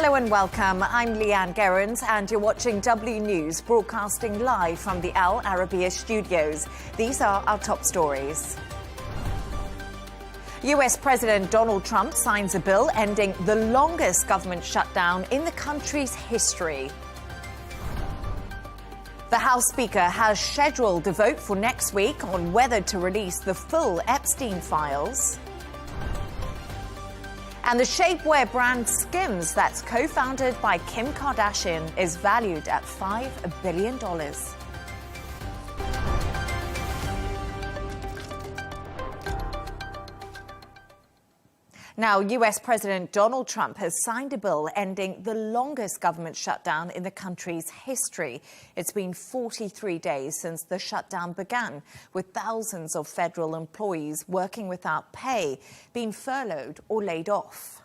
Hello and welcome. I'm Leigh Ann Gerrans and you're watching W News, broadcasting live from the Al Arabiya studios. These are our top stories. US President Donald Trump signs a bill ending the longest government shutdown in the country's history. The House Speaker has scheduled a vote for next week on whether to release the full Epstein files. And the shapewear brand Skims, that's co-founded by Kim Kardashian, is valued at $5 billion. Now, US President Donald Trump has signed a bill ending the longest government shutdown in the country's history. It's been 43 days since the shutdown began, with thousands of federal employees working without pay, being furloughed or laid off.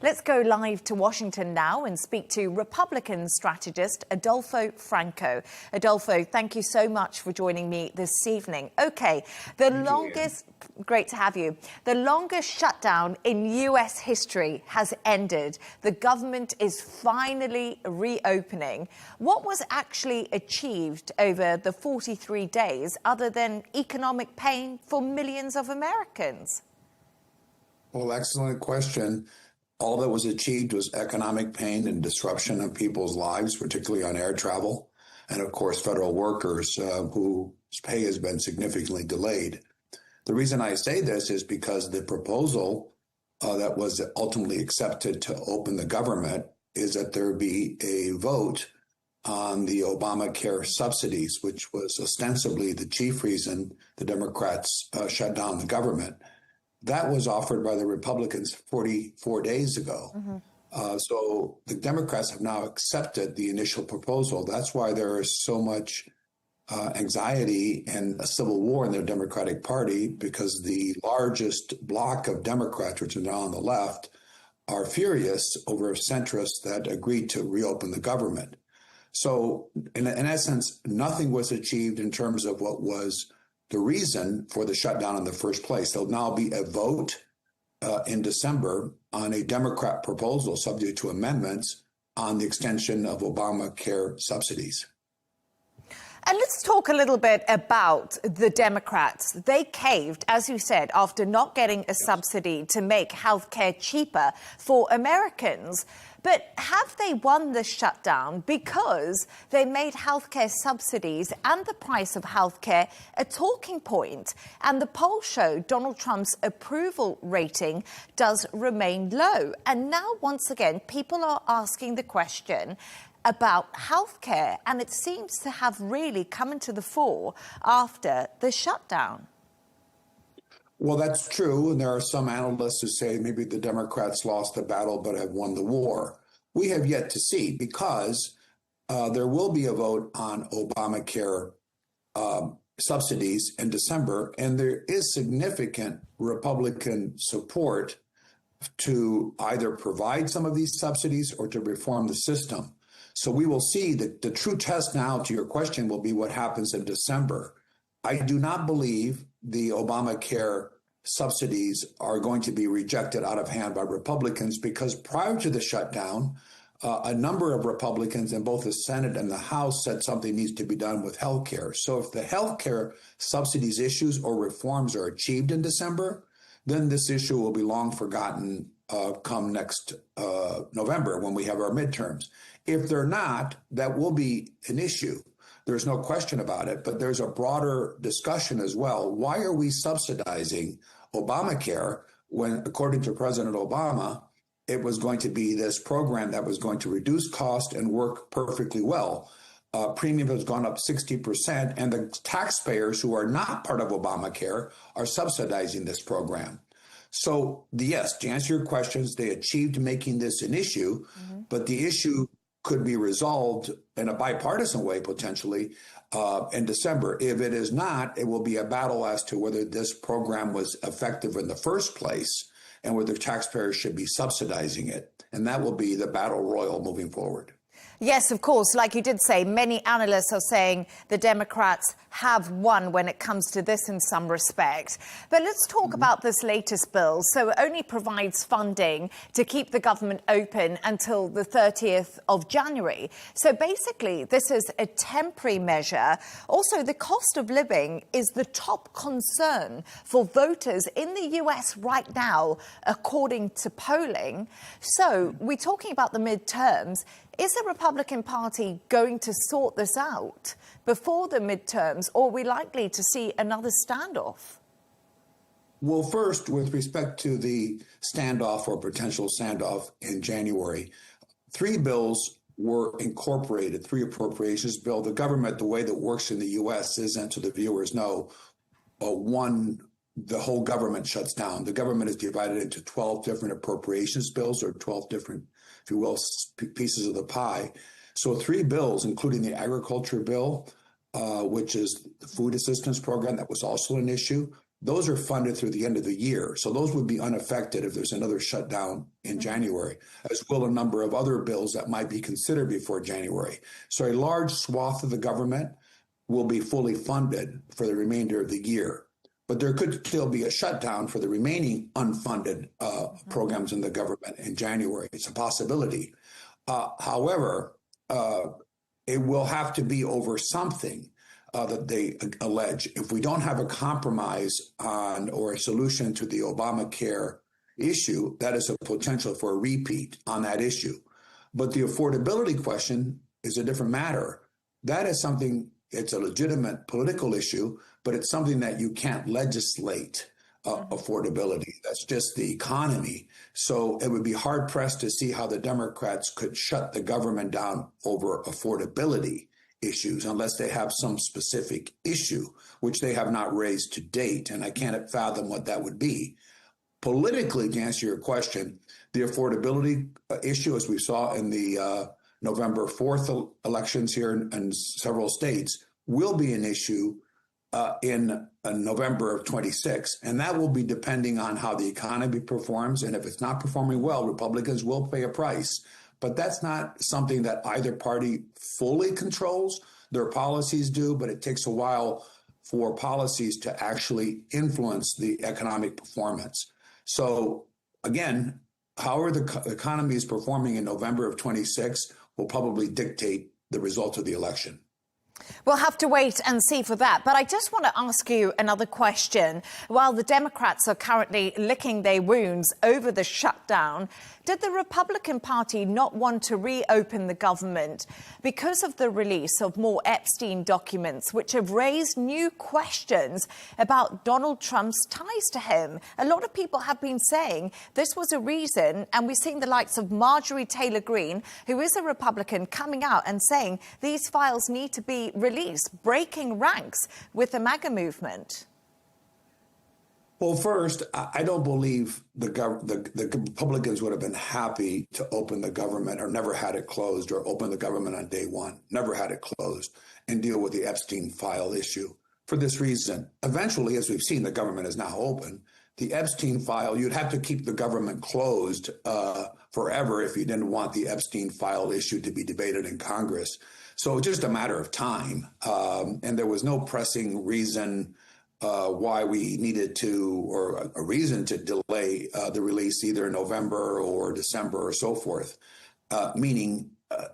Let's go live to Washington now and speak to Republican strategist Adolfo Franco. Adolfo, thank you so much for joining me this evening. Okay, great to have you. The longest shutdown in US history has ended. The government is finally reopening. What was actually achieved over the 43 days other than economic pain for millions of Americans? Well, excellent question. All that was achieved was economic pain and disruption of people's lives, particularly on air travel, and of course, federal workers whose pay has been significantly delayed. The reason I say this is because the proposal that was ultimately accepted to open the government is that there be a vote on the Obamacare subsidies, which was ostensibly the chief reason the Democrats shut down the government. That was offered by the Republicans 44 days ago. So the Democrats have now accepted the initial proposal. That's why there is so much anxiety and a civil war in the Democratic Party, because the largest bloc of Democrats, which are now on the left, are furious over centrists that agreed to reopen the government. So in essence, nothing was achieved in terms of what was the reason for the shutdown in the first place. There'll now be a vote in December on a Democrat proposal subject to amendments on the extension of Obamacare subsidies. And let's talk a little bit about the Democrats. They caved, as you said, after not getting a subsidy to make healthcare cheaper for Americans. But have they won the shutdown because they made healthcare subsidies and the price of healthcare a talking point? And the polls show Donald Trump's approval rating does remain low. And now, once again, people are asking the question about healthcare, and it seems to have really come into the fore after the shutdown. Well, that's true, and there are some analysts who say maybe the Democrats lost the battle but have won the war. We have yet to see, because there will be a vote on Obamacare subsidies in December, and there is significant Republican support to either provide some of these subsidies or to reform the system. So we will see that the true test now, to your question, will be what happens in December. I do not believe the Obamacare subsidies are going to be rejected out of hand by Republicans, because prior to the shutdown, a number of Republicans in both the Senate and the House said something needs to be done with health care. So if the health care subsidies issues or reforms are achieved in December, then this issue will be long forgotten come next November when we have our midterms. If they're not, that will be an issue. There's no question about it, but there's a broader discussion as well. Why are we subsidizing Obamacare when, according to President Obama, it was going to be this program that was going to reduce cost and work perfectly well? Premium has gone up 60%, and the taxpayers who are not part of Obamacare are subsidizing this program. So, yes, to answer your questions, they achieved making this an issue, but the issue could be resolved in a bipartisan way, potentially, in December. If it is not, it will be a battle as to whether this program was effective in the first place and whether taxpayers should be subsidizing it. And that will be the battle royal moving forward. Yes, of course. Like you did say, many analysts are saying the Democrats have won when it comes to this in some respect. But let's talk about this latest bill. So it only provides funding to keep the government open until the 30th of January. So basically, this is a temporary measure. Also, the cost of living is the top concern for voters in the US right now, according to polling. So we're talking about the midterms. Is the Republican Party going to sort this out before the midterms, or are we likely to see another standoff? Well, first, with respect to the standoff or potential standoff in January, 3 bills were incorporated, 3 appropriations bill. The government, the way that works in the U.S. isn't, so the viewers know, the whole government shuts down. The government is divided into 12 different appropriations bills, or 12 different, if you will, pieces of the pie. So 3 bills, including the agriculture bill, which is the food assistance program that was also an issue, those are funded through the end of the year. So those would be unaffected if there's another shutdown in January, as will a number of other bills that might be considered before January. So a large swath of the government will be fully funded for the remainder of the year. But there could still be a shutdown for the remaining unfunded programs in the government in January. It's a possibility. However, it will have to be over something that they allege. If we don't have a compromise on or a solution to the Obamacare issue, that is a potential for a repeat on that issue. But the affordability question is a different matter. That is something, it's a legitimate political issue, but it's something that you can't legislate affordability. That's just the economy. So it would be hard pressed to see how the Democrats could shut the government down over affordability issues unless they have some specific issue, which they have not raised to date. And I can't fathom what that would be. Politically, to answer your question, the affordability issue, as we saw in the November 4th elections here in several states, will be an issue in November of 26. And that will be depending on how the economy performs. And if it's not performing well, Republicans will pay a price. But that's not something that either party fully controls. Their policies do, but it takes a while for policies to actually influence the economic performance. So again, however the economy is performing in November of 26 will probably dictate the result of the election. We'll have to wait and see for that. But I just want to ask you another question. While the Democrats are currently licking their wounds over the shutdown, did the Republican Party not want to reopen the government because of the release of more Epstein documents, which have raised new questions about Donald Trump's ties to him? A lot of people have been saying this was a reason, and we've seen the likes of Marjorie Taylor Greene, who is a Republican, coming out and saying these files need to be released, breaking ranks with the MAGA movement. Well, first, I don't believe the Republicans would have been happy to open the government or never had it closed, or open the government on day one, never had it closed, and deal with the Epstein file issue. For this reason, eventually, as we've seen, the government is now open. The Epstein file, you'd have to keep the government closed forever if you didn't want the Epstein file issue to be debated in Congress. So it's just a matter of time. And there was no pressing reason why we needed to, or a reason to delay the release either in November or December or so forth, meaning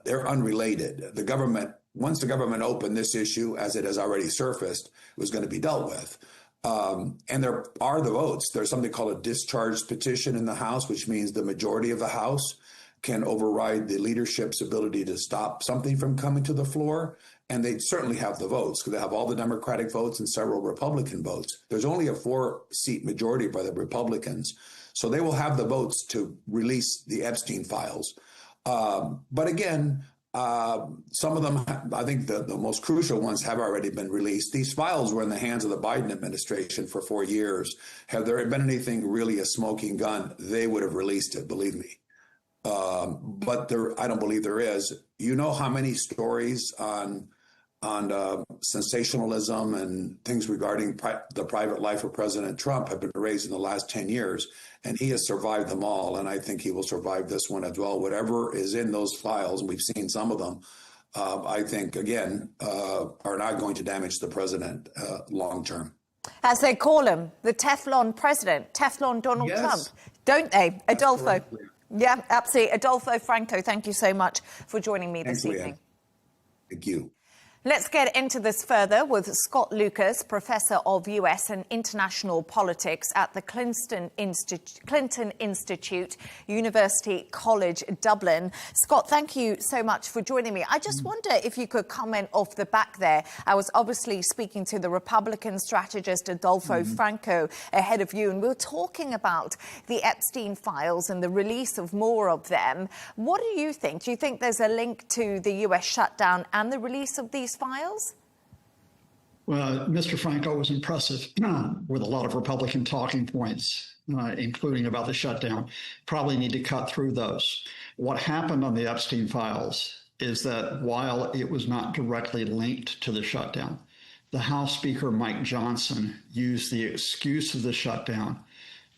they're unrelated. The government, once the government opened this issue, as it has already surfaced, it was going to be dealt with. And there are the votes. There's something called a discharge petition in the House, which means the majority of the House can override the leadership's ability to stop something from coming to the floor. And they certainly have the votes, because they have all the Democratic votes and several Republican votes. There's only a 4-seat majority by the Republicans. So they will have the votes to release the Epstein files. But again, some of them, I think the most crucial ones have already been released. These files were in the hands of the Biden administration for 4 years. Had there been anything really a smoking gun, they would have released it, believe me. But I don't believe there is. You know how many stories on sensationalism and things regarding the private life of President Trump have been raised in the last 10 years, and he has survived them all. And I think he will survive this one as well. Whatever is in those files, and we've seen some of them, I think, again, are not going to damage the president long term. As they call him, the Teflon president, Teflon Donald Trump, don't they? That's Adolfo. correct. Yeah, absolutely. Adolfo Franco, thank you so much for joining me this evening. Leigh Ann. Thank you. Let's get into this further with Scott Lucas, Professor of US and International Politics at the Clinton Institute, University College Dublin. Scott, thank you so much for joining me. I just wonder if you could comment off the back there. I was obviously speaking to the Republican strategist Adolfo Franco ahead of you, and we were talking about the Epstein files and the release of more of them. What do you think? Do you think there's a link to the US shutdown and the release of these files? Well, Mr. Franco was impressive with a lot of Republican talking points, including about the shutdown. Probably need to cut through those. What happened on the Epstein files is that while it was not directly linked to the shutdown, the House Speaker, Mike Johnson, used the excuse of the shutdown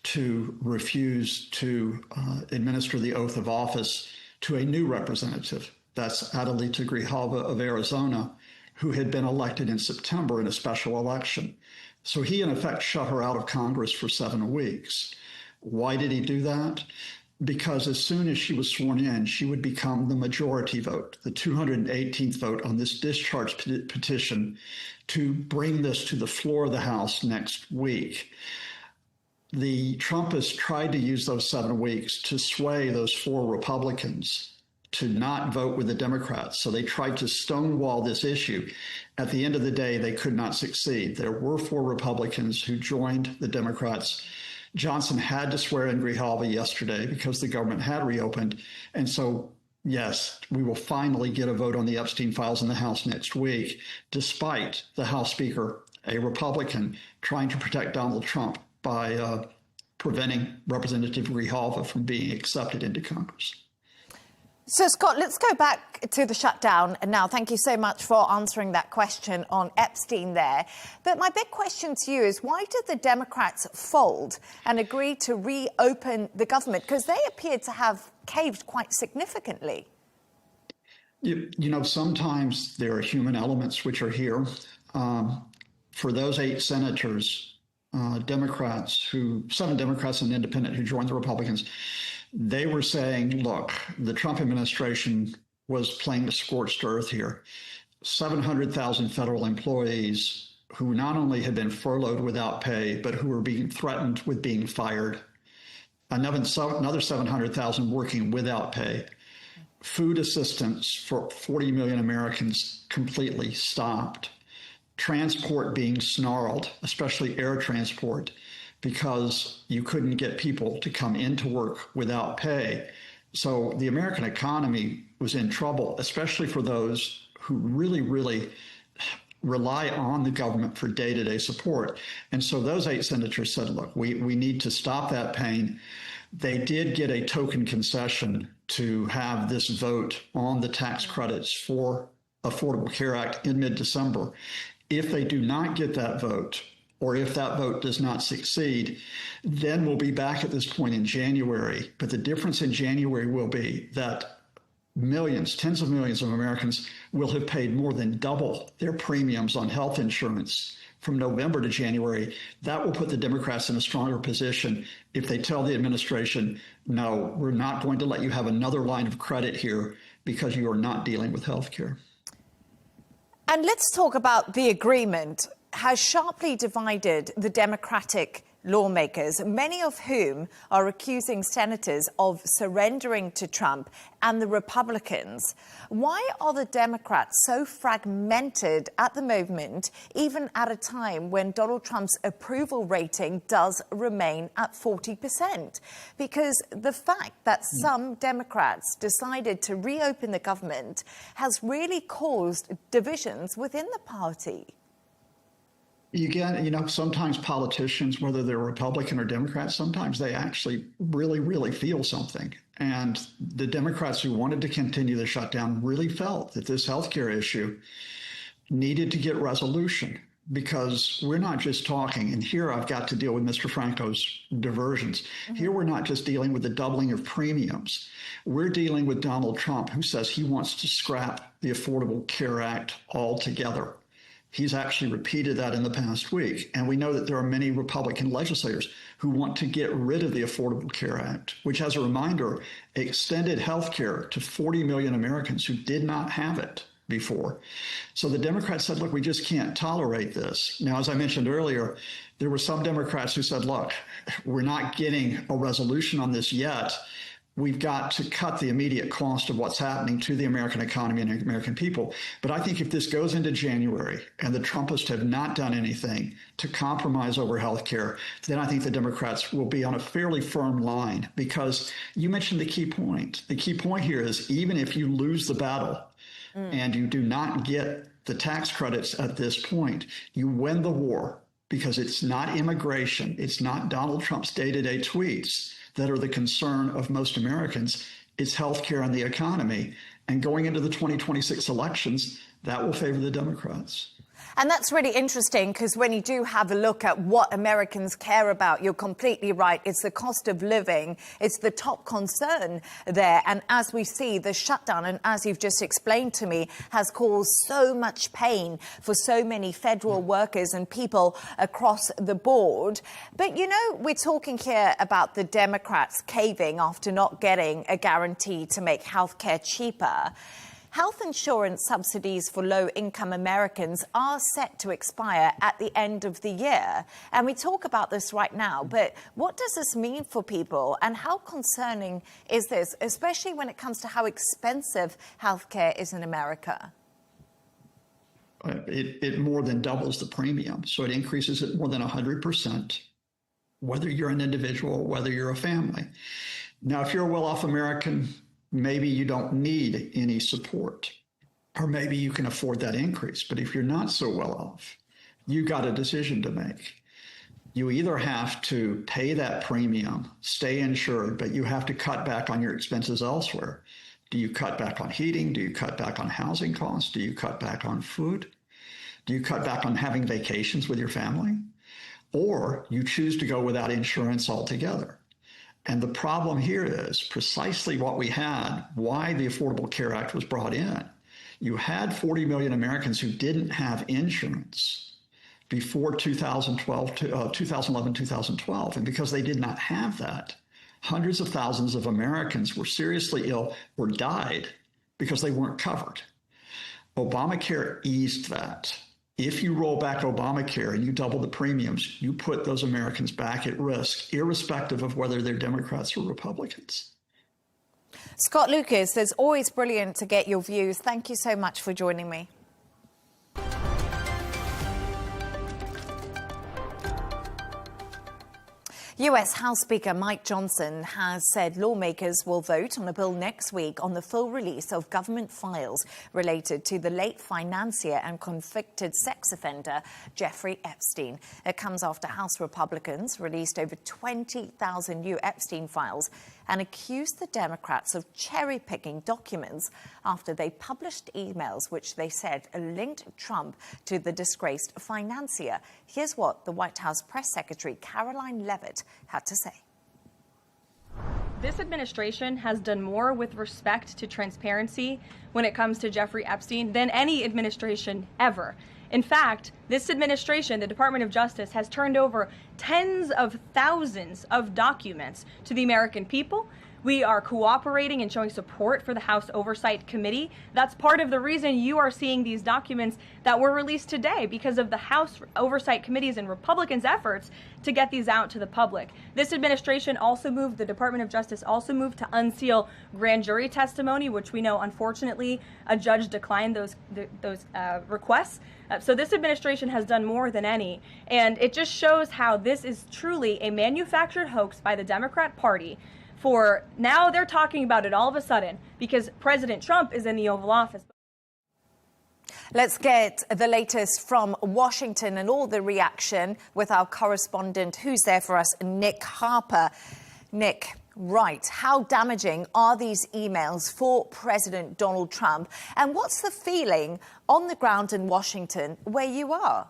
to refuse to administer the oath of office to a new representative. That's Adelita Grijalva of Arizona, who had been elected in September in a special election. So he, in effect, shut her out of Congress for 7 weeks. Why did he do that? Because as soon as she was sworn in, she would become the majority vote, the 218th vote on this discharge petition to bring this to the floor of the House next week. The Trumpists tried to use those 7 weeks to sway those 4 Republicans to not vote with the Democrats. So they tried to stonewall this issue. At the end of the day, they could not succeed. There were 4 Republicans who joined the Democrats. Johnson had to swear in Grijalva yesterday because the government had reopened. And so, yes, we will finally get a vote on the Epstein files in the House next week, despite the House Speaker, a Republican, trying to protect Donald Trump by preventing Representative Grijalva from being accepted into Congress. So, Scott, let's go back to the shutdown now. Thank you so much for answering that question on Epstein there. But my big question to you is, why did the Democrats fold and agree to reopen the government? Because they appeared to have caved quite significantly. You know, sometimes there are human elements which are here. For those 8 senators, Democrats 7 Democrats and independent who joined the Republicans, they were saying, look, the Trump administration was playing the scorched earth here. 700,000 federal employees who not only had been furloughed without pay, but who were being threatened with being fired. Another 700,000 working without pay. Food assistance for 40 million Americans completely stopped. Transport being snarled, especially air transport, because you couldn't get people to come into work without pay. So the American economy was in trouble, especially for those who really, really rely on the government for day-to-day support. And so those 8 senators said, look, we need to stop that pain. They did get a token concession to have this vote on the tax credits for Affordable Care Act in mid-December. If they do not get that vote, or if that vote does not succeed, then we'll be back at this point in January. But the difference in January will be that millions, tens of millions of Americans will have paid more than double their premiums on health insurance from November to January. That will put the Democrats in a stronger position if they tell the administration, no, we're not going to let you have another line of credit here because you are not dealing with health care. And let's talk about the agreement has sharply divided the Democratic lawmakers, many of whom are accusing senators of surrendering to Trump, and the Republicans. Why are the Democrats so fragmented at the moment, even at a time when Donald Trump's approval rating does remain at 40%? Because the fact that some Democrats decided to reopen the government has really caused divisions within the party. You get, sometimes politicians, whether they're Republican or Democrat, sometimes they actually really, really feel something. And the Democrats who wanted to continue the shutdown really felt that this healthcare issue needed to get resolution, because we're not just talking, and here I've got to deal with Mr. Franco's diversions. Here we're not just dealing with the doubling of premiums. We're dealing with Donald Trump, who says he wants to scrap the Affordable Care Act altogether. He's actually repeated that in the past week. And we know that there are many Republican legislators who want to get rid of the Affordable Care Act, which, as a reminder, extended health care to 40 million Americans who did not have it before. So the Democrats said, look, we just can't tolerate this. Now, as I mentioned earlier, there were some Democrats who said, look, we're not getting a resolution on this yet. We've got to cut the immediate cost of what's happening to the American economy and American people. But I think if this goes into January and the Trumpists have not done anything to compromise over health care, then I think the Democrats will be on a fairly firm line, because you mentioned the key point. The key point here is, even if you lose the battle and you do not get the tax credits at this point, you win the war, because it's not immigration. It's not Donald Trump's day-to-day tweets that are the concern of most Americans. It's healthcare and the economy. And going into the 2026 elections, that will favor the Democrats. And that's really interesting, because when you do have a look at what Americans care about, you're completely right. It's the cost of living. It's the top concern there. And as we see, the shutdown, and as you've just explained to me, has caused so much pain for so many federal workers and people across the board. But, you know, we're talking here about the Democrats caving after not getting a guarantee to make healthcare cheaper. Health insurance subsidies for low-income Americans are set to expire at the end of the year. And we talk about this right now, but what does this mean for people, and how concerning is this, especially when it comes to how expensive healthcare is in America? It more than doubles the premium. So it increases it more than 100%, whether you're an individual, whether you're a family. Now, if you're a well-off American, maybe you don't need any support, or maybe you can afford that increase. But if you're not so well off, you've got a decision to make. You either have to pay that premium, stay insured, but you have to cut back on your expenses elsewhere. Do you cut back on heating? Do you cut back on housing costs? Do you cut back on food? Do you cut back on having vacations with your family? Or you choose to go without insurance altogether. And the problem here is precisely what we had, why the Affordable Care Act was brought in. You had 40 million Americans who didn't have insurance before 2011, 2012. And because they did not have that, hundreds of thousands of Americans were seriously ill or died because they weren't covered. Obamacare eased that. If you roll back Obamacare and you double the premiums, you put those Americans back at risk, irrespective of whether they're Democrats or Republicans. Scott Lucas, it's always brilliant to get your views. Thank you so much for joining me. US House Speaker Mike Johnson has said lawmakers will vote on a bill next week on the full release of government files related to the late financier and convicted sex offender Jeffrey Epstein. It comes after House Republicans released over 20,000 new Epstein files and accused the Democrats of cherry-picking documents after they published emails which they said linked Trump to the disgraced financier. Here's what the White House Press Secretary Caroline Leavitt had to say. This administration has done more with respect to transparency when it comes to Jeffrey Epstein than any administration ever. In fact, this administration, the Department of Justice, has turned over tens of thousands of documents to the American people. We are cooperating and showing support for the House Oversight Committee. That's part of the reason you are seeing these documents that were released today, because of the House Oversight Committee's and Republicans' efforts to get these out to the public. This administration also moved, the Department of Justice also moved to unseal grand jury testimony, which we know, unfortunately, a judge declined those requests. So this administration has done more than any, and it just shows how this is truly a manufactured hoax by the Democrat Party. For now, they're talking about it all of a sudden because President Trump is in the Oval Office. Let's get the latest from Washington and all the reaction with our correspondent who's there for us, Nick Harper. Nick, Right. How damaging are these emails for President Donald Trump? And what's the feeling on the ground in Washington where you are?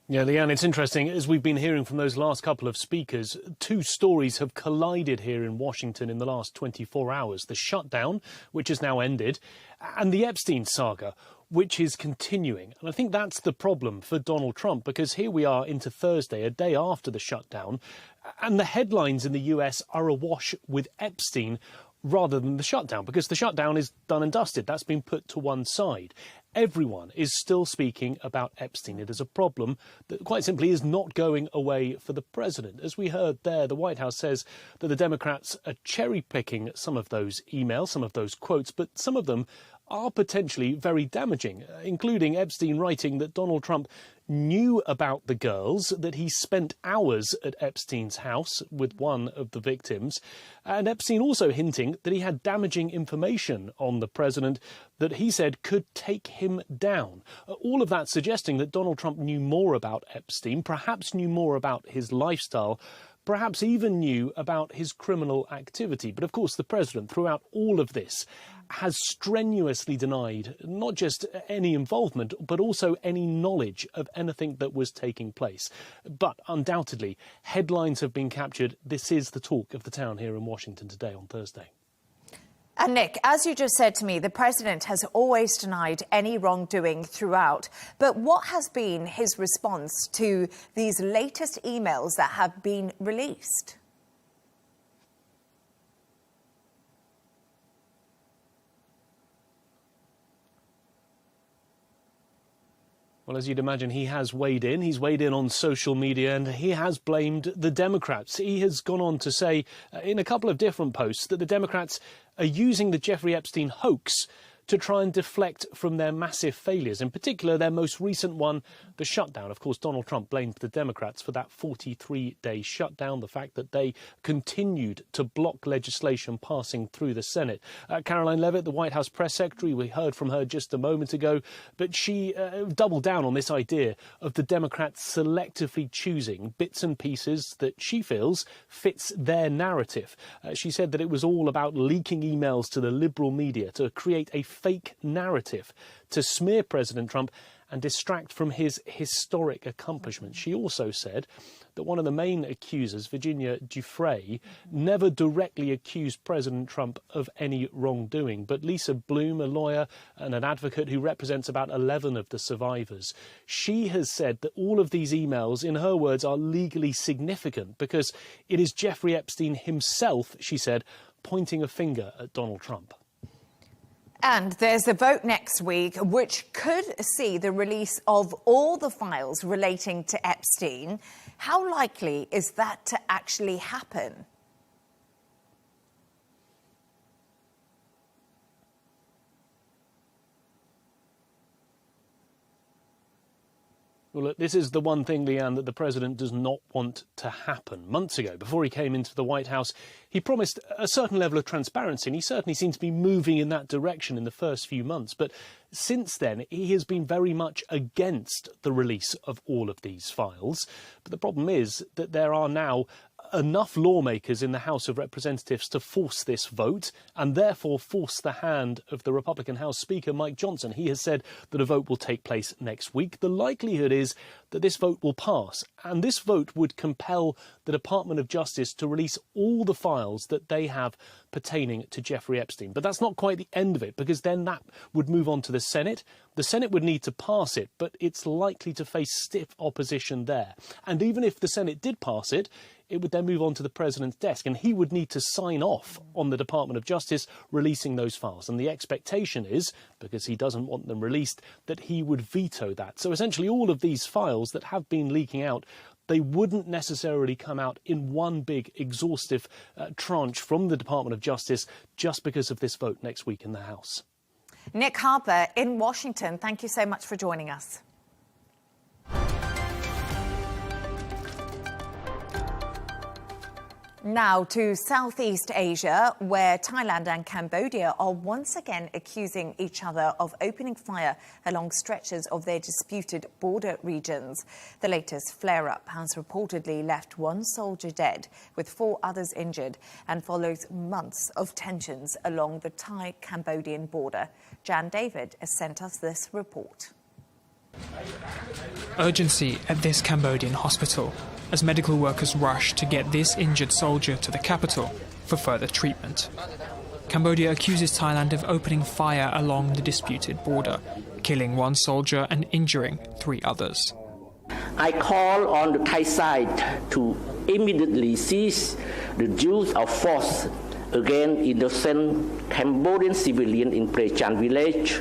Yeah, Leigh Ann, it's interesting. As we've been hearing from those last couple of speakers, two stories have collided here in Washington in the last 24 hours. The shutdown, which has now ended, and the Epstein saga, which is continuing. And I think that's the problem for Donald Trump, because here we are into Thursday, a day after the shutdown, and the headlines in the US are awash with Epstein rather than the shutdown, because the shutdown is done and dusted. That's been put to one side. Everyone is still speaking about Epstein. It is a problem that quite simply is not going away for the president. As we heard there, the White House says that the Democrats are cherry-picking some of those emails, some of those quotes, but some of them are potentially very damaging, including Epstein writing that Donald Trump knew about the girls, that he spent hours at Epstein's house with one of the victims, and Epstein also hinting that he had damaging information on the president that he said could take him down. All of that suggesting that Donald Trump knew more about Epstein, perhaps knew more about his lifestyle, perhaps even knew about his criminal activity. But of course, the president, throughout all of this, has strenuously denied not just any involvement, but also any knowledge of anything that was taking place. But undoubtedly, headlines have been captured. This is the talk of the town here in Washington today on Thursday. And Nick, as you just said to me, the president has always denied any wrongdoing throughout. But what has been his response to these latest emails that have been released? Well, as you'd imagine, he has weighed in. He's weighed in on social media and he has blamed the Democrats. He has gone on to say in a couple of different posts that the Democrats are using the Jeffrey Epstein hoax to try and deflect from their massive failures, in particular their most recent one, the shutdown. Of course, Donald Trump blamed the Democrats for that 43-day shutdown, the fact that they continued to block legislation passing through the Senate. Caroline Leavitt, the White House press secretary, we heard from her just a moment ago, but she doubled down on this idea of the Democrats selectively choosing bits and pieces that she feels fits their narrative. She said that it was all about leaking emails to the liberal media to create a fake narrative to smear President Trump and distract from his historic accomplishments. She also said that one of the main accusers, Virginia Giuffre, never directly accused President Trump of any wrongdoing. But Lisa Bloom, a lawyer and an advocate who represents about 11 of the survivors, she has said that all of these emails, in her words, are legally significant because it is Jeffrey Epstein himself, she said, pointing a finger at Donald Trump. And there's a vote next week which could see the release of all the files relating to Epstein. How likely is that to actually happen? Well, look, this is the one thing, Leigh Ann, that the president does not want to happen. Months ago, before he came into the White House, he promised a certain level of transparency, and he certainly seemed to be moving in that direction in the first few months. But since then, he has been very much against the release of all of these files. But the problem is that there are now enough lawmakers in the House of Representatives to force this vote and therefore force the hand of the Republican House Speaker, Mike Johnson. He has said that a vote will take place next week. The likelihood is that this vote will pass, and this vote would compel the Department of Justice to release all the files that they have pertaining to Jeffrey Epstein. But that's not quite the end of it, because then that would move on to the Senate. The Senate would need to pass it, but it's likely to face stiff opposition there. And even if the Senate did pass it, it would then move on to the president's desk, and he would need to sign off on the Department of Justice releasing those files. And the expectation is, because he doesn't want them released, that he would veto that. So essentially all of these files that have been leaking out, they wouldn't necessarily come out in one big exhaustive tranche from the Department of Justice just because of this vote next week in the House. Nick Harper in Washington, thank you so much for joining us. Now to Southeast Asia, where Thailand and Cambodia are once again accusing each other of opening fire along stretches of their disputed border regions. The latest flare-up has reportedly left one soldier dead, with 4 others injured, and follows months of tensions along the Thai-Cambodian border. Jan David has sent us this report. Urgency at this Cambodian hospital as medical workers rush to get this injured soldier to the capital for further treatment. Cambodia accuses Thailand of opening fire along the disputed border, killing 1 soldier and injuring 3 others. I call on the Thai side to immediately cease the use of force against innocent Cambodian civilians in Prechan village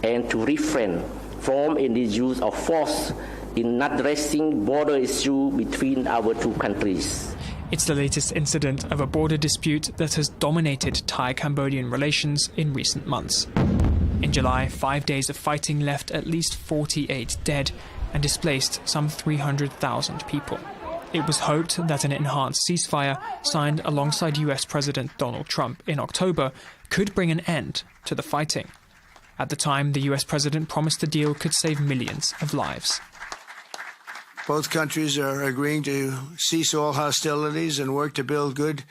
and to refrain from any use of force in addressing border issue between our 2 countries. It's the latest incident of a border dispute that has dominated Thai-Cambodian relations in recent months. In July, 5 days of fighting left at least 48 dead and displaced some 300,000 people. It was hoped that an enhanced ceasefire signed alongside US President Donald Trump in October could bring an end to the fighting. At the time, the US president promised the deal could save millions of lives. Both countries are agreeing to cease all hostilities and work to build good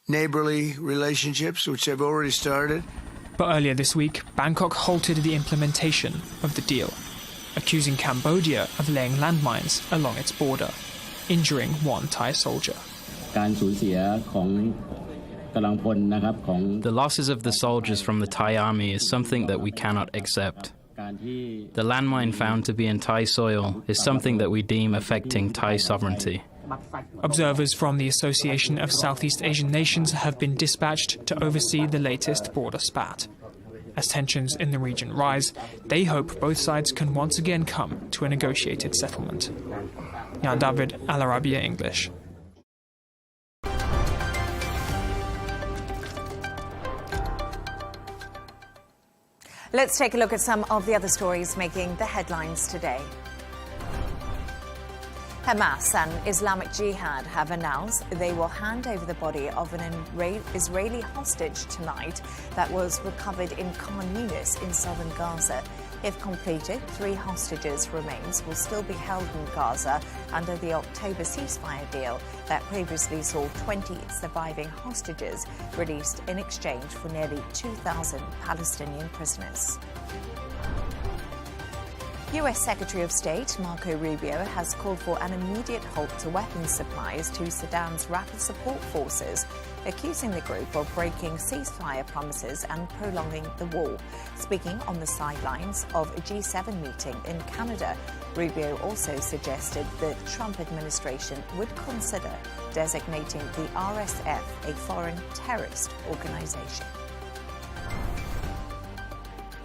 neighborly relationships, which have already started. But earlier this week, Bangkok halted the implementation of the deal, accusing Cambodia of laying landmines along its border, injuring 1 Thai soldier. The losses of the soldiers from the Thai army is something that we cannot accept. The landmine found to be in Thai soil is something that we deem affecting Thai sovereignty. Observers from the Association of Southeast Asian Nations have been dispatched to oversee the latest border spat. As tensions in the region rise, they hope both sides can once again come to a negotiated settlement. Jan David, Arabiya English. Let's take a look at some of the other stories making the headlines today. Hamas and Islamic Jihad have announced they will hand over the body of an Israeli hostage tonight that was recovered in Khan Yunis in southern Gaza. If completed, 3 hostages' remains will still be held in Gaza under the October ceasefire deal that previously saw 20 surviving hostages released in exchange for nearly 2,000 Palestinian prisoners. US Secretary of State Marco Rubio has called for an immediate halt to weapons supplies to Sudan's rapid support forces, accusing the group of breaking ceasefire promises and prolonging the war. Speaking on the sidelines of a G7 meeting in Canada, Rubio also suggested the Trump administration would consider designating the RSF a foreign terrorist organization.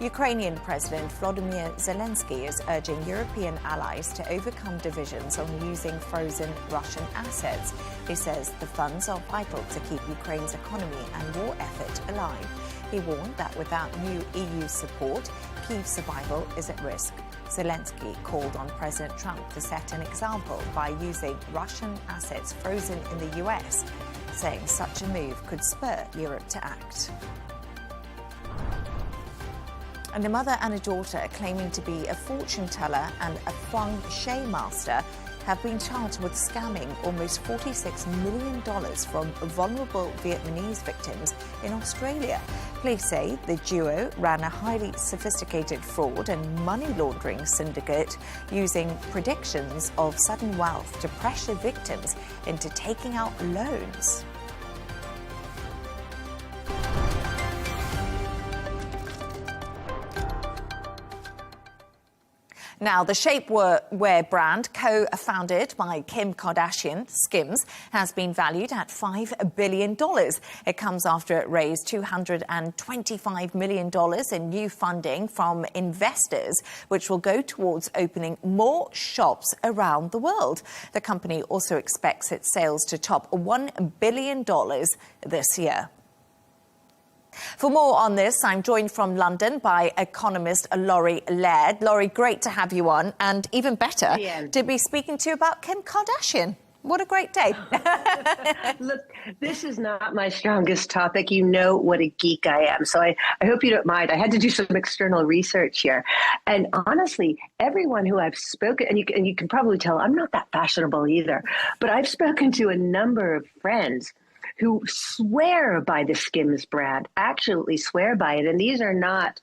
Ukrainian President Volodymyr Zelensky is urging European allies to overcome divisions on using frozen Russian assets. He says the funds are vital to keep Ukraine's economy and war effort alive. He warned that without new EU support, Kyiv's survival is at risk. Zelensky called on President Trump to set an example by using Russian assets frozen in the US, saying such a move could spur Europe to act. And a mother and a daughter claiming to be a fortune teller and a feng shui master have been charged with scamming almost $46 million from vulnerable Vietnamese victims in Australia. Police say the duo ran a highly sophisticated fraud and money laundering syndicate using predictions of sudden wealth to pressure victims into taking out loans. Now, the shapewear brand, co-founded by Kim Kardashian, Skims, has been valued at $5 billion. It comes after it raised $225 million in new funding from investors, which will go towards opening more shops around the world. The company also expects its sales to top $1 billion this year. For more on this, I'm joined from London by economist Laurie Laird. Laurie, great to have you on, and even better to be speaking to you about Kim Kardashian. What a great day. Look, this is not my strongest topic. You know what a geek I am. So I hope you don't mind. I had to do some external research here. And honestly, everyone who I've spoken, and you can probably tell I'm not that fashionable either, but I've spoken to a number of friends who swear by the Skims brand, absolutely swear by it. And these are not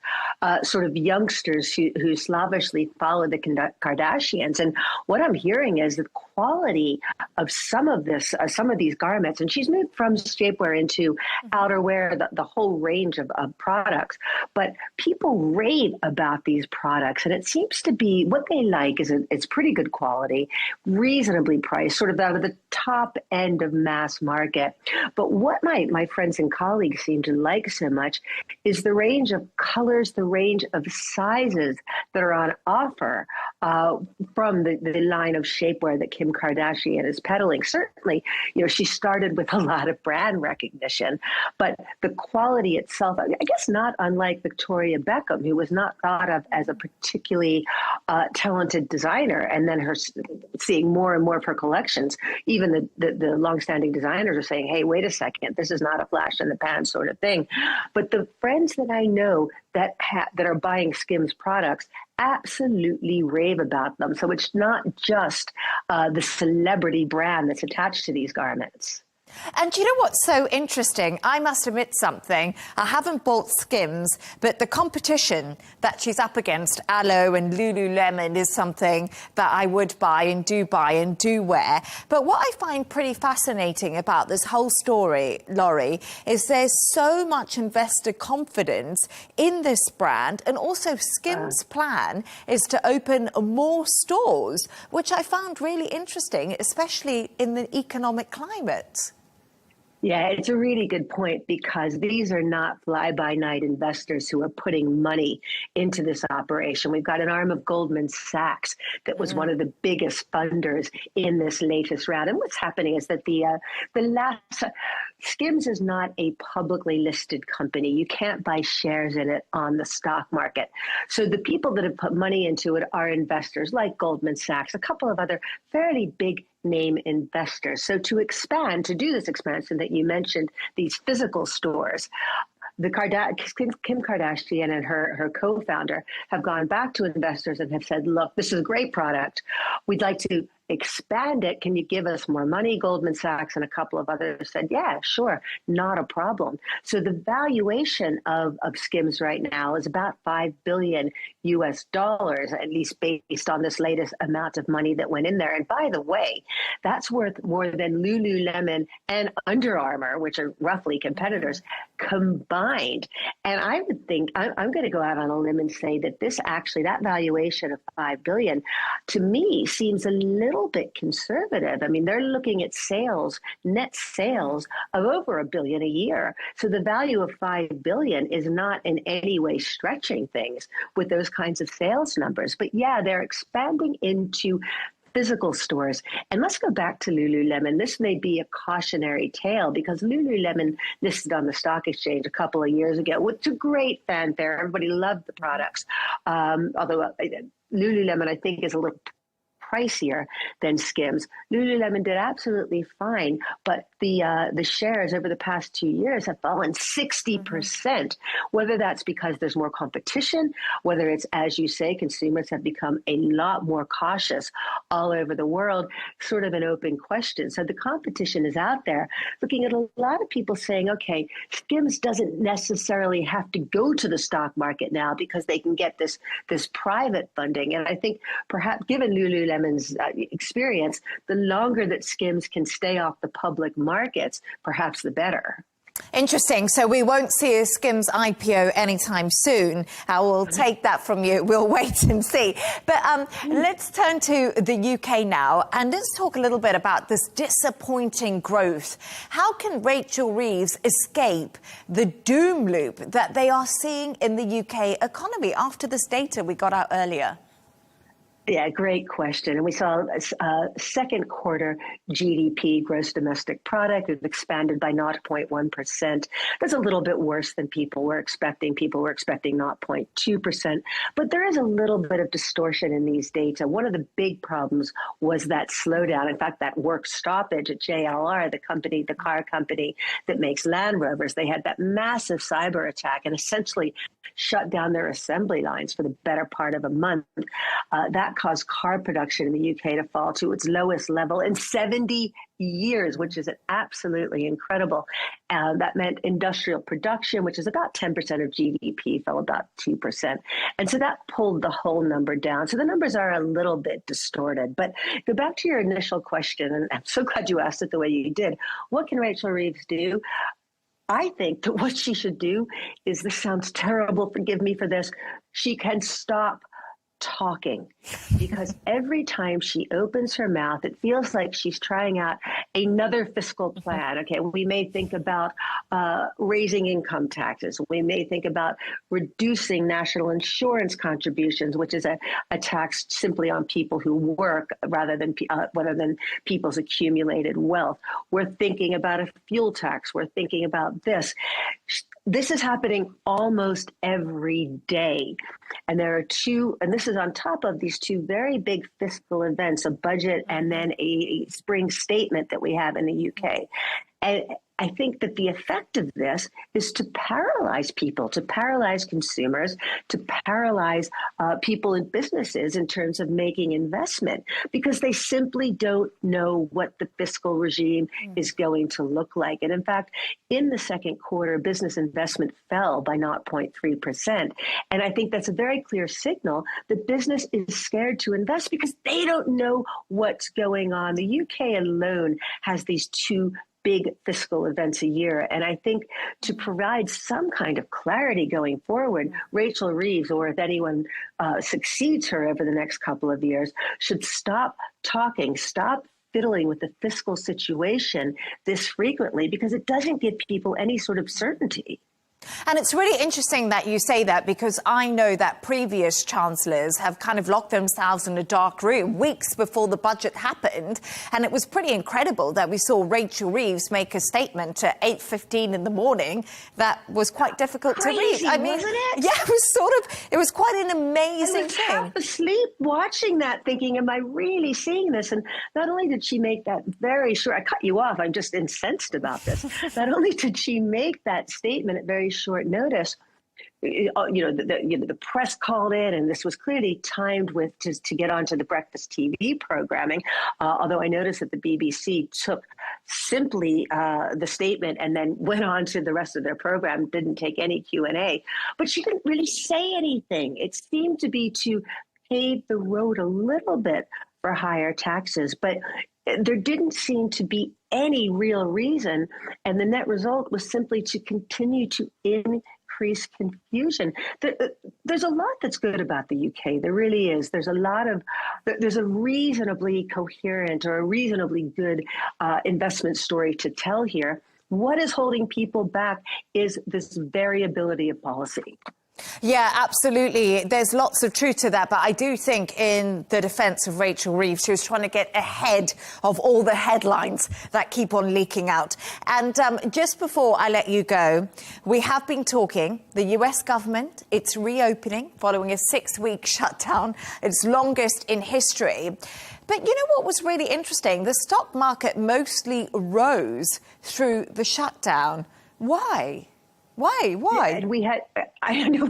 sort of youngsters who slavishly follow the Kardashians. And what I'm hearing is the quality of some of these garments, and she's moved from shapewear into outerwear, the whole range of products. But people rave about these products, and it seems to be what they like is it's pretty good quality, reasonably priced, sort of out of the top end of mass market. But what my friends and colleagues seem to like so much is the range of colors, the range of sizes that are on offer from the line of shapewear that Kim Kardashian is peddling. Certainly, she started with a lot of brand recognition, but the quality itself, I guess not unlike Victoria Beckham, who was not thought of as a particularly talented designer, and then her seeing more and more of her collections, even the longstanding designers are saying, hey, wait a second, this is not a flash in the pan sort of thing. But the friends that I know that are buying Skims products absolutely rave about them. So it's not just the celebrity brand that's attached to these garments. And you know what's so interesting? I must admit something. I haven't bought Skims, but the competition that she's up against, Aloe and Lululemon, is something that I would buy and do wear. But what I find pretty fascinating about this whole story, Laurie, is there's so much investor confidence in this brand, and also Skims' plan is to open more stores, which I found really interesting, especially in the economic climate. Yeah, it's a really good point, because these are not fly-by-night investors who are putting money into this operation. We've got an arm of Goldman Sachs that was one of the biggest funders in this latest round. And what's happening is that Skims is not a publicly listed company. You can't buy shares in it on the stock market. So the people that have put money into it are investors like Goldman Sachs, a couple of other fairly big name investors. So to do this expansion that you mentioned, these physical stores, Kim Kardashian and her co-founder have gone back to investors and have said, look, this is a great product. We'd like to expand it. Can you give us more money? Goldman Sachs and a couple of others said, yeah, sure, not a problem. So the valuation of Skims right now is about $5 billion US, at least based on this latest amount of money that went in there. And by the way, that's worth more than Lululemon and Under Armour, which are roughly competitors, combined. And I would think, I'm going to go out on a limb and say that that valuation of $5 billion, to me, seems a little bit conservative. I mean, they're looking at net sales of over $1 billion a year. So the value of $5 billion is not in any way stretching things with those kinds of sales numbers. But yeah, they're expanding into physical stores. And let's go back to Lululemon. This may be a cautionary tale, because Lululemon listed on the stock exchange a couple of years ago with a great fanfare. Everybody loved the products. Although Lululemon, I think, is a little pricier than Skims. Lululemon did absolutely fine, but the shares over the past 2 years have fallen 60%, whether that's because there's more competition, whether it's, as you say, consumers have become a lot more cautious all over the world, sort of an open question. So the competition is out there, looking at a lot of people saying, okay, Skims doesn't necessarily have to go to the stock market now because they can get this private funding. And I think perhaps given Lululemon's experience, the longer that Skims can stay off the public markets, perhaps the better. Interesting. So we won't see a Skims IPO anytime soon. I will take that from you. We'll wait and see. But let's turn to the UK now, and let's talk a little bit about this disappointing growth. How can Rachel Reeves escape the doom loop that they are seeing in the UK economy after this data we got out earlier? Yeah, great question. And we saw second quarter GDP, gross domestic product, it expanded by 0.1%. That's a little bit worse than people were expecting. People were expecting 0.2%. But there is a little bit of distortion in these data. One of the big problems was that slowdown. In fact, that work stoppage at JLR, the car company that makes Land Rovers, they had that massive cyber attack and essentially shut down their assembly lines for the better part of a month. That caused car production in the UK to fall to its lowest level in 70 years, which is absolutely incredible. That meant industrial production, which is about 10% of GDP, fell about 2%. And so that pulled the whole number down. So the numbers are a little bit distorted. But go back to your initial question, and I'm so glad you asked it the way you did. What can Rachel Reeves do? I think that what she should do is, this sounds terrible, forgive me for this, she can stop talking, because every time she opens her mouth, it feels like she's trying out another fiscal plan. Okay, we may think about raising income taxes. We may think about reducing national insurance contributions, which is a tax simply on people who work rather than people's accumulated wealth. We're thinking about a fuel tax. We're thinking about this. This is happening almost every day. And there are two, and this is on top of these two very big fiscal events, a budget and then a spring statement that we have in the UK. And I think that the effect of this is to paralyze people, to paralyze consumers, to paralyze people in businesses in terms of making investment, because they simply don't know what the fiscal regime is going to look like. And in fact, in the second quarter, business investment fell by 0.3%. And I think that's a very clear signal that business is scared to invest because they don't know what's going on. The UK alone has these two big fiscal events a year. And I think to provide some kind of clarity going forward, Rachel Reeves, or if anyone succeeds her over the next couple of years, should stop talking, stop fiddling with the fiscal situation this frequently, because it doesn't give people any sort of certainty. And it's really interesting that you say that, because I know that previous chancellors have kind of locked themselves in a dark room weeks before the budget happened. And it was pretty incredible that we saw Rachel Reeves make a statement at 8:15 in the morning that was quite difficult to read. I mean, wasn't it? Yeah, it was quite an amazing thing. I was half asleep watching that, thinking, am I really seeing this? And not only did she make that very short, I cut you off, I'm just incensed about this. Not only did she make that statement at very short notice, the press called in, and this was clearly timed with to get onto the breakfast TV programming. Although I noticed that the BBC took simply the statement and then went on to the rest of their program, didn't take any Q&A. But she didn't really say anything. It seemed to be to pave the road a little bit for higher taxes, but there didn't seem to be any real reason. And the net result was simply to continue to increase confusion. There's a lot that's good about the UK. There really is. There's a reasonably coherent or a reasonably good investment story to tell here. What is holding people back is this variability of policy. Yeah, absolutely. There's lots of truth to that. But I do think, in the defence of Rachel Reeves, she was trying to get ahead of all the headlines that keep on leaking out. And just before I let you go, we have been talking, the US government, it's reopening following a 6-week shutdown, its longest in history. But you know what was really interesting? The stock market mostly rose through the shutdown. Why? Why? Yeah, we had, I know,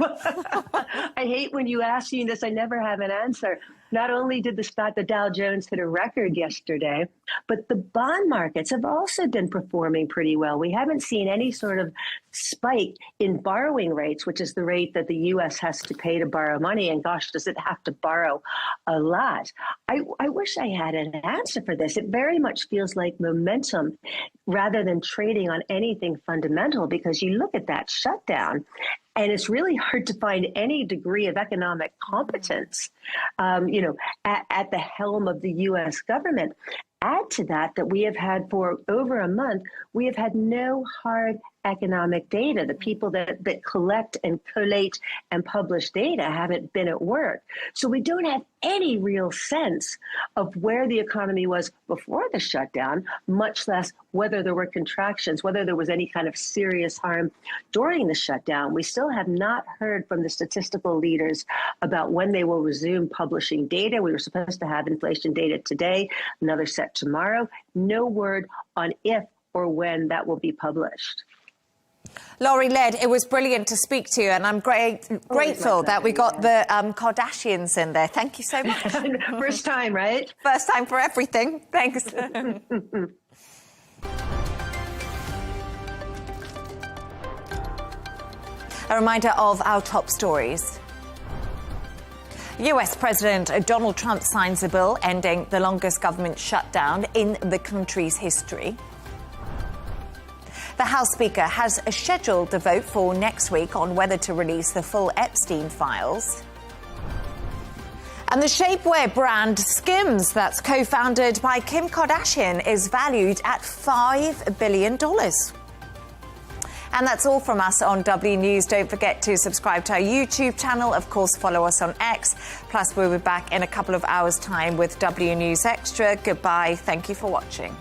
I hate when you ask me this, I never have an answer. Not only did the Dow Jones hit a record yesterday, but the bond markets have also been performing pretty well. We haven't seen any sort of spike in borrowing rates, which is the rate that the U.S. has to pay to borrow money. And gosh, does it have to borrow a lot? I wish I had an answer for this. It very much feels like momentum rather than trading on anything fundamental, because you look at that shutdown, and it's really hard to find any degree of economic competence, at the helm of the U.S. government. Add to that we have had for over a month, we have had no hard economic data. The people that collect and collate and publish data haven't been at work. So we don't have any real sense of where the economy was before the shutdown, much less whether there were contractions, whether there was any kind of serious harm during the shutdown. We still have not heard from the statistical leaders about when they will resume publishing data. We were supposed to have inflation data today, another set tomorrow. No word on if or when that will be published. Laurie Led, it was brilliant to speak to you, and I'm grateful that we got the Kardashians in there. Thank you so much. First time, right? First time for everything. Thanks. A reminder of our top stories. US President Donald Trump signs a bill ending the longest government shutdown in the country's history. The House Speaker has scheduled the vote for next week on whether to release the full Epstein files. And the shapewear brand Skims, that's co-founded by Kim Kardashian, is valued at $5 billion. And that's all from us on W News. Don't forget to subscribe to our YouTube channel. Of course, follow us on X. Plus, we'll be back in a couple of hours' time with W News Extra. Goodbye. Thank you for watching.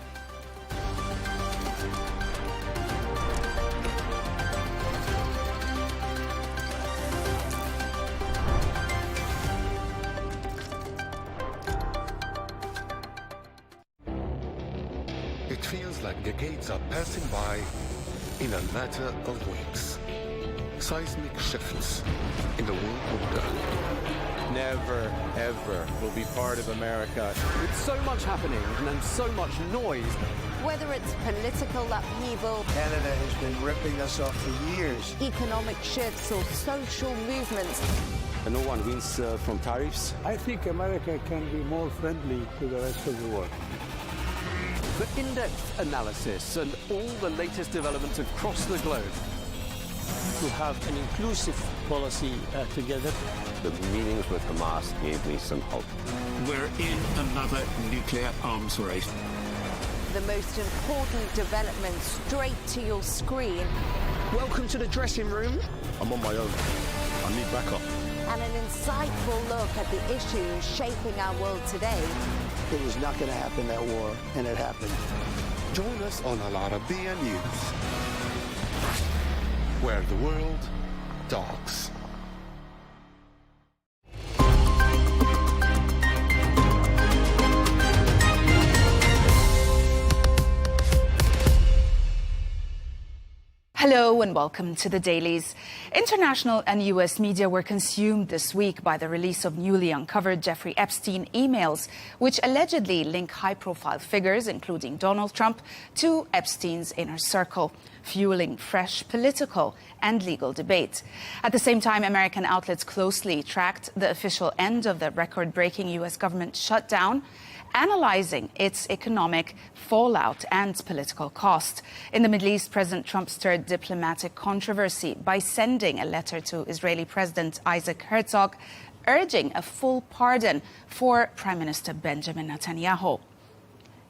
It feels like decades are passing by in a matter of weeks. Seismic shifts in the world order. Never, ever will be part of America. With so much happening and so much noise. Whether it's political upheaval, Canada has been ripping us off for years. Economic shifts or social movements. And no one wins from tariffs. I think America can be more friendly to the rest of the world. The in-depth analysis and all the latest developments across the globe. To have an inclusive policy together. The meetings with Hamas gave me some hope. We're in another nuclear arms race. The most important development straight to your screen. Welcome to the dressing room. I'm on my own. I need backup. And an insightful look at the issues shaping our world today. It was not going to happen, that war, and it happened. Join us on Arabiya News, where the world talks. Hello and welcome to the Dailies. International and US media were consumed this week by the release of newly uncovered Jeffrey Epstein emails, which allegedly link high-profile figures, including Donald Trump, to Epstein's inner circle, fueling fresh political and legal debate. At the same time, American outlets closely tracked the official end of the record-breaking US government shutdown, analyzing its economic fallout and political cost. In the Middle East, President Trump stirred diplomatic controversy by sending a letter to Israeli President Isaac Herzog urging a full pardon for Prime Minister Benjamin Netanyahu,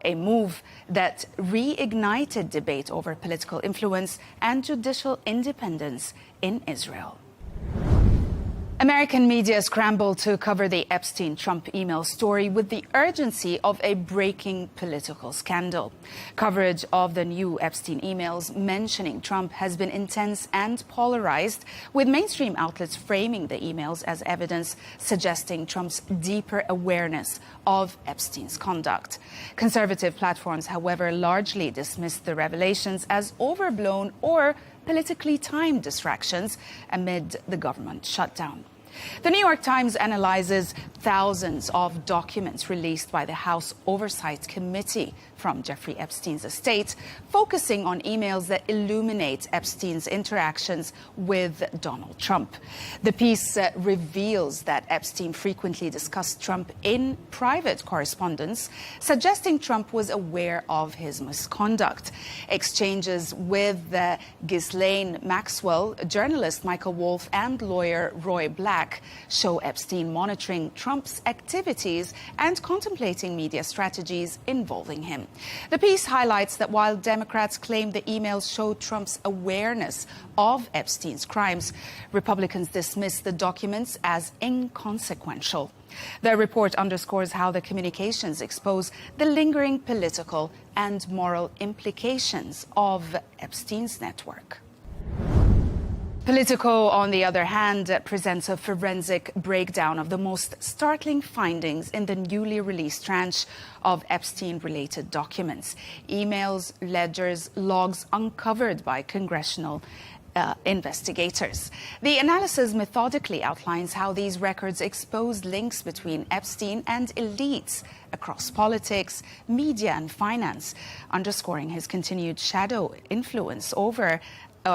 a move that reignited debate over political influence and judicial independence in Israel. American media scrambled to cover the Epstein-Trump email story with the urgency of a breaking political scandal. Coverage of the new Epstein emails mentioning Trump has been intense and polarized, with mainstream outlets framing the emails as evidence suggesting Trump's deeper awareness of Epstein's conduct. Conservative platforms, however, largely dismissed the revelations as overblown or politically timed distractions amid the government shutdown. The New York Times analyzes thousands of documents released by the House Oversight Committee from Jeffrey Epstein's estate, focusing on emails that illuminate Epstein's interactions with Donald Trump. The piece reveals that Epstein frequently discussed Trump in private correspondence, suggesting Trump was aware of his misconduct. Exchanges with Ghislaine Maxwell, journalist Michael Wolff, and lawyer Roy Black track show Epstein monitoring Trump's activities and contemplating media strategies involving him. The piece highlights that while Democrats claim the emails show Trump's awareness of Epstein's crimes, Republicans dismiss the documents as inconsequential. The report underscores how the communications expose the lingering political and moral implications of Epstein's network. Politico, on the other hand, presents a forensic breakdown of the most startling findings in the newly released tranche of Epstein-related documents, emails, ledgers, logs uncovered by congressional investigators. The analysis methodically outlines how these records expose links between Epstein and elites across politics, media and finance, underscoring his continued shadow influence over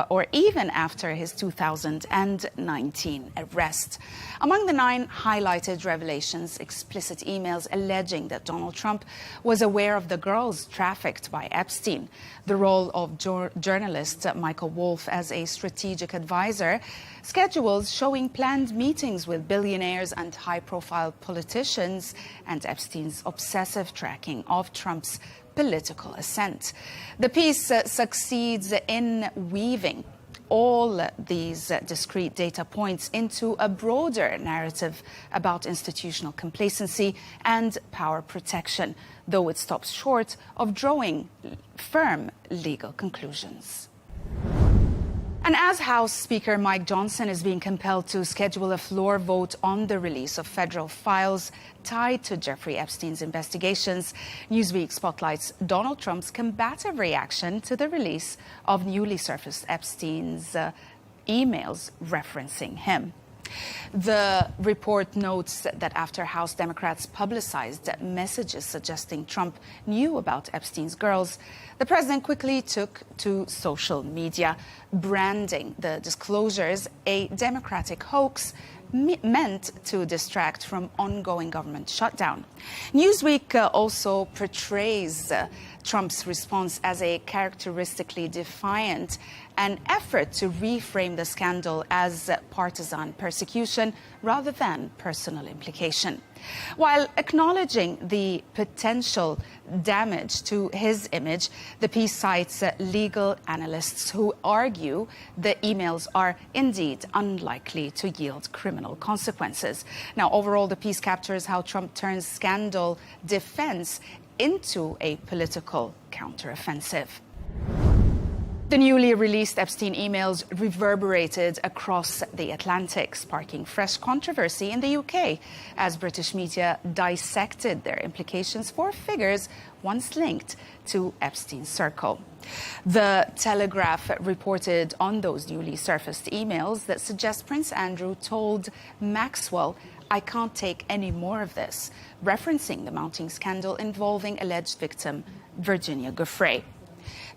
or even after his 2019 arrest. Among the 9 highlighted revelations, explicit emails alleging that Donald Trump was aware of the girls trafficked by Epstein, the role of journalist Michael Wolff as a strategic advisor, schedules showing planned meetings with billionaires and high-profile politicians, and Epstein's obsessive tracking of Trump's political ascent. The piece succeeds in weaving all these discrete data points into a broader narrative about institutional complacency and power protection, though it stops short of drawing firm legal conclusions. And as House Speaker Mike Johnson is being compelled to schedule a floor vote on the release of federal files tied to Jeffrey Epstein's investigations, Newsweek spotlights Donald Trump's combative reaction to the release of newly surfaced Epstein's emails referencing him. The report notes that after House Democrats publicized messages suggesting Trump knew about Epstein's girls, the president quickly took to social media, branding the disclosures a Democratic hoax meant to distract from ongoing government shutdown. Newsweek also portrays Trump's response as a characteristically defiant, an effort to reframe the scandal as partisan persecution rather than personal implication. While acknowledging the potential damage to his image, the piece cites legal analysts who argue the emails are indeed unlikely to yield criminal consequences. Now, overall, the piece captures how Trump turns scandal defense into a political counteroffensive. The newly released Epstein emails reverberated across the Atlantic, sparking fresh controversy in the UK as British media dissected their implications for figures once linked to Epstein's circle. The Telegraph reported on those newly surfaced emails that suggest Prince Andrew told Maxwell, "I can't take any more of this," referencing the mounting scandal involving alleged victim Virginia Giuffre.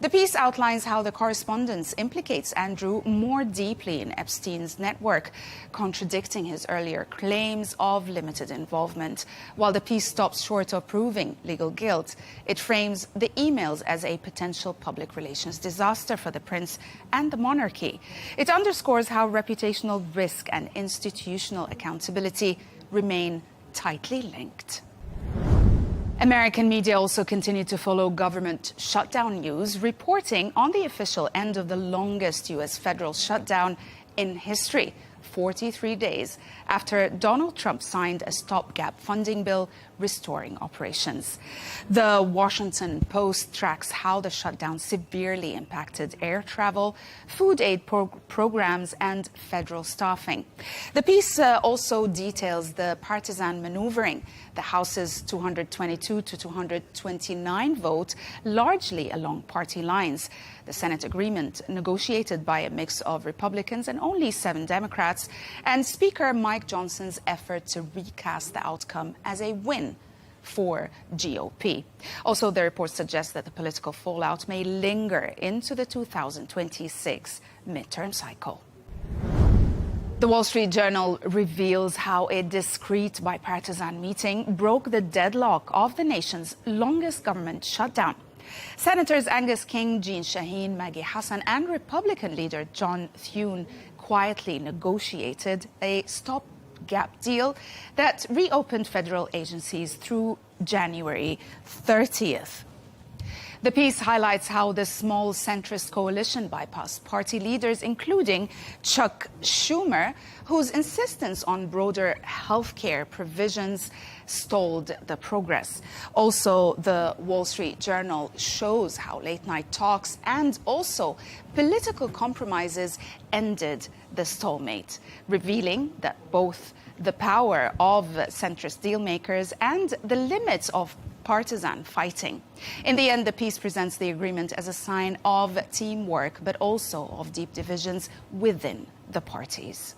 The piece outlines how the correspondence implicates Andrew more deeply in Epstein's network, contradicting his earlier claims of limited involvement. While the piece stops short of proving legal guilt, it frames the emails as a potential public relations disaster for the prince and the monarchy. It underscores how reputational risk and institutional accountability remain tightly linked. American media also continue to follow government shutdown news, reporting on the official end of the longest U.S. federal shutdown in history, 43 days after Donald Trump signed a stopgap funding bill restoring operations. The Washington Post tracks how the shutdown severely impacted air travel, food aid programs, and federal staffing. The piece also details the partisan maneuvering, the House's 222 to 229 vote, largely along party lines. The Senate agreement, negotiated by a mix of Republicans and only 7 Democrats, and Speaker Mike Johnson's effort to recast the outcome as a win for GOP. Also, the report suggests that the political fallout may linger into the 2026 midterm cycle. The Wall Street Journal reveals how a discreet bipartisan meeting broke the deadlock of the nation's longest government shutdown. Senators Angus King, Jeanne Shaheen, Maggie Hassan, and Republican leader John Thune quietly negotiated a stopgap deal that reopened federal agencies through January 30th. The piece highlights how the small centrist coalition bypassed party leaders, including Chuck Schumer, whose insistence on broader health care provisions stalled the progress. Also, the Wall Street Journal shows how late-night talks and also political compromises ended the stalemate, revealing that both the power of centrist dealmakers and the limits of partisan fighting. In the end, the piece presents the agreement as a sign of teamwork, but also of deep divisions within the parties.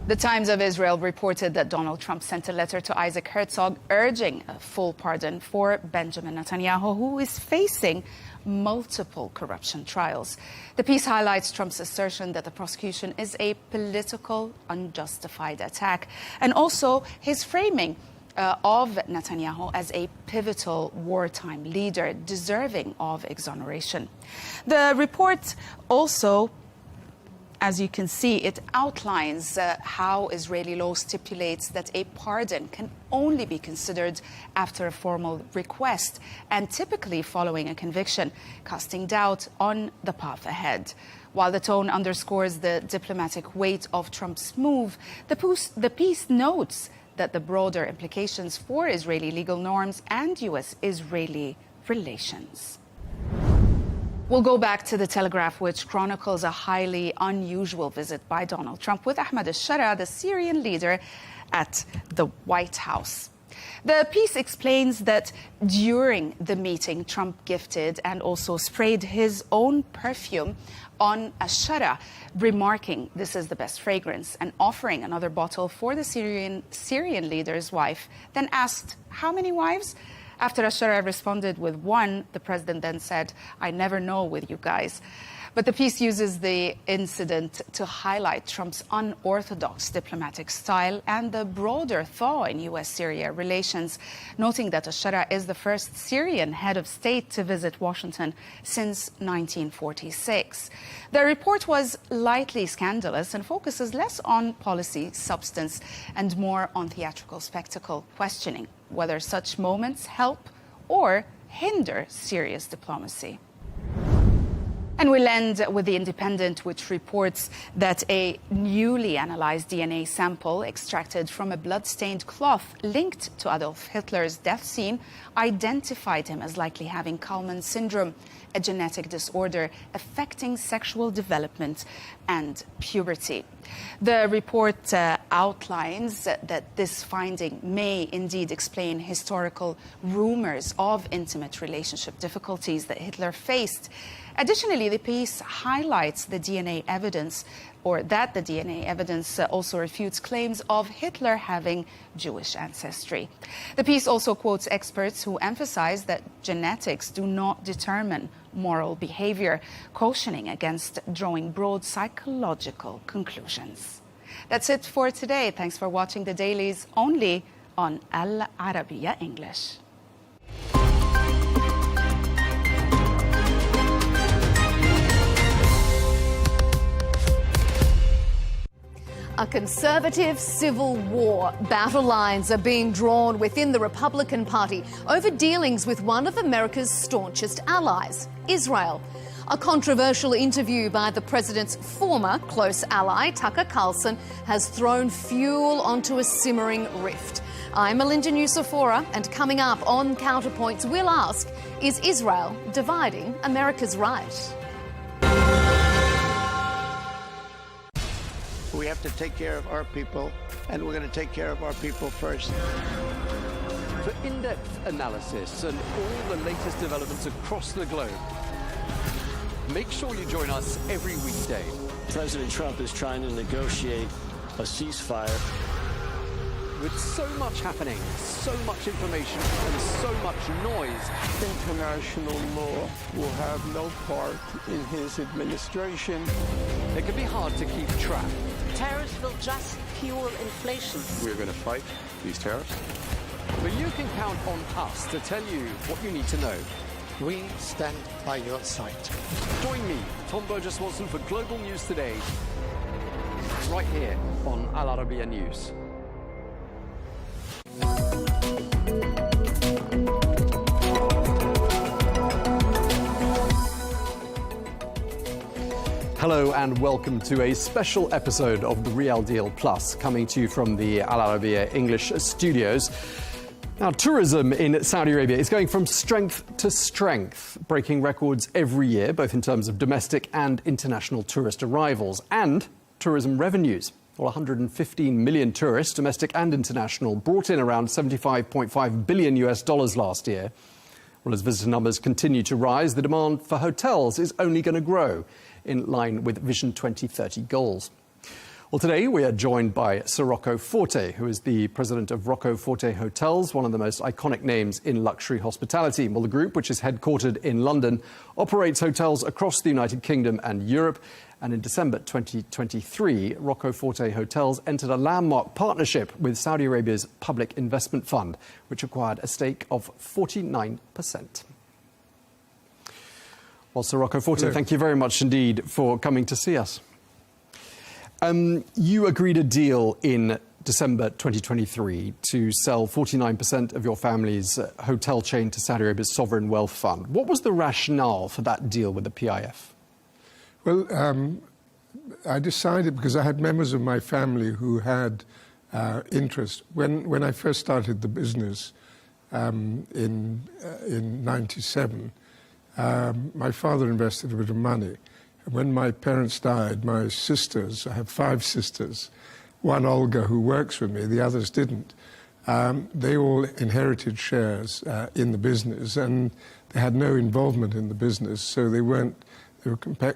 The Times of Israel reported that Donald Trump sent a letter to Isaac Herzog urging a full pardon for Benjamin Netanyahu, who is facing multiple corruption trials. The piece highlights Trump's assertion that the prosecution is a political, unjustified attack, and also his framing of Netanyahu as a pivotal wartime leader deserving of exoneration. The report also, as you can see, it outlines how Israeli law stipulates that a pardon can only be considered after a formal request and typically following a conviction, casting doubt on the path ahead. While the tone underscores the diplomatic weight of Trump's move, the piece notes that the broader implications for Israeli legal norms and U.S.-Israeli relations. We'll go back to the Telegraph, which chronicles a highly unusual visit by Donald Trump with Ahmed al-Shara, the Syrian leader, at the White House. The piece explains that during the meeting, Trump gifted and also sprayed his own perfume on al-Shara, remarking this is the best fragrance, and offering another bottle for the Syrian leader's wife, then asked, how many wives? After al-Shara responded with one, the president then said, I never know with you guys. But the piece uses the incident to highlight Trump's unorthodox diplomatic style and the broader thaw in U.S.-Syria relations, noting that al-Shara is the first Syrian head of state to visit Washington since 1946. The report was lightly scandalous and focuses less on policy substance and more on theatrical spectacle, questioning whether such moments help or hinder serious diplomacy. And we'll end with The Independent, which reports that a newly analyzed DNA sample extracted from a blood-stained cloth linked to Adolf Hitler's death scene identified him as likely having Kalman syndrome, a genetic disorder affecting sexual development and puberty. The report outlines that this finding may indeed explain historical rumors of intimate relationship difficulties that Hitler faced. Additionally, the piece highlights the DNA evidence, or that the DNA evidence also refutes claims of Hitler having Jewish ancestry. The piece also quotes experts who emphasize that genetics do not determine moral behavior, cautioning against drawing broad psychological conclusions. That's it for today. Thanks for watching the dailies only on Arabiya English. A conservative civil war. Battle lines are being drawn within the Republican Party over dealings with one of America's staunchest allies, Israel. A controversial interview by the president's former close ally, Tucker Carlson, has thrown fuel onto a simmering rift. I'm Melinda Nucifora, and coming up on Counterpoints, we'll ask, is Israel dividing America's right? We have to take care of our people, and we're going to take care of our people first. For in-depth analysis and all the latest developments across the globe, make sure you join us every weekday. President Trump is trying to negotiate a ceasefire. With so much happening, so much information, and so much noise, international law will have no part in his administration. It can be hard to keep track. Tariffs will just fuel inflation. We're going to fight these tariffs. But you can count on us to tell you what you need to know. We stand by your side. Join me, Tom Burges Watson, for Global News Today. right here on Al Arabiya News. Hello and welcome to a special episode of the Real Deal Plus, coming to you from the Al Arabiya English studios. Now, tourism in Saudi Arabia is going from strength to strength, breaking records every year, both in terms of domestic and international tourist arrivals and tourism revenues. Well, 115 million tourists, domestic and international, brought in around $75.5 billion last year. Well, as visitor numbers continue to rise, the demand for hotels is only going to grow, in line with Vision 2030 goals. Well, today we are joined by Sir Rocco Forte, who is the president of Rocco Forte Hotels, one of the most iconic names in luxury hospitality. Well, the group, which is headquartered in London, operates hotels across the United Kingdom and Europe. And in December 2023, Rocco Forte Hotels entered a landmark partnership with Saudi Arabia's Public Investment Fund, which acquired a stake of 49%. Well, Sir Rocco Forte, thank you very much indeed for coming to see us. You agreed a deal in December 2023 to sell 49% of your family's hotel chain to Saudi Arabia's Sovereign Wealth Fund. What was the rationale for that deal with the PIF? Well, I decided because I had members of my family who had interest. When I first started the business in 97, my father invested a bit of money. When my parents died, my sisters, I have 5 sisters, one Olga who works with me, the others didn't. They all inherited shares in the business, and they had no involvement in the business, so they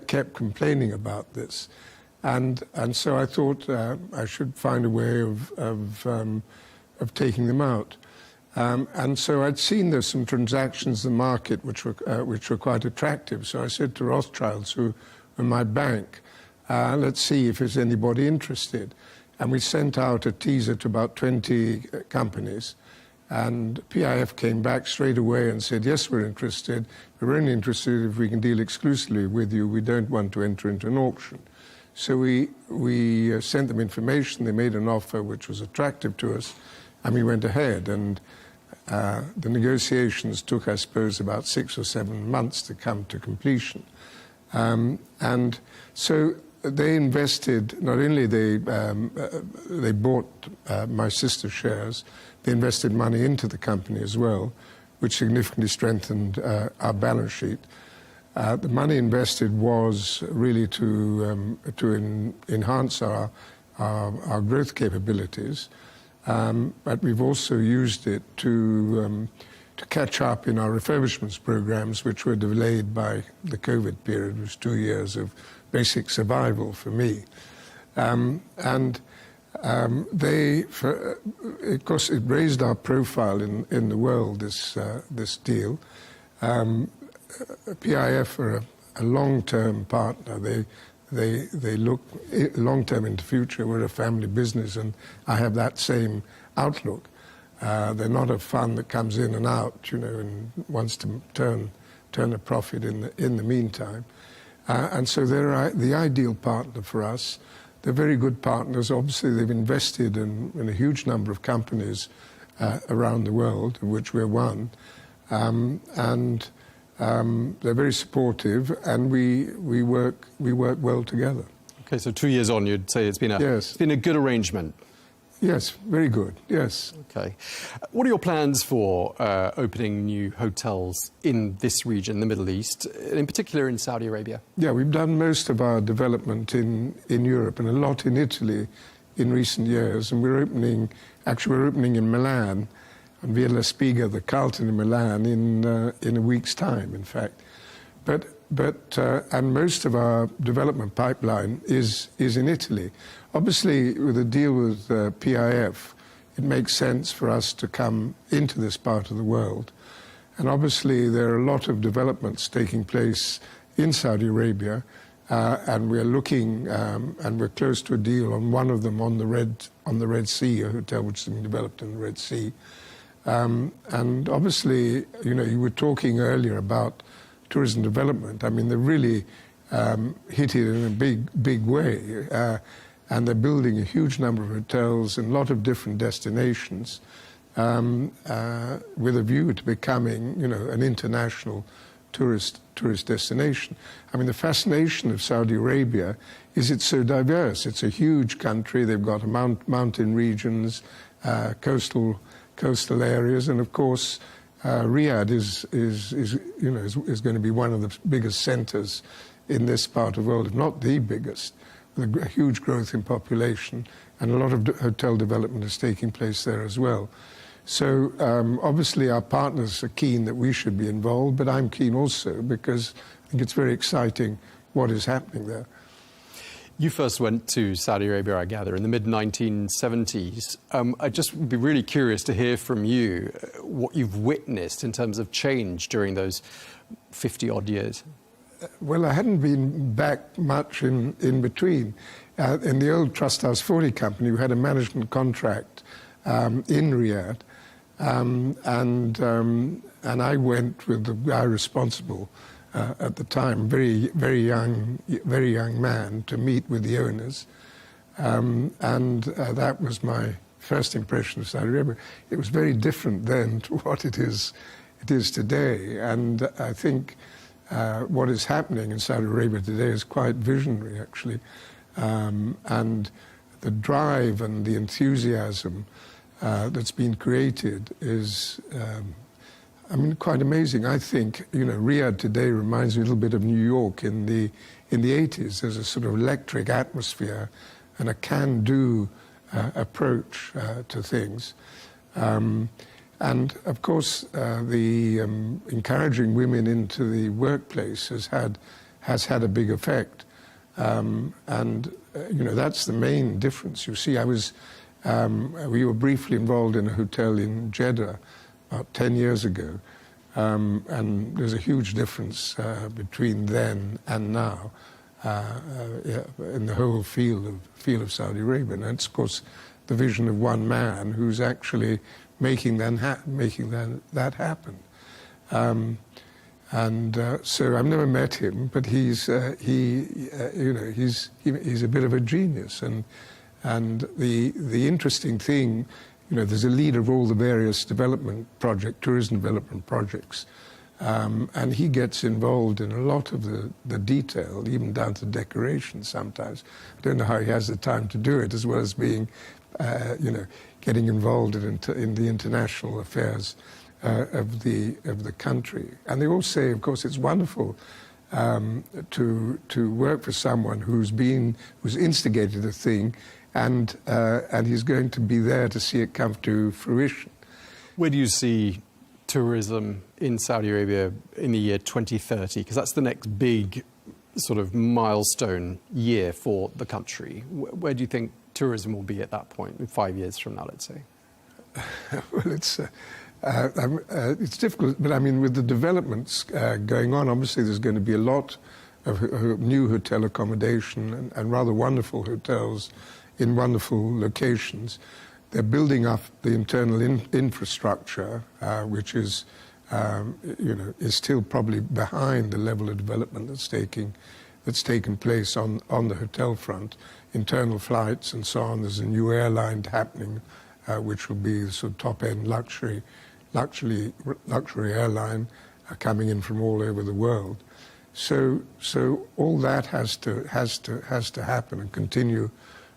kept complaining about this. And so I thought I should find a way of taking them out. And so I'd seen there's some transactions in the market which were quite attractive. So I said to Rothschilds, who were my bank, let's see if there's anybody interested. And we sent out a teaser to about 20 companies. And PIF came back straight away and said, yes, we're interested. We're only interested if we can deal exclusively with you. We don't want to enter into an auction. So we sent them information. They made an offer which was attractive to us. And we went ahead. And the negotiations took, I suppose, about 6 or 7 months to come to completion. And so they invested, not only they bought my sister's shares, they invested money into the company as well, which significantly strengthened our balance sheet. The money invested was really to enhance our growth capabilities. But we've also used it to catch up in our refurbishments programs, which were delayed by the COVID period, which was 2 years of basic survival for me. Of course, it raised our profile in the world, this deal. PIF are a long-term partner. They look long-term into the future. We're a family business, and I have that same outlook. They're not a fund that comes in and out, and wants to turn a profit in the meantime. And so they're the ideal partner for us. They're very good partners. Obviously, they've invested in a huge number of companies around the world, of which we're one. They're very supportive, and we work well together. Okay, so 2 years on, you'd say it's been a good arrangement. Yes, very good. Yes. Okay. What are your plans for opening new hotels in this region, the Middle East, in particular in Saudi Arabia? Yeah, we've done most of our development in Europe and a lot in Italy in recent years, and we're opening in Milan. And Via La Spiga, the Carlton in Milan, in a week's time, in fact. And most of our development pipeline is in Italy. Obviously, with a deal with PIF, it makes sense for us to come into this part of the world. And obviously, there are a lot of developments taking place in Saudi Arabia, and we're looking, and we're close to a deal on one of them on the Red Sea, a hotel which has been developed in the Red Sea. And obviously, you were talking earlier about tourism development. I mean, they really hit it in a big way. and they're building a huge number of hotels in a lot of different destinations with a view to becoming, an international tourist destination. I mean, the fascination of Saudi Arabia is it's so diverse. It's a huge country. They've got mountain regions, coastal areas, and of course, Riyadh is going to be one of the biggest centres in this part of the world, if not the biggest, with a huge growth in population, and a lot of hotel development is taking place there as well. So obviously our partners are keen that we should be involved, but I'm keen also because I think it's very exciting what is happening there. You first went to Saudi Arabia, I gather, in the mid-1970s. I'd just be really curious to hear from you what you've witnessed in terms of change during those 50-odd years. Well, I hadn't been back much in between. In the old Trust House 40 company, we had a management contract in Riyadh, and I went with the guy responsible at the time, very young man, to meet with the owners, and that was my first impression of Saudi Arabia. It was very different then to what it is today, and I think what is happening in Saudi Arabia today is quite visionary, actually, and the drive and the enthusiasm that's been created is, quite amazing. I think, Riyadh today reminds me a little bit of New York in the 80s. There's a sort of electric atmosphere and a can-do approach to things. And of course, the encouraging women into the workplace has had a big effect. That's the main difference. You see, we were briefly involved in a hotel in Jeddah about 10 years ago, and there's a huge difference between then and now in the whole field of Saudi Arabia. And it's, of course, the vision of one man who's actually making that happen. So I've never met him, but he's a bit of a genius. And the interesting thing, there's a leader of all the various tourism development projects, and he gets involved in a lot of the detail, even down to decoration sometimes. I don't know how he has the time to do it, as well as being, getting involved in the international affairs of the country. And they all say, of course, it's wonderful to work for someone who's instigated a thing, and he's going to be there to see it come to fruition. Where do you see tourism in Saudi Arabia in the year 2030? Because that's the next big sort of milestone year for the country. Where do you think tourism will be at that point, in 5 years from now, let's say? Well, it's difficult, but with the developments going on, obviously there's going to be a lot of new hotel accommodation and rather wonderful hotels in wonderful locations. They're building up the internal infrastructure, which is still probably behind the level of development that's taken place on the hotel front. Internal flights and so on. There's a new airline happening, which will be the sort of top-end luxury airline coming in from all over the world. So all that has to happen and continue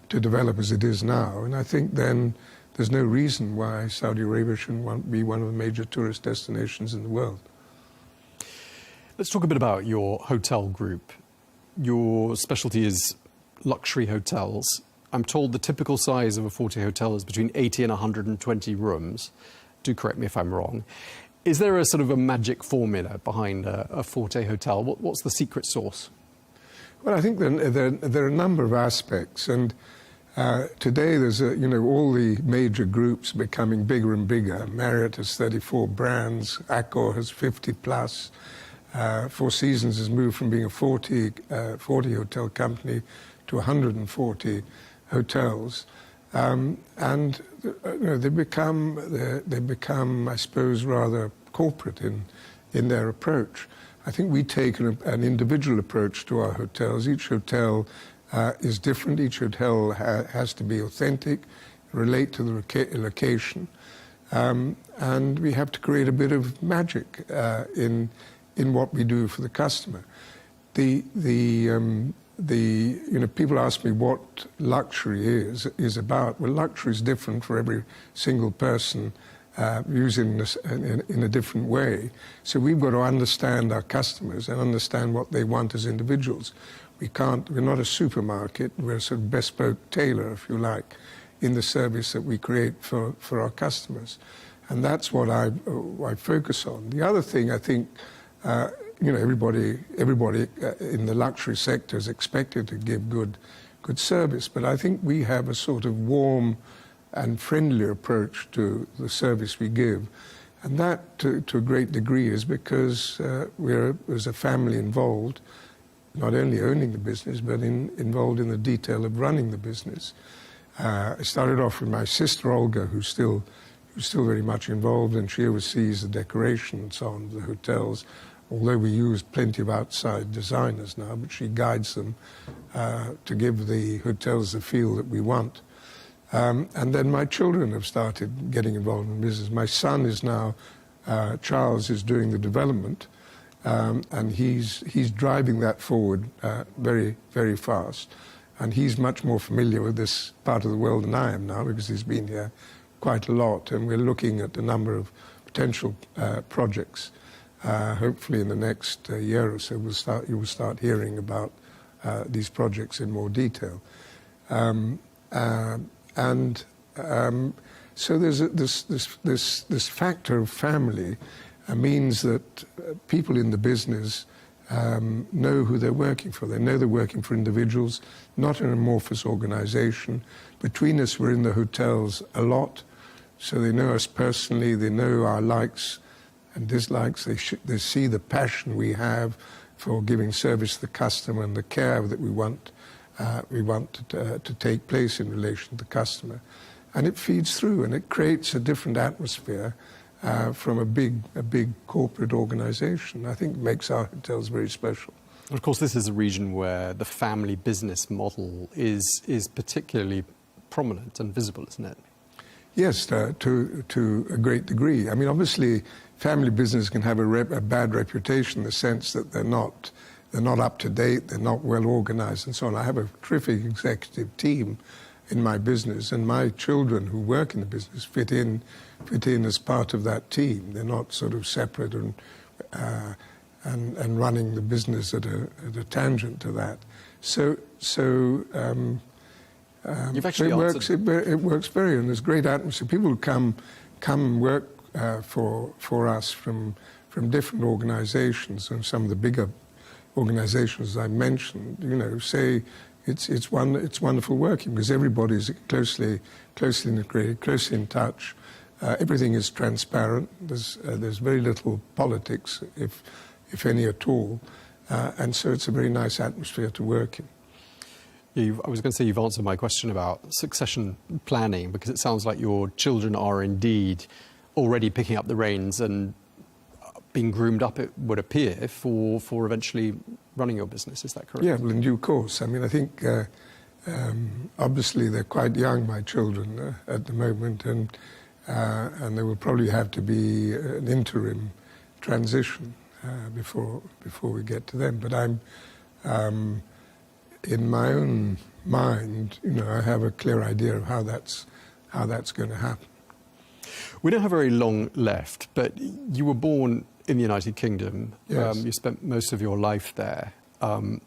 to develop as it is now. And I think then there's no reason why Saudi Arabia shouldn't be one of the major tourist destinations in the world. Let's talk a bit about your hotel group. Your specialty is luxury hotels. I'm told the typical size of a Forte hotel is between 80 and 120 rooms. Do correct me if I'm wrong. Is there a sort of a magic formula behind a Forte hotel? What's the secret sauce? Well, I think there are a number of aspects, and today there's all the major groups becoming bigger and bigger. Marriott has 34 brands, Accor has 50 plus. Four Seasons has moved from being a 40 hotel company to 140 hotels, and they become, I suppose, rather corporate in their approach. I think we take an individual approach to our hotels. Each hotel is different. Each hotel has to be authentic, relate to the location, and we have to create a bit of magic in what we do for the customer. People ask me what luxury is about. Well, luxury is different for every single person, using this in a different way. So we've got to understand our customers and understand what they want as individuals. We're not a supermarket, we're a sort of bespoke tailor, if you like, in the service that we create for our customers. And that's what I focus on. The other thing, I think, everybody in the luxury sector is expected to give good service, but I think we have a sort of warm and friendly approach to the service we give. And that, to a great degree, is because there's a family involved, not only owning the business, but involved in the detail of running the business. I started off with my sister, Olga, who's still very much involved, and she oversees the decoration and so on of the hotels, although we use plenty of outside designers now, but she guides them to give the hotels the feel that we want. And then my children have started getting involved in business. My son is now, Charles is doing the development, and he's driving that forward very, very fast. And he's much more familiar with this part of the world than I am now, because he's been here quite a lot, and we're looking at a number of potential projects. Hopefully in the next year or so you will start hearing about these projects in more detail. So there's this factor of family means that people in the business know who they're working for. They know they're working for individuals, not an amorphous organization. Between us, we're in the hotels a lot, so they know us personally, they know our likes and dislikes. They see the passion we have for giving service to the customer and the care that we want to take place in relation to the customer. And it feeds through, and it creates a different atmosphere from a big corporate organization. I think it makes our hotels very special. Of course, this is a region where the family business model is particularly prominent and visible, isn't it? Yes, to a great degree. I mean, obviously, family business can have a bad reputation in the sense that they're not up to date, they're not well organized, and so on. I have a terrific executive team in my business, and my children who work in the business fit in as part of that team. They're not sort of separate and running the business at a tangent to that. You've actually it works very, and there's great atmosphere. People who come work for us from different organizations, and some of the bigger organizations I mentioned, say it's wonderful working because everybody's closely integrated, closely in touch. Everything is transparent. There's very little politics, if any at all, and so it's a very nice atmosphere to work in. Yeah, I was going to say you've answered my question about succession planning, because it sounds like your children are indeed already picking up the reins and being groomed up, it would appear, for eventually running your business. Is that correct? Yeah, well, in due course. I mean, I think obviously they're quite young, my children, at the moment, and there will probably have to be an interim transition before we get to them. But I'm in my own mind, I have a clear idea of how that's going to happen. We don't have very long left, but you were born in the United Kingdom. Yes. You spent most of your life there. And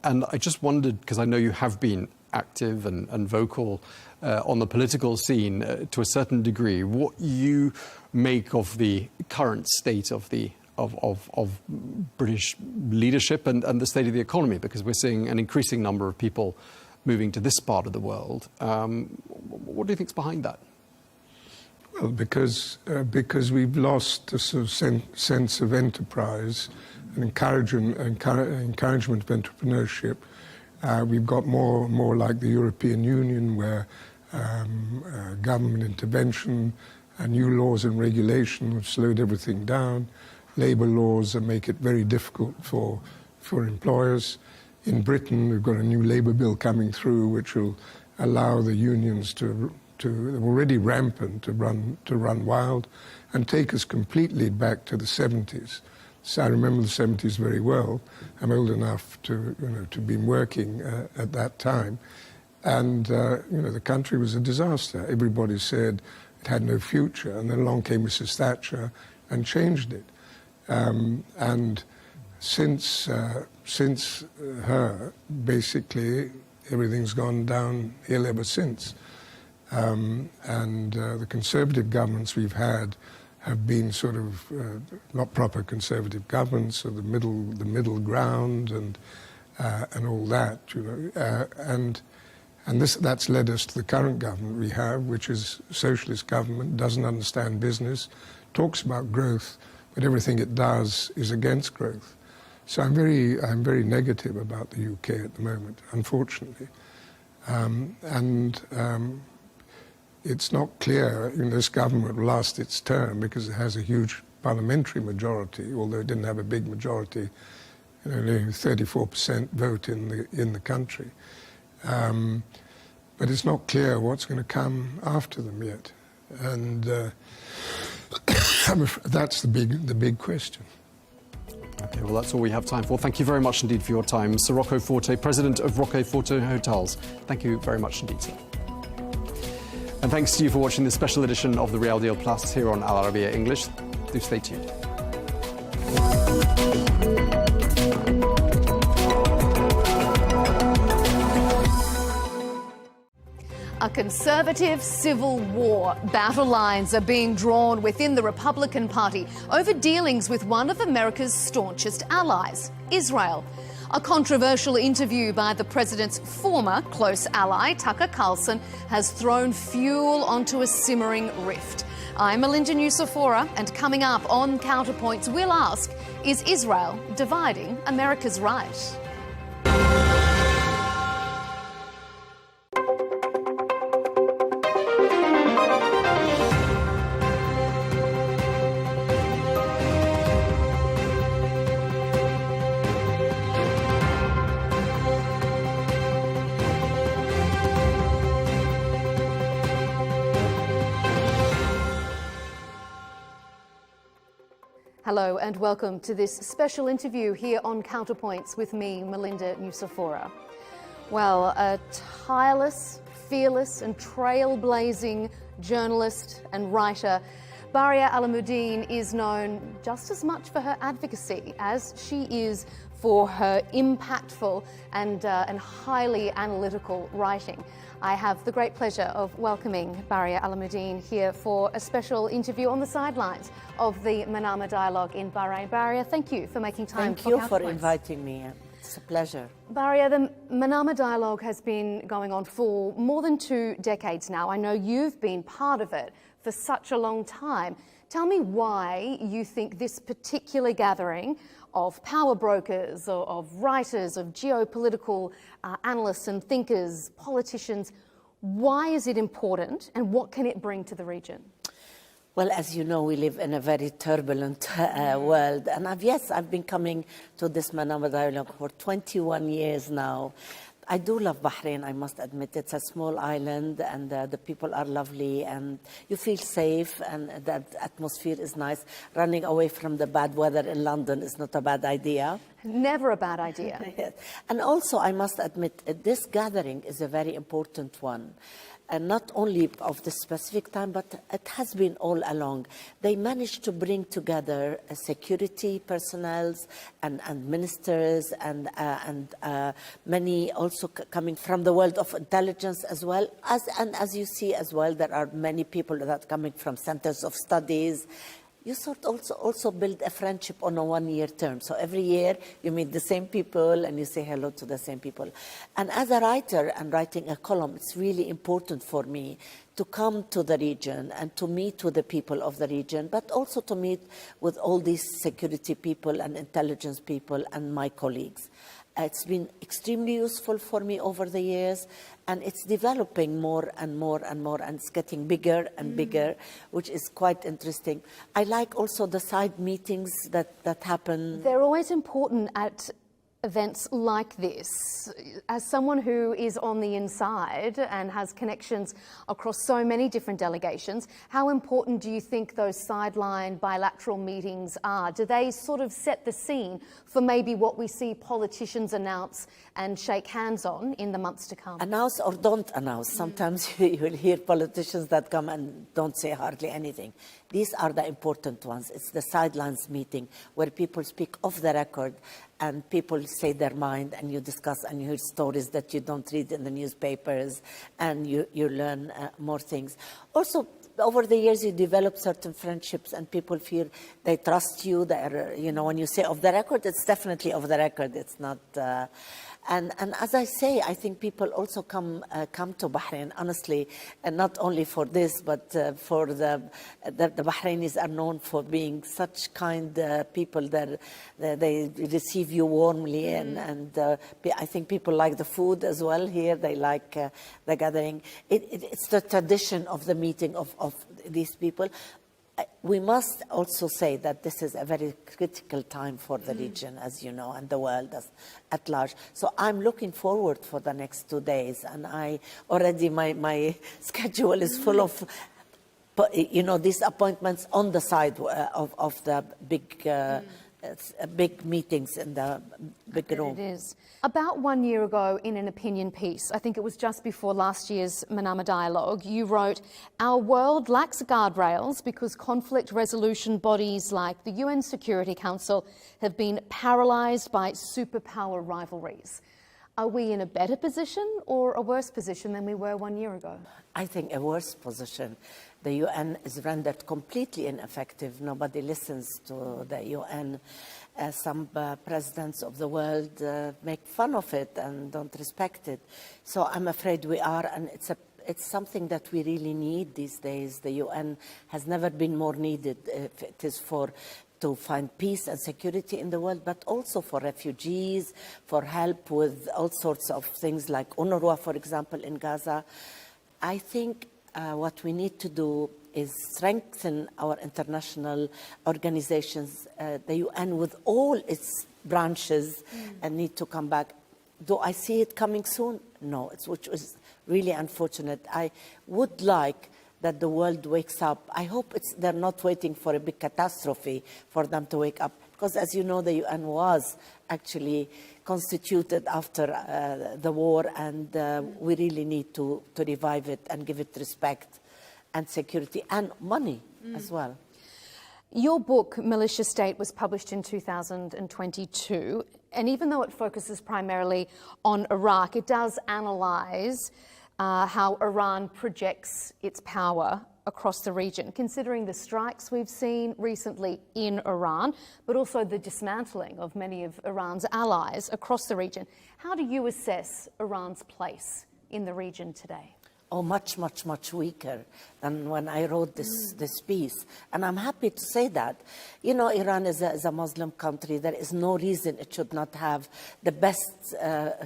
I just wondered, because I know you have been active and vocal on the political scene to a certain degree, what you make of the current state of British leadership and the state of the economy, because we're seeing an increasing number of people moving to this part of the world. What do you think's behind that? Well, because we've lost a sort of sense of enterprise and encouragement of entrepreneurship. We've got more like the European Union, where government intervention and new laws and regulation have slowed everything down. Labour laws make it very difficult for employers. In Britain, we've got a new Labour bill coming through which will allow the unions to already rampant, to run wild and take us completely back to the 70s. So I remember the 70s very well. I'm old enough to have been working at that time. And, the country was a disaster. Everybody said it had no future. And then along came Mrs. Thatcher and changed it. And since her, basically, everything's gone downhill ever since. The Conservative governments we've had have been sort of not proper Conservative governments, or the middle ground, and all that, and that's led us to the current government we have, which is a socialist government, doesn't understand business, talks about growth, but everything it does is against growth. So I'm very negative about the UK at the moment, unfortunately, it's not clear this government will last its term because it has a huge parliamentary majority, although it didn't have a big majority, only 34% vote in the country. But it's not clear what's going to come after them yet, and that's the big question. Okay, well, that's all we have time for. Thank you very much indeed for your time. Sir Rocco Forte, President of Rocco Forte Hotels. Thank you very much indeed, sir. And thanks to you for watching this special edition of The Real Deal Plus here on Al Arabiya English. Do stay tuned. A conservative civil war. Battle lines are being drawn within the Republican Party over dealings with one of America's staunchest allies, Israel. A controversial interview by the president's former close ally, Tucker Carlson, has thrown fuel onto a simmering rift. I'm Melinda Nucifora, and coming up on Counterpoints, we'll ask, is Israel dividing America's right? Hello and welcome to this special interview here on Counterpoints with me, Melinda Nucifora. Well, a tireless, fearless and trailblazing journalist and writer, Baria Alamuddin is known just as much for her advocacy as she is for her impactful and highly analytical writing. I have the great pleasure of welcoming Baria Alamuddin here for a special interview on the sidelines of the Manama Dialogue in Bahrain. Baria, thank you for making time for Counterpoints. Thank you for inviting me. It's a pleasure. Baria, the Manama Dialogue has been going on for more than 2 decades now. I know you've been part of it for such a long time. Tell me why you think this particular gathering of power brokers, of writers, of geopolitical analysts and thinkers, politicians, why is it important and what can it bring to the region? Well, as you know, we live in a very turbulent world. And I've been coming to this Manama Dialogue for 21 years now. I do love Bahrain, I must admit. It's a small island and the people are lovely and you feel safe and the atmosphere is nice. Running away from the bad weather in London is not a bad idea. Never a bad idea. Yes. And also, I must admit, this gathering is a very important one. And not only of the specific time, but it has been all along. They managed to bring together security personnel and ministers and many also coming from the world of intelligence as well. As you see as well, there are many people that are coming from centers of studies. You sort also build a friendship on a one-year term. So every year you meet the same people and you say hello to the same people. And as a writer and writing a column, it's really important for me to come to the region and to meet with the people of the region, but also to meet with all these security people and intelligence people and my colleagues. It's been extremely useful for me over the years, and it's developing more and more and more, and it's getting bigger and bigger, which is quite interesting. I like also the side meetings that happen. They're always important at events like this, as someone who is on the inside and has connections across so many different delegations, how important do you think those sideline bilateral meetings are? Do they sort of set the scene for maybe what we see politicians announce and shake hands on in the months to come? Announce or don't announce. Sometimes you will hear politicians that come and don't say hardly anything. These are the important ones. It's the sidelines meeting where people speak off the record and people say their mind, and you discuss and you hear stories that you don't read in the newspapers, and you learn more things. Also, over the years, you develop certain friendships, and people feel they trust you. They're, you know, when you say off the record, it's definitely off the record. It's not. And as I say, I think people also come to Bahrain, honestly, and not only for this, but for the Bahrainis are known for being such kind people that they receive you warmly, and I think people like the food as well here. They like the gathering. It's the tradition of the meeting of these people. We must also say that this is a very critical time for the region, as you know, and the world at large. So I'm looking forward for the next 2 days, and I already, my schedule is full of, you know, these appointments on the side of the big meetings in the big room. It is. About 1 year ago, in an opinion piece, I think it was just before last year's Manama Dialogue, you wrote, "Our world lacks guardrails because conflict resolution bodies like the UN Security Council have been paralysed by superpower rivalries." Are we in a better position or a worse position than we were 1 year ago? I think a worse position. The UN is rendered completely ineffective. Nobody listens to the UN. Some presidents of the world make fun of it and don't respect it. So I'm afraid we are, and it's something that we really need these days. The UN has never been more needed. If it is to find peace and security in the world, but also for refugees, for help with all sorts of things like UNRWA, for example, in Gaza. I think what we need to do is strengthen our international organizations, the UN with all its branches, and need to come back. Do I see it coming soon? No, which is really unfortunate. I would like that the world wakes up. I hope they're not waiting for a big catastrophe for them to wake up, because as you know, the UN was actually constituted after the war, and we really need to revive it and give it respect and security and money as well. Your book, Militia State, was published in 2022, and even though it focuses primarily on Iraq, it does analyse how Iran projects its power across the region, considering the strikes we've seen recently in Iran, but also the dismantling of many of Iran's allies across the region. How do you assess Iran's place in the region today? Oh, much, much, much weaker than when I wrote this piece. And I'm happy to say that. You know, Iran is a Muslim country. There is no reason it should not have the best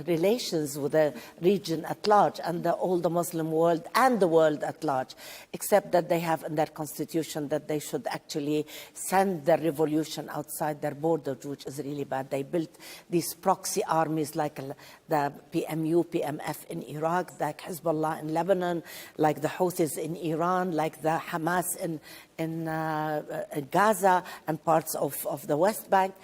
relations with the region at large and all the Muslim world and the world at large, except that they have in their constitution that they should actually send their revolution outside their borders, which is really bad. They built these proxy armies like the PMU, PMF in Iraq, like Hezbollah in Lebanon, like the Houthis in Iran, like the Hamas in Gaza and parts of the West Bank.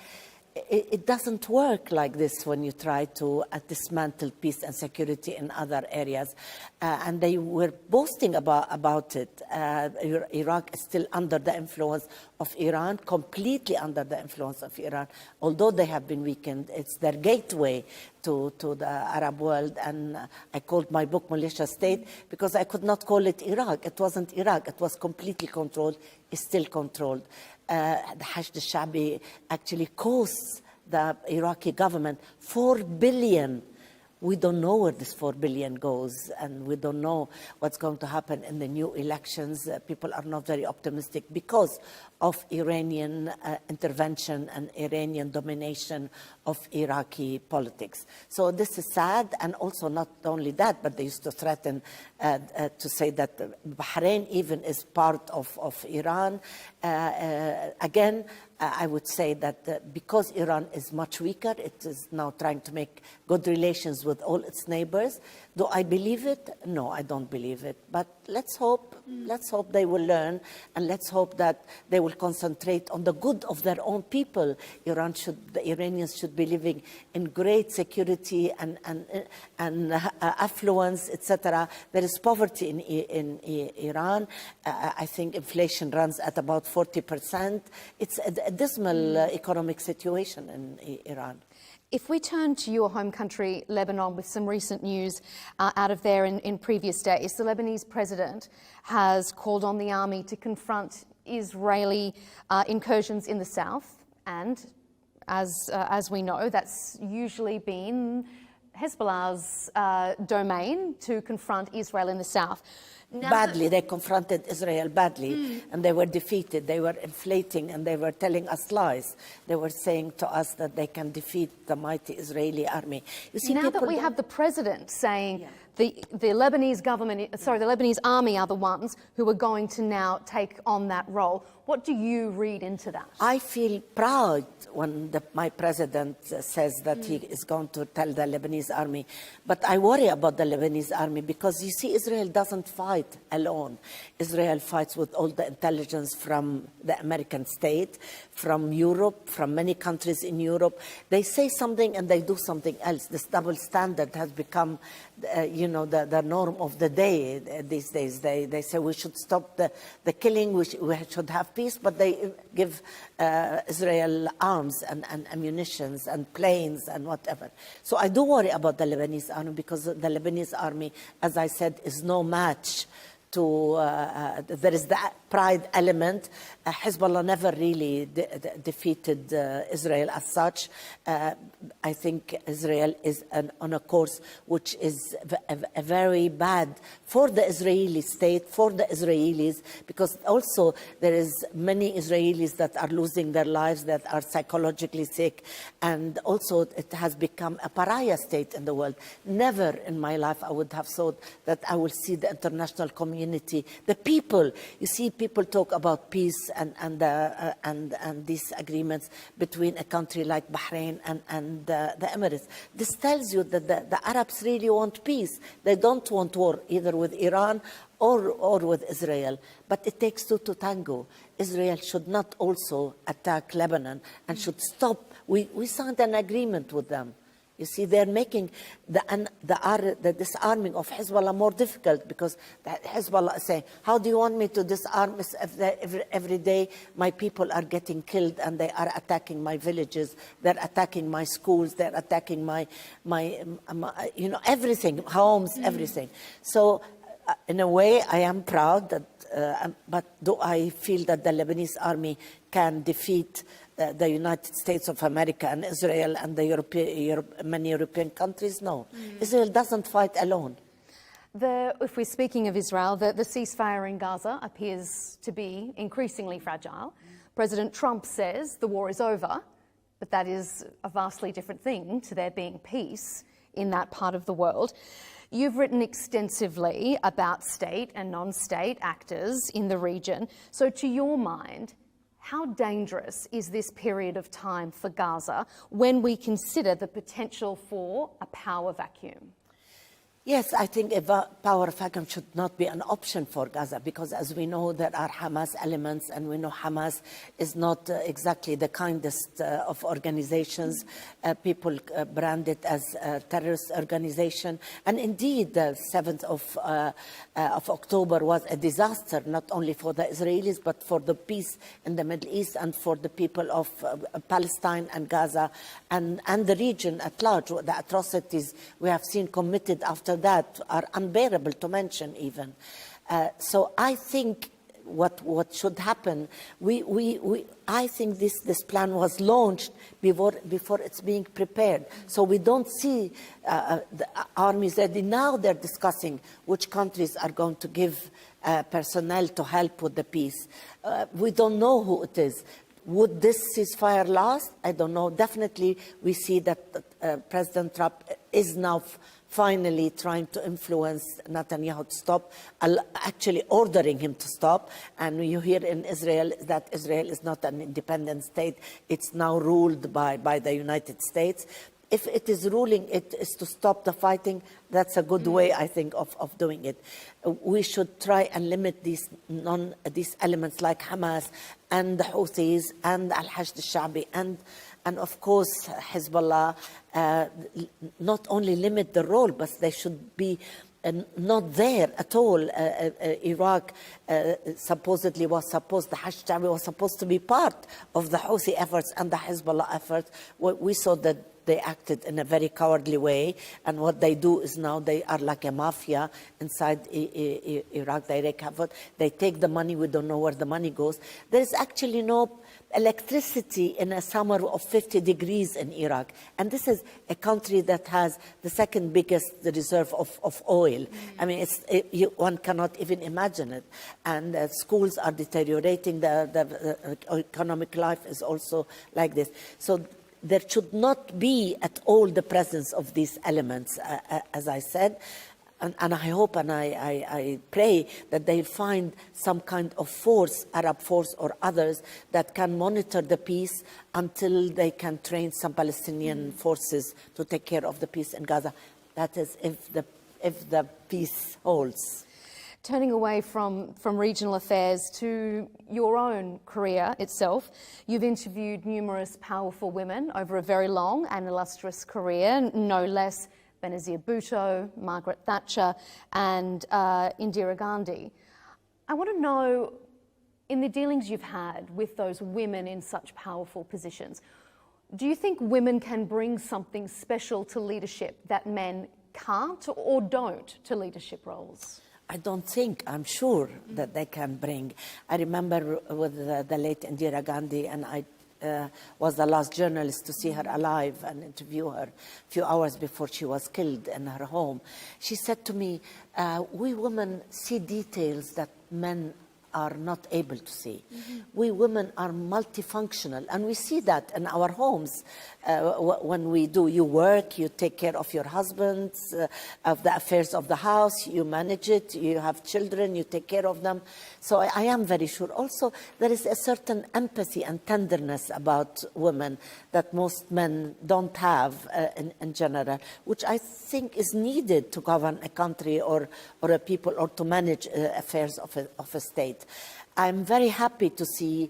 It doesn't work like this when you try to dismantle peace and security in other areas. And they were boasting about it. Iraq is still under the influence of Iran, completely under the influence of Iran. Although they have been weakened, it's their gateway to the Arab world. And I called my book Militia State because I could not call it Iraq. It wasn't Iraq. It was completely controlled. It's still controlled. The Hashd al-Shabi actually costs the Iraqi government $4 billion. We don't know where this $4 billion goes, and we don't know what's going to happen in the new elections. People are not very optimistic because of Iranian intervention and Iranian domination of Iraqi politics. So this is sad, and also not only that, but they used to threaten to say that Bahrain even is part of Iran. Again, I would say that because Iran is much weaker, it is now trying to make good relations with all its neighbors. Do I believe it? No, I don't believe it. But let's hope they will learn, and let's hope that they will concentrate on the good of their own people. The Iranians should be living in great security and affluence, etc. There is poverty in Iran. I think inflation runs at about 40%. It's a dismal economic situation in Iran. If we turn to your home country, Lebanon, with some recent news out of there in previous days, the Lebanese president has called on the army to confront Israeli incursions in the south, and as we know, that's usually been Hezbollah's domain, to confront Israel in the south. Badly, they confronted Israel badly, and they were defeated. They were inflating, and they were telling us lies. They were saying to us that they can defeat the mighty Israeli army. You see, now that we have the president saying the Lebanese government, the Lebanese army are the ones who are going to now take on that role, what do you read into that? I feel proud when my president says that he is going to tell the Lebanese army. But I worry about the Lebanese army because, you see, Israel doesn't fight alone. Israel fights with all the intelligence from the American state, from Europe, from many countries in Europe. They say something and they do something else. This double standard has become, the norm of the day these days. They say we should stop the killing, we should have peace, but they give Israel arms and ammunitions and planes and whatever. So I do worry about the Lebanese army because the Lebanese army, as I said, is no match to, there is the pride element. Hezbollah never really defeated Israel as such. I think Israel is on a course which is a very bad for the Israeli state, for the Israelis, because also there is many Israelis that are losing their lives, that are psychologically sick, and also it has become a pariah state in the world. Never in my life I would have thought that I will see the international community, the people. You see, people talk about peace and these agreements between a country like Bahrain and the Emirates. This tells you that the Arabs really want peace. They don't want war, either with Iran or with Israel. But it takes two to tango. Israel should not also attack Lebanon and should stop. We signed an agreement with them. You see, they're making the disarming of Hezbollah more difficult because Hezbollah is saying, how do you want me to disarm if every day my people are getting killed and they are attacking my villages, they're attacking my schools, they're attacking my everything, homes, everything. So in a way, I am proud that, but do I feel that the Lebanese army can defeat the United States of America and Israel and the many European countries? No. Israel doesn't fight alone. If we're speaking of Israel, the ceasefire in Gaza appears to be increasingly fragile. President Trump says the war is over, but that is a vastly different thing to there being peace in that part of the world. You've written extensively about state and non-state actors in the region. So to your mind, how dangerous is this period of time for Gaza when we consider the potential for a power vacuum? Yes, I think a power vacuum should not be an option for Gaza because, as we know, there are Hamas elements, and we know Hamas is not exactly the kindest of organizations. People brand it as a terrorist organization. And indeed, the 7th of October was a disaster, not only for the Israelis, but for the peace in the Middle East and for the people of Palestine and Gaza and the region at large. The atrocities we have seen committed after that are unbearable to mention even. So I think what should happen, I think this plan was launched before it's being prepared. So we don't see the armies ready. Now they're discussing which countries are going to give personnel to help with the peace. We don't know who it is. Would this ceasefire last? I don't know. Definitely we see that President Trump is now finally trying to influence Netanyahu to stop, actually ordering him to stop. And you hear in Israel that Israel is not an independent state. It's now ruled by the United States. If it is ruling it is to stop the fighting, that's a good way, I think, of doing it. We should try and limit these elements like Hamas and the Houthis and Al-Hashd al-Sha'bi and of course Hezbollah, not only limit the role, but they should be not there at all. Iraq supposedly the Hashd al-Sha'bi was supposed to be part of the Houthi efforts and the Hezbollah efforts. We saw that they acted in a very cowardly way, and what they do is now they are like a mafia inside Iraq. They wreak havoc. They take the money. We don't know where the money goes. There is actually no electricity in a summer of 50 degrees in Iraq, and this is a country that has the second biggest reserve of oil. I mean, one cannot even imagine it. And schools are deteriorating. The economic life is also like this. So there should not be at all the presence of these elements, as I said. And I hope and I pray that they find some kind of force, Arab force or others, that can monitor the peace until they can train some Palestinian forces to take care of the peace in Gaza. That is, if the peace holds. Turning away from regional affairs to your own career itself, you've interviewed numerous powerful women over a very long and illustrious career, no less Benazir Bhutto, Margaret Thatcher and Indira Gandhi. I want to know, in the dealings you've had with those women in such powerful positions, do you think women can bring something special to leadership that men can't or don't to leadership roles? I don't think, I'm sure that they can bring. I remember with the late Indira Gandhi, and I was the last journalist to see her alive and interview her a few hours before she was killed in her home. She said to me, we women see details that men are not able to see. We women are multifunctional, and we see that in our homes. When you work, you take care of your husbands, of the affairs of the house, you manage it, you have children, you take care of them. So I am very sure. Also, there is a certain empathy and tenderness about women that most men don't have in general, which I think is needed to govern a country or a people or to manage affairs of a state. I'm very happy to see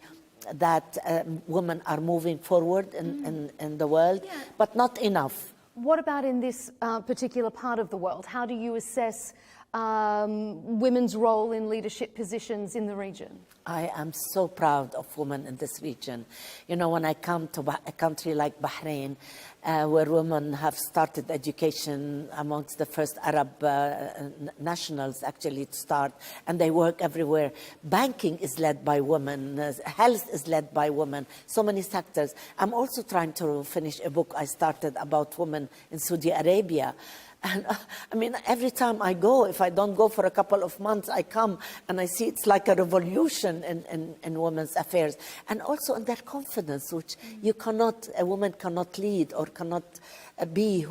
that women are moving forward in the world, but not enough. What about in this particular part of the world? How do you assess women's role in leadership positions in the region? I am so proud of women in this region. You know, when I come to a country like Bahrain, where women have started education amongst the first Arab nationals actually to start, and they work everywhere. Banking is led by women, health is led by women, so many sectors. I'm also trying to finish a book I started about women in Saudi Arabia. And I mean, every time I go, if I don't go for a couple of months, I come and I see it's like a revolution in women's affairs. And also in their confidence, which a woman cannot lead or cannot be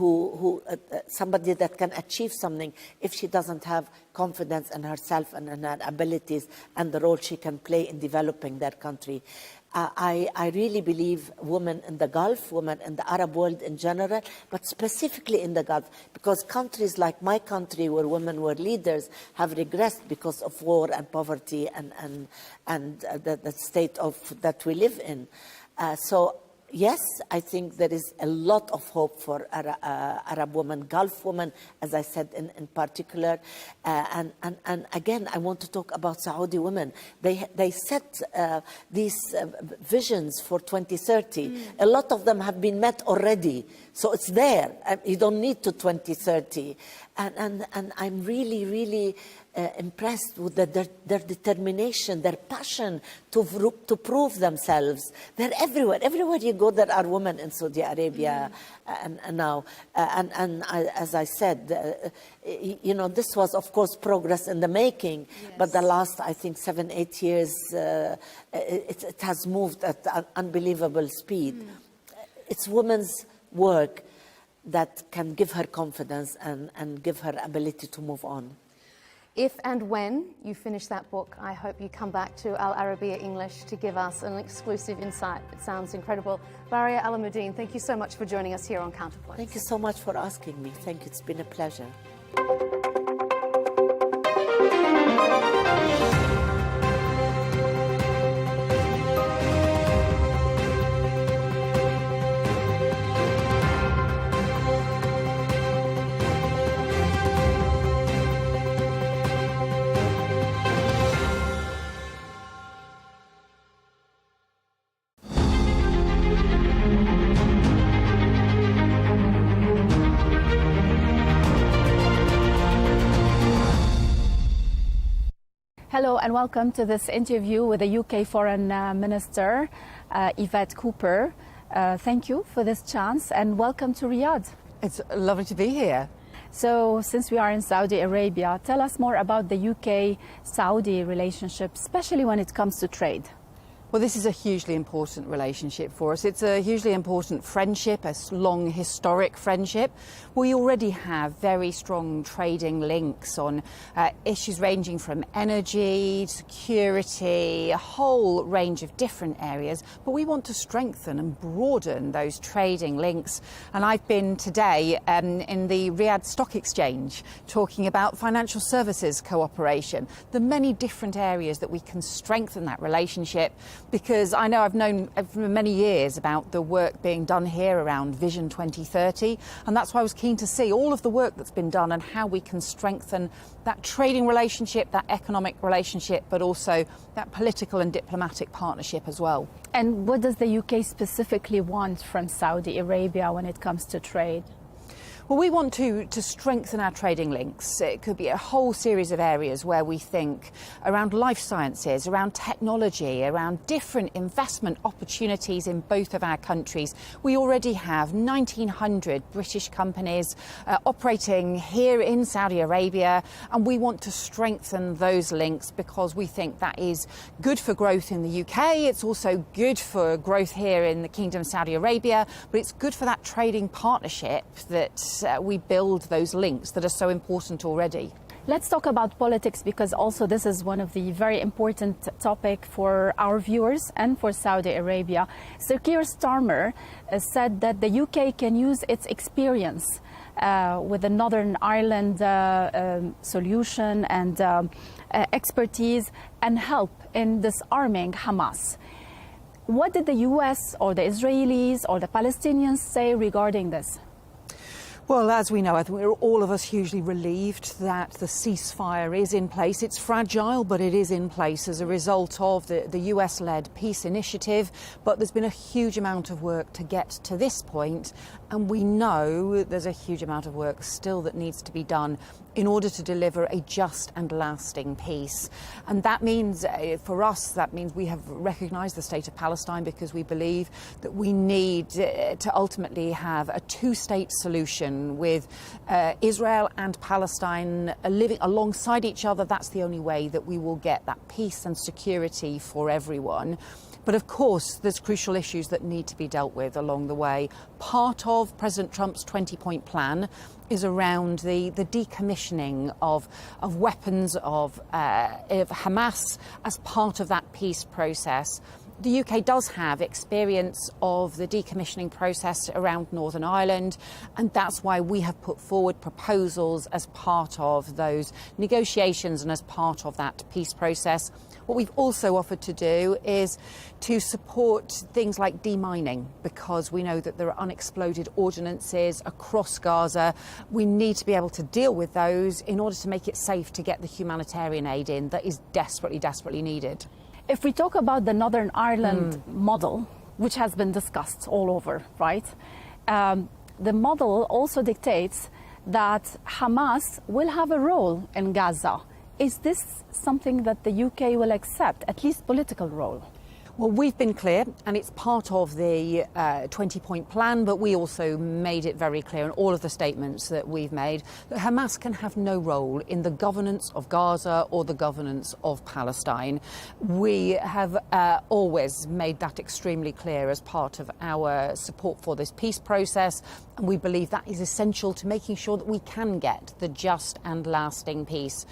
somebody that can achieve something if she doesn't have confidence in herself and in her abilities and the role she can play in developing their country. I really believe women in the Gulf, women in the Arab world in general, but specifically in the Gulf, because countries like my country, where women were leaders, have regressed because of war and poverty and the state that we live in. So yes, I think there is a lot of hope for Arab women, Gulf women, as I said in particular. And again, I want to talk about Saudi women. They set these visions for 2030. A lot of them have been met already. So it's there. You don't need to 2030. And I'm really, really impressed with their determination, their passion to prove themselves. They're everywhere. Everywhere you go, there are women in Saudi Arabia now. And as I said, you know, this was, of course, progress in the making. Yes. But the last, I think, 7-8 years, it has moved at an unbelievable speed. It's women's work. that can give her confidence and give her ability to move on. If and when you finish that book, I hope you come back to Al Arabiya English to give us an exclusive insight. It sounds incredible. Baria Alamuddin, thank you so much for joining us here on Counterpoints. Thank you so much for asking me. Thank you. It's been a pleasure. Hello and welcome to this interview with the UK Foreign Minister, Yvette Cooper. Thank you for this chance and welcome to Riyadh. It's lovely to be here. So, since we are in Saudi Arabia, tell us more about the UK-Saudi relationship, especially when it comes to trade. Well, this is a hugely important relationship for us. It's a hugely important friendship, a long historic friendship. We already have very strong trading links on issues ranging from energy, security, a whole range of different areas. But we want to strengthen and broaden those trading links. And I've been today in the Riyadh Stock Exchange talking about financial services cooperation, the many different areas that we can strengthen that relationship. Because I know I've known for many years about the work being done here around Vision 2030, and that's why I was keen to see all of the work that's been done and how we can strengthen that trading relationship, that economic relationship, but also that political and diplomatic partnership as well. And what does the UK specifically want from Saudi Arabia when it comes to trade? Well, we want to strengthen our trading links. It could be a whole series of areas where we think around life sciences, around technology, around different investment opportunities in both of our countries. We already have 1,900 British companies operating here in Saudi Arabia, and we want to strengthen those links because we think that is good for growth in the UK. It's also good for growth here in the Kingdom of Saudi Arabia, but it's good for that trading partnership that we build those links that are so important already. Let's talk about politics, because also this is one of the very important topic for our viewers and for Saudi Arabia. Sir Keir Starmer said that the UK can use its experience with the Northern Ireland solution and expertise and help in disarming Hamas. What did the US or the Israelis or the Palestinians say regarding this? Well, as we know, I think we're all of us hugely relieved that the ceasefire is in place. It's fragile, but it is in place as a result of the US-led peace initiative. But there's been a huge amount of work to get to this point, and we know there's a huge amount of work still that needs to be done in order to deliver a just and lasting peace. And that means, for us, that means we have recognised the state of Palestine because we believe that we need to ultimately have a two-state solution with Israel and Palestine living alongside each other. That's the only way that we will get that peace and security for everyone. But of course, there's crucial issues that need to be dealt with along the way. Part of President Trump's 20-point plan is around the decommissioning of weapons of Hamas as part of that peace process. The UK does have experience of the decommissioning process around Northern Ireland, and that's why we have put forward proposals as part of those negotiations and as part of that peace process. What we've also offered to do is to support things like demining, because we know that there are unexploded ordnances across Gaza. We need to be able to deal with those in order to make it safe to get the humanitarian aid in that is desperately, desperately needed. If we talk about the Northern Ireland model, which has been discussed all over, right? The model also dictates that Hamas will have a role in Gaza. Is this something that the UK will accept, at least political role? Well, we've been clear, and it's part of the 20-point plan, but we also made it very clear in all of the statements that we've made that Hamas can have no role in the governance of Gaza or the governance of Palestine. We have always made that extremely clear as part of our support for this peace process, And we believe that is essential to making sure that we can get the just and lasting peace.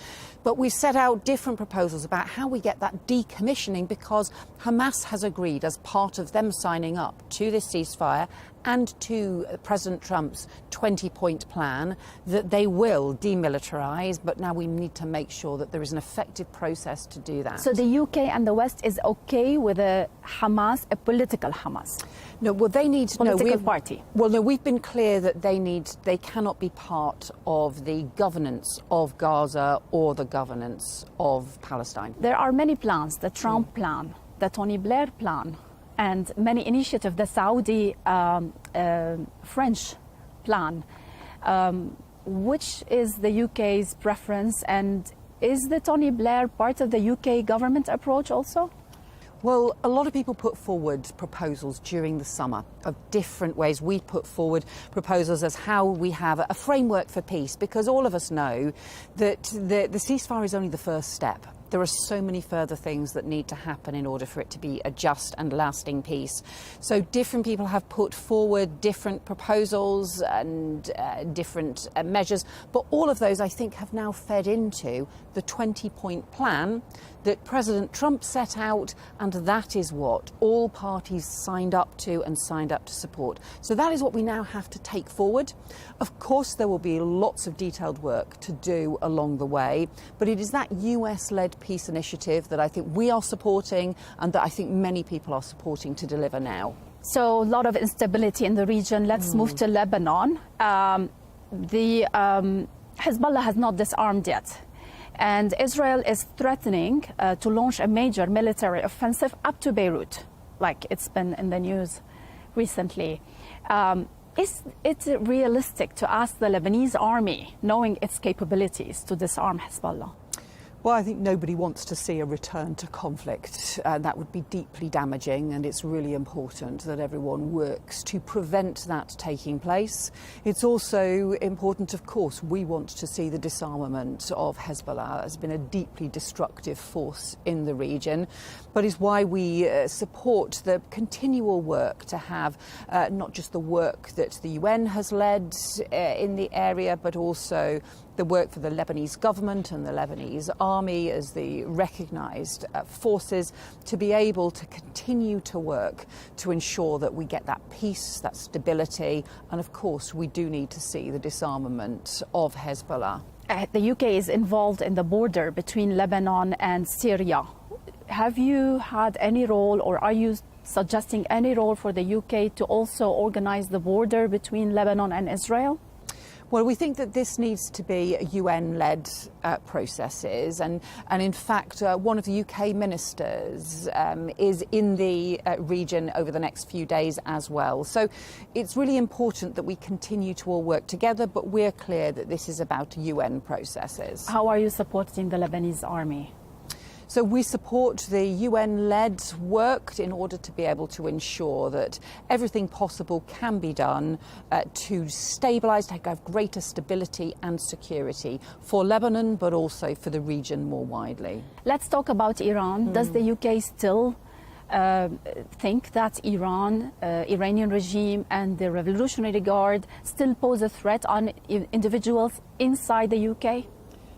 But we've set out different proposals about how we get that decommissioning, because Hamas has agreed, as part of them signing up to this ceasefire and to President Trump's 20-point plan, that they will demilitarize. But now we need to make sure that there is an effective process to do that. So the UK and the West is okay with a Hamas, a political Hamas? No, well, they need political party. Well, no, we've been clear that they cannot be part of the governance of Gaza or the governance of Palestine. There are many plans: the Trump plan, the Tony Blair plan, and many initiatives, the Saudi French plan. Which is the UK's preference, and is the Tony Blair part of the UK government approach also? Well, a lot of people put forward proposals during the summer of different ways. We put forward proposals as how we have a framework for peace, because all of us know that the ceasefire is only the first step. There are so many further things that need to happen in order for it to be a just and lasting peace. So different people have put forward different proposals and different measures, but all of those, I think, have now fed into the 20-point plan that President Trump set out, and that is what all parties signed up to and signed up to support. So that is what we now have to take forward. Of course, there will be lots of detailed work to do along the way, but it is that US-led peace initiative that I think we are supporting, and that I think many people are supporting to deliver now. So a lot of instability in the region. Let's move to Lebanon. Hezbollah has not disarmed yet, and Israel is threatening to launch a major military offensive up to Beirut, like it's been in the news recently. Is it realistic to ask the Lebanese army, knowing its capabilities, to disarm Hezbollah? Well, I think nobody wants to see a return to conflict. That would be deeply damaging, and it's really important that everyone works to prevent that taking place. It's also important, of course, we want to see the disarmament of Hezbollah. Has been a deeply destructive force in the region, but is why we support the continual work to have not just the work that the UN has led in the area, but also the work for the Lebanese government and the Lebanese army as the recognised forces, to be able to continue to work to ensure that we get that peace, that stability, and of course we do need to see the disarmament of Hezbollah. The UK is involved in the border between Lebanon and Syria. Have you had any role, or are you suggesting any role for the UK to also organise the border between Lebanon and Israel? Well, we think that this needs to be UN-led processes, and in fact, one of the UK ministers is in the region over the next few days as well. So it's really important that we continue to all work together, but we're clear that this is about UN processes. How are you supporting the Lebanese army? So we support the UN-led work in order to be able to ensure that everything possible can be done to stabilise, to have greater stability and security for Lebanon, but also for the region more widely. Let's talk about Iran. Does the UK still think that Iranian regime and the Revolutionary Guard still pose a threat on individuals inside the UK?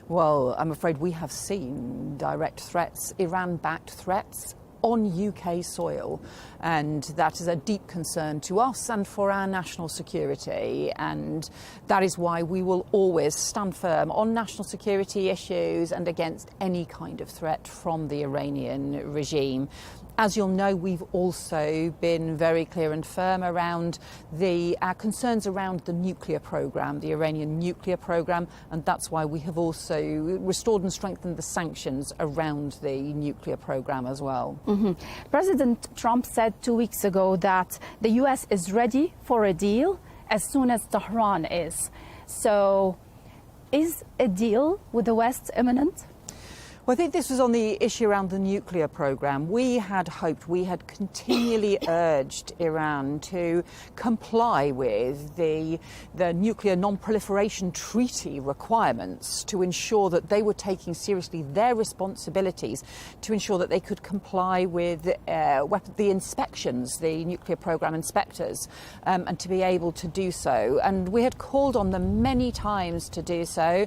Well, I'm afraid we have seen direct threats, Iran-backed threats on UK soil, and that is a deep concern to us and for our national security, and that is why we will always stand firm on national security issues and against any kind of threat from the Iranian regime. As you'll know, we've also been very clear and firm around our concerns around the nuclear programme, the Iranian nuclear programme, and that's why we have also restored and strengthened the sanctions around the nuclear programme as well. President Trump said 2 weeks ago that the US is ready for a deal as soon as Tehran is. So is a deal with the West imminent? Well, I think this was on the issue around the nuclear programme. We had hoped, we had continually urged Iran to comply with the nuclear non-proliferation treaty requirements to ensure that they were taking seriously their responsibilities to ensure that they could comply with the inspections, the nuclear programme inspectors, and to be able to do so. And we had called on them many times to do so.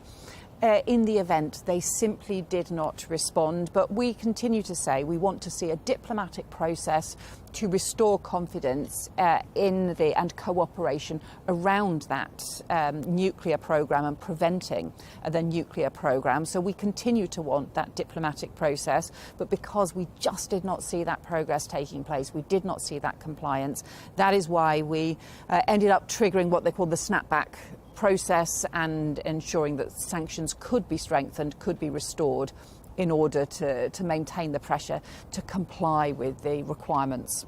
In the event, they simply did not respond. But we continue to say we want to see a diplomatic process to restore confidence and cooperation around that nuclear programme and preventing the nuclear programme. So we continue to want that diplomatic process. But because we just did not see that progress taking place, we did not see that compliance, that is why we ended up triggering what they call the snapback process and ensuring that sanctions could be strengthened, could be restored in order to maintain the pressure to comply with the requirements.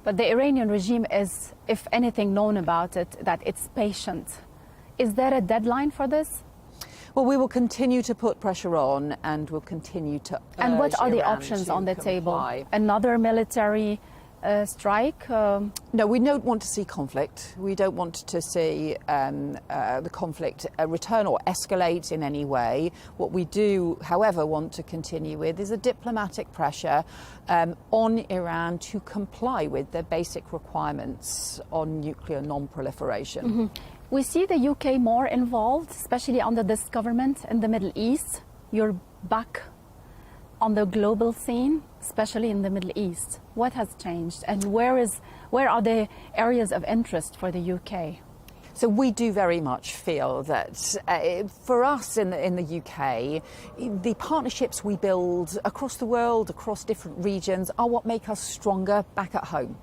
But the Iranian regime is, if anything, known about it, that it's patient. Is there a deadline for this? Well, we will continue to put pressure on and we'll continue to And what are the Iran options to on the comply. table? Another military strike? No, we don't want to see conflict. We don't want to see the conflict return or escalate in any way. What we do, however, want to continue with is a diplomatic pressure on Iran to comply with their basic requirements on nuclear non-proliferation. Mm-hmm. We see the UK more involved, especially under this government in the Middle East. You're back on the global scene, especially in the Middle East. What has changed and where are the areas of interest for the UK? So we do very much feel that for us in the UK, the partnerships we build across the world, across different regions, are what make us stronger back at home.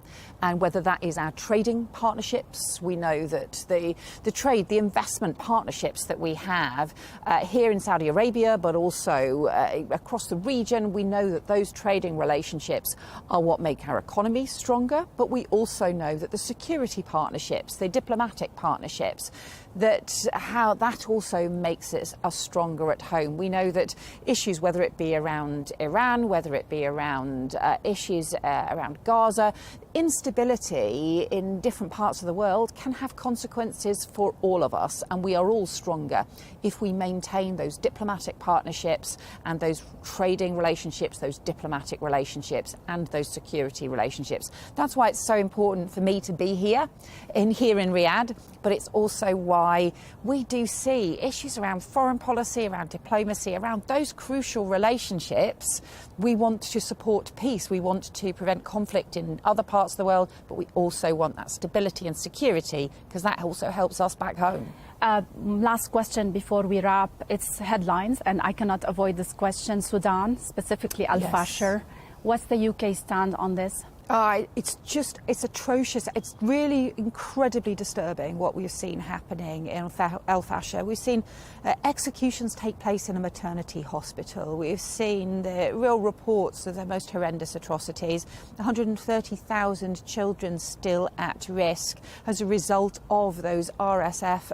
And whether that is our trading partnerships, we know that the trade, the investment partnerships that we have here in Saudi Arabia, but also across the region, we know that those trading relationships are what make our economy stronger. But we also know that the security partnerships, the diplomatic partnerships, that how that also makes us stronger at home. We know that issues, whether it be around Iran, whether it be around issues around Gaza, instability in different parts of the world can have consequences for all of us, and we are all stronger if we maintain those diplomatic partnerships and those trading relationships, those diplomatic relationships and those security relationships. That's why it's so important for me to be here in Riyadh, but it's also why we do see issues around foreign policy, around diplomacy, around those crucial relationships. We want to support peace, we want to prevent conflict in other parts of the world, but we also want that stability and security because that also helps us back home. Last question before we wrap. It's headlines, and I cannot avoid this question. Sudan, specifically Al-Fashir. What's the UK stand on this? It's atrocious. It's really incredibly disturbing what we've seen happening in Al-Fashir. We've seen executions take place in a maternity hospital. We've seen the real reports of the most horrendous atrocities. 130,000 children still at risk as a result of those RSF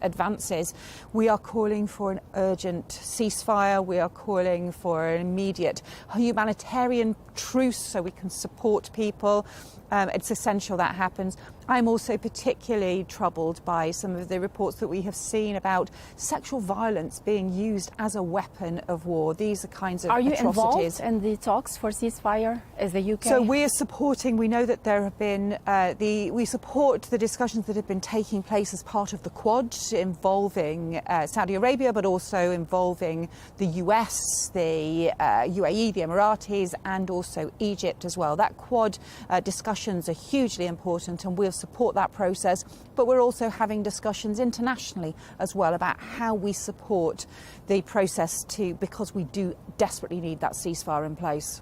advances. We are calling for an urgent ceasefire. We are calling for an immediate humanitarian truce so we can support people. It's essential that happens. I'm also particularly troubled by some of the reports that we have seen about sexual violence being used as a weapon of war. These are kinds of atrocities. Are you involved in the talks for ceasefire as the UK? So we are supporting, we know that there have been, we support the discussions that have been taking place as part of the Quad involving Saudi Arabia, but also involving the US, the UAE, the Emiratis, and also Egypt as well. That Quad discussions are hugely important, and we'll support that process, but we're also having discussions internationally as well about how we support the process because we do desperately need that ceasefire in place.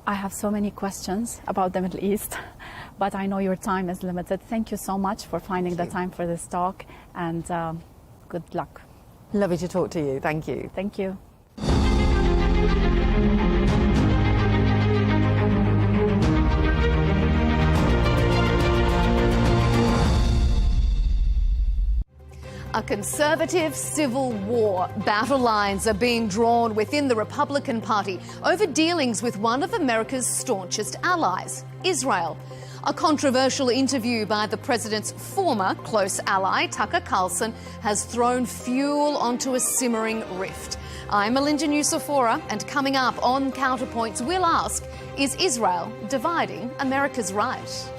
I have so many questions about the Middle East, but I know your time is limited. Thank you so much for finding the time for this talk, and good luck. Lovely to talk to you. Thank you. Thank you. A A conservative civil war. Battle lines are being drawn within the Republican Party over dealings with one of America's staunchest allies, Israel. A controversial interview by the president's former close ally, Tucker Carlson, has thrown fuel onto a simmering rift. I'm Melinda Nucifora, and coming up on Counterpoints, we'll ask, is Israel dividing America's right?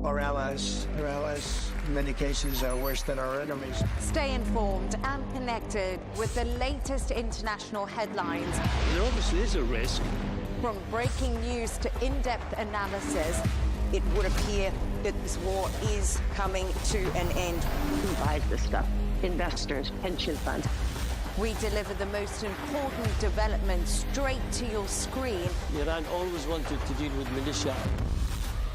Our allies in many cases are worse than our enemies. Stay informed and connected with the latest international headlines. There obviously is a risk. From breaking news to in-depth analysis, It would appear that this war is coming to an end. Who buys this stuff? Investors, pension funds. we deliver the most important developments straight to your screen. Iran always wanted to deal with militia.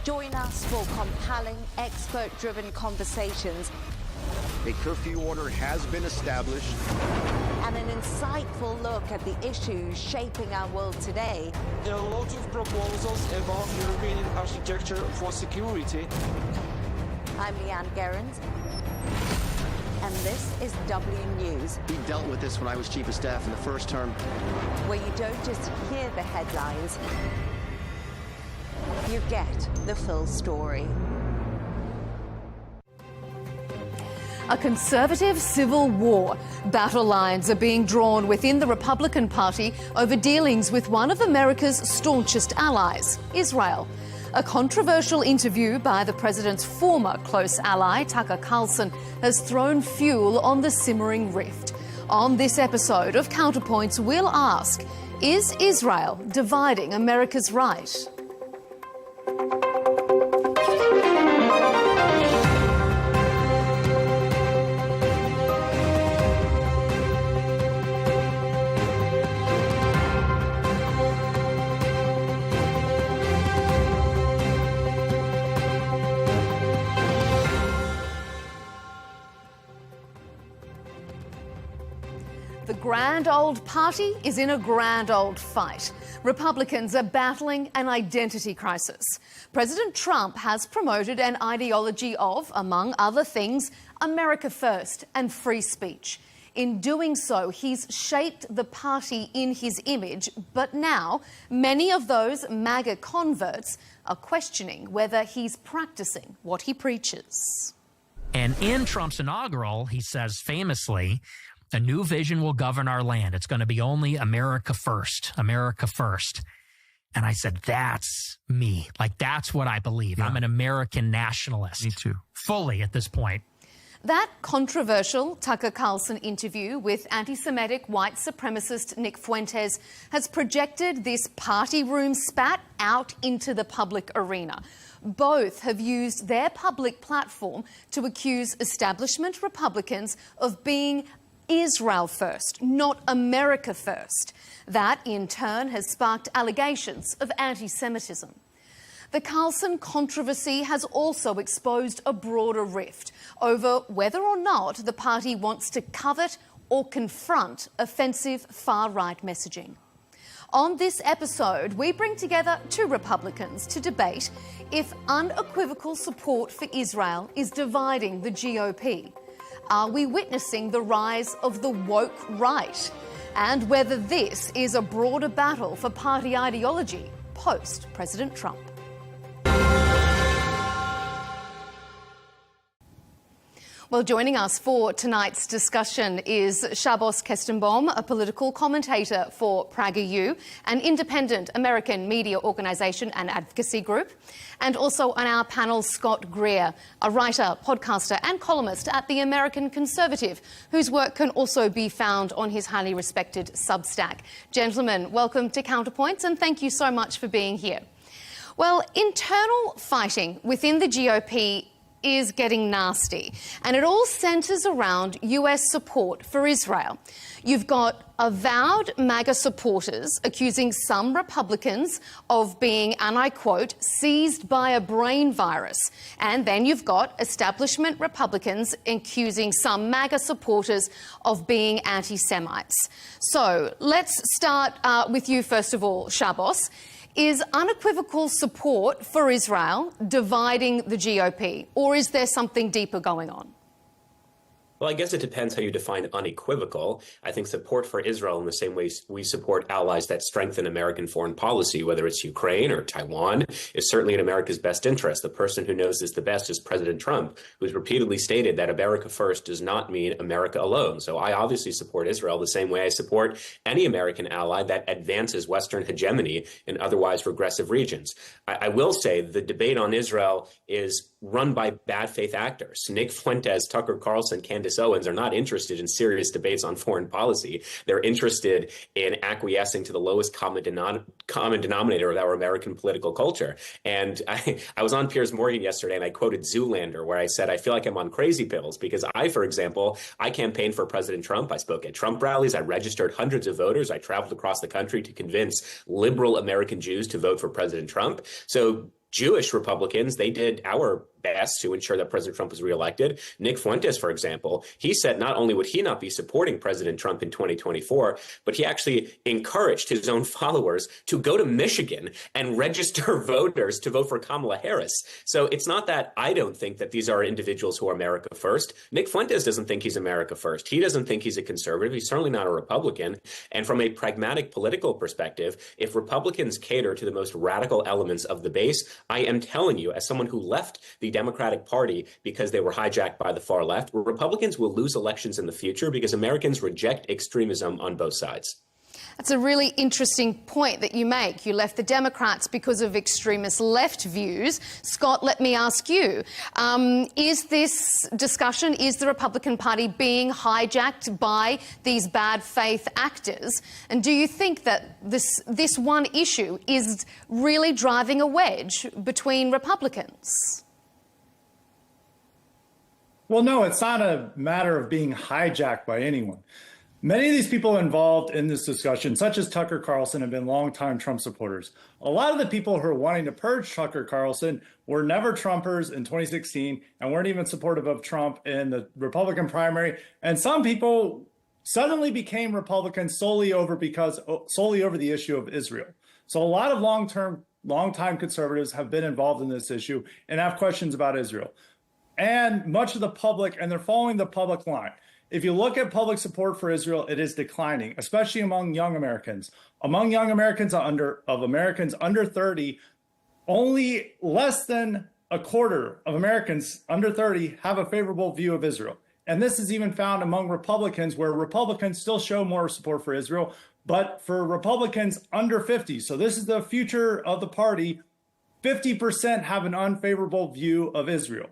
Join us for compelling, expert-driven conversations. A curfew order has been established. And an insightful look at the issues shaping our world today. There are a lot of proposals about European architecture for security. I'm Leigh Ann Gerrans, and this is W News. We dealt with this when I was Chief of Staff in the first term. Where you don't just hear the headlines, you get the full story. A conservative civil war. Battle lines are being drawn within the Republican Party over dealings with one of America's staunchest allies, Israel. A controversial interview by the president's former close ally, Tucker Carlson, has thrown fuel on the simmering rift. On this episode of Counterpoints, we'll ask, is Israel dividing America's right? The grand old party is in a grand old fight. Republicans are battling an identity crisis. President Trump has promoted an ideology of, among other things, America first and free speech. In doing so, he's shaped the party in his image, but now many of those MAGA converts are questioning whether he's practicing what he preaches. And in Trump's inaugural, he says famously, a new vision will govern our land. It's going to be only America first, America first. And I said, that's me. Like, that's what I believe. Yeah. I'm an American nationalist. Me too. Fully at this point. That controversial Tucker Carlson interview with anti-Semitic white supremacist Nick Fuentes has projected this party room spat out into the public arena. Both have used their public platform to accuse establishment Republicans of being Israel first, not America first. That, in turn, has sparked allegations of anti-Semitism. The Carlson controversy has also exposed a broader rift over whether or not the party wants to covet or confront offensive far-right messaging. On this episode, we bring together two Republicans to debate if unequivocal support for Israel is dividing the GOP. Are we witnessing the rise of the woke right? And whether this is a broader battle for party ideology post-President Trump. Well, joining us for tonight's discussion is Shabbos Kestenbaum, a political commentator for PragerU, an independent American media organisation and advocacy group, and also on our panel, Scott Greer, a writer, podcaster and columnist at The American Conservative, whose work can also be found on his highly respected Substack. Gentlemen, welcome to Counterpoints, and thank you so much for being here. Well, internal fighting within the GOP is getting nasty, and it all centres around US support for Israel. You've got avowed MAGA supporters accusing some Republicans of being, and I quote, seized by a brain virus. And then you've got establishment Republicans accusing some MAGA supporters of being anti-Semites. So let's start with you, first of all, Shabbos. Is unequivocal support for Israel dividing the GOP, or is there something deeper going on? Well, I guess it depends how you define unequivocal. I think support for Israel in the same way we support allies that strengthen American foreign policy, whether it's Ukraine or Taiwan, is certainly in America's best interest. The person who knows this the best is President Trump, who's repeatedly stated that America first does not mean America alone. So I obviously support Israel the same way I support any American ally that advances Western hegemony in otherwise regressive regions. I will say the debate on Israel is run by bad faith actors. Nick Fuentes, Tucker Carlson, Candace Owens are not interested in serious debates on foreign policy. They're interested in acquiescing to the lowest common denominator of our American political culture. And I was on Piers Morgan yesterday and I quoted Zoolander, where I said, I feel like I'm on crazy pills because for example, I campaigned for President Trump. I spoke at Trump rallies. I registered hundreds of voters. I traveled across the country to convince liberal American Jews to vote for President Trump. So Jewish Republicans, they did our best to ensure that President Trump was reelected. Nick Fuentes, for example, he said not only would he not be supporting President Trump in 2024, but he actually encouraged his own followers to go to Michigan and register voters to vote for Kamala Harris. So it's not that I don't think that these are individuals who are America first. Nick Fuentes doesn't think he's America first. He doesn't think he's a conservative. He's certainly not a Republican. And from a pragmatic political perspective, if Republicans cater to the most radical elements of the base, I am telling you, as someone who left the Democratic Party because they were hijacked by the far left, Republicans will lose elections in the future because Americans reject extremism on both sides. That's a really interesting point that you make. You left the Democrats because of extremist left views. Scott, let me ask you, is this discussion, is the Republican Party being hijacked by these bad faith actors? And do you think that this one issue is really driving a wedge between Republicans? Well, no, it's not a matter of being hijacked by anyone. Many of these people involved in this discussion, such as Tucker Carlson, have been longtime Trump supporters. A lot of the people who are wanting to purge Tucker Carlson were never Trumpers in 2016 and weren't even supportive of Trump in the Republican primary. And some people suddenly became Republicans solely over the issue of Israel. So a lot of longtime conservatives have been involved in this issue and have questions about Israel. And much of the public, and they're following the public line. If you look at public support for Israel, it is declining, especially among young Americans. Among young Americans Americans under 30, only less than a quarter of Americans under 30 have a favorable view of Israel. And this is even found among Republicans, where Republicans still show more support for Israel, but for Republicans under 50, so this is the future of the party, 50% have an unfavorable view of Israel.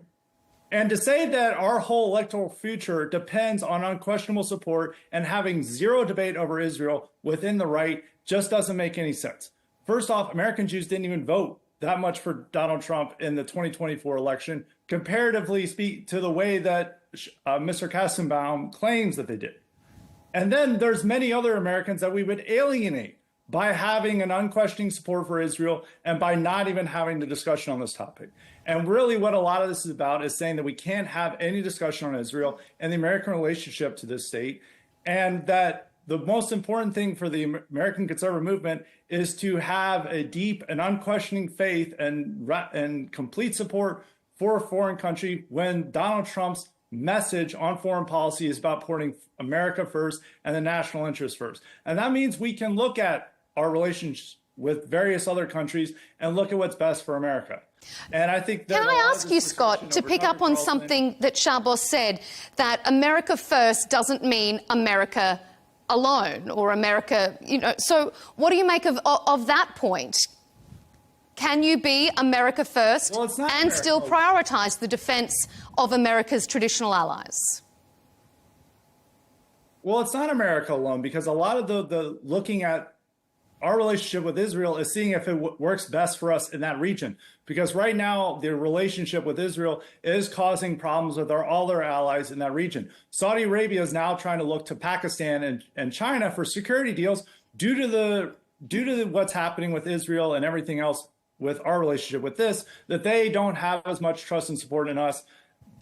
And to say that our whole electoral future depends on unquestionable support and having zero debate over Israel within the right just doesn't make any sense. First off, American Jews didn't even vote that much for Donald Trump in the 2024 election, comparatively speak to the way that Mr. Kassenbaum claims that they did. And then there's many other Americans that we would alienate by having an unquestioning support for Israel and by not even having the discussion on this topic. And really what a lot of this is about is saying that we can't have any discussion on Israel and the American relationship to this state, and that the most important thing for the American conservative movement is to have a deep and unquestioning faith and complete support for a foreign country when Donald Trump's message on foreign policy is about putting America first and the national interest first. And that means we can look at our relations with various other countries and look at what's best for America. And I think that— Can I ask you, Scott, to pick up on something that Shahboz said, that America first doesn't mean America alone or America, so what do you make of that point? Can you be America first and still prioritize the defense of America's traditional allies? Well, it's not America alone, because a lot of the looking at our relationship with Israel is seeing if it works best for us in that region. Because right now, the relationship with Israel is causing problems with all their allies in that region. Saudi Arabia is now trying to look to Pakistan and China for security deals due to what's happening with Israel and everything else with our relationship with this, that they don't have as much trust and support in us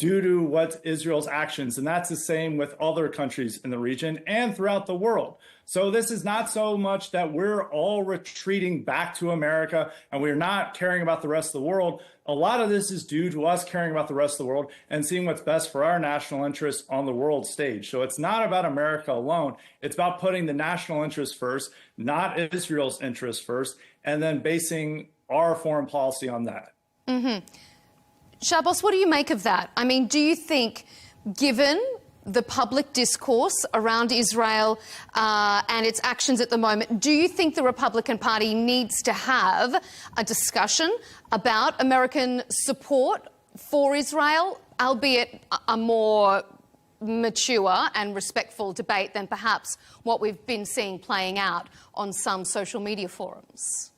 due to what Israel's actions. And that's the same with other countries in the region and throughout the world. So this is not so much that we're all retreating back to America and we're not caring about the rest of the world. A lot of this is due to us caring about the rest of the world and seeing what's best for our national interests on the world stage. So it's not about America alone. It's about putting the national interest first, not Israel's interest first, and then basing our foreign policy on that. Mm-hmm. Shabbos, what do you make of that? I mean, do you think, given the public discourse around Israel and its actions at the moment, do you think the Republican Party needs to have a discussion about American support for Israel, albeit a more mature and respectful debate than perhaps what we've been seeing playing out on some social media forums?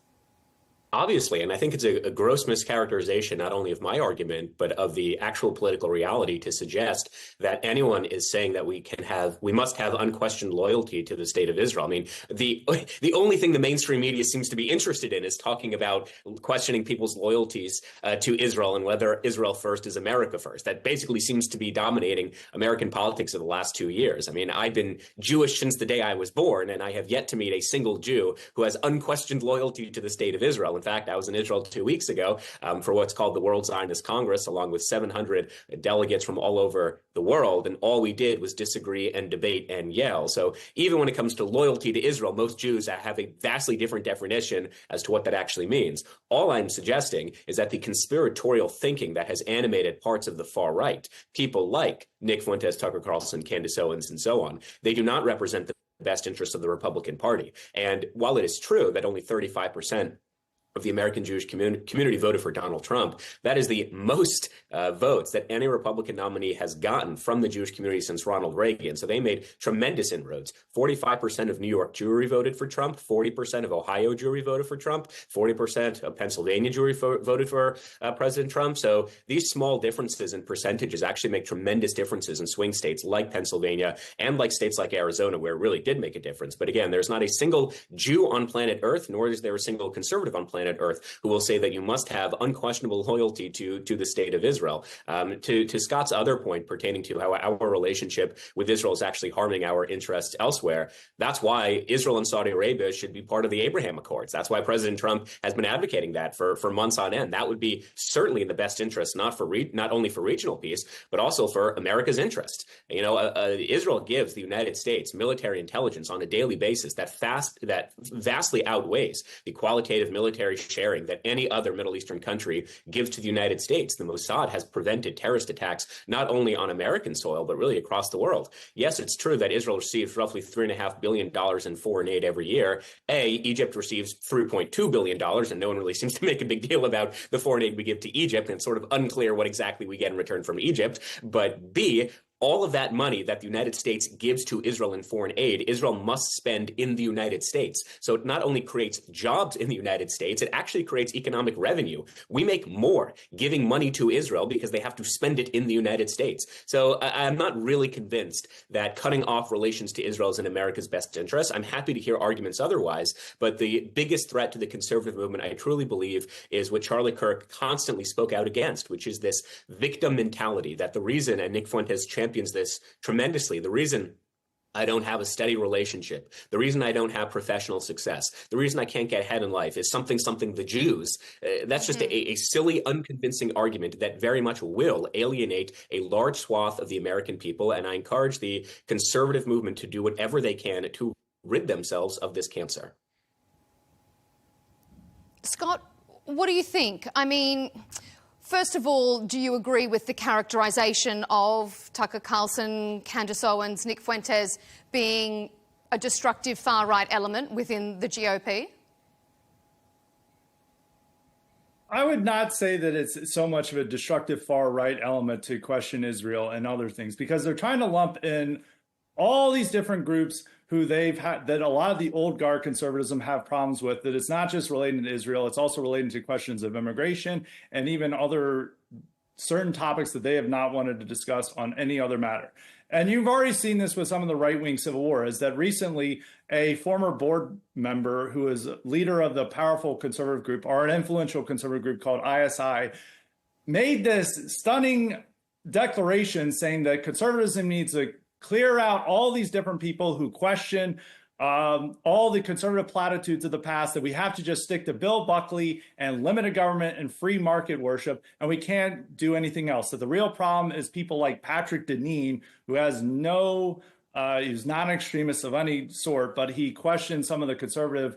Obviously, and I think it's a gross mischaracterization, not only of my argument, but of the actual political reality to suggest that anyone is saying that we must have unquestioned loyalty to the state of Israel. I mean, the only thing the mainstream media seems to be interested in is talking about questioning people's loyalties to Israel and whether Israel first is America first. That basically seems to be dominating American politics of the last 2 years. I mean, I've been Jewish since the day I was born, and I have yet to meet a single Jew who has unquestioned loyalty to the state of Israel. In fact, I was in Israel 2 weeks ago for what's called the World Zionist Congress, along with 700 delegates from all over the world. And all we did was disagree and debate and yell. So even when it comes to loyalty to Israel, most Jews have a vastly different definition as to what that actually means. All I'm suggesting is that the conspiratorial thinking that has animated parts of the far right, people like Nick Fuentes, Tucker Carlson, Candace Owens, and so on, they do not represent the best interests of the Republican Party. And while it is true that only 35% of the American Jewish community voted for Donald Trump, that is the most votes that any Republican nominee has gotten from the Jewish community since Ronald Reagan. So they made tremendous inroads. 45% of New York Jewry voted for Trump, 40% of Ohio Jewry voted for Trump, 40% of Pennsylvania Jewry voted for President Trump. So these small differences in percentages actually make tremendous differences in swing states like Pennsylvania and like states like Arizona, where it really did make a difference. But again, there's not a single Jew on planet Earth, nor is there a single conservative on planet Earth who will say that you must have unquestionable loyalty to the state of Israel. To Scott's other point pertaining to how our relationship with Israel is actually harming our interests elsewhere, that's why Israel and Saudi Arabia should be part of the Abraham Accords. That's why President Trump has been advocating that for months on end. That would be certainly in the best interest, not only for regional peace, but also for America's interest. You know, Israel gives the United States military intelligence on a daily basis that vastly outweighs the qualitative military sharing that any other Middle Eastern country gives to the United States. The Mossad has prevented terrorist attacks not only on American soil, but really across the world. Yes, it's true that Israel receives roughly $3.5 billion in foreign aid every year. Egypt receives $3.2 billion, and no one really seems to make a big deal about the foreign aid we give to Egypt, and it's sort of unclear what exactly we get in return from Egypt. But B, all of that money that the United States gives to Israel in foreign aid, Israel must spend in the United States. So it not only creates jobs in the United States, it actually creates economic revenue. We make more giving money to Israel because they have to spend it in the United States. So I'm not really convinced that cutting off relations to Israel is in America's best interest. I'm happy to hear arguments otherwise, but the biggest threat to the conservative movement, I truly believe, is what Charlie Kirk constantly spoke out against, which is this victim mentality, that the reason, and Nick Fuentes champions this tremendously, the reason I don't have a steady relationship, the reason I don't have professional success, the reason I can't get ahead in life is something the Jews. That's just a silly, unconvincing argument that very much will alienate a large swath of the American people. And I encourage the conservative movement to do whatever they can to rid themselves of this cancer. Scott, what do you think? I mean, first of all, do you agree with the characterisation of Tucker Carlson, Candace Owens, Nick Fuentes being a destructive far-right element within the GOP? I would not say that it's so much of a destructive far-right element to question Israel and other things, because they're trying to lump in all these different groups who they've had, that a lot of the old guard conservatism have problems with, that it's not just relating to Israel, it's also relating to questions of immigration and even other certain topics that they have not wanted to discuss on any other matter. And you've already seen this with some of the right-wing civil war, is that recently a former board member who is leader of the powerful conservative group, or an influential conservative group called ISI, made this stunning declaration saying that conservatism needs to clear out all these different people who question all the conservative platitudes of the past, that we have to just stick to Bill Buckley and limited government and free market worship, and we can't do anything else. So the real problem is people like Patrick Deneen, who has no, he's not an extremist of any sort, but he questions some of the conservative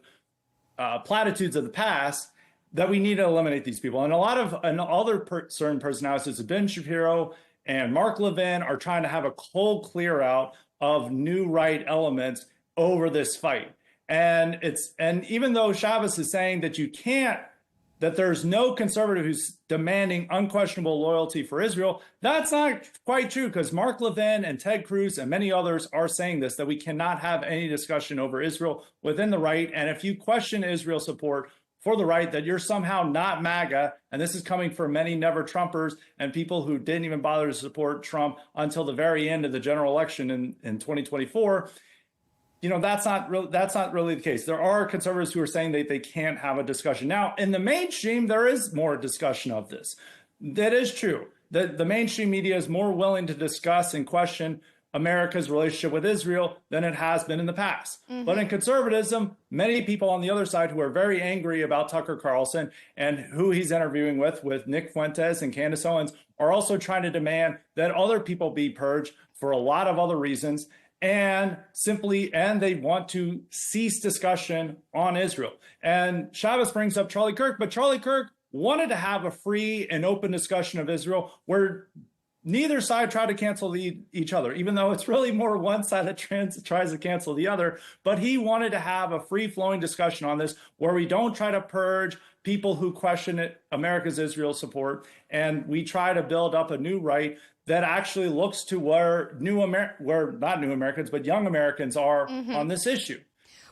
platitudes of the past, that we need to eliminate these people. And a lot of certain personalities, Ben Shapiro and Mark Levin, are trying to have a cold clear out of new right elements over this fight. And even though Chavez is saying that that there's no conservative who's demanding unquestionable loyalty for Israel, that's not quite true, because Mark Levin and Ted Cruz and many others are saying this, that we cannot have any discussion over Israel within the right. And if you question Israel support for the right, that you're somehow not MAGA, and this is coming from many never Trumpers and people who didn't even bother to support Trump until the very end of the general election in 2024, that's not really the case. There are conservatives who are saying that they can't have a discussion. Now, in the mainstream, there is more discussion of this. That is true. The mainstream media is more willing to discuss and question America's relationship with Israel than it has been in the past. Mm-hmm. But in conservatism, many people on the other side who are very angry about Tucker Carlson and who he's interviewing with Nick Fuentes and Candace Owens, are also trying to demand that other people be purged for a lot of other reasons. And they want to cease discussion on Israel. And Chavez brings up Charlie Kirk, but Charlie Kirk wanted to have a free and open discussion of Israel where neither side tried to cancel each other, even though it's really more one side that tries to cancel the other. But he wanted to have a free-flowing discussion on this where we don't try to purge people who question America's Israel support, and we try to build up a new right that actually looks to where not new Americans, but young Americans are on this issue.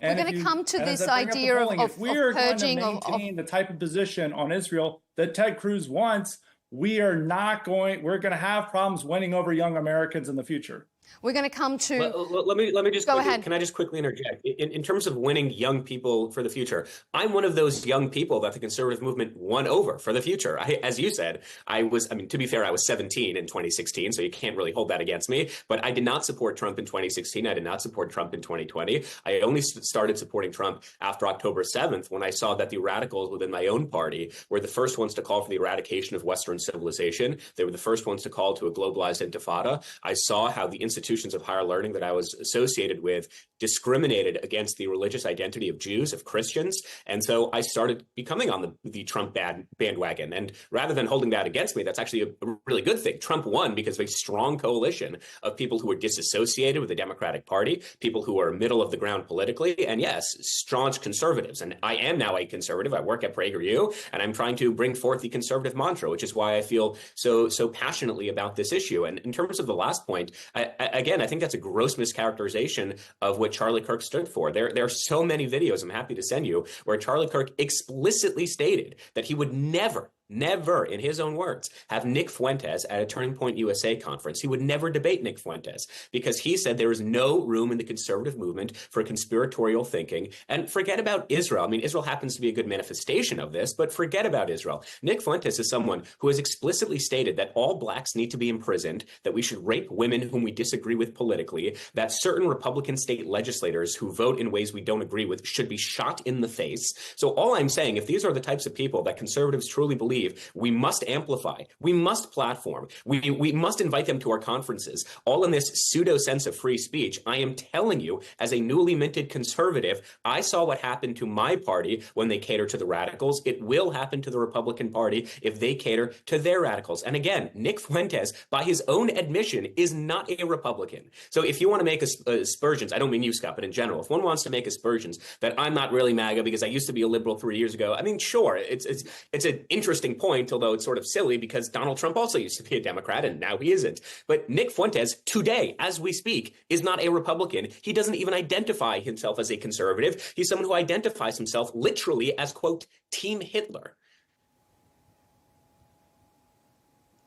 We're going to come to this idea of if we are purging going to maintain the type of position on Israel that Ted Cruz wants, we're going to have problems winning over young Americans in the future. We're going to come to. Let me just go quickly, ahead. Can I just quickly interject? In terms of winning young people for the future, I'm one of those young people that the conservative movement won over for the future. As you said, to be fair, I was 17 in 2016, so you can't really hold that against me. But I did not support Trump in 2016. I did not support Trump in 2020. I only started supporting Trump after October 7th, when I saw that the radicals within my own party were the first ones to call for the eradication of Western civilization. They were the first ones to call to a globalized intifada. I saw how the institutions of higher learning that I was associated with discriminated against the religious identity of Jews, of Christians. And so I started becoming on the Trump bandwagon. And rather than holding that against me, that's actually a really good thing. Trump won because of a strong coalition of people who were disassociated with the Democratic Party, people who are middle of the ground politically, and yes, staunch conservatives. And I am now a conservative. I work at PragerU, and I'm trying to bring forth the conservative mantra, which is why I feel so passionately about this issue. And in terms of the last point, again, I think that's a gross mischaracterization of what Charlie Kirk stood for. There are so many videos I'm happy to send you where Charlie Kirk explicitly stated that he would never, in his own words, have Nick Fuentes at a Turning Point USA conference. He would never debate Nick Fuentes because he said there is no room in the conservative movement for conspiratorial thinking. And forget about Israel. I mean, Israel happens to be a good manifestation of this, but forget about Israel. Nick Fuentes is someone who has explicitly stated that all blacks need to be imprisoned, that we should rape women whom we disagree with politically, that certain Republican state legislators who vote in ways we don't agree with should be shot in the face. So all I'm saying, if these are the types of people that conservatives truly believe we must amplify, we must platform, we must invite them to our conferences, all in this pseudo sense of free speech. I am telling you, as a newly minted conservative, I saw what happened to my party when they cater to the radicals. It will happen to the Republican Party if they cater to their radicals. And again, Nick Fuentes, by his own admission, is not a Republican. So if you want to make aspersions, I don't mean you, Scott, but in general, if one wants to make aspersions that I'm not really MAGA because I used to be a liberal 3 years ago, I mean, sure, it's an interesting point, although it's sort of silly because Donald Trump also used to be a Democrat and now he isn't. But Nick Fuentes, today, as we speak, is not a Republican. He doesn't even identify himself as a conservative. He's someone who identifies himself literally as, quote, Team Hitler.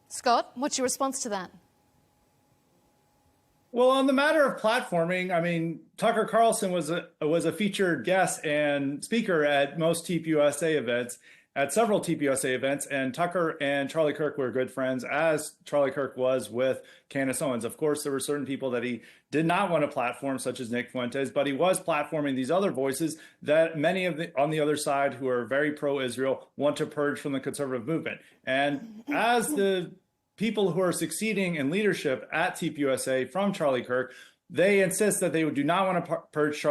Scott, what's your response to that? Well, on the matter of platforming, I mean, Tucker Carlson was a featured guest and speaker at most TEEP USA events. at several TPUSA events, and Tucker and Charlie Kirk were good friends, as Charlie Kirk was with Candace Owens. Of course, there were certain people that he did not want to platform, such as Nick Fuentes, but he was platforming these other voices that many of on the other side who are very pro-Israel want to purge from the conservative movement. And as the people who are succeeding in leadership at TPUSA from Charlie Kirk, they insist that they do not want to purge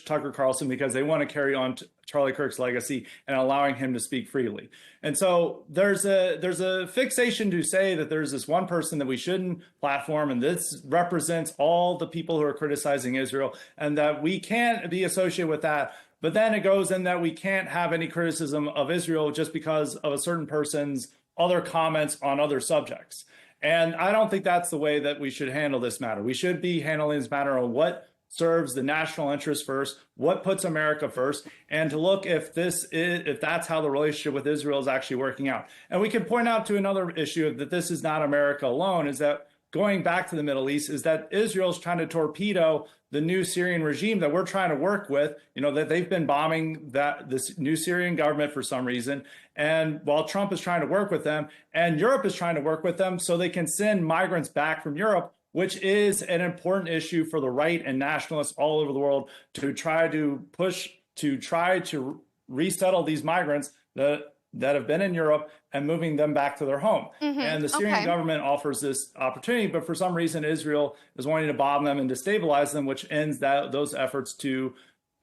Tucker Carlson because they want to carry on Charlie Kirk's legacy and allowing him to speak freely. And so there's a fixation to say that there's this one person that we shouldn't platform, and this represents all the people who are criticizing Israel, and that we can't be associated with that. But then it goes in that we can't have any criticism of Israel just because of a certain person's other comments on other subjects. And I don't think that's the way that we should handle this matter. We should be handling this matter on what serves the national interest first, what puts America first, and to look if that's how the relationship with Israel is actually working out. And we can point out to another issue that this is not America alone, is that going back to the Middle East, is that Israel is trying to torpedo the new Syrian regime that we're trying to work with, that they've been bombing this new Syrian government for some reason. And while Trump is trying to work with them, and Europe is trying to work with them so they can send migrants back from Europe, which is an important issue for the right and nationalists all over the world to try to resettle these migrants that have been in Europe and moving them back to their home. And the Syrian government offers this opportunity, but for some reason, Israel is wanting to bomb them and destabilize them, which ends those efforts to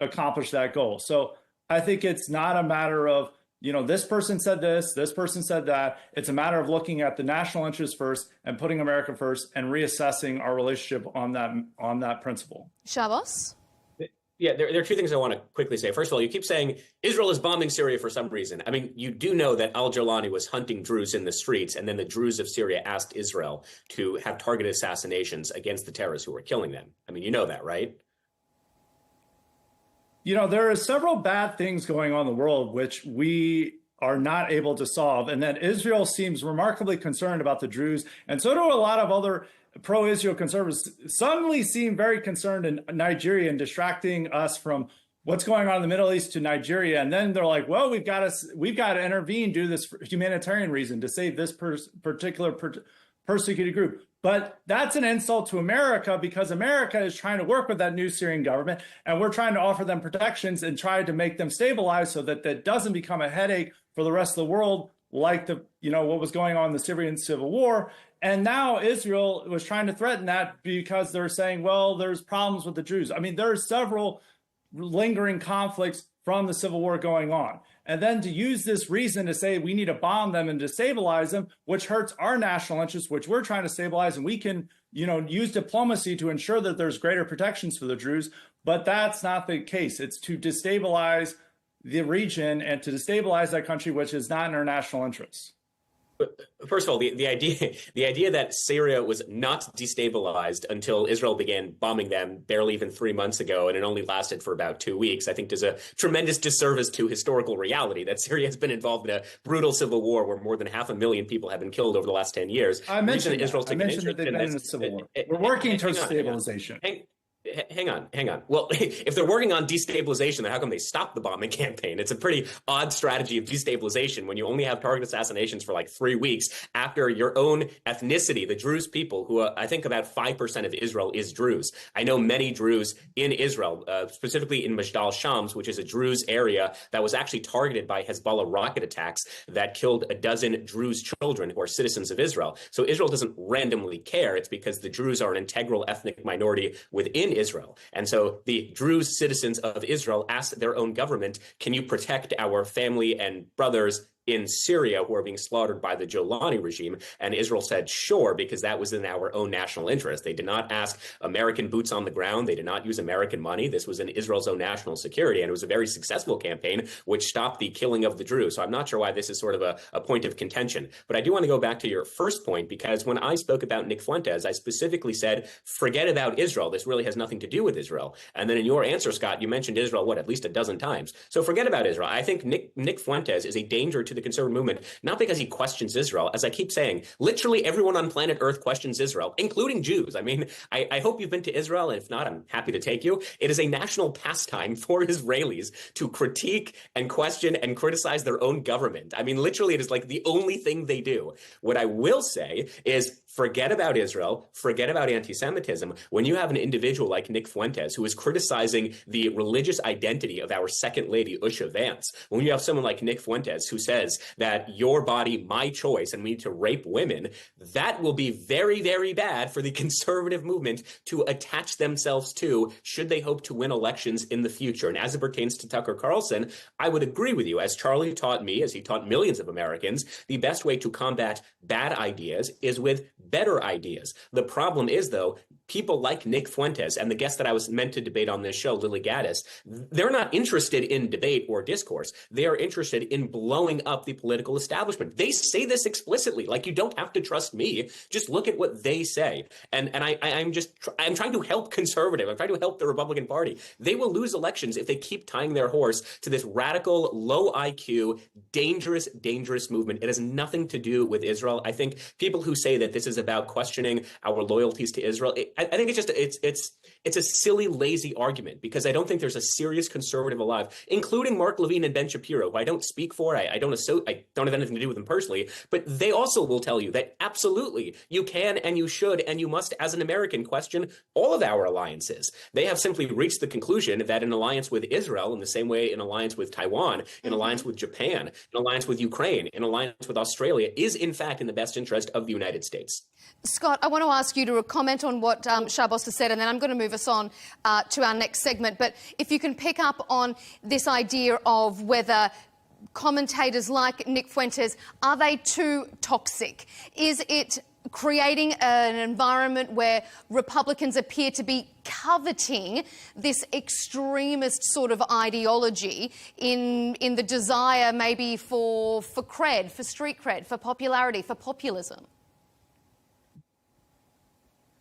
accomplish that goal. So I think it's not a matter of, this person said this person said that. It's a matter of looking at the national interest first and putting America first and reassessing our relationship on that principle. Shavos? Yeah, there are two things I want to quickly say. First of all, you keep saying Israel is bombing Syria for some reason. I mean, you do know that al-Jawlani was hunting Druze in the streets, and then the Druze of Syria asked Israel to have targeted assassinations against the terrorists who were killing them. I mean, you know that, right? There are several bad things going on in the world which we are not able to solve, and that Israel seems remarkably concerned about the Druze, and so do a lot of other pro-Israel conservatives suddenly seem very concerned in Nigeria and distracting us from what's going on in the Middle East to Nigeria. And then they're like, well, we've got to intervene, do this for humanitarian reason to save this particular persecuted group. But that's an insult to America, because America is trying to work with that new Syrian government, and we're trying to offer them protections and try to make them stabilize so that that doesn't become a headache for the rest of the world, like what was going on in the Syrian civil war. And now Israel was trying to threaten that because they're saying, well, there's problems with the Druze. I mean, there are several lingering conflicts from the civil war going on. And then to use this reason to say we need to bomb them and destabilize them, which hurts our national interests, which we're trying to stabilize, and we can, use diplomacy to ensure that there's greater protections for the Druze. But that's not the case. It's to destabilize the region and to destabilize that country, which is not in our national interests. First of all, the idea that Syria was not destabilized until Israel began bombing them barely even 3 months ago, and it only lasted for about 2 weeks, I think does a tremendous disservice to historical reality that Syria has been involved in a brutal civil war where more than 500,000 people have been killed over the last 10 years. I mentioned that they've been in a civil war. We're working towards stabilization. Hang on. Well, if they're working on destabilization, then how come they stopped the bombing campaign? It's a pretty odd strategy of destabilization when you only have target assassinations for like 3 weeks after your own ethnicity, the Druze people, who I think about 5% of Israel is Druze. I know many Druze in Israel, specifically in Majdal Shams, which is a Druze area that was actually targeted by Hezbollah rocket attacks that killed a dozen Druze children who are citizens of Israel. So Israel doesn't randomly care. It's because the Druze are an integral ethnic minority within Israel. And so the Druze citizens of Israel asked their own government, can you protect our family and brothers in Syria who are being slaughtered by the Jolani regime? And Israel said, sure, because that was in our own national interest. They did not ask American boots on the ground. They did not use American money. This was in Israel's own national security. And it was a very successful campaign, which stopped the killing of the Druze. So I'm not sure why this is sort of a point of contention. But I do want to go back to your first point, because when I spoke about Nick Fuentes, I specifically said, forget about Israel. This really has nothing to do with Israel. And then in your answer, Scott, you mentioned Israel, at least a dozen times. So forget about Israel. I think Nick Fuentes is a danger to the conservative movement, not because he questions Israel. As I keep saying, literally everyone on planet Earth questions Israel, including Jews. I mean, I hope you've been to Israel, and if not, I'm happy to take you. It is a national pastime for Israelis to critique and question and criticize their own government. I mean, literally, it is like the only thing they do. What I will say is, forget about Israel, forget about anti-Semitism. When you have an individual like Nick Fuentes, who is criticizing the religious identity of our second lady, Usha Vance, when you have someone like Nick Fuentes who says that your body, my choice, and we need to rape women, that will be very, very bad for the conservative movement to attach themselves to, should they hope to win elections in the future. And as it pertains to Tucker Carlson, I would agree with you. As Charlie taught me, as he taught millions of Americans, the best way to combat bad ideas is with better ideas. The problem is, though, people like Nick Fuentes and the guest that I was meant to debate on this show, Lily Gaddis, they're not interested in debate or discourse. They are interested in blowing up the political establishment. They say this explicitly. Like, you don't have to trust me. Just look at what they say. And I'm trying to help conservative. I'm trying to help the Republican Party. They will lose elections if they keep tying their horse to this radical, low IQ, dangerous movement. It has nothing to do with Israel. I think people who say that this is about questioning our loyalties to Israel, I think it's a silly, lazy argument, because I don't think there's a serious conservative alive, including Mark Levine and Ben Shapiro, who I don't speak for. I don't have anything to do with them personally, but they also will tell you that absolutely you can and you should and you must, as an American, question all of our alliances. They have simply reached the conclusion that an alliance with Israel, in the same way an alliance with Taiwan, an alliance with Japan, an alliance with Ukraine, an alliance with Australia, is in fact in the best interest of the United States. Scott, I want to ask you to comment on what Shabos has said, and then I'm going to move us on to our next segment. But if you can pick up on this idea of whether commentators like Nick Fuentes, are they too toxic? Is it creating an environment where Republicans appear to be coveting this extremist sort of ideology in the desire maybe for cred, for street cred, for popularity, for populism?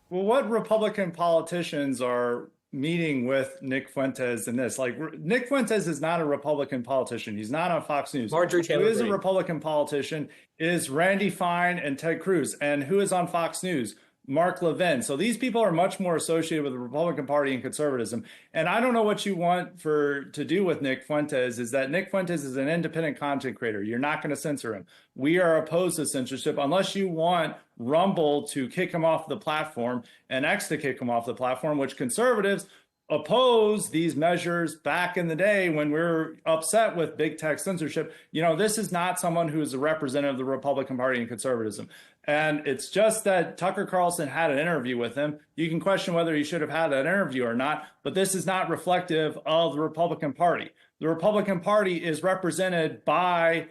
Well, what Republican politicians are meeting with Nick Fuentes in this? Like, Nick Fuentes is not a Republican politician. He's not on Fox News. Marjorie Taylor Who is Greene. a Republican politician is Randy Fine and Ted Cruz. And who is on Fox News? Mark Levin. So these people are much more associated with the Republican Party and conservatism. And I don't know what you want to do with Nick Fuentes, is that Nick Fuentes is an independent content creator. You're not going to censor him. We are opposed to censorship unless you want Rumble to kick him off the platform and X to kick him off the platform, which conservatives oppose these measures back in the day when we were upset with big tech censorship. You know, this is not someone who is a representative of the Republican Party and conservatism. And it's just that Tucker Carlson had an interview with him. You can question whether he should have had that interview or not, but this is not reflective of the Republican Party. The Republican Party is represented by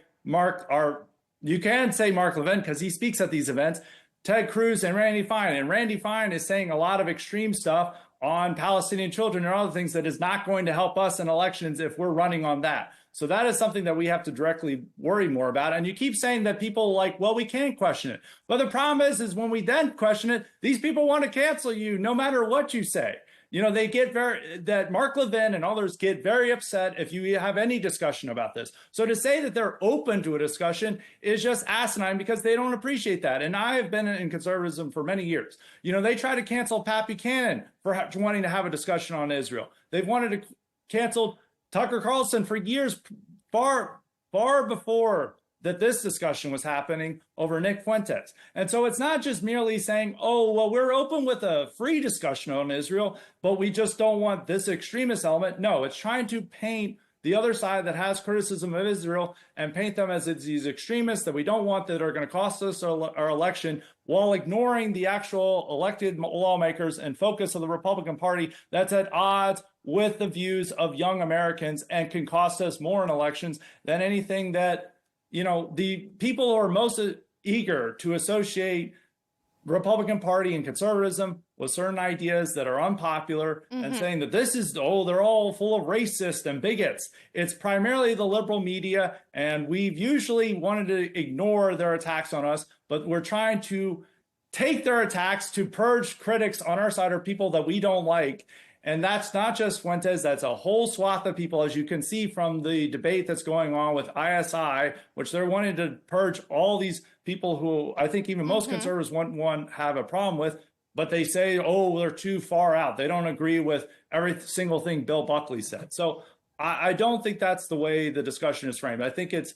you can say Mark Levin because he speaks at these events, Ted Cruz and Randy Fine. And Randy Fine is saying a lot of extreme stuff on Palestinian children and other things that is not going to help us in elections if we're running on that. So that is something that we have to directly worry more about. And you keep saying that people like, well, we can't question it. But the problem is when we then question it, these people want to cancel you no matter what you say. You know, they get that Mark Levin and others get very upset if you have any discussion about this. So to say that they're open to a discussion is just asinine because they don't appreciate that. And I have been in conservatism for many years. You know, they try to cancel Pat Buchanan for wanting to have a discussion on Israel. They've wanted to cancel Tucker Carlson for years, far before that this discussion was happening over Nick Fuentes. And so it's not just merely saying, oh, well, we're open with a free discussion on Israel, but we just don't want this extremist element. No, it's trying to paint the other side that has criticism of Israel and paint them as these extremists that we don't want, that are going to cost us our election, while ignoring the actual elected lawmakers and focus of the Republican Party that's at odds with the views of young Americans and can cost us more in elections than anything that, you know, the people who are most eager to associate Republican Party and conservatism with certain ideas that are unpopular and saying that this is, they're all full of racists and bigots. It's primarily the liberal media, and we've usually wanted to ignore their attacks on us, but we're trying to take their attacks to purge critics on our side or people that we don't like. And that's not just Fuentes, that's a whole swath of people, as you can see from the debate that's going on with ISI, which they're wanting to purge all these people who I think even most conservatives wouldn't have a problem with, but they say, oh, they're too far out. They don't agree with every single thing Bill Buckley said. So I don't think that's the way the discussion is framed. I think it's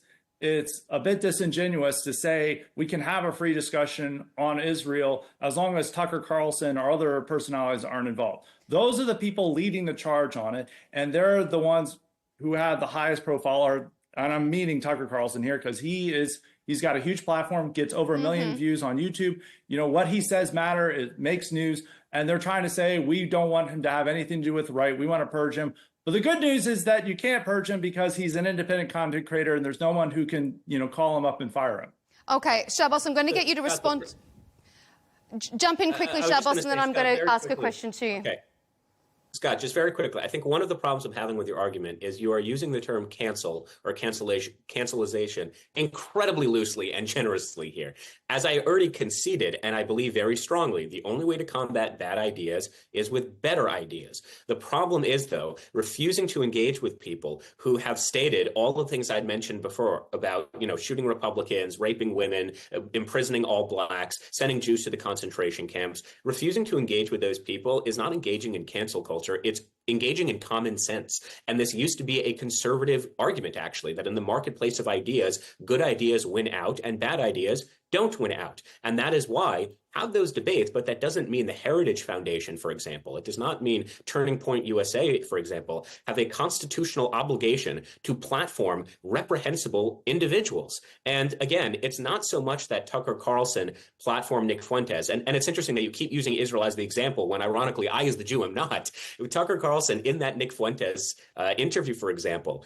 a bit disingenuous to say we can have a free discussion on Israel as long as Tucker Carlson or other personalities aren't involved. Those are the people leading the charge on it, and they're the ones who have the highest profile. And I'm meaning Tucker Carlson here because he's got a huge platform, gets over 1 million views on YouTube. You know, what he says matter, it makes news, and they're trying to say we don't want him to have anything to do with the right. We want to purge him. But the good news is that you can't purge him because he's an independent content creator and there's no one who can, call him up and fire him. Okay, Shabbos, I'm going to get you to respond. Jump in quickly, Shabbos, and then I'm going to ask a question to you. Okay. Scott, just very quickly, I think one of the problems I'm having with your argument is you are using the term cancel or cancelization incredibly loosely and generously here. As I already conceded, and I believe very strongly, the only way to combat bad ideas is with better ideas. The problem is, though, refusing to engage with people who have stated all the things I'd mentioned before about, shooting Republicans, raping women, imprisoning all blacks, sending Jews to the concentration camps. Refusing to engage with those people is not engaging in cancel culture. It's engaging in common sense. And this used to be a conservative argument, actually, that in the marketplace of ideas, good ideas win out and bad ideas don't win out. And that is why have those debates, but that doesn't mean the Heritage Foundation, for example. It does not mean Turning Point USA, for example, have a constitutional obligation to platform reprehensible individuals. And again, it's not so much that Tucker Carlson platformed Nick Fuentes. And it's interesting that you keep using Israel as the example when, ironically, I, as the Jew, am not. Tucker Carlson, in that Nick Fuentes interview, for example,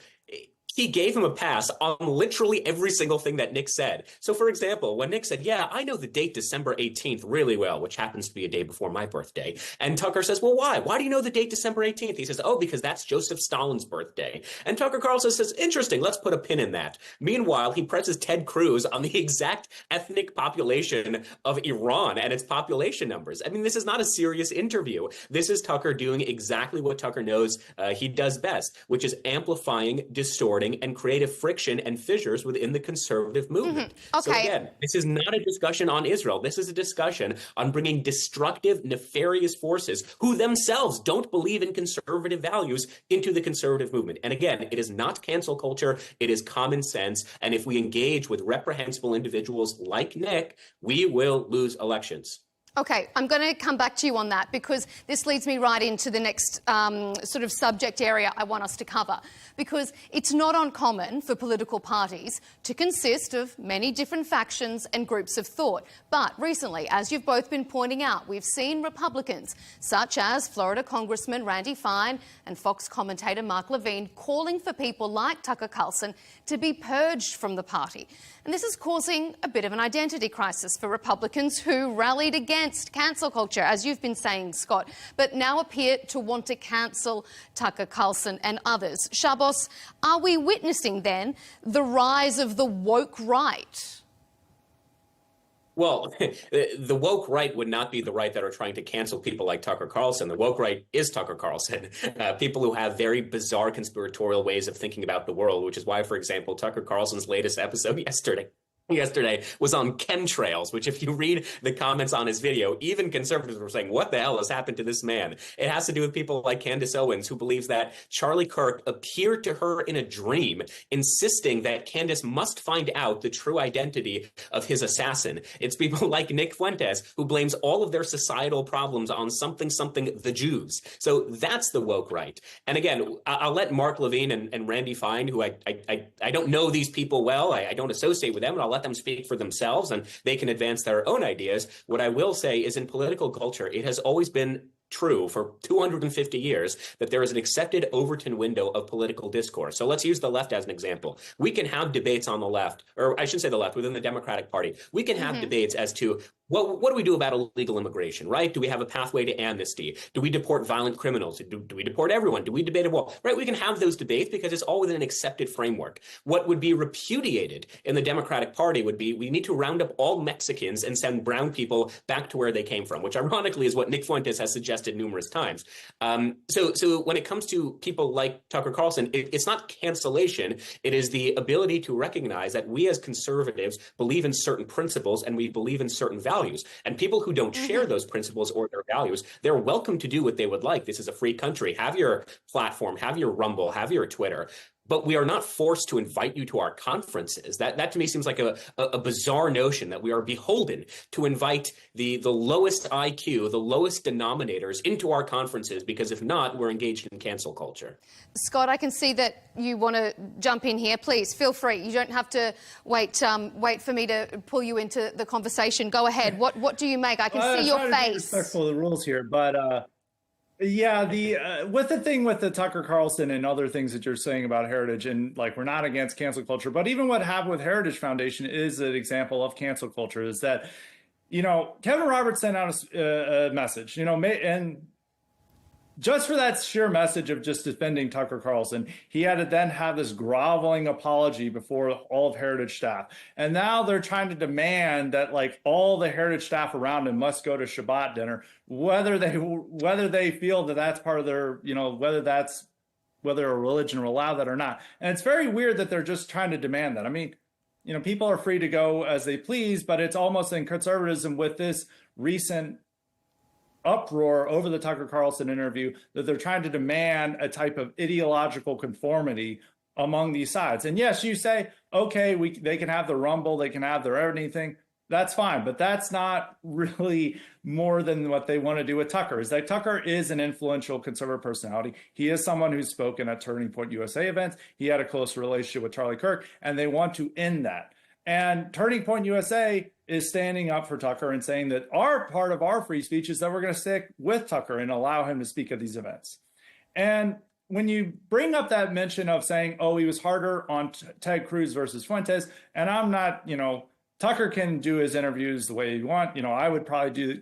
he gave him a pass on literally every single thing that Nick said. So, for example, when Nick said, yeah, I know the date December 18th really well, which happens to be a day before my birthday. And Tucker says, well, why? Why do you know the date December 18th? He says, oh, because that's Joseph Stalin's birthday. And Tucker Carlson says, interesting, let's put a pin in that. Meanwhile, he presses Ted Cruz on the exact ethnic population of Iran and its population numbers. I mean, this is not a serious interview. This is Tucker doing exactly what Tucker knows he does best, which is amplifying, distorting, and creative friction and fissures within the conservative movement. Okay. So again, this is not a discussion on Israel. This is a discussion on bringing destructive, nefarious forces who themselves don't believe in conservative values into the conservative movement. And again, it is not cancel culture. It is common sense. And if we engage with reprehensible individuals like Nick, we will lose elections. Okay, I'm going to come back to you on that because this leads me right into the next sort of subject area I want us to cover. Because it's not uncommon for political parties to consist of many different factions and groups of thought. But recently, as you've both been pointing out, we've seen Republicans, such as Florida Congressman Randy Fine and Fox commentator Mark Levine, calling for people like Tucker Carlson to be purged from the party. And this is causing a bit of an identity crisis for Republicans who rallied against cancel culture, as you've been saying, Scott, but now appear to want to cancel Tucker Carlson and others. Shabbos, are we witnessing then the rise of the woke right? Well, the woke right would not be the right that are trying to cancel people like Tucker Carlson. The woke right is Tucker Carlson, people who have very bizarre conspiratorial ways of thinking about the world, which is why, for example, Tucker Carlson's latest episode yesterday was on chemtrails, which if you read the comments on his video, even conservatives were saying, what the hell has happened to this man? It has to do with people like Candace Owens, who believes that Charlie Kirk appeared to her in a dream, insisting that Candace must find out the true identity of his assassin. It's people like Nick Fuentes, who blames all of their societal problems on something, the Jews. So that's the woke right. And again, I'll let Mark Levine and Randy Fine, who I don't know these people well, I don't associate with them, and I'll let them speak for themselves and they can advance their own ideas. What I will say is in political culture, it has always been true for 250 years that there is an accepted Overton window of political discourse. So let's use the left as an example. We can have debates on the left, or I should say the left, within the Democratic Party. We can have debates as to what do we do about illegal immigration, right? Do we have a pathway to amnesty? Do we deport violent criminals? Do we deport everyone? Do we debate a wall? Right? We can have those debates because it's all within an accepted framework. What would be repudiated in the Democratic Party would be we need to round up all Mexicans and send brown people back to where they came from, which ironically is what Nick Fuentes has suggested suggested numerous times. So when it comes to people like Tucker Carlson, it's not cancellation. It is the ability to recognize that we as conservatives believe in certain principles and we believe in certain values. And people who don't share those principles or their values, they're welcome to do what they would like. This is a free country. Have your platform, have your Rumble, have your Twitter. But we are not forced to invite you to our conferences. That to me seems like a bizarre notion that we are beholden to invite the lowest IQ, the lowest denominators into our conferences, because if not, we're engaged in cancel culture. Scott, I can see that you want to jump in here. Please, feel free. You don't have to wait for me to pull you into the conversation. Go ahead. What do you make? I can see your face. I'm respectful of the rules here, but yeah, with the thing with the Tucker Carlson and other things that you're saying about heritage, and like, we're not against cancel culture, but even what happened with Heritage Foundation is an example of cancel culture. Is that, Kevin Roberts sent out a message, and just for that sheer message of just defending Tucker Carlson, he had to then have this groveling apology before all of Heritage staff. And now they're trying to demand that like all the Heritage staff around him must go to Shabbat dinner, whether they feel that that's part of their, whether a religion will allow that or not. And it's very weird that they're just trying to demand that. I mean, people are free to go as they please, but it's almost in conservatism with this recent uproar over the Tucker Carlson interview that they're trying to demand a type of ideological conformity among these sides. And yes, you say, okay, they can have the Rumble, they can have their anything. That's fine, but that's not really more than what they want to do with Tucker. Is that Tucker is an influential conservative personality. He is someone who's spoken at Turning Point USA events. He had a close relationship with Charlie Kirk, and they want to end that. And Turning Point USA is standing up for Tucker and saying that our part of our free speech is that we're going to stick with Tucker and allow him to speak at these events. And when you bring up that mention of saying, oh, he was harder on Ted Cruz versus Fuentes, and I'm not, Tucker can do his interviews the way you want. I would probably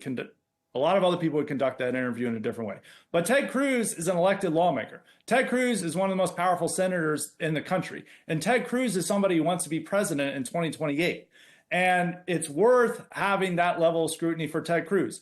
a lot of other people would conduct that interview in a different way. But Ted Cruz is an elected lawmaker. Ted Cruz is one of the most powerful senators in the country. And Ted Cruz is somebody who wants to be president in 2028. And it's worth having that level of scrutiny for Ted Cruz,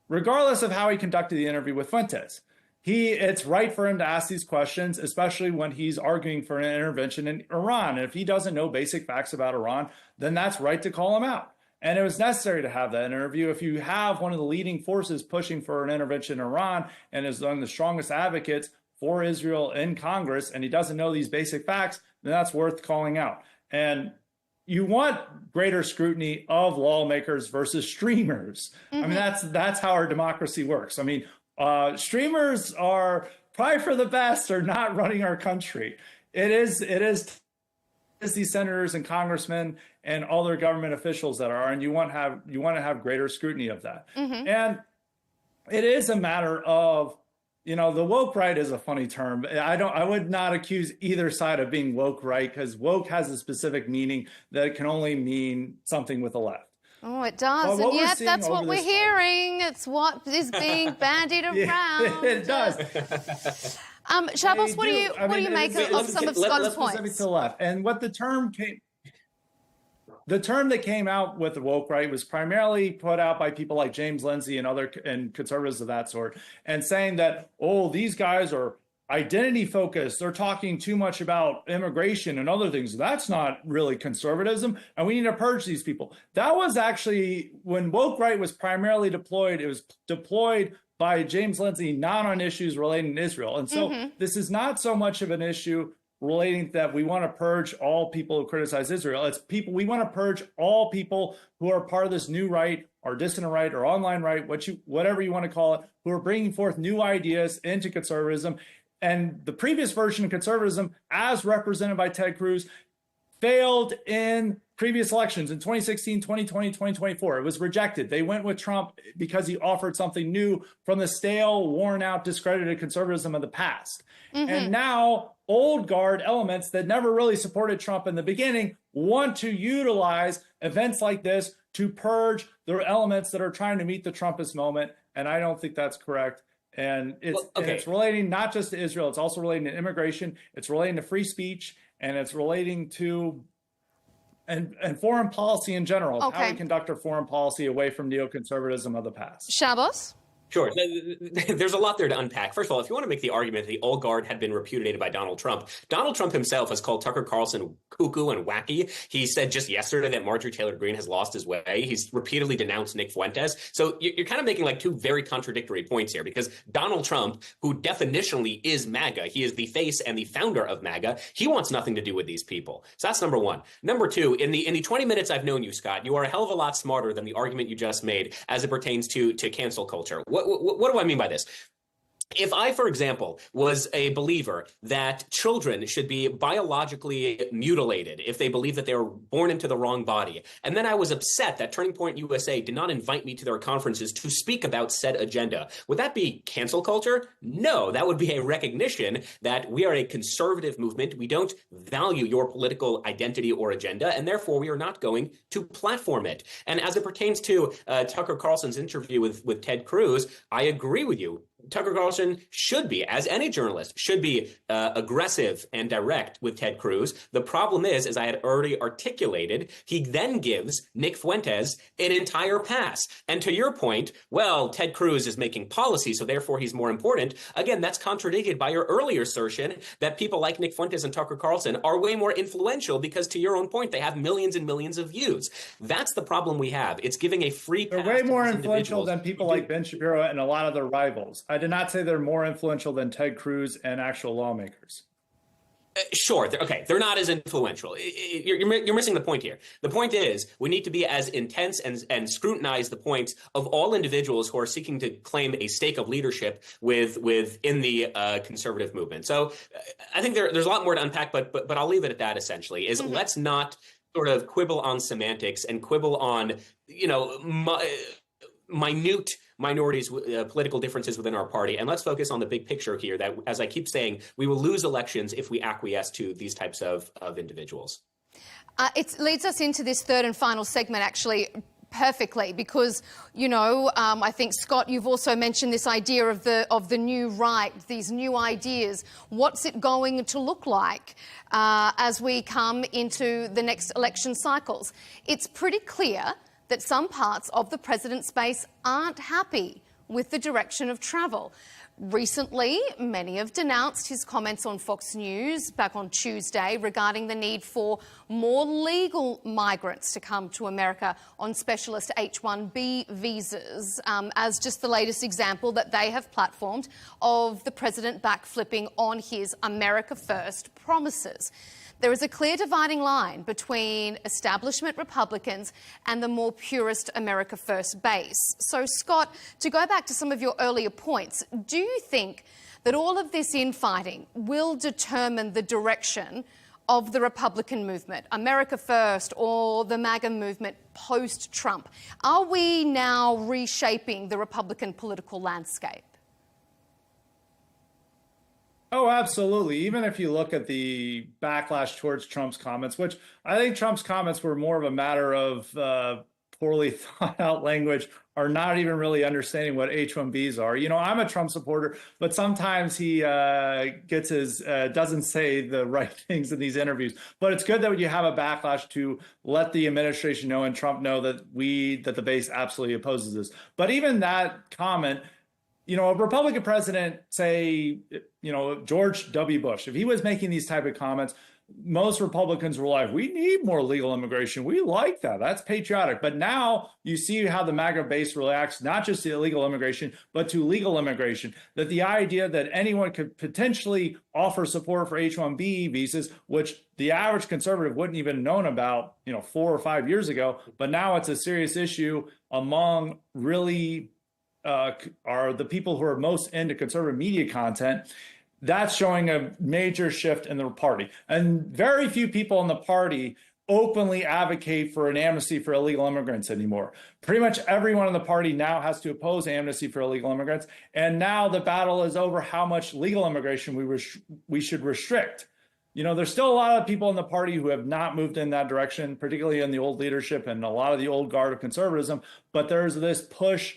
regardless of how he conducted the interview with Fuentes. It's right for him to ask these questions, especially when he's arguing for an intervention in Iran. And if he doesn't know basic facts about Iran, then that's right to call him out. And it was necessary to have that interview. If you have one of the leading forces pushing for an intervention in Iran and is one of the strongest advocates for Israel in Congress, and he doesn't know these basic facts, then that's worth calling out. And you want greater scrutiny of lawmakers versus streamers. I mean, that's how our democracy works. I mean, streamers are probably for the best are not running our country. It is these senators and congressmen and all their government officials that are, and you want to have greater scrutiny of that. And it is a matter of, the woke right is a funny term. I would not accuse either side of being woke right, because woke has a specific meaning that it can only mean something with the left. Oh, it does. And yet that's what we're hearing. It's what is being bandied around. It does. Shabbos, what do you make of some of Scott's points? Specific to the left. And what the term that came out with the woke right was primarily put out by people like James Lindsay and conservatives of that sort, and saying that, oh, these guys are identity focused. They're talking too much about immigration and other things. That's not really conservatism, and we need to purge these people. That was actually, when woke right was primarily deployed, it was deployed by James Lindsay, not on issues relating to Israel. And so this is not so much of an issue relating that we want to purge all people who criticize Israel. It's people, we want to purge all people who are part of this new right or dissident right or online right, whatever you want to call it, who are bringing forth new ideas into conservatism. And the previous version of conservatism, as represented by Ted Cruz, failed in previous elections in 2016, 2020, 2024. It was rejected. They went with Trump because he offered something new from the stale, worn out, discredited conservatism of the past. And now old guard elements that never really supported Trump in the beginning want to utilize events like this to purge the elements that are trying to meet the Trumpist moment. And I don't think that's correct. And it's relating not just to Israel, it's also relating to immigration, it's relating to free speech, and it's relating to and foreign policy in general, how we conduct our foreign policy away from neoconservatism of the past. Shabbos? Sure. There's a lot there to unpack. First of all, if you want to make the argument that the old guard had been repudiated by Donald Trump himself has called Tucker Carlson cuckoo and wacky. He said just yesterday that Marjorie Taylor Greene has lost his way. He's repeatedly denounced Nick Fuentes. So you're kind of making like two very contradictory points here, because Donald Trump, who definitionally is MAGA, he is the face and the founder of MAGA, he wants nothing to do with these people. So that's number one. Number two, in the 20 minutes I've known you, Scott, you are a hell of a lot smarter than the argument you just made as it pertains to cancel culture. What do I mean by this? If I, for example, was a believer that children should be biologically mutilated if they believe that they were born into the wrong body, and then I was upset that Turning Point USA did not invite me to their conferences to speak about said agenda, would that be cancel culture? No, that would be a recognition that we are a conservative movement. We don't value your political identity or agenda, and therefore we are not going to platform it. And as it pertains to Tucker Carlson's interview with Ted Cruz, I agree with you. Tucker Carlson should be, as any journalist, should be aggressive and direct with Ted Cruz. The problem is, as I had already articulated, he then gives Nick Fuentes an entire pass. And to your point, well, Ted Cruz is making policy, so therefore he's more important. Again, that's contradicted by your earlier assertion that people like Nick Fuentes and Tucker Carlson are way more influential because, to your own point, they have millions and millions of views. That's the problem we have. It's giving a free pass. They're way more influential than people like Ben Shapiro and a lot of their rivals. I did not say they're more influential than Ted Cruz and actual lawmakers. Sure. Okay. They're not as influential. You're missing the point here. The point is we need to be as intense and scrutinize the points of all individuals who are seeking to claim a stake of leadership within the conservative movement. So I think there's a lot more to unpack, but I'll leave it at that essentially, is let's not sort of quibble on semantics and quibble on, minute minorities, political differences within our party. And let's focus on the big picture here that, as I keep saying, we will lose elections if we acquiesce to these types of individuals. It leads us into this third and final segment, actually, perfectly, because, I think, Scott, you've also mentioned this idea of the new right, these new ideas. What's it going to look like as we come into the next election cycles? It's pretty clear that some parts of the president's base aren't happy with the direction of travel. Recently, many have denounced his comments on Fox News back on Tuesday regarding the need for more legal migrants to come to America on specialist H-1B visas, as just the latest example that they have platformed of the president backflipping on his America First promises. There is a clear dividing line between establishment Republicans and the more purist America First base. So, Scott, to go back to some of your earlier points, do you think that all of this infighting will determine the direction of the Republican movement, America First, or the MAGA movement post-Trump? Are we now reshaping the Republican political landscape? Oh, absolutely. Even if you look at the backlash towards Trump's comments, which I think Trump's comments were more of a matter of poorly thought out language, or not even really understanding what H-1Bs are. I'm a Trump supporter, but sometimes he gets doesn't say the right things in these interviews. But it's good that you have a backlash to let the administration know and Trump know that the base absolutely opposes this. But even that comment, a Republican president, say, George W. Bush, if he was making these type of comments, most Republicans were like, we need more legal immigration. We like that. That's patriotic. But now you see how the MAGA base reacts, not just to illegal immigration, but to legal immigration. That the idea that anyone could potentially offer support for H-1B visas, which the average conservative wouldn't even known about, 4 or 5 years ago, but now it's a serious issue among really are the people who are most into conservative media content. That's showing a major shift in the party. And very few people in the party openly advocate for an amnesty for illegal immigrants anymore. Pretty much everyone in the party now has to oppose amnesty for illegal immigrants. And now the battle is over how much legal immigration we should restrict. There's still a lot of people in the party who have not moved in that direction, particularly in the old leadership and a lot of the old guard of conservatism. But there's this push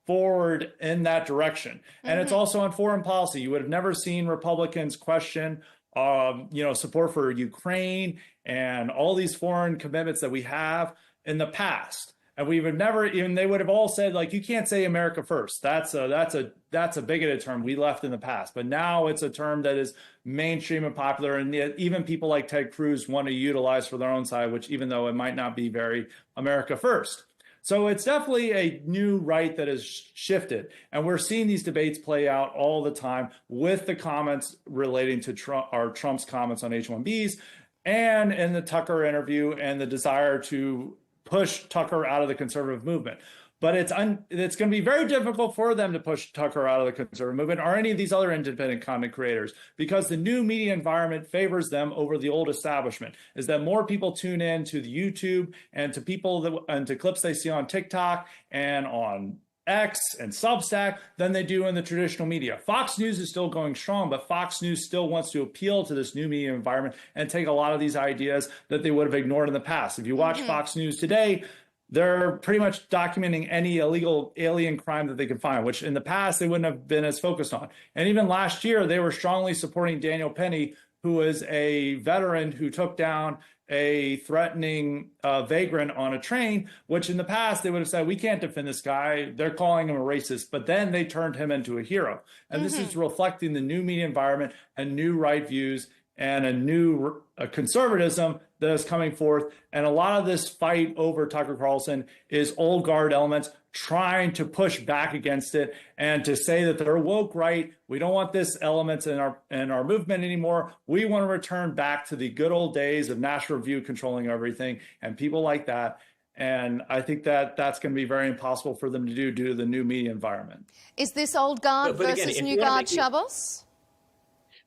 forward in that direction. And it's also on foreign policy. You would have never seen Republicans question, support for Ukraine and all these foreign commitments that we have in the past. And we would never even, they would have all said, like, you can't say America first. That's a bigoted term we left in the past. But now it's a term that is mainstream and popular. And even people like Ted Cruz want to utilize for their own side, which even though it might not be very America first. So it's definitely a new right that has shifted. And we're seeing these debates play out all the time with the comments relating to Trump's comments on H-1Bs and in the Tucker interview and the desire to push Tucker out of the conservative movement. But it's going to be very difficult for them to push Tucker out of the conservative movement or any of these other independent content creators, because the new media environment favors them over the old establishment. Is that more people tune in to the YouTube and to and to clips they see on TikTok and on X and Substack than they do in the traditional media. Fox News is still going strong, but Fox News still wants to appeal to this new media environment and take a lot of these ideas that they would have ignored in the past. If you watch Fox News today, they're pretty much documenting any illegal alien crime that they can find, which in the past they wouldn't have been as focused on. And even last year, they were strongly supporting Daniel Penny, who is a veteran who took down a threatening vagrant on a train, which in the past they would have said, we can't defend this guy. They're calling him a racist. But then they turned him into a hero. And this is reflecting the new media environment and new right views and a new conservatism that is coming forth. And a lot of this fight over Tucker Carlson is old guard elements trying to push back against it and to say that they're woke right. We don't want this elements in our movement anymore. We want to return back to the good old days of National Review controlling everything and people like that. And I think that that's going to be very impossible for them to do due to the new media environment. Is this old guard versus new guard, Chavos?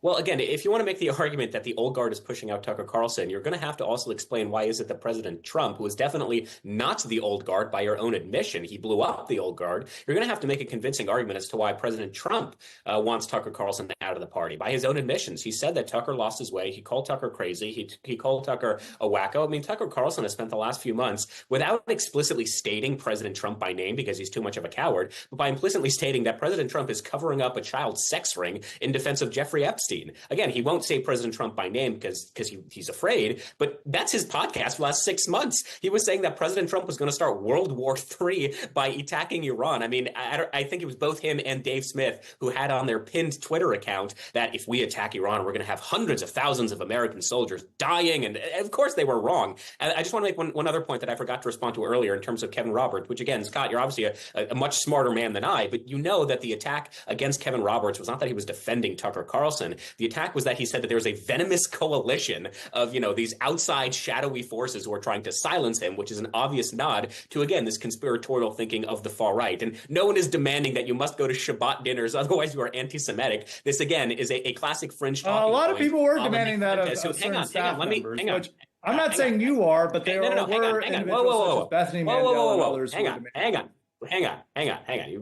Well, again, if you want to make the argument that the old guard is pushing out Tucker Carlson, you're going to have to also explain why is it that President Trump, who is definitely not the old guard by your own admission, he blew up the old guard, you're going to have to make a convincing argument as to why President Trump wants Tucker Carlson out of the party. By his own admissions, he said that Tucker lost his way. He called Tucker crazy. He called Tucker a wacko. I mean, Tucker Carlson has spent the last few months without explicitly stating President Trump by name because he's too much of a coward, but by implicitly stating that President Trump is covering up a child sex ring in defense of Jeffrey Epstein. Again, he won't say President Trump by name because he's afraid, but that's his podcast for the last 6 months. He was saying that President Trump was going to start World War III by attacking Iran. I mean, I think it was both him and Dave Smith who had on their pinned Twitter account that if we attack Iran, we're going to have hundreds of thousands of American soldiers dying. And of course, they were wrong. And I just want to make one other point that I forgot to respond to earlier in terms of Kevin Roberts, which again, Scott, you're obviously a much smarter man than I, but you know that the attack against Kevin Roberts was not that he was defending Tucker Carlson. The attack was that he said that there was a venomous coalition of, these outside shadowy forces who are trying to silence him, which is an obvious nod to, again, this conspiratorial thinking of the far right. And no one is demanding that you must go to Shabbat dinners, otherwise you are anti-Semitic. This, again, is a classic fringe talking a lot point. of people were demanding that of so certain staff members. Hang on. I'm not saying you are, but there were individuals such as Bethany Mandel and others. Hang on.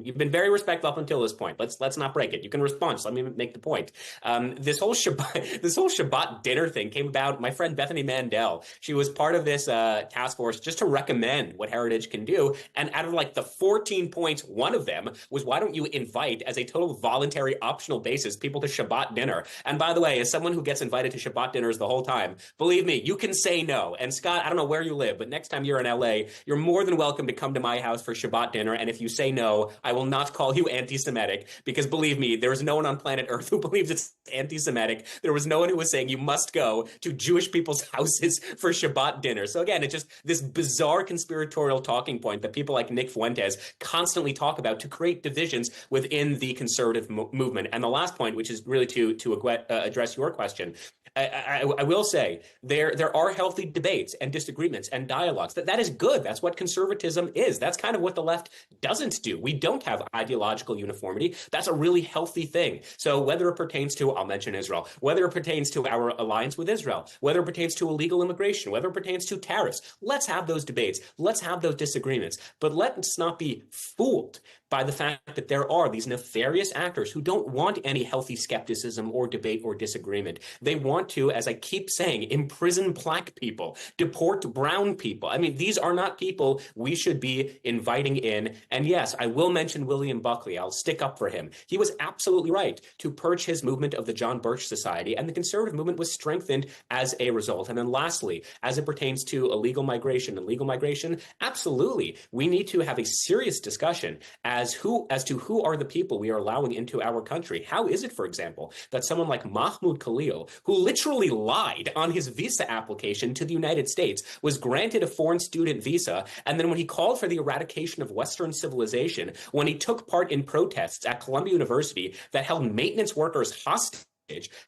You've been very respectful up until this point. Let's not break it. You can respond. Just let me make the point. This whole Shabbat dinner thing came about. My friend Bethany Mandel, she was part of this task force just to recommend what Heritage can do. And out of like the 14 points, one of them was, why don't you invite, as a total voluntary optional basis, people to Shabbat dinner? And by the way, as someone who gets invited to Shabbat dinners the whole time, believe me, you can say no. And Scott, I don't know where you live, but next time you're in LA, you're more than welcome to come to my house for Shabbat dinner. And if you say no, I will not call you anti-Semitic, because believe me, there is no one on planet Earth who believes it's anti-Semitic. There was no one who was saying you must go to Jewish people's houses for Shabbat dinner. So again, it's just this bizarre conspiratorial talking point that people like Nick Fuentes constantly talk about to create divisions within the conservative movement. And the last point, which is really to address your question, I will say there are healthy debates and disagreements and dialogues. That is good. That's what conservatism is. That's kind of what the left doesn't do. We don't have ideological uniformity. That's a really healthy thing. So whether it pertains to, I'll mention Israel, whether it pertains to our alliance with Israel, whether it pertains to illegal immigration, whether it pertains to tariffs, let's have those debates. Let's have those disagreements. But let's not be fooled by the fact that there are these nefarious actors who don't want any healthy skepticism or debate or disagreement. They want to, as I keep saying, imprison black people, deport brown people. I mean, these are not people we should be inviting in. And yes, I will mention William Buckley. I'll stick up for him. He was absolutely right to purge his movement of the John Birch Society, and the conservative movement was strengthened as a result. And then lastly, as it pertains to illegal migration and legal migration, absolutely, we need to have a serious discussion as to who are the people we are allowing into our country. How is it, for example, that someone like Mahmoud Khalil, who literally lied on his visa application to the United States, was granted a foreign student visa, and then when he called for the eradication of Western civilization, when he took part in protests at Columbia University that held maintenance workers hostage,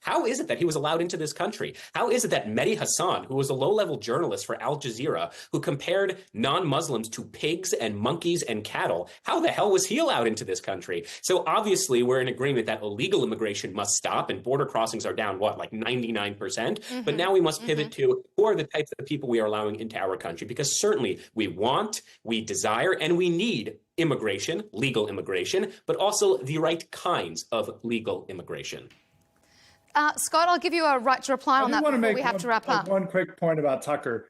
how is it that he was allowed into this country? How is it that Mehdi Hassan, who was a low-level journalist for Al Jazeera, who compared non-Muslims to pigs and monkeys and cattle, how the hell was he allowed into this country? So obviously we're in agreement that illegal immigration must stop, and border crossings are down, what, like 99%? But now we must pivot to who are the types of people we are allowing into our country, because certainly we want, we desire, and we need immigration, legal immigration, but also the right kinds of legal immigration. Scott, I'll give you a right to reply on that before we have to wrap up. One quick point about Tucker.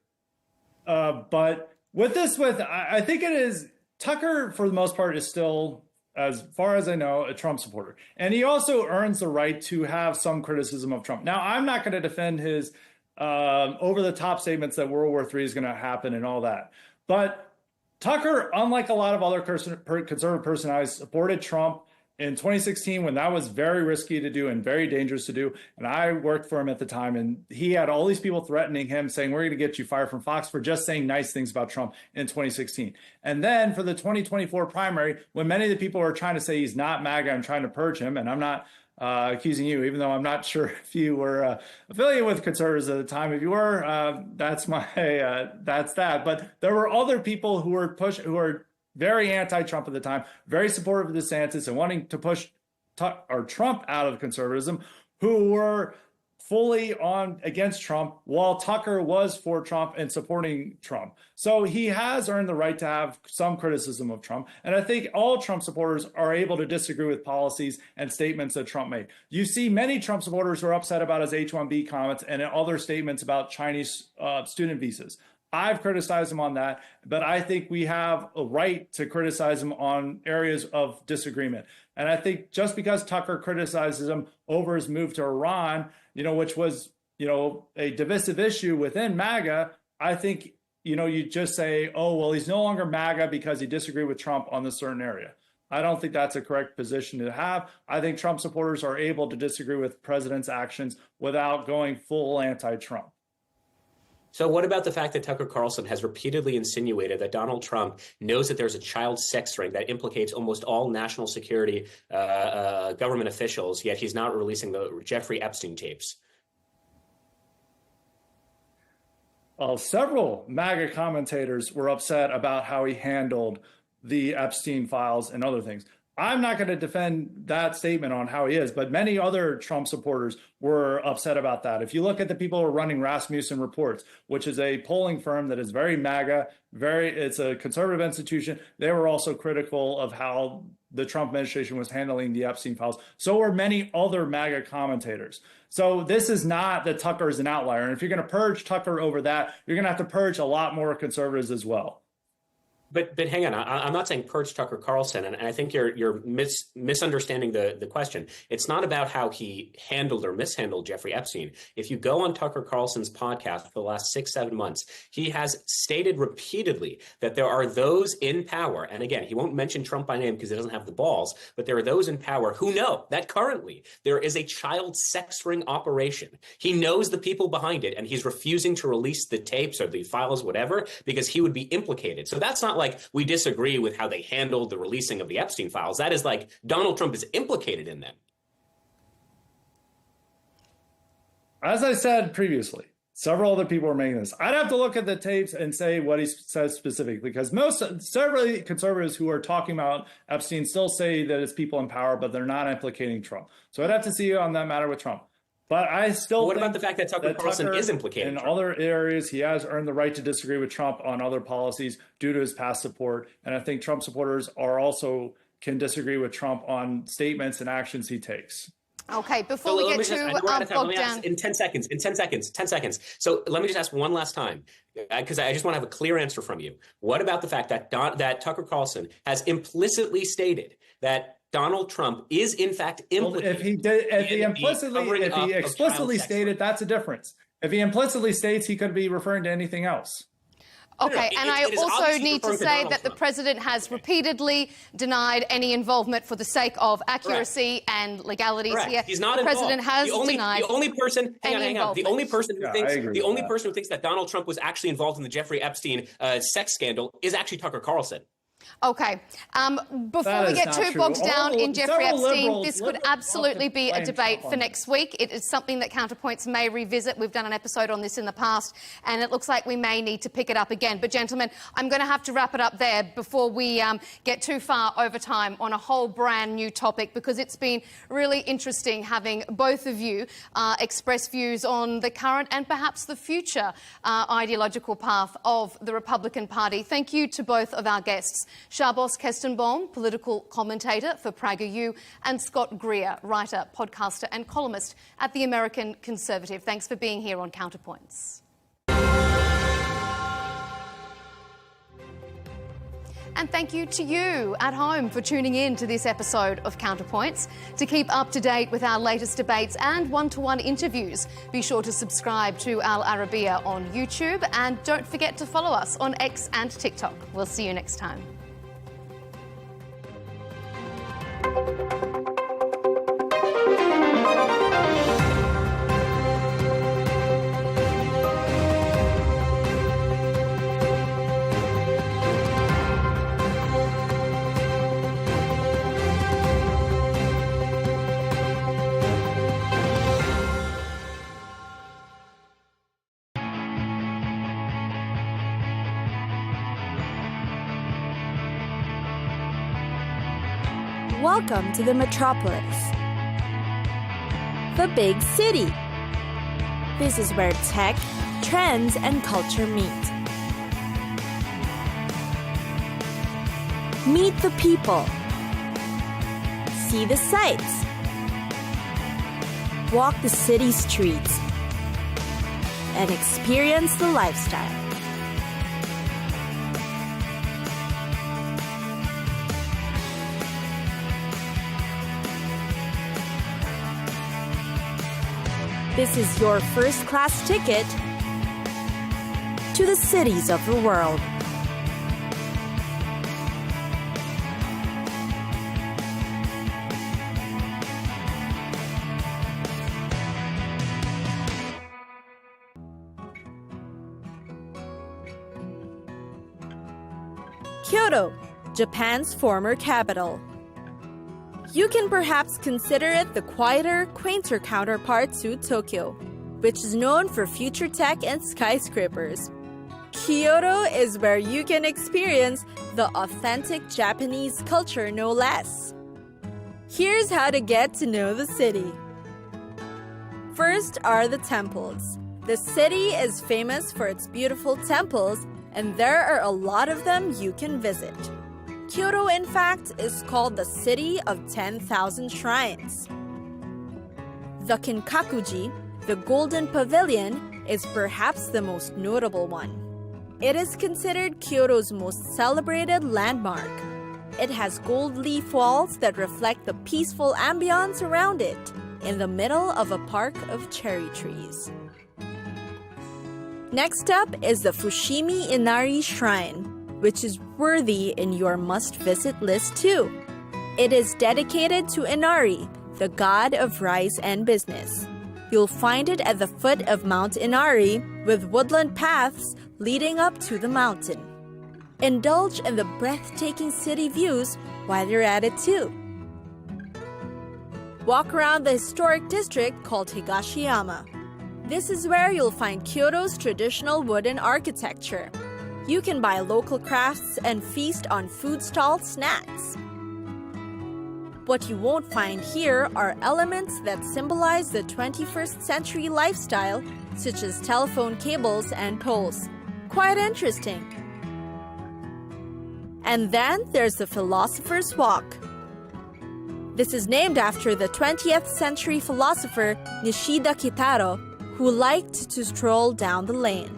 But I think it is, Tucker, for the most part, is still, as far as I know, a Trump supporter. And he also earns the right to have some criticism of Trump. Now, I'm not going to defend his over-the-top statements that World War III is going to happen and all that. But Tucker, unlike a lot of other conservative personalities, supported Trump in 2016 when that was very risky to do and very dangerous to do. And I worked for him at the time, and he had all these people threatening him, saying, we're going to get you fired from Fox for just saying nice things about Trump in 2016. And then for the 2024 primary, when many of the people are trying to say he's not MAGA and trying to purge him, and I'm not accusing you, even though I'm not sure if you were affiliated with conservatives at the time. If you were, that's that. But there were other people who were very anti-Trump at the time, very supportive of DeSantis and wanting to push Trump out of conservatism, who were fully against Trump, while Tucker was for Trump and supporting Trump. So he has earned the right to have some criticism of Trump. And I think all Trump supporters are able to disagree with policies and statements that Trump made. You see many Trump supporters who are upset about his H-1B comments and other statements about Chinese student visas. I've criticized him on that, but I think we have a right to criticize him on areas of disagreement. And I think just because Tucker criticizes him over his move to Iran, which was, a divisive issue within MAGA, I think, you just say, oh, well, he's no longer MAGA because he disagreed with Trump on this certain area. I don't think that's a correct position to have. I think Trump supporters are able to disagree with president's actions without going full anti-Trump. So what about the fact that Tucker Carlson has repeatedly insinuated that Donald Trump knows that there's a child sex ring that implicates almost all national security government officials, yet he's not releasing the Jeffrey Epstein tapes? Well, several MAGA commentators were upset about how he handled the Epstein files and other things. I'm not going to defend that statement on how he is, but many other Trump supporters were upset about that. If you look at the people who are running Rasmussen Reports, which is a polling firm that is very MAGA, it's a conservative institution, they were also critical of how the Trump administration was handling the Epstein files. So were many other MAGA commentators. So this is not that Tucker is an outlier. And if you're going to purge Tucker over that, you're going to have to purge a lot more conservatives as well. But hang on, I'm not saying purge Tucker Carlson, and I think you're misunderstanding the question. It's not about how he handled or mishandled Jeffrey Epstein. If you go on Tucker Carlson's podcast for the last 6-7 months, he has stated repeatedly that there are those in power, and again, he won't mention Trump by name because he doesn't have the balls, but there are those in power who know that currently there is a child sex ring operation. He knows the people behind it, and he's refusing to release the tapes or the files, whatever, because he would be implicated. So that's not like we disagree with how they handled the releasing of the Epstein files. That is like Donald Trump is implicated in them. As I said previously, several other people are making this. I'd have to look at the tapes and say what he says specifically, because several conservatives who are talking about Epstein still say that it's people in power, but they're not implicating Trump. So I'd have to see on that matter with Trump. But I still What about the fact that Tucker Carlson is implicated? In other areas, he has earned the right to disagree with Trump on other policies due to his past support. And I think Trump supporters are also can disagree with Trump on statements and actions he takes. Okay, before we get to bogged down. In 10 seconds. So let me just ask one last time, because I just want to have a clear answer from you. What about the fact that that Tucker Carlson has implicitly stated that Donald Trump is in fact implicated? If he explicitly stated, that's a difference. If he implicitly states, he could be referring to anything else. Okay, and I also need to say that the president has repeatedly denied any involvement for the sake of accuracy and legalities here. He's not the president has denied. The only person, the only person who thinks that Donald Trump was actually involved in the Jeffrey Epstein sex scandal is actually Tucker Carlson. Okay. Before we get too bogged down in Jeffrey Epstein, this could absolutely be a debate for next week. It is something that Counterpoints may revisit. We've done an episode on this in the past, and it looks like we may need to pick it up again. But, gentlemen, I'm going to have to wrap it up there before we get too far over time on a whole brand new topic, because it's been really interesting having both of you express views on the current and perhaps the future ideological path of the Republican Party. Thank you to both of our guests. Shabbos Kestenbaum, political commentator for PragerU, and Scott Greer, writer, podcaster and columnist at The American Conservative. Thanks for being here on Counterpoints. And thank you to you at home for tuning in to this episode of Counterpoints. To keep up to date with our latest debates and one-to-one interviews, be sure to subscribe to Al Arabiya on YouTube, and don't forget to follow us on X and TikTok. We'll see you next time. Welcome to the metropolis, the big city. This is where tech, trends, and culture meet. Meet the people. See the sights. Walk the city streets. And experience the lifestyle. This is your first-class ticket to the cities of the world. Kyoto, Japan's former capital. You can perhaps consider it the quieter, quainter counterpart to Tokyo, which is known for future tech and skyscrapers. Kyoto is where you can experience the authentic Japanese culture, no less. Here's how to get to know the city. First are the temples. The city is famous for its beautiful temples, and there are a lot of them you can visit. Kyoto, in fact, is called the City of 10,000 Shrines. The Kinkakuji, the Golden Pavilion, is perhaps the most notable one. It is considered Kyoto's most celebrated landmark. It has gold leaf walls that reflect the peaceful ambiance around it, in the middle of a park of cherry trees. Next up is the Fushimi Inari Shrine, which is worthy in your must-visit list too. It is dedicated to Inari, the god of rice and business. You'll find it at the foot of Mount Inari, with woodland paths leading up to the mountain. Indulge in the breathtaking city views while you're at it too. Walk around the historic district called Higashiyama. This is where you'll find Kyoto's traditional wooden architecture. You can buy local crafts and feast on food-stall snacks. What you won't find here are elements that symbolize the 21st century lifestyle, such as telephone cables and poles. Quite interesting. And then there's the Philosopher's Walk, This is named after the 20th century philosopher Nishida Kitaro, who liked to stroll down the lane.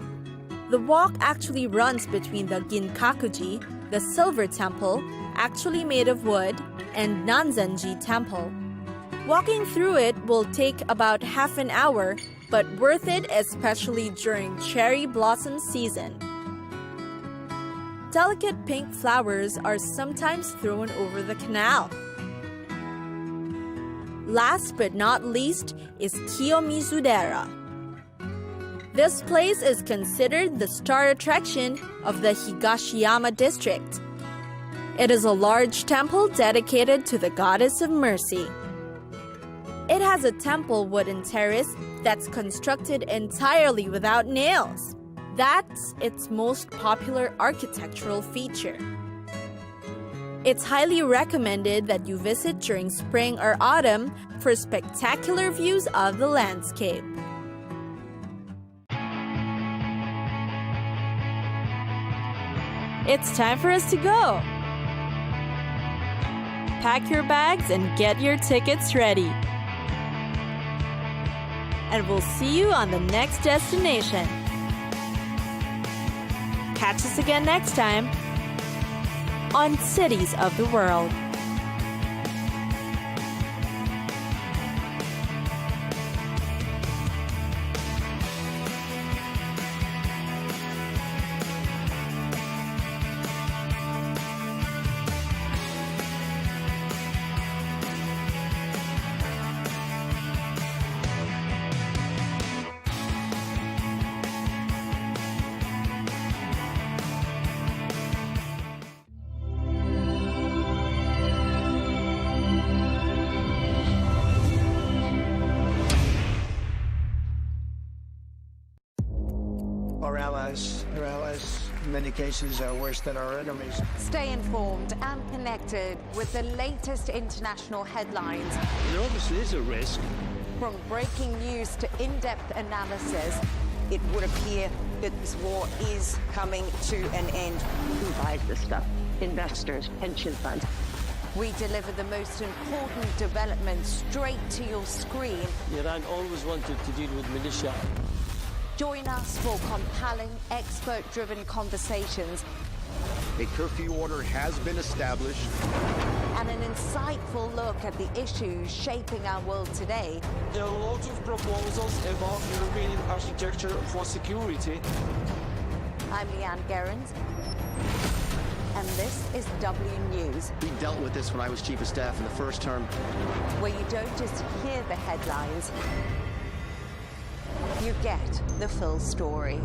The walk actually runs between the Ginkakuji, the Silver Temple, actually made of wood, and Nanzenji Temple. Walking through it will take about half an hour, but worth it especially during cherry blossom season. Delicate pink flowers are sometimes thrown over the canal. Last but not least is Kiyomizudera. This place is considered the star attraction of the Higashiyama district. It is a large temple dedicated to the goddess of mercy. It has a temple wooden terrace that's constructed entirely without nails. That's its most popular architectural feature. It's highly recommended that you visit during spring or autumn for spectacular views of the landscape. It's time for us to go. Pack your bags and get your tickets ready. And we'll see you on the next destination. Catch us again next time on Cities of the World. Our allies, in many cases, are worse than our enemies. Stay informed and connected with the latest international headlines. There obviously is a risk. From breaking news to in-depth analysis, It would appear that this war is coming to an end. Who buys this stuff? Investors, pension funds. we deliver the most important developments straight to your screen. Iran always wanted to deal with militia. Join us for compelling, expert-driven conversations. A curfew order has been established. And an insightful look at the issues shaping our world today. There are lots of proposals about European architecture for security. I'm Leigh Ann Gerrans, and this is W News. We dealt with this when I was Chief of Staff in the first term. Where you don't just hear the headlines, you get the full story.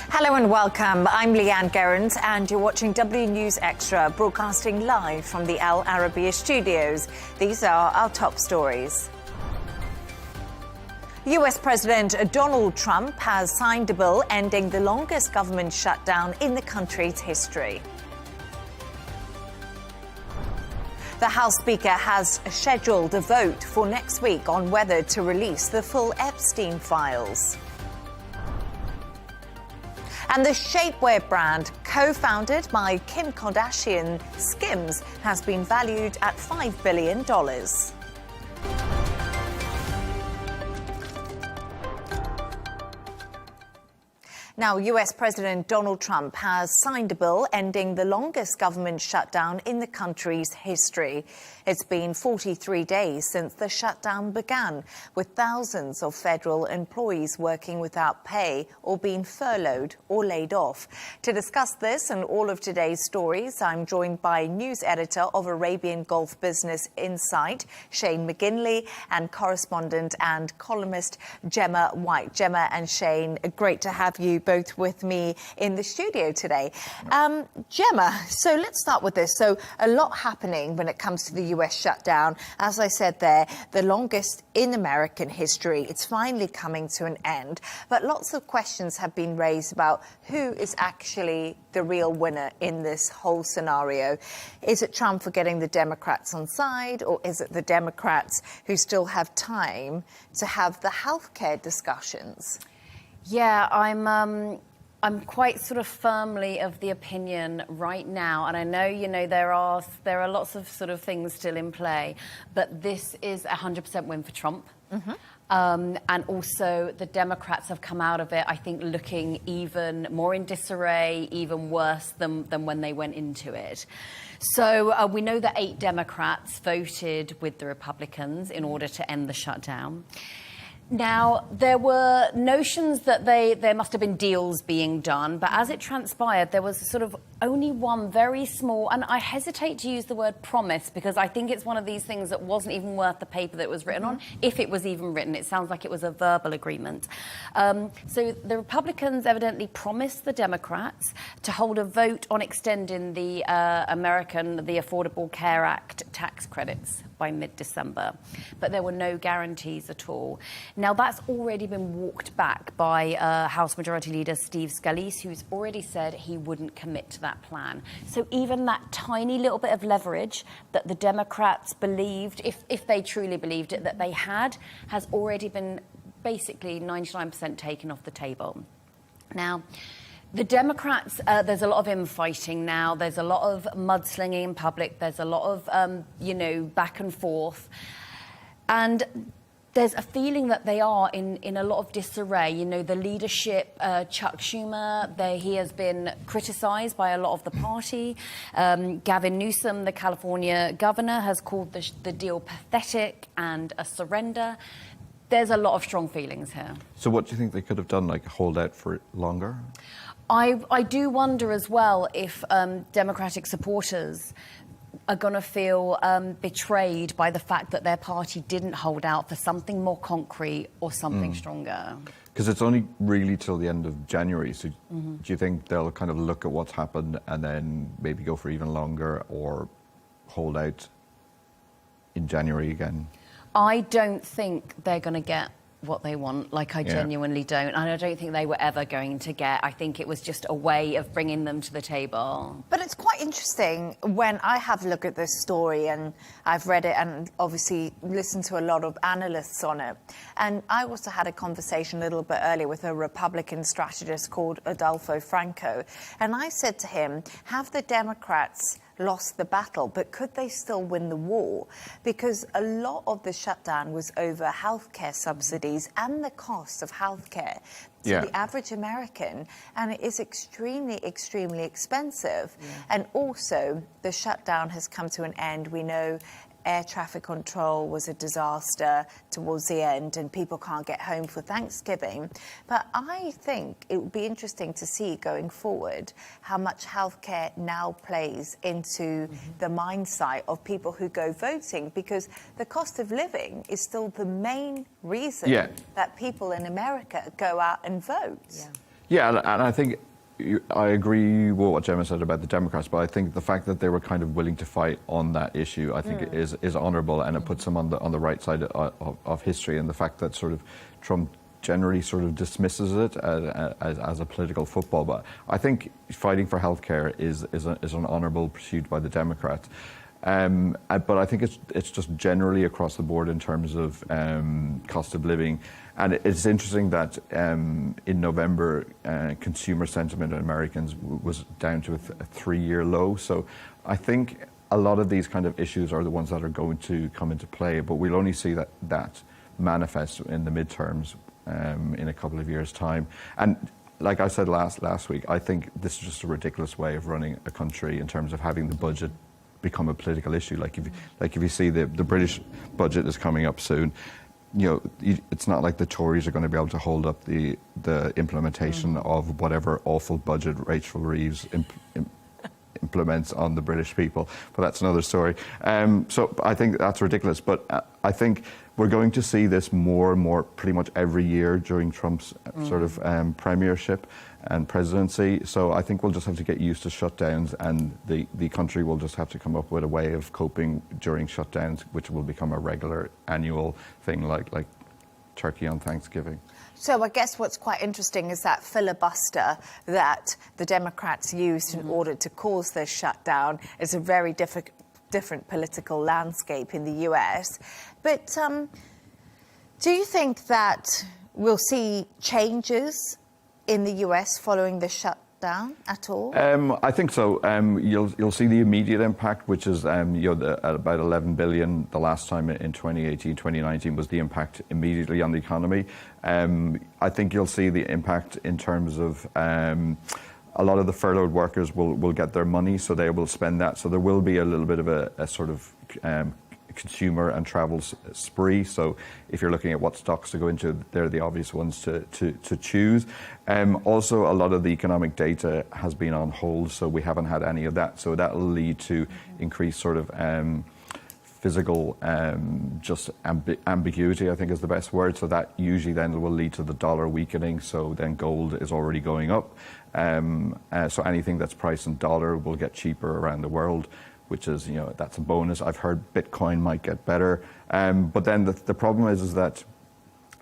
Hello and welcome. I'm Leigh Ann Gerrans and you're watching W News Extra, broadcasting live from the Al Arabiya studios. These are our top stories. US President Donald Trump has signed a bill ending the longest government shutdown in the country's history. The House Speaker has scheduled a vote for next week on whether to release the full Epstein files. And the shapewear brand, co-founded by Kim Kardashian, Skims, has been valued at $5 billion. Now, US President Donald Trump has signed a bill ending the longest government shutdown in the country's history. It's been 43 days since the shutdown began, with thousands of federal employees working without pay or being furloughed or laid off. To discuss this and all of today's stories, I'm joined by news editor of Arabian Gulf Business Insight, Shane McGinley, and correspondent and columnist Gemma White. Gemma and Shane, great to have you both with me in the studio today. Gemma, so let's start with this. So a lot happening when it comes to the US shutdown. As I said there, the longest in American history. It's finally coming to an end. But lots of questions have been raised about who is actually the real winner in this whole scenario. Is it Trump for getting the Democrats on side, or is it the Democrats who still have time to have the healthcare discussions? Yeah, I'm quite sort of firmly of the opinion right now, and I know, you know, there are lots of sort of things still in play, but this is a 100% win for Trump. Mm-hmm. And also the Democrats have come out of it, I think, looking even more in disarray, even worse than when they went into it. So we know that 8 Democrats voted with the Republicans in order to end the shutdown. Now, there were notions that there must have been deals being done, but as it transpired, there was sort of only one very small, and I hesitate to use the word promise because I think it's one of these things that wasn't even worth the paper that it was written on, if it was even written. It sounds like it was a verbal agreement. So the Republicans evidently promised the Democrats to hold a vote on extending the Affordable Care Act tax credits by mid-December, but there were no guarantees at all. Now, that's already been walked back by House Majority Leader Steve Scalise, who's already said he wouldn't commit to that plan. So even that tiny little bit of leverage that the Democrats believed, if they truly believed it, that they had, has already been basically 99% taken off the table. Now, the Democrats, there's a lot of infighting now. There's a lot of mudslinging in public. There's a lot of, back and forth. And there's a feeling that they are in a lot of disarray. You know, the leadership, Chuck Schumer, he has been criticised by a lot of the party. Gavin Newsom, the California governor, has called the deal pathetic and a surrender. There's a lot of strong feelings here. So what do you think they could have done, like hold out for longer? I do wonder as well if Democratic supporters are going to feel betrayed by the fact that their party didn't hold out for something more concrete or something stronger. Because it's only really till the end of January, so do you think they'll kind of look at what's happened and then maybe go for even longer or hold out in January again? I don't think they're going to get what they want. I genuinely don't. And I don't think they were ever going to get. I think it was just a way of bringing them to the table. But it's quite interesting when I have a look at this story, and I've read it and obviously listened to a lot of analysts on it. And I also had a conversation a little bit earlier with a Republican strategist called Adolfo Franco. And I said to him, have the Democrats lost the battle, but could they still win the war? Because a lot of the shutdown was over healthcare subsidies and the cost of healthcare to the average American, and it is extremely, extremely expensive. And also, the shutdown has come to an end. We know air traffic control was a disaster towards the end, and people can't get home for Thanksgiving. But I think it would be interesting to see going forward how much healthcare now plays into the mindset of people who go voting, because the cost of living is still the main reason that people in America go out and vote. Yeah, and I think I agree with what Gemma said about the Democrats, but I think the fact that they were kind of willing to fight on that issue, I think is honourable, and it puts them on the right side of history. And the fact that sort of Trump generally sort of dismisses it as a political football, but I think fighting for healthcare is an honourable pursuit by the Democrats. But I think it's just generally across the board in terms of cost of living. And it's interesting that in November, consumer sentiment in Americans was down to a 3-year low. So I think a lot of these kind of issues are the ones that are going to come into play, but we'll only see that manifest in the midterms in a couple of years' time. And like I said last week, I think this is just a ridiculous way of running a country in terms of having the budget become a political issue. Like if you see the British budget is coming up soon, it's not like the Tories are going to be able to hold up the implementation of whatever awful budget Rachel Reeves implements on the British people. But that's another story. So I think that's ridiculous. But I think we're going to see this more and more pretty much every year during Trump's sort of premiership and presidency. So I think we'll just have to get used to shutdowns, and the country will just have to come up with a way of coping during shutdowns, which will become a regular annual thing like turkey on Thanksgiving. So I guess what's quite interesting is that filibuster that the Democrats used in order to cause this shutdown is a very different political landscape in the US. But do you think that we'll see changes in the US following the shutdown at all? I think so. You'll see the immediate impact, which is about 11 billion the last time in 2018, 2019 was the impact immediately on the economy. I think you'll see the impact in terms of a lot of the furloughed workers will get their money, so they will spend that. So there will be a little bit of a sort of consumer and travel spree. So if you're looking at what stocks to go into, they're the obvious ones to choose. Also, a lot of the economic data has been on hold, so we haven't had any of that. So that will lead to increased sort of physical just ambiguity, I think is the best word. So that usually then will lead to the dollar weakening. So then gold is already going up. So anything that's priced in dollar will get cheaper around the world, which is, that's a bonus. I've heard Bitcoin might get better. But then the problem is that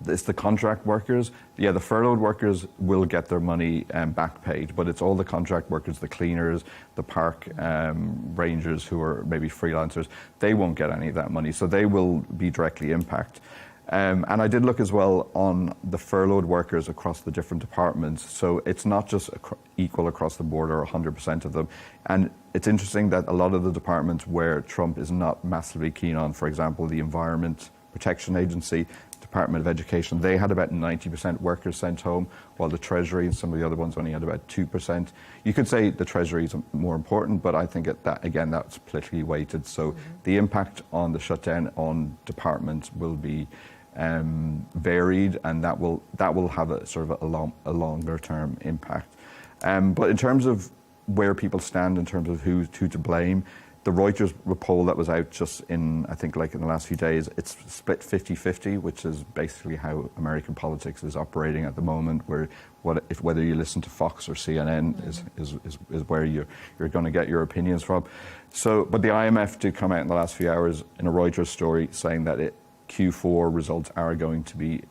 it's the contract workers. Yeah, the furloughed workers will get their money back paid, but it's all the contract workers, the cleaners, the park rangers who are maybe freelancers. They won't get any of that money, so they will be directly impacted. And I did look as well on the furloughed workers across the different departments. So it's not just equal across the board or 100% of them. And it's interesting that a lot of the departments where Trump is not massively keen on, for example, the Environment Protection Agency, Department of Education, they had about 90% workers sent home, while the Treasury and some of the other ones only had about 2%. You could say the Treasury is more important, but I think that's politically weighted. So the impact on the shutdown on departments will be varied, and that will have a sort of a longer term impact. But in terms of where people stand in terms of who to blame, the Reuters poll that was out just in the last few days, it's split 50-50, which is basically how American politics is operating at the moment, where whether you listen to Fox or CNN is where you're going to get your opinions from. So, but the IMF did come out in the last few hours in a Reuters story saying that Q4 results are going to be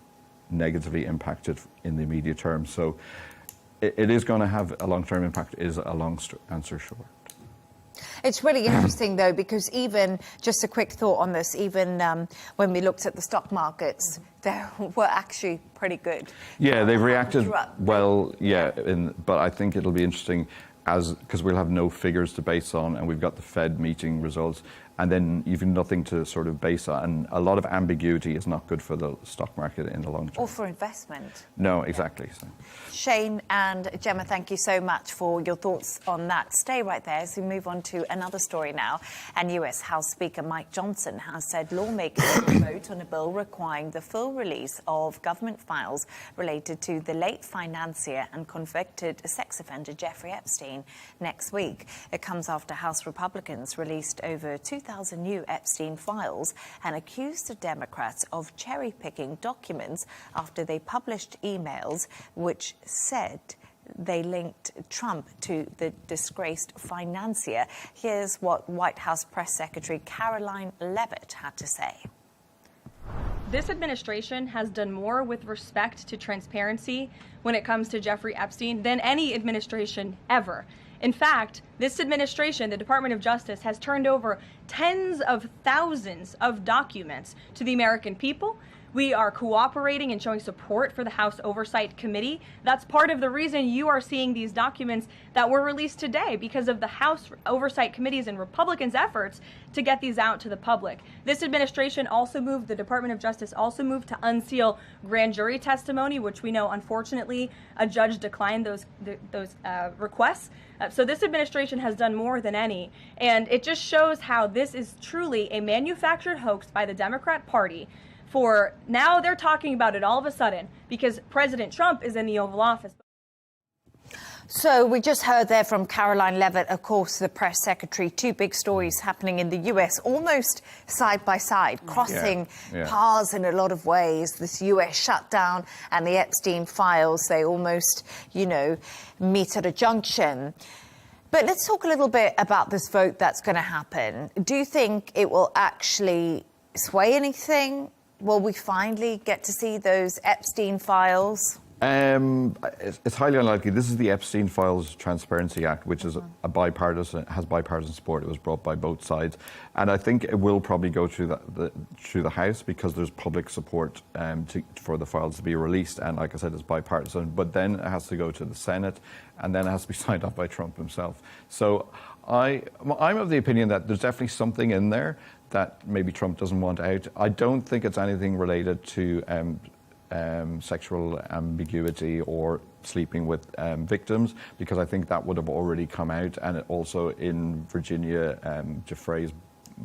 negatively impacted in the immediate term. So it is going to have a long-term impact, is a long answer short. It's really interesting, though, because even, just a quick thought on this, even when we looked at the stock markets, they were actually pretty good. Yeah, they've reacted well, but I think it'll be interesting because we'll have no figures to base on, and we've got the Fed meeting results, and then you've nothing to sort of base on. And a lot of ambiguity is not good for the stock market in the long term. Or for investment. No, exactly. So. Shane and Gemma, thank you so much for your thoughts on that. Stay right there as we move on to another story now. And US House Speaker Mike Johnson has said lawmakers will vote on a bill requiring the full release of government files related to the late financier and convicted sex offender Jeffrey Epstein next week. It comes after House Republicans released over 2,000 new Epstein files and accused the Democrats of cherry-picking documents after they published emails which said they linked Trump to the disgraced financier. Here's what White House Press Secretary Caroline Leavitt had to say. This administration has done more with respect to transparency when it comes to Jeffrey Epstein than any administration ever. In fact, this administration, the Department of Justice, has turned over tens of thousands of documents to the American people. We are cooperating and showing support for the House Oversight Committee. That's part of the reason you are seeing these documents that were released today, because of the House Oversight Committee's and Republicans' efforts to get these out to the public. This administration also moved, the Department of Justice also moved to unseal grand jury testimony, which we know, unfortunately, a judge declined those requests. So this administration has done more than any, and it just shows how this is truly a manufactured hoax by the Democrat Party. For now, they're talking about it all of a sudden because President Trump is in the Oval Office. So we just heard there from Caroline Levitt, of course, the press secretary, two big stories happening in the US, almost side by side, crossing paths in a lot of ways. This US shutdown and the Epstein files, they almost, you know, meet at a junction. But let's talk a little bit about this vote that's going to happen. Do you think it will actually sway anything? Will we finally get to see those Epstein files? It's highly unlikely. This is the Epstein Files Transparency Act, which is has bipartisan support. It was brought by both sides, and I think it will probably go through the House because there's public support for the files to be released, and like I said, it's bipartisan. But then it has to go to the Senate, and then it has to be signed off by Trump himself. So I'm of the opinion that there's definitely something in there that maybe Trump doesn't want out. I don't think it's anything related to sexual ambiguity or sleeping with victims, because I think that would have already come out. And it also in Virginia Giuffre's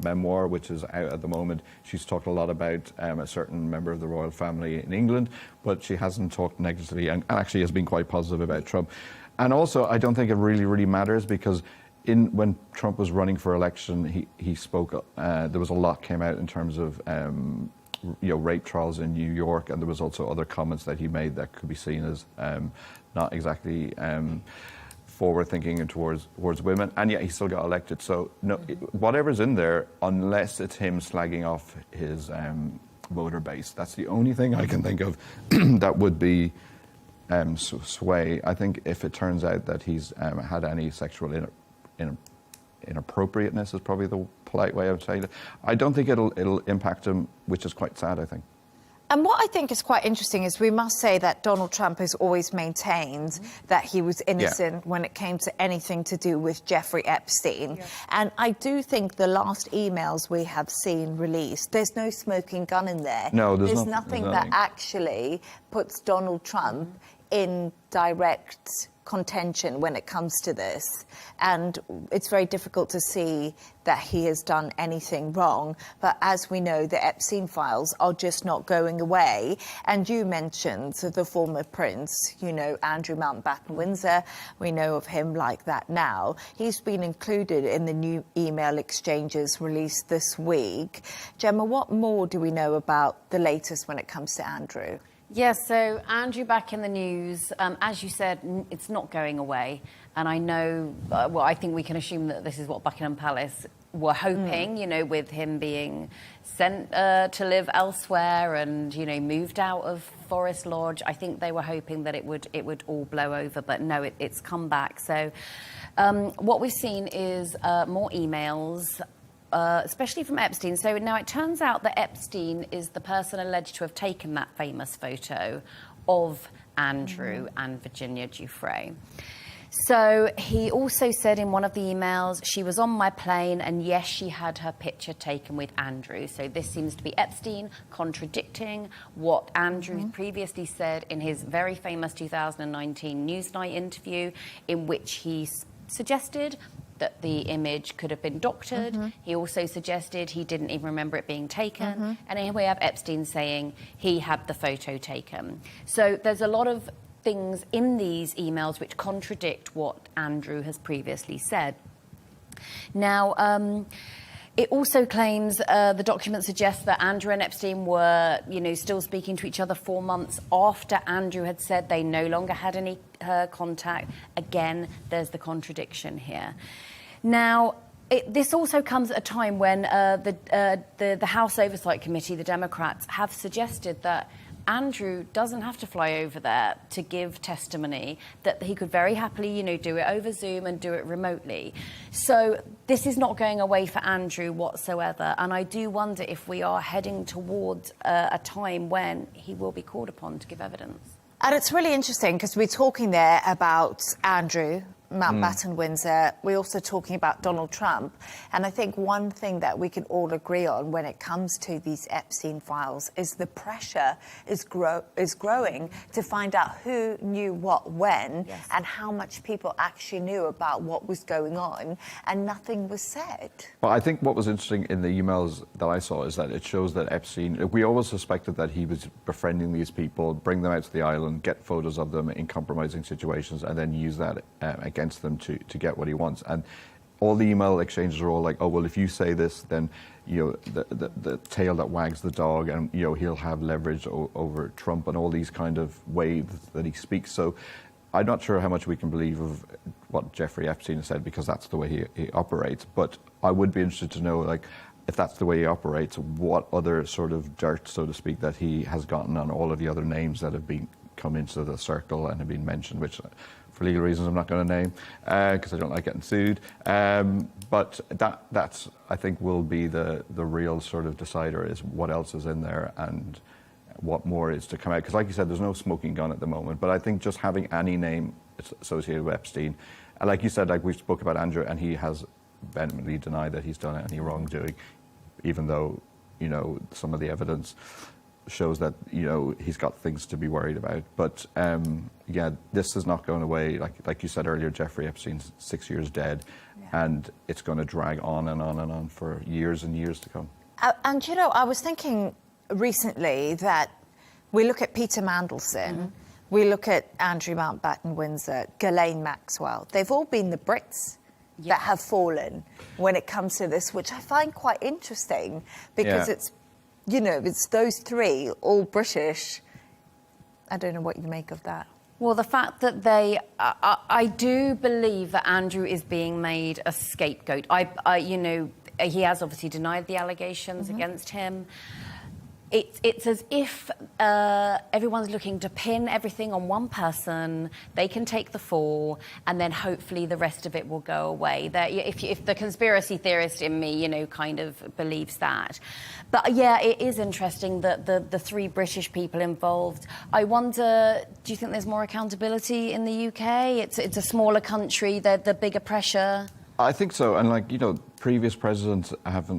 memoir, which is out at the moment, she's talked a lot about a certain member of the royal family in England, but she hasn't talked negatively and actually has been quite positive about Trump. And also, I don't think it really matters, because when Trump was running for election, he spoke, there was a lot came out in terms of rape trials in New York, and there was also other comments that he made that could be seen as not exactly forward-thinking and towards women, and yet he still got elected. So no, whatever's in there, unless it's him slagging off his voter base, that's the only thing I can think of that would be sway. I think if it turns out that he's had any sexual inappropriateness is probably the polite way of saying it, I don't think it'll impact him, which is quite sad, I think. And what I think is quite interesting is we must say that Donald Trump has always maintained that he was innocent when it came to anything to do with Jeffrey Epstein. And I do think the last emails we have seen released, there's no smoking gun in there. No, there's nothing that actually puts Donald Trump in direct contention when it comes to this, and it's very difficult to see that he has done anything wrong. But as we know, the Epstein files are just not going away. And you mentioned the former prince, you know, Andrew Mountbatten-Windsor. We know of him like that now. He's been included in the new email exchanges released this week. Gemma, what more do we know about the latest when it comes to Andrew? Yes, so Andrew back in the news. As you said, it's not going away. And I know, well, I think we can assume that this is what Buckingham Palace were hoping, you know, with him being sent to live elsewhere and, you know, moved out of Forest Lodge. I think they were hoping that it would all blow over, but no, it's come back. So what we've seen is more emails, especially from Epstein. So now it turns out that Epstein is the person alleged to have taken that famous photo of Andrew and Virginia Giuffre. So he also said in one of the emails, she was on my plane and yes, she had her picture taken with Andrew. So this seems to be Epstein contradicting what Andrew previously said in his very famous 2019 Newsnight interview, in which he suggested that the image could have been doctored. He also suggested he didn't even remember it being taken. And here we have Epstein saying he had the photo taken. So there's a lot of things in these emails which contradict what Andrew has previously said. Now, it also claims the document suggests that Andrew and Epstein were, you know, still speaking to each other 4 months after Andrew had said they no longer had any contact. Again, there's the contradiction here. Now, this also comes at a time when the House Oversight Committee, the Democrats, have suggested that Andrew doesn't have to fly over there to give testimony, that he could very happily, you know, do it over Zoom and do it remotely. So this is not going away for Andrew whatsoever. And I do wonder if we are heading towards a time when he will be called upon to give evidence. And it's really interesting because we're talking there about Andrew, Mountbatten-Windsor, we're also talking about Donald Trump. And I think one thing that we can all agree on when it comes to these Epstein files is the pressure is growing to find out who knew what when, and how much people actually knew about what was going on, and nothing was said. Well, I think what was interesting in the emails that I saw is that it shows that Epstein, we always suspected that he was befriending these people, bring them out to the island, get photos of them in compromising situations, and then use that against them to get what he wants. And all the email exchanges are all like, oh, well, if you say this, then, you know, the tail that wags the dog, and, you know, he'll have leverage over Trump, and all these kind of ways that he speaks. So I'm not sure how much we can believe of what Jeffrey Epstein said, because that's the way he operates. But I would be interested to know, like, if that's the way he operates, what other sort of dirt, so to speak, that he has gotten on all of the other names that have come into the circle and have been mentioned, which for legal reasons I'm not going to name, because I don't like getting sued. But that's, I think, will be the real sort of decider, is what else is in there and what more is to come out. Because like you said, there's no smoking gun at the moment. But I think just having any name associated with Epstein, and like you said, like we spoke about Andrew, and he has vehemently denied that he's done any wrongdoing, even though, you know, some of the evidence shows that, you know, he's got things to be worried about. But yeah, this is not going away. Like you said earlier, Jeffrey Epstein's 6 years dead, and it's going to drag on and on and on for years and years to come. And, you know, I was thinking recently that we look at Peter Mandelson, we look at Andrew Mountbatten-Windsor, Ghislaine Maxwell. They've all been the Brits that have fallen when it comes to this, which I find quite interesting, because it's, you know, it's those three, all British. I don't know what you make of that. Well, the fact that they, I do believe that Andrew is being made a scapegoat. You know, he has obviously denied the allegations against him. It's as if everyone's looking to pin everything on one person. They can take the fall, and then hopefully the rest of it will go away. If the conspiracy theorist in me, you know, kind of believes that. But yeah, it is interesting that the three British people involved. I wonder, do you think there's more accountability in the UK? It's a smaller country. The bigger pressure. I think so, and like, you know, previous presidents have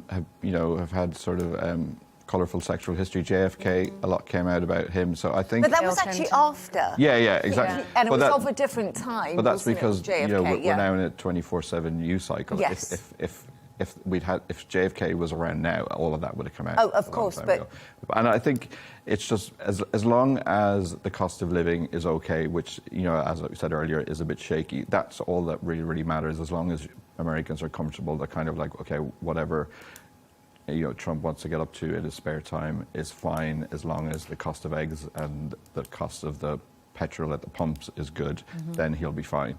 had sort of colourful sexual history. JFK, a lot came out about him, so I think... But that was actually after. Yeah, exactly. And it was of a different time. But that's because, JFK, you know, we're now in a 24/7 news cycle. Yes. If JFK was around now, all of that would have come out. Oh, of course, but... And I think it's just, as long as the cost of living is okay, which, you know, as I said earlier, is a bit shaky, that's all that really, really matters. As long as Americans are comfortable, they're kind of like, okay, whatever, you know, Trump wants to get up to in his spare time is fine, as long as the cost of eggs and the cost of the petrol at the pumps is good, then he'll be fine.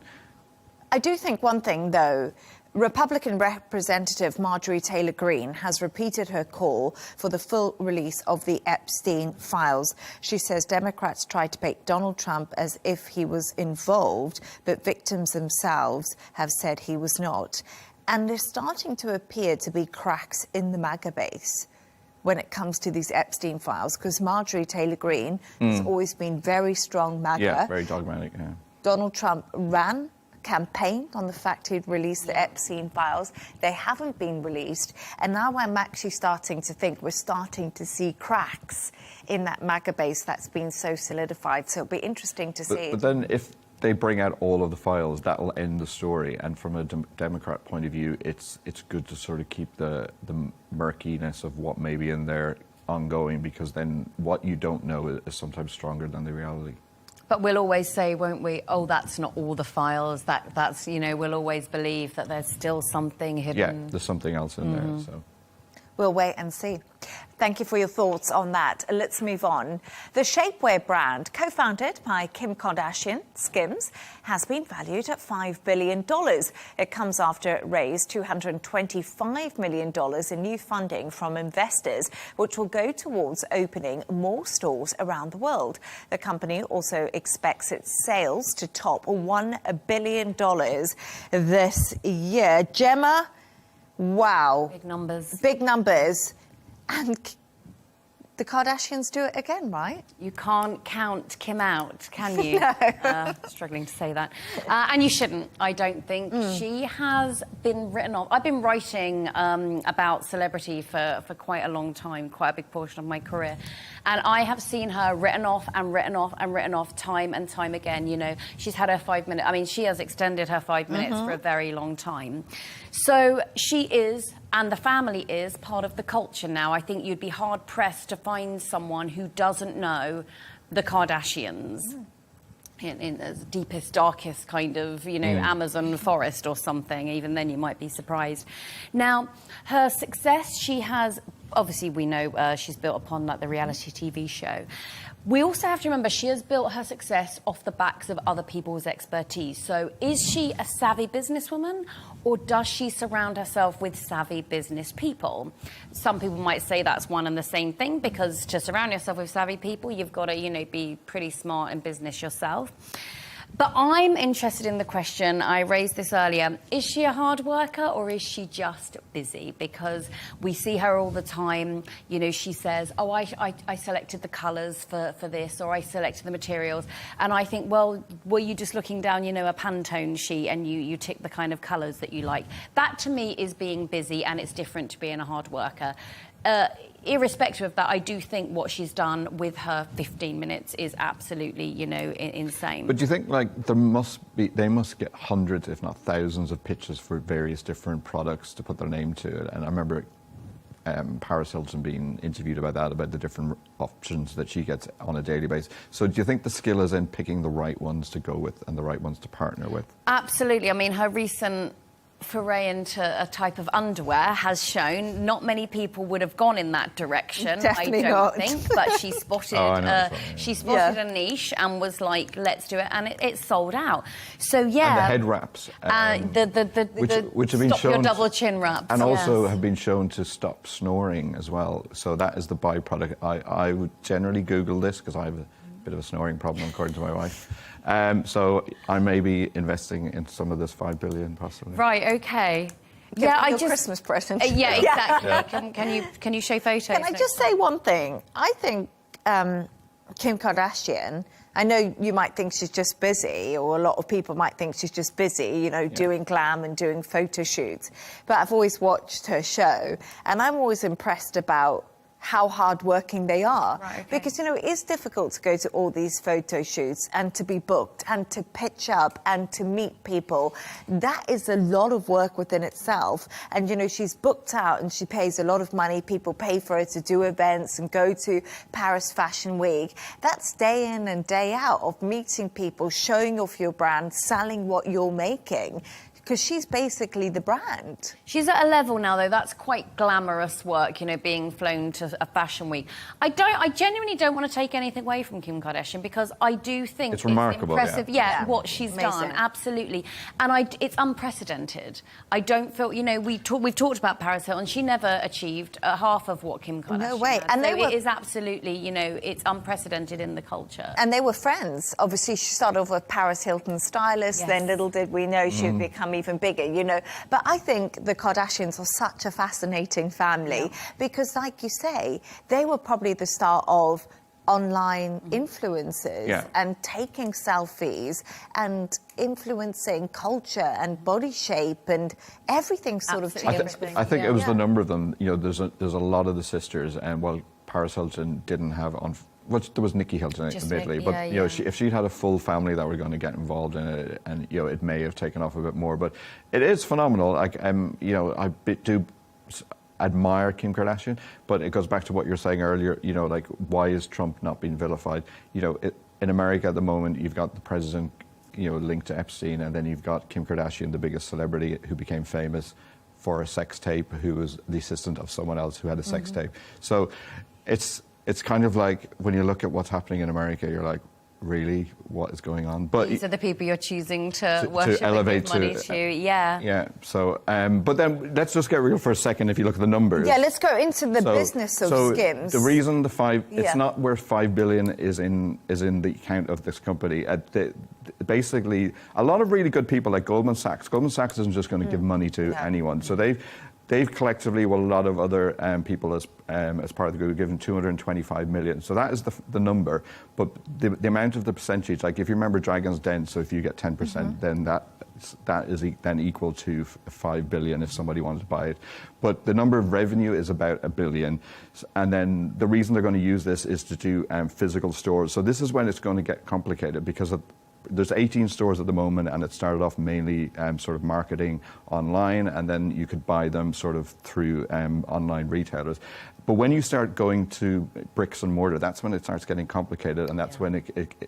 I do think one thing, though, Republican Representative Marjorie Taylor Greene has repeated her call for the full release of the Epstein files. She says Democrats tried to paint Donald Trump as if he was involved, but victims themselves have said he was not. And there's starting to appear to be cracks in the MAGA base when it comes to these Epstein files, because Marjorie Taylor Greene has always been very strong MAGA. Yeah, very dogmatic, yeah. Donald Trump campaigned on the fact he'd released the Epstein files. They haven't been released. And now I'm actually starting to think we're starting to see cracks in that MAGA base that's been so solidified. So it'll be interesting to see. But then if they bring out all of the files, that will end the story. And from a Democrat point of view, it's good to sort of keep the murkiness of what may be in there ongoing, because then what you don't know is sometimes stronger than the reality. But we'll always say, won't we, oh, that's not all the files. That's, you know, we'll always believe that there's still something hidden. Yeah, there's something else in there, so. We'll wait and see. Thank you for your thoughts on that. Let's move on. The shapewear brand, co-founded by Kim Kardashian, Skims, has been valued at $5 billion. It comes after it raised $225 million in new funding from investors, which will go towards opening more stores around the world. The company also expects its sales to top $1 billion this year. Gemma, wow. Big numbers. Big numbers. And the Kardashians do it again, right? You can't count Kim out, can you? No. Struggling to say that. And you shouldn't, I don't think. She has been written off. I've been writing about celebrity for quite a long time, quite a big portion of my career. And I have seen her written off and written off and written off time and time again. You know, she's had her 5 minutes. I mean, she has extended her 5 minutes for a very long time. So she is, and the family is, part of the culture now. I think you'd be hard-pressed to find someone who doesn't know the Kardashians. In the deepest, darkest kind of, you know, Amazon forest or something. Even then you might be surprised. Now, her success, she has, obviously we know she's built upon like the reality TV show. We also have to remember she has built her success off the backs of other people's expertise. So is she a savvy businesswoman, or does she surround herself with savvy business people? Some people might say that's one and the same thing, because to surround yourself with savvy people, you've got to, you know, be pretty smart in business yourself. But I'm interested in the question, I raised this earlier, is she a hard worker or is she just busy? Because we see her all the time, you know, she says, oh, I selected the colours for this, or I selected the materials. And I think, well, were you just looking down, you know, a Pantone sheet and you tick the kind of colours that you like? That, to me, is being busy, and it's different to being a hard worker. Irrespective of that, I do think what she's done with her 15 minutes is absolutely, you know, insane. But do you think, like, they must get hundreds, if not thousands, of pitches for various different products to put their name to it? And I remember Paris Hilton being interviewed about that, about the different options that she gets on a daily basis. So do you think the skill is in picking the right ones to go with and the right ones to partner with? Absolutely. I mean, her recent foray into a type of underwear has shown not many people would have gone in that direction. Definitely I don't not. think, but she spotted a niche and was like, let's do it, and it's sold out. So yeah, and the head wraps, which have been stop shown your double chin wraps, and also have been shown to stop snoring as well. So that is the byproduct. I would generally Google this because I have a bit of a snoring problem, according to my wife. So I may be investing in some of this $5 billion, possibly. Right. Okay. Give I just Christmas present. Yeah. Exactly. Yeah. Can you show photos? Can I just say one thing? I think Kim Kardashian. I know you might think she's just busy, or a lot of people might think she's just busy, you know, doing glam and doing photo shoots. But I've always watched her show, and I'm always impressed about how hardworking they are. Right, okay. Because, you know, it is difficult to go to all these photo shoots and to be booked and to pitch up and to meet people. That is a lot of work within itself. And, you know, she's booked out and she pays a lot of money. People pay for her to do events and go to Paris Fashion Week. That's day in and day out of meeting people, showing off your brand, selling what you're making. Because she's basically the brand. She's at a level now, though, that's quite glamorous work, you know, being flown to a fashion week. I genuinely don't want to take anything away from Kim Kardashian, because I do think it's remarkable, impressive, what she's done, absolutely. And it's unprecedented. I don't feel, you know, we've talked about Paris Hilton. She never achieved half of what Kim Kardashian No way. has. And so it is absolutely, you know, it's unprecedented in the culture. And they were friends. Obviously, she started off with Paris Hilton's stylist, then little did we know she'd become even bigger, you know. But I think the Kardashians are such a fascinating family because, like you say, they were probably the start of online influencers and taking selfies and influencing culture and body shape and everything sort of changed. I think it was the number of them. You know, there's a lot of the sisters, and while Paris Hilton didn't have on. Well, there was Nikki Hilton, admittedly, but you know, if she'd had a full family that were going to get involved in it, and you know, it may have taken off a bit more. But it is phenomenal. Like, you know, I do admire Kim Kardashian, but it goes back to what you were saying earlier. You know, like, why is Trump not being vilified? You know, in America at the moment, you've got the president, you know, linked to Epstein, and then you've got Kim Kardashian, the biggest celebrity who became famous for a sex tape, who was the assistant of someone else who had a sex tape. So it's kind of like, when you look at what's happening in America, you're like, really, what is going on? But these are the people you're choosing to worship, to elevate, and give money to. Yeah. So, but then let's just get real for a second. If you look at the numbers, let's go into the business of Skims. The reason it's not worth $5 billion is in the account of this company. Basically, a lot of really good people like Goldman Sachs. Goldman Sachs isn't just going to give money to anyone. So They've collectively, well, a lot of other people as part of the group, given 225 million. So that is the number. But the amount of the percentage, like if you remember Dragon's Den, so if you get 10%, then that is then equal to 5 billion if somebody wanted to buy it. But the number of revenue is about $1 billion. And then the reason they're going to use this is to do physical stores. So this is when it's going to get complicated, because there's 18 stores at the moment, and it started off mainly sort of marketing online, and then you could buy them sort of through online retailers. But when you start going to bricks and mortar, that's when it starts getting complicated, and that's when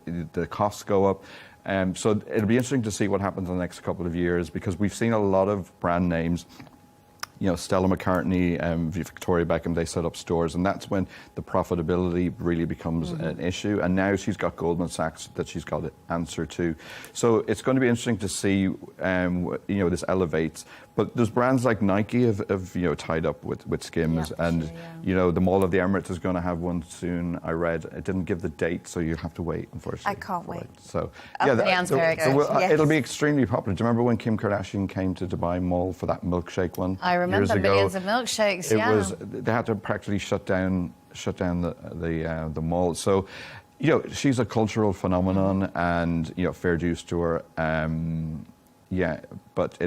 the costs go up. So it'll be interesting to see what happens in the next couple of years, because we've seen a lot of brand names. You know, Stella McCartney, Victoria Beckham, they set up stores, and that's when the profitability really becomes an issue. And now she's got Goldman Sachs that she's got to answer to. So it's going to be interesting to see, you know, this elevates. But there's brands like Nike have you know, tied up with Skims, and you know, the Mall of the Emirates is going to have one soon. I read it didn't give the date, so you have to wait. Unfortunately, I can't wait. So yeah, yes. It'll be extremely popular. Do you remember when Kim Kardashian came to Dubai Mall for that milkshake one? I remember millions of milkshakes. It was, they had to practically shut down the mall. So, you know, she's a cultural phenomenon, and you know, fair dues to her. Yeah, but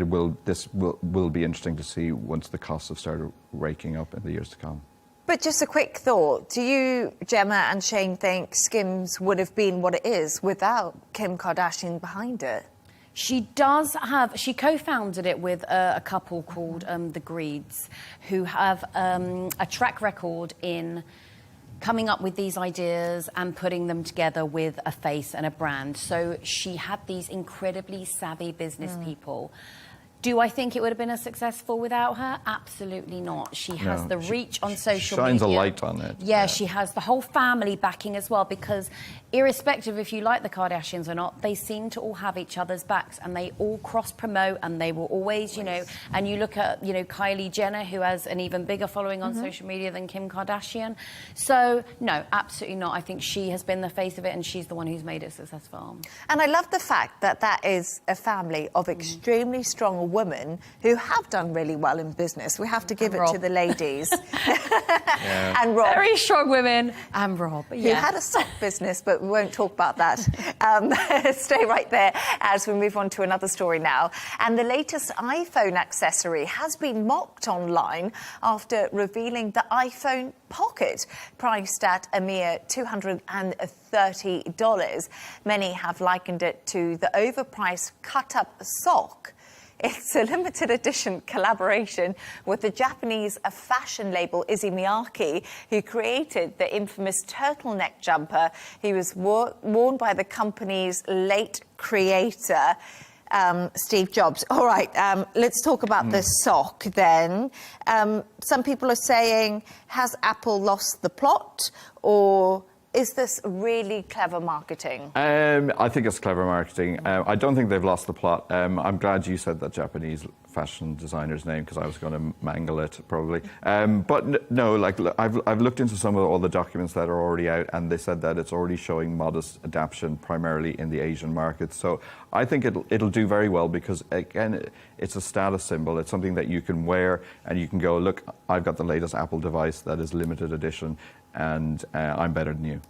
this will be interesting to see once the costs have started raking up in the years to come. But just a quick thought. Do you, Gemma and Shane, think Skims would have been what it is without Kim Kardashian behind it? She does have, she co-founded it with a couple called the Greeds, who have a track record in coming up with these ideas and putting them together with a face and a brand. So she had these incredibly savvy business people. Do I think it would have been as successful without her? Absolutely not. She has the reach on social media. Shines a light on it. Yeah, she has the whole family backing as well, because irrespective if you like the Kardashians or not, they seem to all have each other's backs, and they all cross-promote, and they will always, you know, and you look at, you know, Kylie Jenner, who has an even bigger following on social media than Kim Kardashian. So, no, absolutely not. I think she has been the face of it, and she's the one who's made it successful. And I love the fact that that is a family of extremely strong women who have done really well in business. We have to give it to the ladies. And Rob. Very strong women. And Rob. Who had a soft business, but we won't talk about that. Stay right there as we move on to another story now. And the latest iPhone accessory has been mocked online after revealing the iPhone Pocket, priced at a mere $230. Many have likened it to the overpriced cut-up sock. It's a limited edition collaboration with the Japanese fashion label Issey Miyake, who created the infamous turtleneck jumper. He was worn by the company's late creator, Steve Jobs. All right, let's talk about this sock then. Some people are saying, has Apple lost the plot, or is this really clever marketing? I think it's clever marketing. I don't think they've lost the plot. I'm glad you said that Japanese fashion designer's name, because I was going to mangle it probably. But no, like I've looked into all the documents that are already out, and they said that it's already showing modest adaptation primarily in the Asian markets. So I think it'll do very well, because again, it's a status symbol. It's something that you can wear and you can go, look, I've got the latest Apple device that is limited edition, and I'm better than you.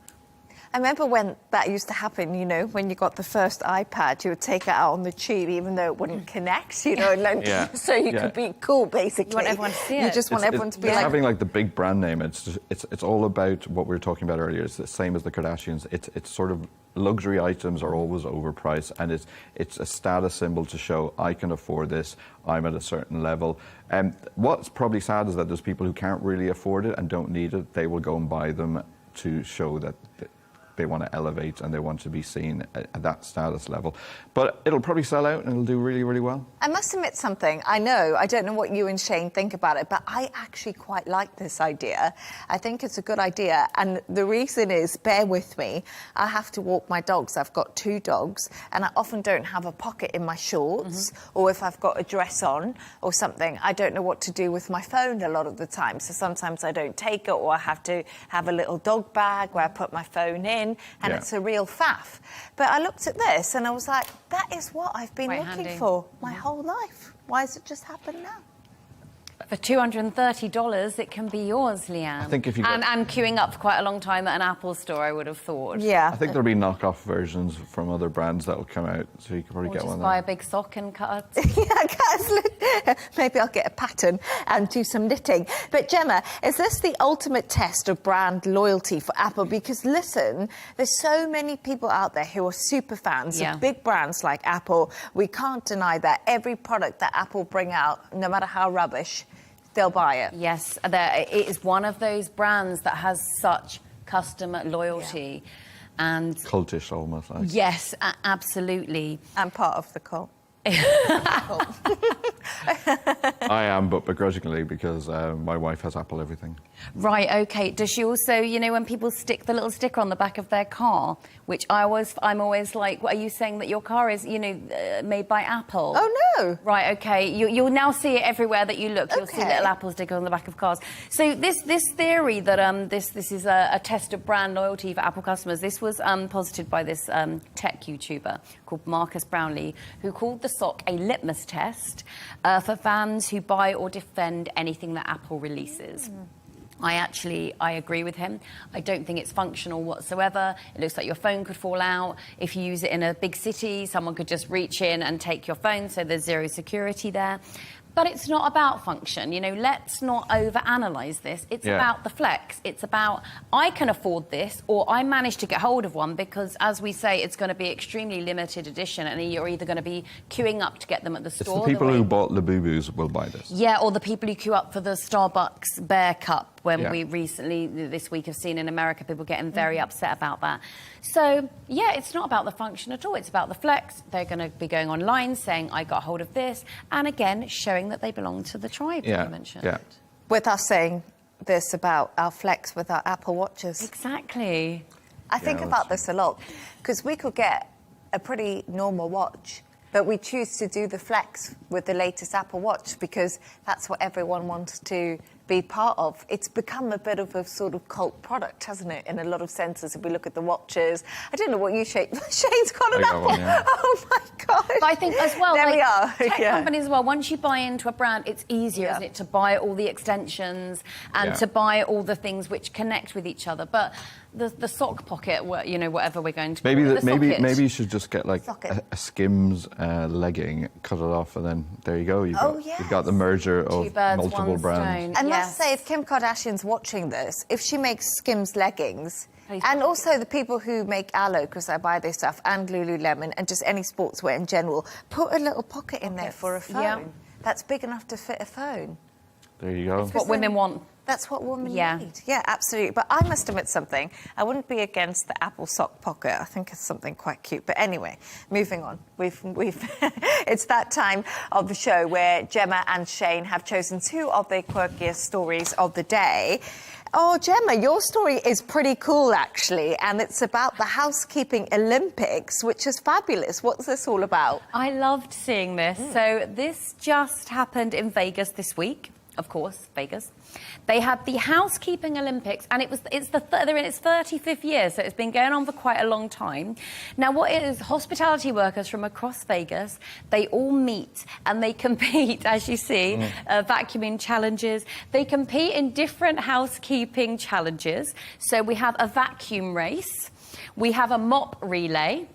I remember when that used to happen, you know, when you got the first iPad, you would take it out on the tube, even though it wouldn't connect, you know, and so you could be cool, basically. You want everyone to see it. You just want everyone to be like... having like the big brand name, it's all about what we were talking about earlier. It's the same as the Kardashians. It's sort of luxury items are always overpriced, and it's a status symbol to show I can afford this, I'm at a certain level. What's probably sad is that there's people who can't really afford it and don't need it. They will go and buy them to show that they want to elevate and they want to be seen at that status level. But it'll probably sell out and it'll do really, really well. I must admit something. I don't know what you and Shane think about it, but I actually quite like this idea. I think it's a good idea. And the reason is, bear with me, I have to walk my dogs. I've got 2 dogs, and I often don't have a pocket in my shorts, or if I've got a dress on or something, I don't know what to do with my phone a lot of the time. So sometimes I don't take it, or I have to have a little dog bag where I put my phone in. And it's a real faff. But I looked at this and I was like, that is what I've been looking for my whole life. Why has it just happened now? For $230, it can be yours, Leigh Ann. I think if you and queuing up for quite a long time at an Apple store, I would have thought. Yeah. I think there'll be knockoff versions from other brands that will come out, so you can probably Or get just one. buy a big sock and cut. Maybe I'll get a pattern and do some knitting. But Gemma, is this the ultimate test of brand loyalty for Apple? Because listen, there's so many people out there who are super fans of big brands like Apple. We can't deny that every product that Apple bring out, no matter how rubbish, they'll buy it. Yes, it is one of those brands that has such customer loyalty. And cultish almost. Like. Yes, absolutely. And part of the cult. I am, but begrudgingly, because my wife has Apple everything. Right, OK. Does she also, you know, when people stick the little sticker on the back of their car, which I'm always like, what, are you saying that your car is, you know, made by Apple? Oh, no. Right, OK. You'll now see it everywhere that you look. You'll see little Apple stickers on the back of cars. So this theory that this is a test of brand loyalty for Apple customers, this was posited by this tech YouTuber called Marcus Brownlee, who called the sock a litmus test for fans who buy or defend anything that Apple releases. I agree with him. I don't think it's functional whatsoever. It looks like your phone could fall out. If you use it in a big city, someone could just reach in and take your phone, so there's zero security there. But it's not about function. You know, let's not overanalyze this. It's about the flex. It's about, I can afford this, or I managed to get hold of one because, as we say, it's going to be extremely limited edition, and you're either going to be queuing up to get them at the store. It's the people who bought Labubu's will buy this. Yeah, or the people who queue up for the Starbucks Bear Cup, when we recently, this week, have seen in America people getting very upset about that. So, yeah, it's not about the function at all. It's about the flex. They're going to be going online saying, I got hold of this, and again, showing that they belong to the tribe that you mentioned. Yeah. With us saying this about our flex with our Apple Watches. Exactly. I think about this a lot, because we could get a pretty normal watch, but we choose to do the flex with the latest Apple Watch because that's what everyone wants to be part of. It's become a bit of a sort of cult product, hasn't it, in a lot of senses, if we look at the watches. I don't know what you Shane's got an Apple. One, yeah. Oh, my God. But I think as well, there we are. Tech companies as well, once you buy into a brand, it's easier, isn't it, to buy all the extensions and to buy all the things which connect with each other. But the sock pocket, you know, whatever we're going to maybe you should just get like a Skims legging, cut it off, and then there you go. You've got the merger of multiple brands. I must say, if Kim Kardashian's watching this, if she makes Skims leggings, and also the people who make Aloe, because I buy their stuff, and Lululemon, and just any sportswear in general, put a little pocket in there for a phone. That's big enough to fit a phone. There you go. It's what women want. That's what women need. Yeah, absolutely. But I must admit something. I wouldn't be against the Apple sock pocket. I think it's something quite cute. But anyway, moving on. We've it's that time of the show where Gemma and Shane have chosen two of their quirkiest stories of the day. Oh, Gemma, your story is pretty cool, actually, and it's about the Housekeeping Olympics, which is fabulous. What's this all about? I loved seeing this. So this just happened in Vegas this week. Of course, Vegas. They had the Housekeeping Olympics, and they're in its 35th year, so it's been going on for quite a long time. Now, what it is, hospitality workers from across Vegas, they all meet and they compete, as you see, vacuuming challenges. They compete in different housekeeping challenges. So we have a vacuum race, we have a mop relay.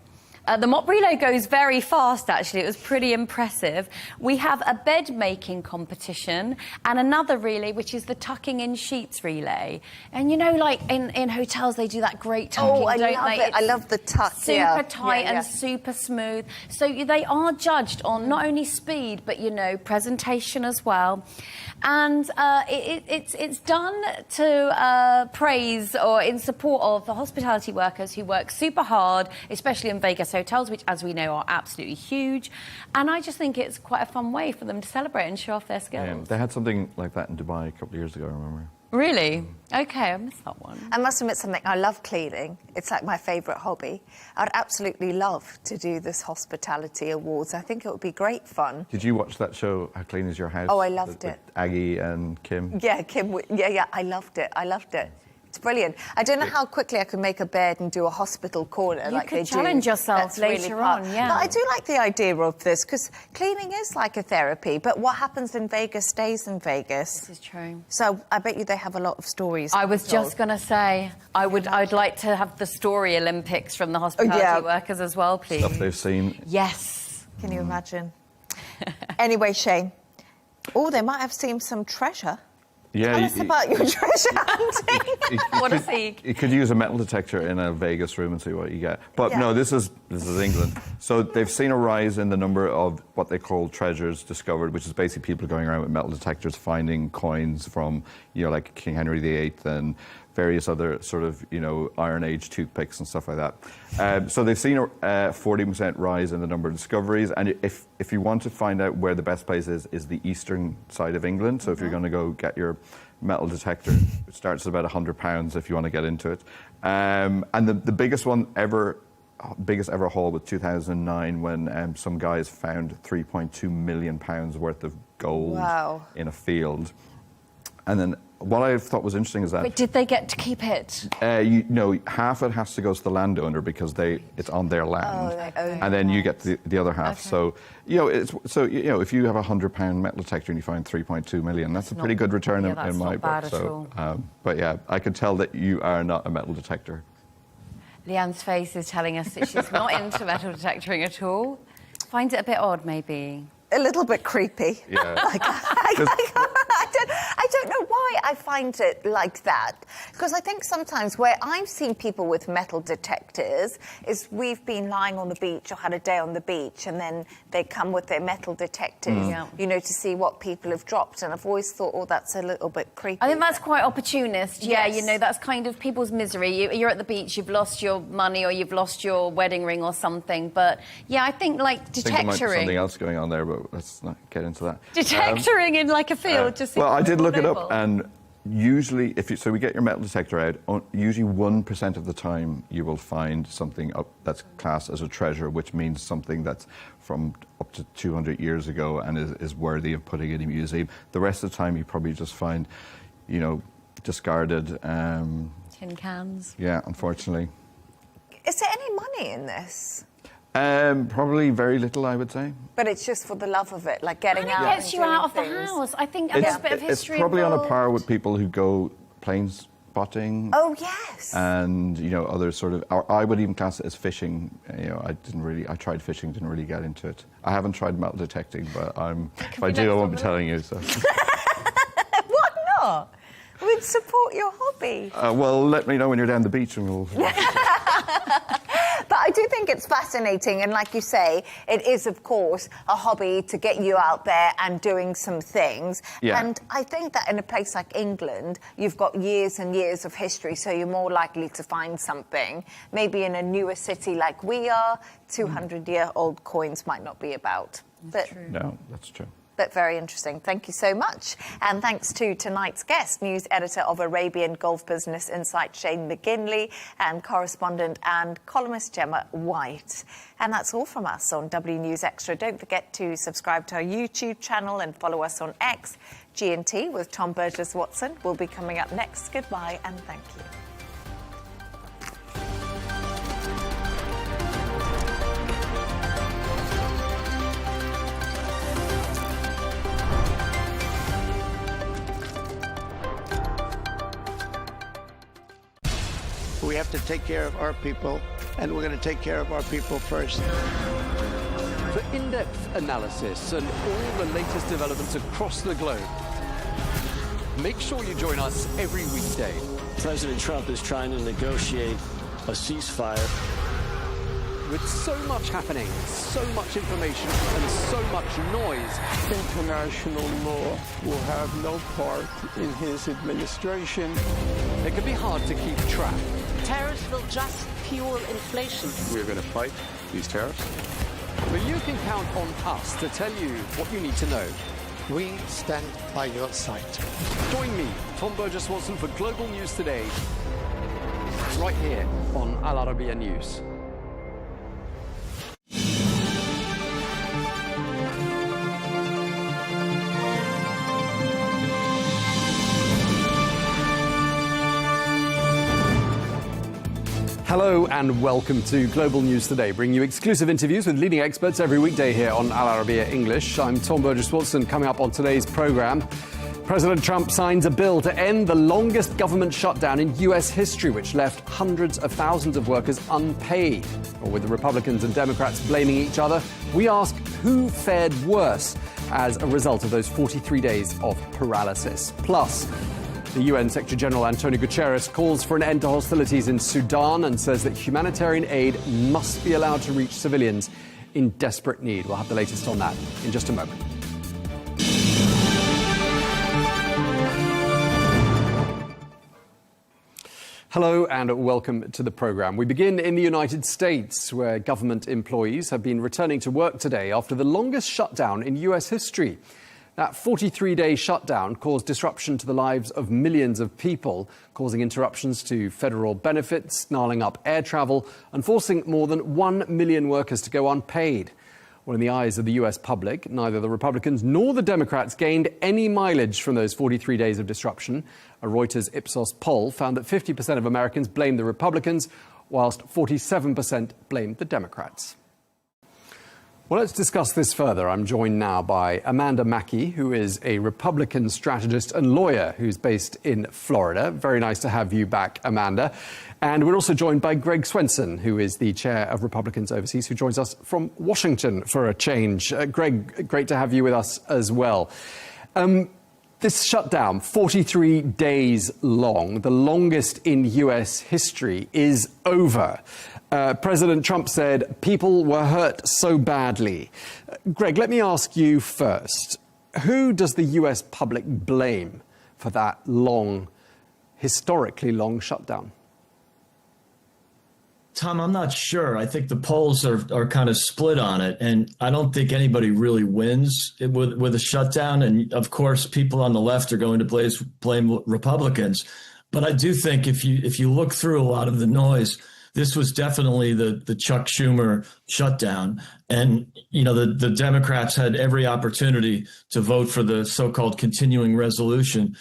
The mop relay goes very fast, actually. It was pretty impressive. We have a bed-making competition and another relay, which is the tucking-in sheets relay. And, you know, like in hotels, they do that great tucking, I don't love they? it. I love the tuck, Super tight and super smooth. So they are judged on not only speed, but, you know, presentation as well. And it's done to praise or in support of the hospitality workers who work super hard, especially in Vegas hotels, which, as we know, are absolutely huge. And I just think it's quite a fun way for them to celebrate and show off their skills. Yeah, they had something like that in Dubai a couple of years ago, I remember. Really? OK, I missed that one. I must admit something. I love cleaning. It's like my favourite hobby. I'd absolutely love to do this hospitality awards. I think it would be great fun. Did you watch that show, How Clean Is Your House? Oh, I loved it. With Aggie and Kim? Yeah, Kim. Yeah, I loved it. I loved it. It's brilliant. I don't know how quickly I could make a bed and do a hospital corner You like could they do. challenge yourself That's later really on, yeah. But I do like the idea of this, because cleaning is like a therapy, but what happens in Vegas stays in Vegas. This is true. So I bet you they have a lot of stories. I was just going to say, I'd like to have the story Olympics from the hospitality workers as well, please. Stuff they've seen. Yes. Can you imagine? Anyway, Shane. Oh, they might have seen some treasure. Yeah, Tell us about your treasure hunting. What a seek. You could use a metal detector in a Vegas room and see what you get. But no, this is England. So they've seen a rise in the number of what they call treasures discovered, which is basically people going around with metal detectors finding coins from, like King Henry VIII and various other sort of, Iron Age toothpicks and stuff like that. So they've seen a 40% rise in the number of discoveries. And if you want to find out where the best place is the eastern side of England. So if you're going to go get your metal detector, it starts at about £100 if you want to get into it. And the biggest one biggest ever haul was 2009 when some guys found £3.2 million worth of gold in a field. And then what I thought was interesting is that... But did they get to keep it? Half it has to go to the landowner because it's on their land. And then you get the other half. Okay. So, if you have a £100 metal detector and you find 3.2 million, that's a pretty good return in my book. But yeah, I could tell that you are not a metal detector. Leigh Ann's face is telling us that she's not into metal detectoring at all. Finds it a bit odd, maybe. A little bit creepy. Yeah. I don't know why I find it like that. Because I think sometimes where I've seen people with metal detectors is we've been lying on the beach or had a day on the beach and then they come with their metal detectors, to see what people have dropped. And I've always thought, that's a little bit creepy. I think that's quite opportunist. Yeah, that's kind of people's misery. You're at the beach, you've lost your money or you've lost your wedding ring or something. But, yeah, I think, detectoring... I think there might be something else going on there, but let's not get into that. Detectoring in, a field, just... Well, I did look it up, and usually, so we get your metal detector out, usually 1% of the time you will find something up that's classed as a treasure, which means something that's from up to 200 years ago and is worthy of putting in a museum. The rest of the time you probably just find, discarded... tin cans. Yeah, unfortunately. Is there any money in this? Probably very little, I would say. But it's just for the love of it, like getting out. It gets you out of the house. I think there's a bit of history. It's probably involved. on a par with people who go plane spotting. Oh yes. And other sort of. I would even class it as fishing. I tried fishing, didn't really get into it. I haven't tried metal detecting, but if I do, I won't be telling you. So. Why not? We'd support your hobby. Well, let me know when you're down the beach and we'll... But I do think it's fascinating, and like you say, it is, of course, a hobby to get you out there and doing some things. Yeah. And I think that in a place like England, you've got years and years of history, so you're more likely to find something. Maybe in a newer city like we are, 200-year-old coins might not be about. That's true. No, that's true. But very interesting. Thank you so much. And thanks to tonight's guest, news editor of Arabian Gulf Business Insight, Shane McGinley, and correspondent and columnist Gemma White. And that's all from us on W News Extra. Don't forget to subscribe to our YouTube channel and follow us on X. G&T with Tom Burges Watson will be coming up next. Goodbye and thank you. We have to take care of our people, and we're going to take care of our people first. For in-depth analysis and all the latest developments across the globe, make sure you join us every weekday. President Trump is trying to negotiate a ceasefire. With so much happening, so much information, and so much noise, international law will have no part in his administration. It can be hard to keep track. Tariffs will just fuel inflation. We're going to fight these tariffs. But you can count on us to tell you what you need to know. We stand by your side. Join me, Tom Burges Watson, for Global News Today, right here on Al Arabiya News. Hello and welcome to Global News Today, bringing you exclusive interviews with leading experts every weekday here on Arabiya English. I'm Tom Burges Watson. Coming up on today's programme, President Trump signs a bill to end the longest government shutdown in US history, which left hundreds of thousands of workers unpaid. Or with the Republicans and Democrats blaming each other, we ask who fared worse as a result of those 43 days of paralysis. Plus, the UN Secretary-General Antonio Guterres calls for an end to hostilities in Sudan and says that humanitarian aid must be allowed to reach civilians in desperate need. We'll have the latest on that in just a moment. Hello and welcome to the programme. We begin in the United States, where government employees have been returning to work today after the longest shutdown in US history. That 43-day shutdown caused disruption to the lives of millions of people, causing interruptions to federal benefits, snarling up air travel, and forcing more than 1 million workers to go unpaid. Well, in the eyes of the US public, neither the Republicans nor the Democrats gained any mileage from those 43 days of disruption. A Reuters Ipsos poll found that 50% of Americans blamed the Republicans, whilst 47% blamed the Democrats. Well, let's discuss this further. I'm joined now by Amanda Mackey, who is a Republican strategist and lawyer who's based in Florida. Very nice to have you back, Amanda. And we're also joined by Greg Swenson, who is the chair of Republicans Overseas, who joins us from Washington for a change. Greg, great to have you with us as well. This shutdown, 43 days long, the longest in US history, is over. President Trump said people were hurt so badly. Greg, let me ask you first. Who does the US public blame for that historically long shutdown? Tom, I'm not sure. I think the polls are kind of split on it, and I don't think anybody really wins with a shutdown. And of course, people on the left are going to blame Republicans. But I do think if you look through a lot of the noise, this was definitely the Chuck Schumer shutdown. And, you know, the Democrats had every opportunity to vote for the so-called continuing resolution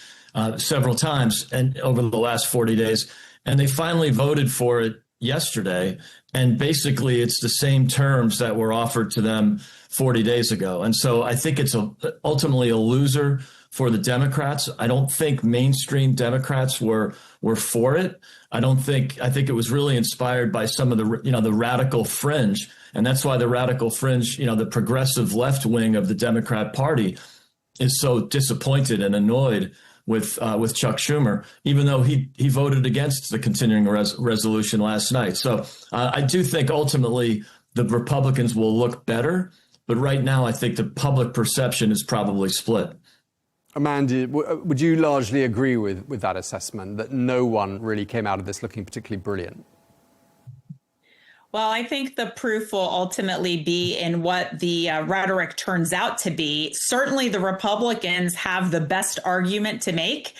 several times and over the last 40 days. And they finally voted for it yesterday. And basically, it's the same terms that were offered to them 40 days ago. And so I think it's ultimately a loser for the Democrats. I don't think mainstream Democrats were for it. I think it was really inspired by some of the radical fringe. And that's why the radical fringe, the progressive left wing of the Democrat Party is so disappointed and annoyed with Chuck Schumer, even though he voted against the continuing resolution last night. So I do think ultimately the Republicans will look better. But right now, I think the public perception is probably split. Amanda, would you largely agree with that assessment, that no one really came out of this looking particularly brilliant? Well, I think the proof will ultimately be in what the rhetoric turns out to be. Certainly, the Republicans have the best argument to make.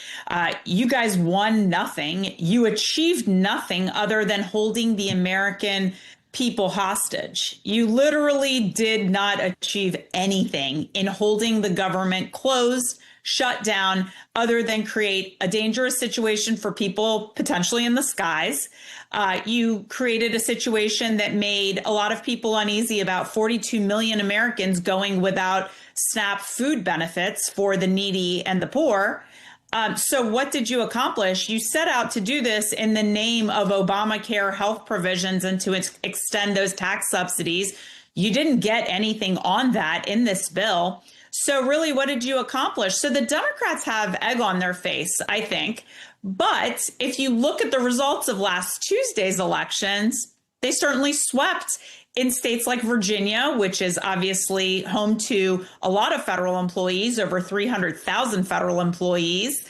You guys won nothing. You achieved nothing other than holding the American people hostage. You literally did not achieve anything in holding the government closed, shut down, other than create a dangerous situation for people potentially in the skies. You created a situation that made a lot of people uneasy about 42 million Americans going without SNAP food benefits for the needy and the poor. So what did you accomplish? You set out to do this in the name of Obamacare health provisions and to extend those tax subsidies. You didn't get anything on that in this bill. So really, what did you accomplish? So the Democrats have egg on their face, I think. But if you look at the results of last Tuesday's elections, they certainly swept in states like Virginia, which is obviously home to a lot of federal employees, over 300,000 federal employees.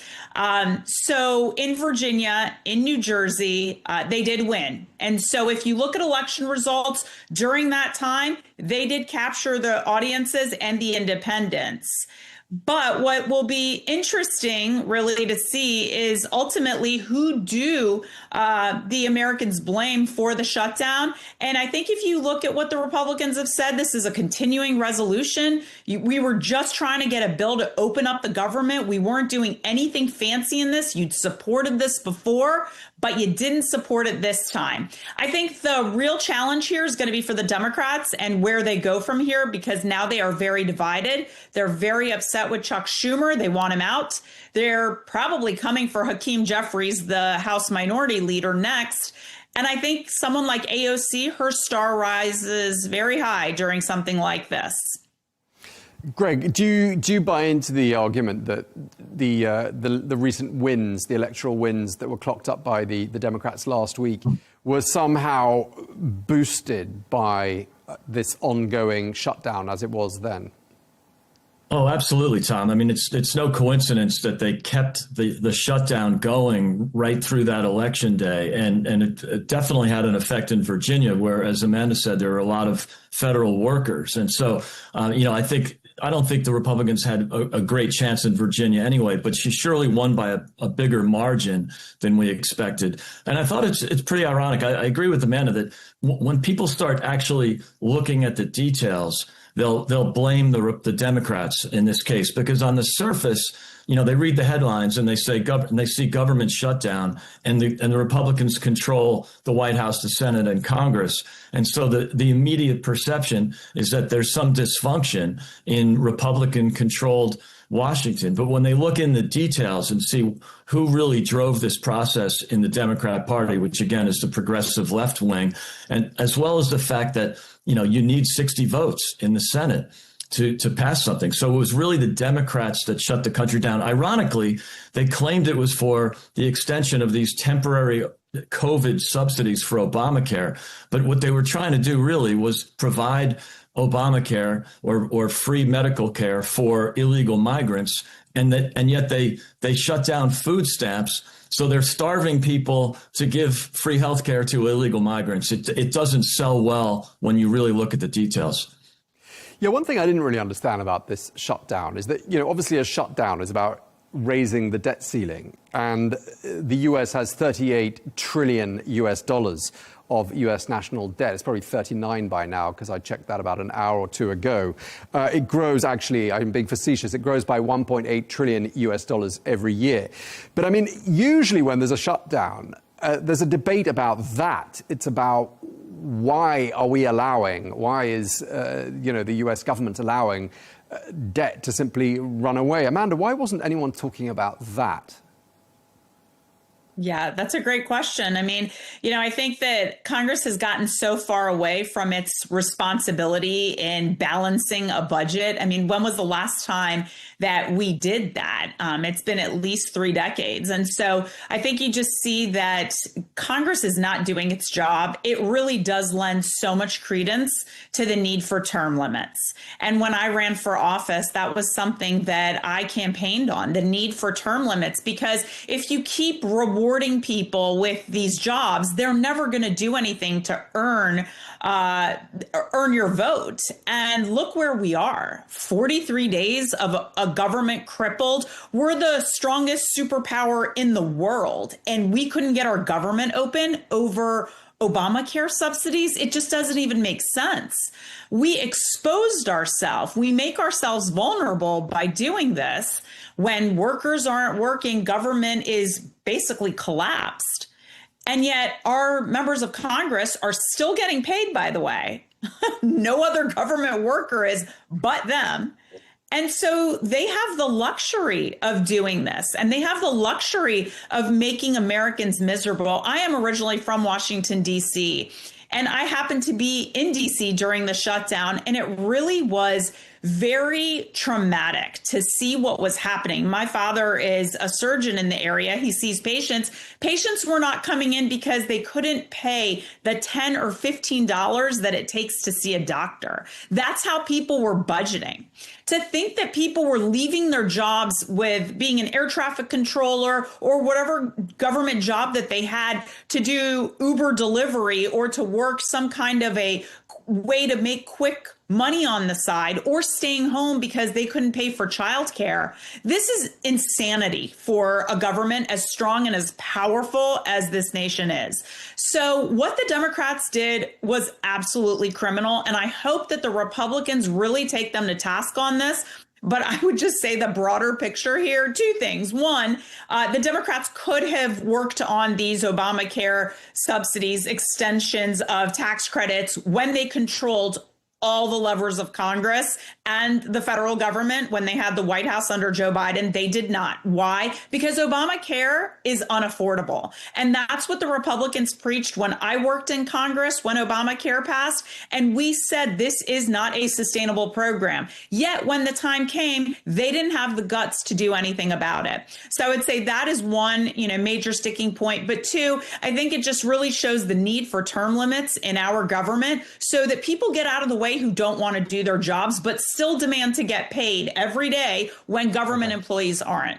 So in Virginia, in New Jersey, they did win. And so if you look at election results during that time, they did capture the audiences and the independents. But what will be interesting really to see is ultimately who do the Americans blame for the shutdown. And I think if you look at what the Republicans have said, this is a continuing resolution. We were just trying to get a bill to open up the government. We weren't doing anything fancy in this. You'd supported this before. but you didn't support it this time. I think the real challenge here is going to be for the Democrats and where they go from here, because now they are very divided. They're very upset with Chuck Schumer. They want him out. They're probably coming for Hakeem Jeffries, the House Minority Leader, next. And I think someone like AOC, her star rises very high during something like this. Greg, do you buy into the argument that the recent wins, the electoral wins that were clocked up by the Democrats last week, were somehow boosted by this ongoing shutdown as it was then? Oh, absolutely, Tom. I mean, it's no coincidence that they kept the shutdown going right through that election day. And it definitely had an effect in Virginia, where, as Amanda said, there were a lot of federal workers. And so, I don't think the Republicans had a great chance in Virginia anyway, but she surely won by a bigger margin than we expected. And I thought it's pretty ironic. I agree with Amanda that when people start actually looking at the details, they'll blame the Democrats in this case, because on the surface, they read the headlines and they say they see government shutdown, and the Republicans control the White House, the Senate, and Congress. And so the immediate perception is that there's some dysfunction in Republican-controlled Washington. But when they look in the details and see who really drove this process in the Democrat Party, which again is the progressive left wing, and as well as the fact that you need 60 votes in the Senate to pass something. So it was really the Democrats that shut the country down. Ironically, they claimed it was for the extension of these temporary COVID subsidies for Obamacare. But what they were trying to do really was provide Obamacare or free medical care for illegal migrants. And yet they shut down food stamps. So they're starving people to give free health care to illegal migrants. It doesn't sell well when you really look at the details. Yeah, one thing I didn't really understand about this shutdown is that, obviously a shutdown is about raising the debt ceiling. And the US has $38 trillion of US national debt. It's probably 39 by now, because I checked that about an hour or two ago. It grows, actually, I'm being facetious, it grows by $1.8 trillion every year. But I mean, usually when there's a shutdown, there's a debate about that. It's about why is the US government allowing debt to simply run away? Amanda, why wasn't anyone talking about that? Yeah, that's a great question. I mean, I think that Congress has gotten so far away from its responsibility in balancing a budget. I mean, when was the last time that we did that? It's been at least 3 decades. And so I think you just see that Congress is not doing its job. It really does lend so much credence to the need for term limits. And when I ran for office, that was something that I campaigned on, the need for term limits, because if you keep rewarding people with these jobs, they're never going to do anything to earn your vote. And look where we are. 43 days of a government crippled. We're the strongest superpower in the world, and we couldn't get our government open over Obamacare subsidies. It just doesn't even make sense. We exposed ourselves. We make ourselves vulnerable by doing this. When workers aren't working, government is basically collapsed. And yet our members of Congress are still getting paid, by the way. No other government worker is but them. And so they have the luxury of doing this, and they have the luxury of making Americans miserable. I am originally from Washington, D.C., and I happened to be in D.C. during the shutdown, and it really was very traumatic to see what was happening. My father is a surgeon in the area. He sees patients. Patients were not coming in because they couldn't pay the $10 or $15 that it takes to see a doctor. That's how people were budgeting. To think that people were leaving their jobs with being an air traffic controller or whatever government job that they had to do Uber delivery or to work some kind of a way to make quick money on the side, or staying home because they couldn't pay for childcare. This is insanity for a government as strong and as powerful as this nation is. So what the Democrats did was absolutely criminal. And I hope that the Republicans really take them to task on this. But I would just say the broader picture here, two things. One, the Democrats could have worked on these Obamacare subsidies, extensions of tax credits when they controlled all the levers of Congress and the federal government when they had the White House under Joe Biden. They did not. Why? Because Obamacare is unaffordable. And that's what the Republicans preached when I worked in Congress, when Obamacare passed. And we said this is not a sustainable program. Yet when the time came, they didn't have the guts to do anything about it. So I would say that is one, major sticking point. But two, I think it just really shows the need for term limits in our government so that people get out of the way who don't want to do their jobs, but still demand to get paid every day when government employees aren't.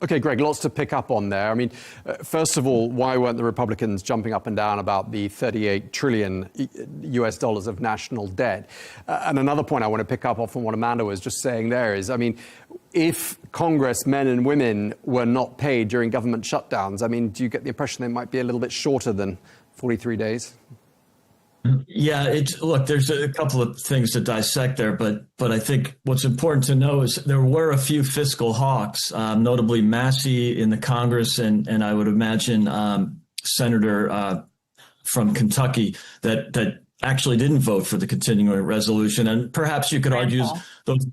Okay, Greg, lots to pick up on there. I mean, first of all, why weren't the Republicans jumping up and down about the $38 trillion US dollars of national debt? And another point I want to pick up off from what Amanda was just saying there is, I mean, if Congress, men and women, were not paid during government shutdowns, I mean, do you get the impression they might be a little bit shorter than 43 days? Yeah, look, there's a couple of things to dissect there, but I think what's important to know is there were a few fiscal hawks, notably Massey in the Congress, and I would imagine Senator from Kentucky that actually didn't vote for the continuing resolution. And perhaps you could argue those.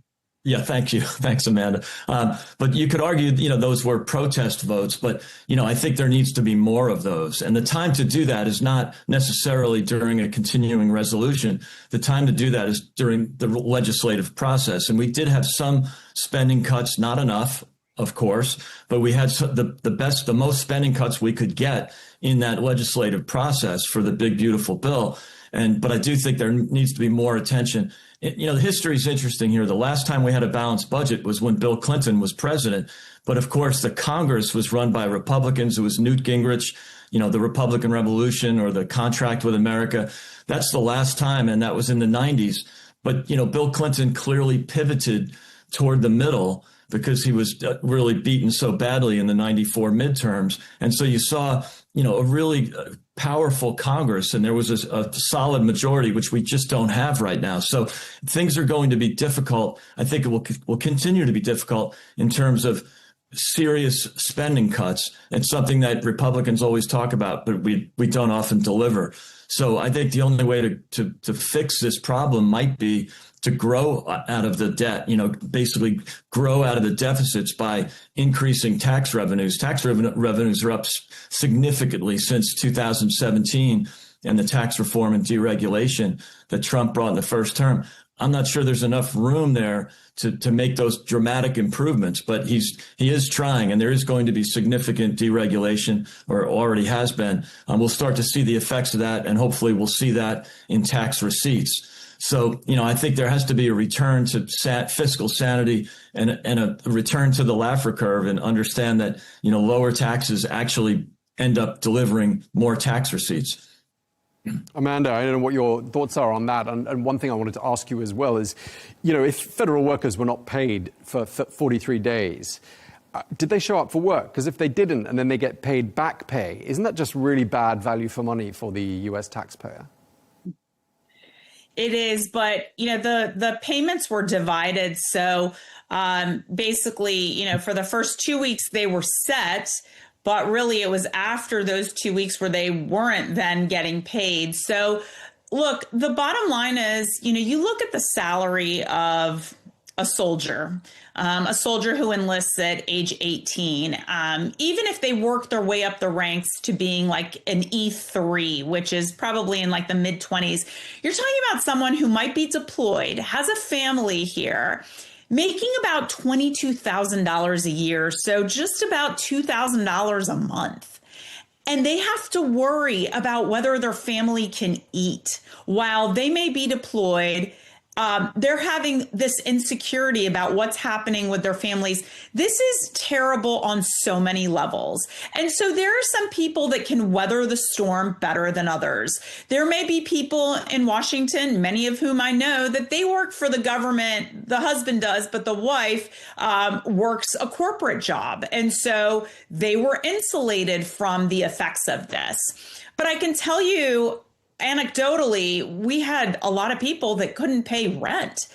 Yeah, thank you. Thanks, Amanda. But you could argue, those were protest votes. But, I think there needs to be more of those. And the time to do that is not necessarily during a continuing resolution. The time to do that is during the legislative process. And we did have some spending cuts, not enough, of course, but we had the most spending cuts we could get in that legislative process for the big, beautiful bill. But I do think there needs to be more attention. The history is interesting here. The last time we had a balanced budget was when Bill Clinton was president. But of course, the Congress was run by Republicans. It was Newt Gingrich, the Republican Revolution or the Contract with America. That's the last time. And that was in the 90s. But, Bill Clinton clearly pivoted toward the middle because he was really beaten so badly in the 94 midterms. And so you saw, a really powerful Congress, and there was a solid majority, which we just don't have right now. So things are going to be difficult. I think it will continue to be difficult in terms of serious spending cuts. It's something that Republicans always talk about, but we don't often deliver. So I think the only way to fix this problem might be to grow out of the debt, basically grow out of the deficits by increasing tax revenues. Tax revenues are up significantly since 2017 and the tax reform and deregulation that Trump brought in the first term. I'm not sure there's enough room there to make those dramatic improvements, but he is trying, and there is going to be significant deregulation, or already has been. We'll start to see the effects of that, and hopefully we'll see that in tax receipts. So, I think there has to be a return to fiscal sanity and a return to the Laffer curve, and understand that, lower taxes actually end up delivering more tax receipts. Amanda, I don't know what your thoughts are on that. And one thing I wanted to ask you as well is, if federal workers were not paid for 43 days, did they show up for work? Because if they didn't and then they get paid back pay, isn't that just really bad value for money for the U.S. taxpayer? It is, but, the payments were divided. So basically, for the first 2 weeks, they were set. But really, it was after those 2 weeks where they weren't then getting paid. So, look, the bottom line is, you look at the salary of a soldier who enlists at age 18, even if they work their way up the ranks to being like an E3, which is probably in like the mid 20s, you're talking about someone who might be deployed, has a family here, making about $22,000 a year, so just about $2,000 a month. And they have to worry about whether their family can eat while they may be deployed. They're having this insecurity about what's happening with their families. This is terrible on so many levels. And so there are some people that can weather the storm better than others. There may be people in Washington, many of whom I know, that they work for the government. The husband does, but the wife works a corporate job. And so they were insulated from the effects of this. But I can tell you, anecdotally, we had a lot of people that couldn't pay rent.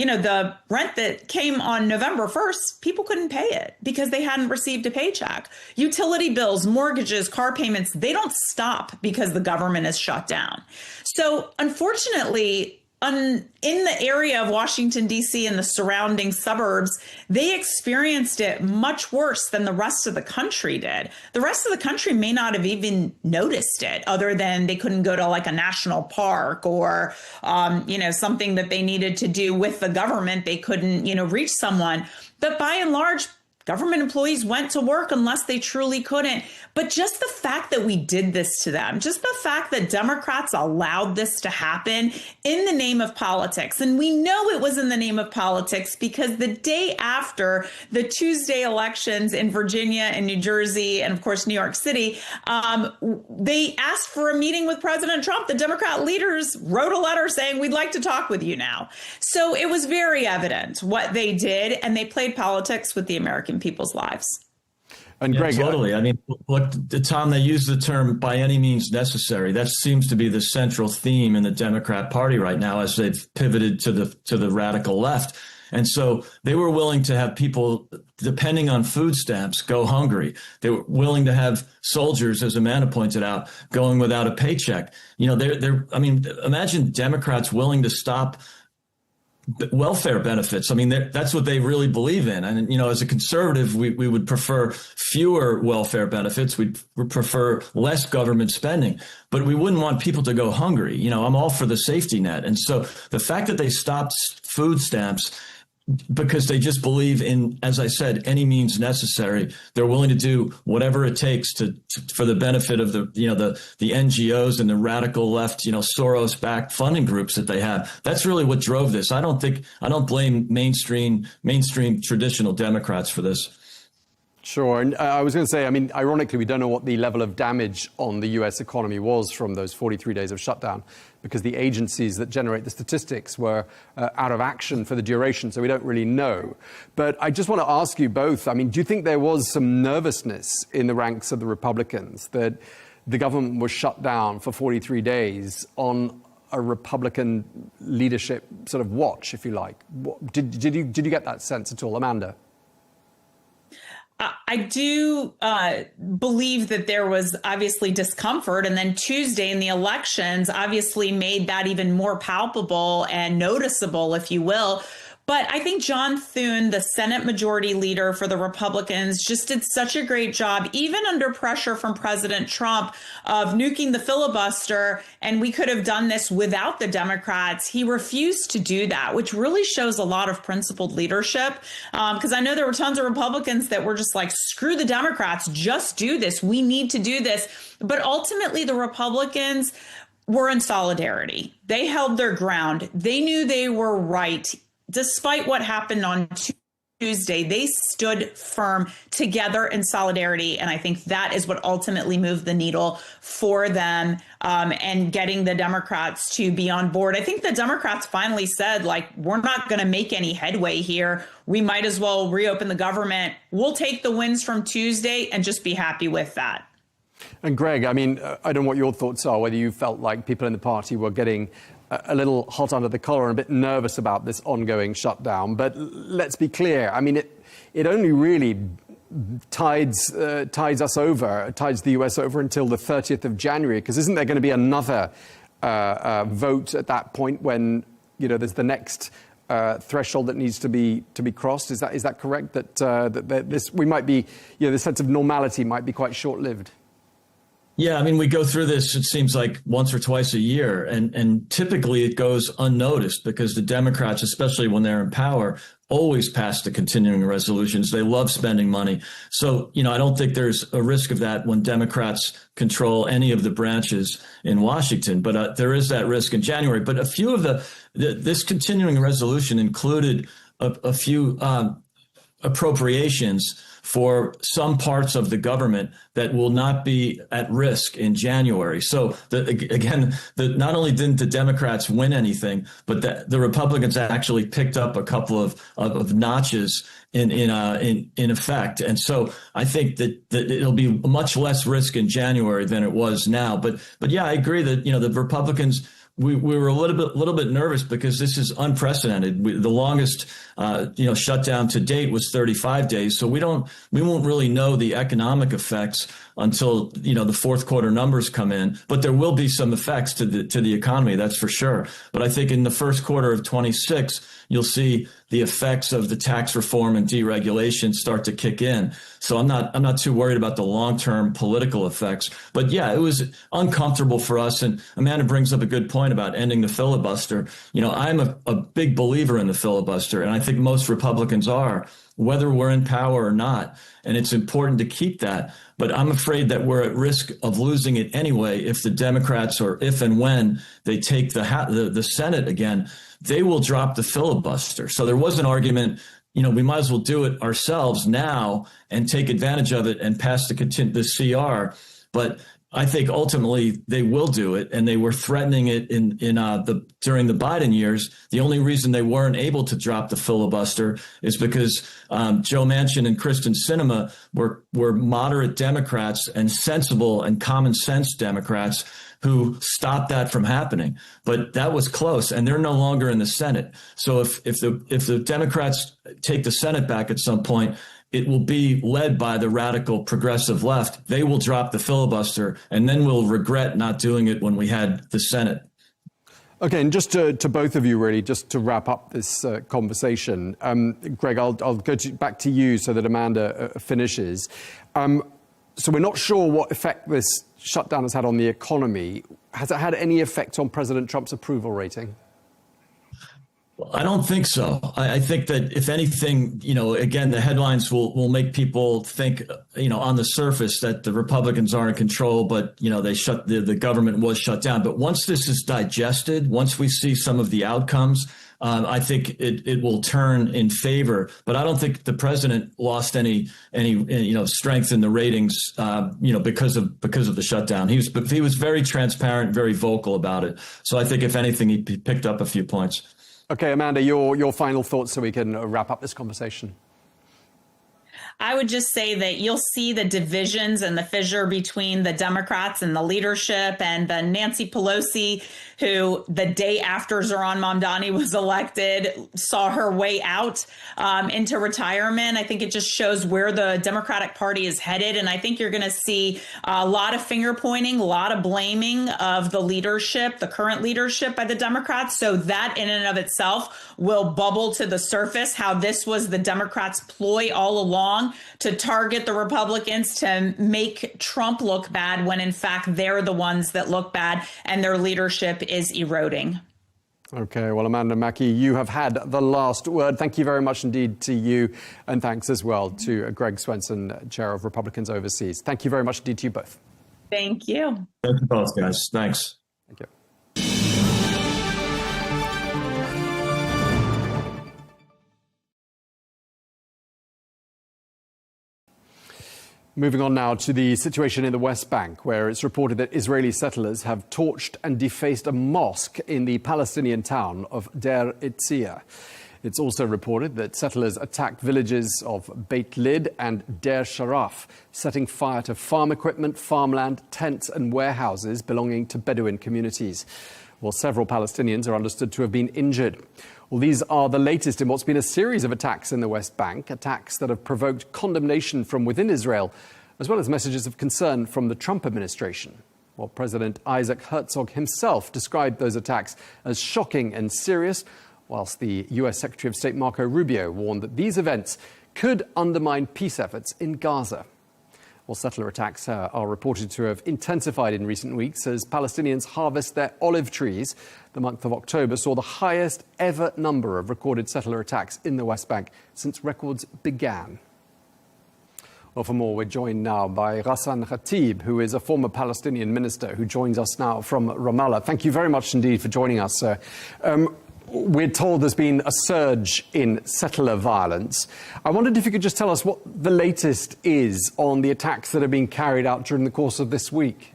the rent that came on November 1st, people couldn't pay it because they hadn't received a paycheck. Utility bills, mortgages, car payments, they don't stop because the government is shut down. So unfortunately, in the area of Washington, D.C. and the surrounding suburbs, they experienced it much worse than the rest of the country did. The rest of the country may not have even noticed it, other than they couldn't go to like a national park or, something that they needed to do with the government. They couldn't, reach someone. But by and large, government employees went to work unless they truly couldn't. But just the fact that we did this to them, just the fact that Democrats allowed this to happen in the name of politics. And we know it was in the name of politics because the day after the Tuesday elections in Virginia and New Jersey and, of course, New York City, they asked for a meeting with President Trump. The Democrat leaders wrote a letter saying, we'd like to talk with you now. So it was very evident what they did, and they played politics with the American people's lives. And Greg, totally. I mean, look, Tom, they use the term by any means necessary. That seems to be the central theme in the Democrat Party right now as they've pivoted to the radical left. And so they were willing to have people, depending on food stamps, go hungry. They were willing to have soldiers, as Amanda pointed out, going without a paycheck. Imagine Democrats willing to stop welfare benefits. I mean, that's what they really believe in. And, as a conservative, we would prefer fewer welfare benefits. We'd prefer less government spending, but we wouldn't want people to go hungry. I'm all for the safety net. And so the fact that they stopped food stamps because they just believe in, as I said, any means necessary. They're willing to do whatever it takes for the benefit of the NGOs and the radical left, Soros-backed funding groups that they have. That's really what drove this. I don't blame mainstream traditional Democrats for this. Sure. And I was going to say, ironically, we don't know what the level of damage on the U.S. economy was from those 43 days of shutdown because the agencies that generate the statistics were out of action for the duration, so we don't really know. But I just want to ask you both, do you think there was some nervousness in the ranks of the Republicans that the government was shut down for 43 days on a Republican leadership sort of watch, if you like? Did you get that sense at all, Amanda? I do believe that there was obviously discomfort, and then Tuesday in the elections obviously made that even more palpable and noticeable, if you will. But I think John Thune, the Senate Majority Leader for the Republicans, just did such a great job, even under pressure from President Trump, of nuking the filibuster. And we could have done this without the Democrats. He refused to do that, which really shows a lot of principled leadership. Because I know there were tons of Republicans that were just like, screw the Democrats, just do this. We need to do this. But ultimately, the Republicans were in solidarity. They held their ground. They knew they were right. Despite what happened on Tuesday, they stood firm together in solidarity. And I think that is what ultimately moved the needle for them and getting the Democrats to be on board. I think the Democrats finally said, we're not going to make any headway here. We might as well reopen the government. We'll take the wins from Tuesday and just be happy with that. And Greg, I don't know what your thoughts are, whether you felt like people in the party were getting a little hot under the collar and a bit nervous about this ongoing shutdown. But let's be clear. It only really tides the US over until the 30th of January, because isn't there going to be another vote at that point when, there's the next threshold that needs to be crossed? Is that correct? That this we might be, the sense of normality might be quite short-lived. Yeah, we go through this, it seems like once or twice a year, and typically it goes unnoticed because the Democrats, especially when they're in power, always pass the continuing resolutions. They love spending money. So, I don't think there's a risk of that when Democrats control any of the branches in Washington, but there is that risk in January. But a few of this continuing resolution included a few appropriations for some parts of the government that will not be at risk in January. So not only didn't the Democrats win anything, but the Republicans actually picked up a couple of notches in effect. And so I think that it'll be much less risk in January than it was now. But yeah, I agree that, the Republicans we were a little bit nervous because this is unprecedented. The longest shutdown to date was 35 days. So we won't really know the economic effects until the fourth quarter numbers come in. But there will be some effects to the economy, that's for sure. But I think in the first quarter of 26, you'll see the effects of the tax reform and deregulation start to kick in. So I'm not too worried about the long-term political effects. But yeah, it was uncomfortable for us. And Amanda brings up a good point about ending the filibuster. I'm a big believer in the filibuster, and I think most Republicans are, whether we're in power or not. And it's important to keep that. But I'm afraid that we're at risk of losing it anyway if the Democrats, or if and when they take the Senate again, they will drop the filibuster. So there was an argument, we might as well do it ourselves now and take advantage of it and pass the CR. But I think ultimately they will do it, and they were threatening it during the Biden years. The only reason they weren't able to drop the filibuster is because Joe Manchin and Kyrsten Sinema were moderate Democrats and sensible and common sense Democrats who stopped that from happening. But that was close, and they're no longer in the Senate. So if the Democrats take the Senate back at some point, it will be led by the radical progressive left. They will drop the filibuster, and then we'll regret not doing it when we had the Senate. Okay, and just to both of you, really, just to wrap up this conversation, Greg, I'll go back to you so that Amanda finishes. So we're not sure what effect this shutdown has had on the economy. Has it had any effect on President Trump's approval rating? Well, I don't think so. I think that if anything, again, the headlines will make people think, on the surface that the Republicans are in control, but, the government was shut down. But once this is digested, once we see some of the outcomes, I think it will turn in favor. But I don't think the president lost any strength in the ratings, because of the shutdown. He was very transparent, very vocal about it. So I think if anything, he picked up a few points. Okay, Amanda, your final thoughts so we can wrap up this conversation. I would just say that you'll see the divisions and the fissure between the Democrats and the leadership, and the Nancy Pelosi, who the day after Zohran Mamdani was elected, saw her way out into retirement. I think it just shows where the Democratic Party is headed. And I think you're going to see a lot of finger pointing, a lot of blaming of the leadership, the current leadership by the Democrats. So that in and of itself will bubble to the surface, how this was the Democrats' ploy all along to target the Republicans to make Trump look bad, when in fact they're the ones that look bad and their leadership is eroding. Okay, well, Amanda Mackie, you have had the last word. Thank you very much indeed to you, and thanks as well to Greg Swenson, Chair of Republicans Overseas. Thank you very much indeed to you both. Thank you. Thank you both, guys. Thanks. Thank you. Moving on now to the situation in the West Bank, where it's reported that Israeli settlers have torched and defaced a mosque in the Palestinian town of Deir Itzia. It's also reported that settlers attacked villages of Beit Lid and Deir Sharaf, setting fire to farm equipment, farmland, tents and warehouses belonging to Bedouin communities. Well, several Palestinians are understood to have been injured. Well, these are the latest in what's been a series of attacks in the West Bank, attacks that have provoked condemnation from within Israel, as well as messages of concern from the Trump administration. Well, President Isaac Herzog himself described those attacks as shocking and serious, whilst the US Secretary of State Marco Rubio warned that these events could undermine peace efforts in Gaza. Well, settler attacks are reported to have intensified in recent weeks as Palestinians harvest their olive trees. The month of October saw the highest ever number of recorded settler attacks in the West Bank since records began. Well, for more, we're joined now by Ghassan Khatib, who is a former Palestinian minister who joins us now from Ramallah. Thank you very much indeed for joining us, sir. We're told there's been a surge in settler violence. I wondered if you could just tell us what the latest is on the attacks that have been carried out during the course of this week.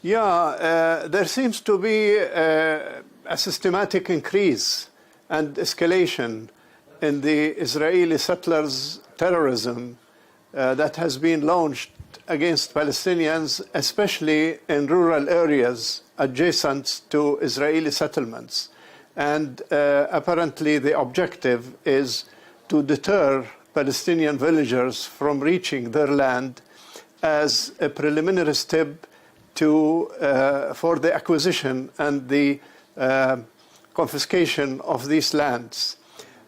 Yeah, there seems to be a systematic increase and escalation in the Israeli settlers' terrorism that has been launched against Palestinians, especially in rural areas adjacent to Israeli settlements. And apparently the objective is to deter Palestinian villagers from reaching their land as a preliminary step for the acquisition and the confiscation of these lands.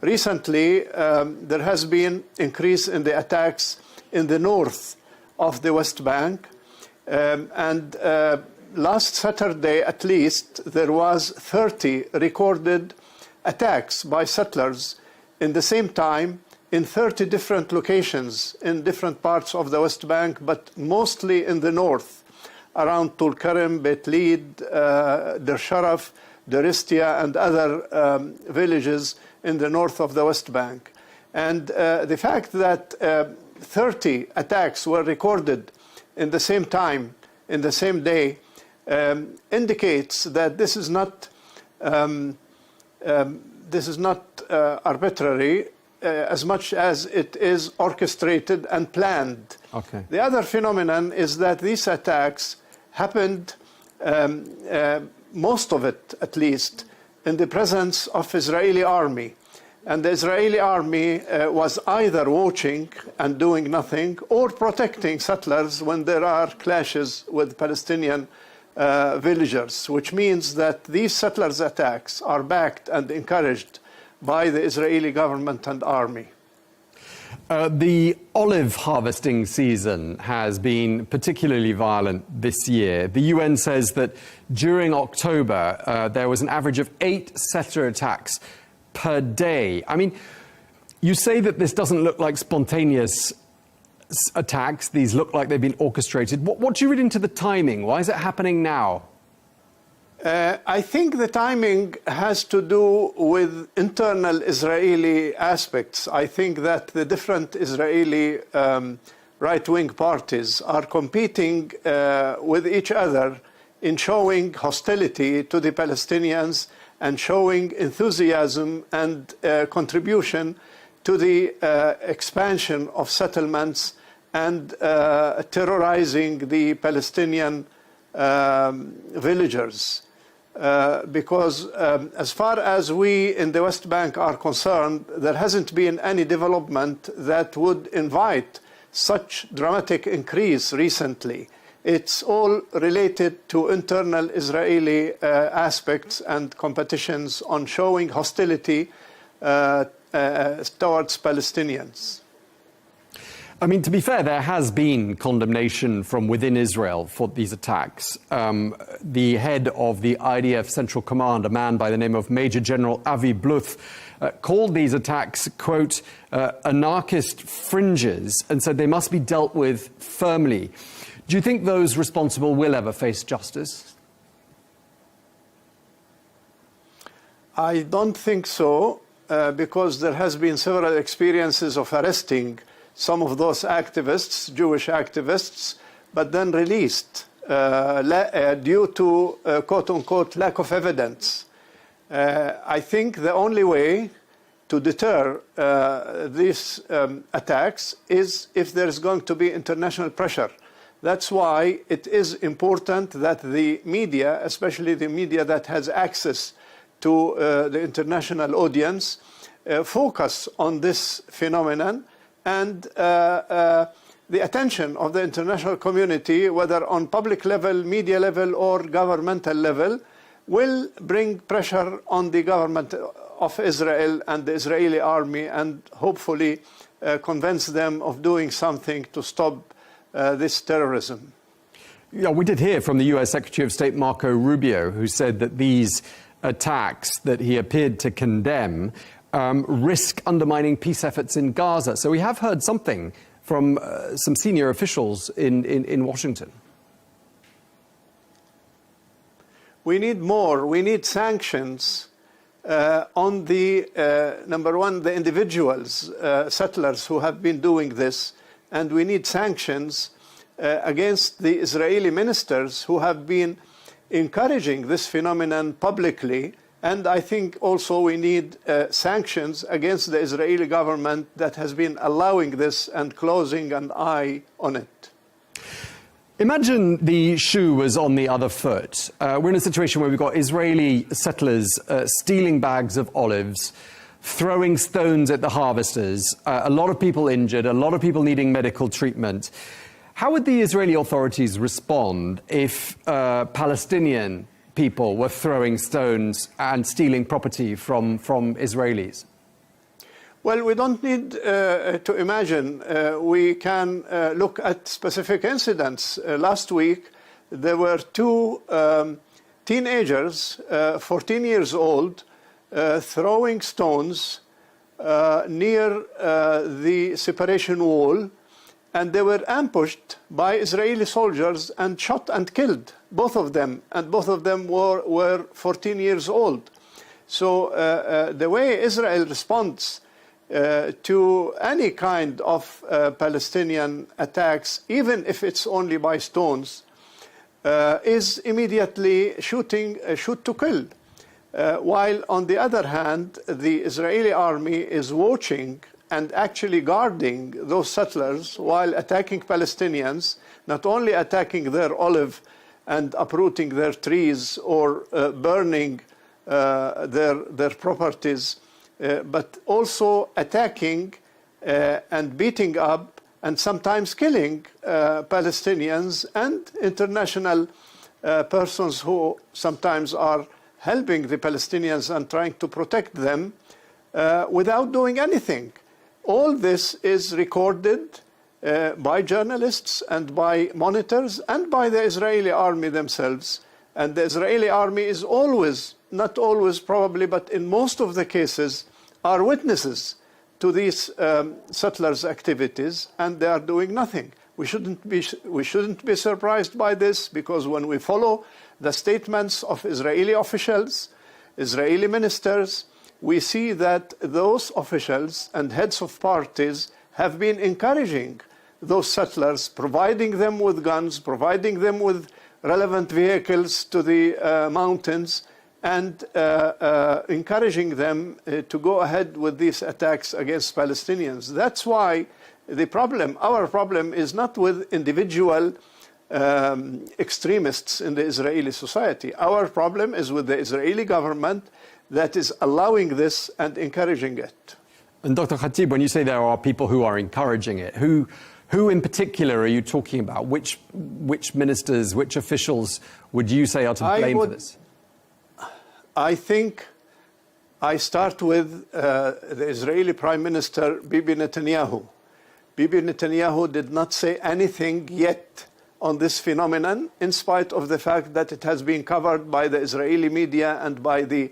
Recently, there has been increase in the attacks in the north of the West Bank, and last Saturday at least there was 30 recorded attacks by settlers in the same time in 30 different locations in different parts of the West Bank, but mostly in the north, around Tulkarem, Beit Lid, Der Sharaf, Deristia, and other villages in the north of the West Bank. And the fact that 30 attacks were recorded in the same time, in the same day, indicates that this is not arbitrary as much as it is orchestrated and planned. Okay. The other phenomenon is that these attacks happened, most of it at least, in the presence of Israeli army. And the Israeli army was either watching and doing nothing or protecting settlers when there are clashes with Palestinian villagers, which means that these settlers' attacks are backed and encouraged by the Israeli government and army. The olive harvesting season has been particularly violent this year. The UN says that during October, there was an average of 8 settler attacks per day. I mean, you say that this doesn't look like spontaneous attacks. These look like they've been orchestrated. What do you read into the timing? Why is it happening now? I think the timing has to do with internal Israeli aspects. I think that the different Israeli right-wing parties are competing with each other in showing hostility to the Palestinians and showing enthusiasm and contribution to the expansion of settlements and terrorizing the Palestinian villagers. Because as far as we in the West Bank are concerned, there hasn't been any development that would invite such dramatic increase recently. It's all related to internal Israeli aspects and competitions on showing hostility towards Palestinians. I mean, to be fair, there has been condemnation from within Israel for these attacks. The head of the IDF Central Command, a man by the name of Major General Avi Bluth, called these attacks, quote, anarchist fringes, and said they must be dealt with firmly. Do you think those responsible will ever face justice? I don't think so, because there has been several experiences of arresting some of those activists, Jewish activists, but then released due to, quote-unquote, lack of evidence. I think the only way to deter these attacks is if there is going to be international pressure. That's why it is important that the media, especially the media that has access to the international audience, focus on this phenomenon, and the attention of the international community, whether on public level, media level, or governmental level, will bring pressure on the government of Israel and the Israeli army and hopefully convince them of doing something to stop this terrorism. Yeah, we did hear from the US Secretary of State Marco Rubio, who said that these attacks that he appeared to condemn risk undermining peace efforts in Gaza. So we have heard something from some senior officials in Washington. We need more. We need sanctions on the, number one, the individuals, settlers who have been doing this. And we need sanctions against the Israeli ministers who have been encouraging this phenomenon publicly. And I think also we need sanctions against the Israeli government that has been allowing this and closing an eye on it. Imagine the shoe was on the other foot. We're in a situation where we've got Israeli settlers stealing bags of olives, throwing stones at the harvesters, a lot of people injured, a lot of people needing medical treatment. How would the Israeli authorities respond if Palestinian people were throwing stones and stealing property from Israelis? Well, we don't need to imagine. We can look at specific incidents. Last week, there were two teenagers, 14 years old, throwing stones near the separation wall, and they were ambushed by Israeli soldiers and shot and killed, both of them, and both of them were 14 years old. So the way Israel responds to any kind of Palestinian attacks, even if it's only by stones, is immediately shoot to kill. While on the other hand, the Israeli army is watching and actually guarding those settlers while attacking Palestinians, not only attacking their olive and uprooting their trees or burning their properties, but also attacking and beating up and sometimes killing Palestinians and international persons who sometimes are helping the Palestinians and trying to protect them without doing anything. All this is recorded by journalists and by monitors and by the Israeli army themselves. And the Israeli army is always, not always probably, but in most of the cases, are witnesses to these settlers' activities, and they are doing nothing. We shouldn't be surprised by this, because when we follow the statements of Israeli officials, Israeli ministers, we see that those officials and heads of parties have been encouraging those settlers, providing them with guns, providing them with relevant vehicles to the mountains, and encouraging them to go ahead with these attacks against Palestinians. That's why our problem is not with individual extremists in the Israeli society. Our problem is with the Israeli government that is allowing this and encouraging it. And Dr. Khatib, when you say there are people who are encouraging it, who in particular are you talking about? Which ministers, which officials would you say are to blame for this? I think I start with the Israeli Prime Minister Bibi Netanyahu. Bibi Netanyahu did not say anything yet on this phenomenon, in spite of the fact that it has been covered by the Israeli media and by the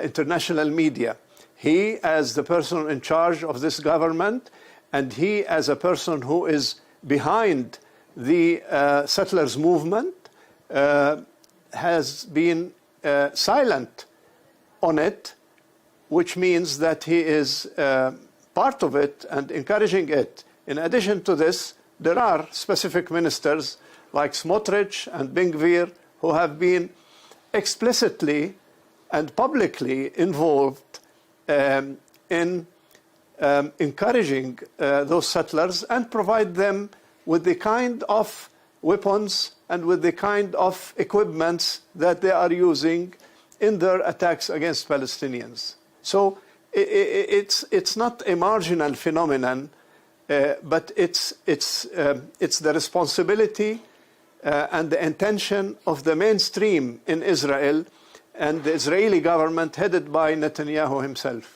international media. He, as the person in charge of this government, and he, as a person who is behind the settlers movement, has been silent on it, which means that he is part of it and encouraging it. In addition to this, there are specific ministers like Smotrich and Ben Gvir who have been explicitly and publicly involved in encouraging those settlers and provide them with the kind of weapons and with the kind of equipments that they are using in their attacks against Palestinians. So it's not a marginal phenomenon, but it's the responsibility and the intention of the mainstream in Israel and the Israeli government headed by Netanyahu himself.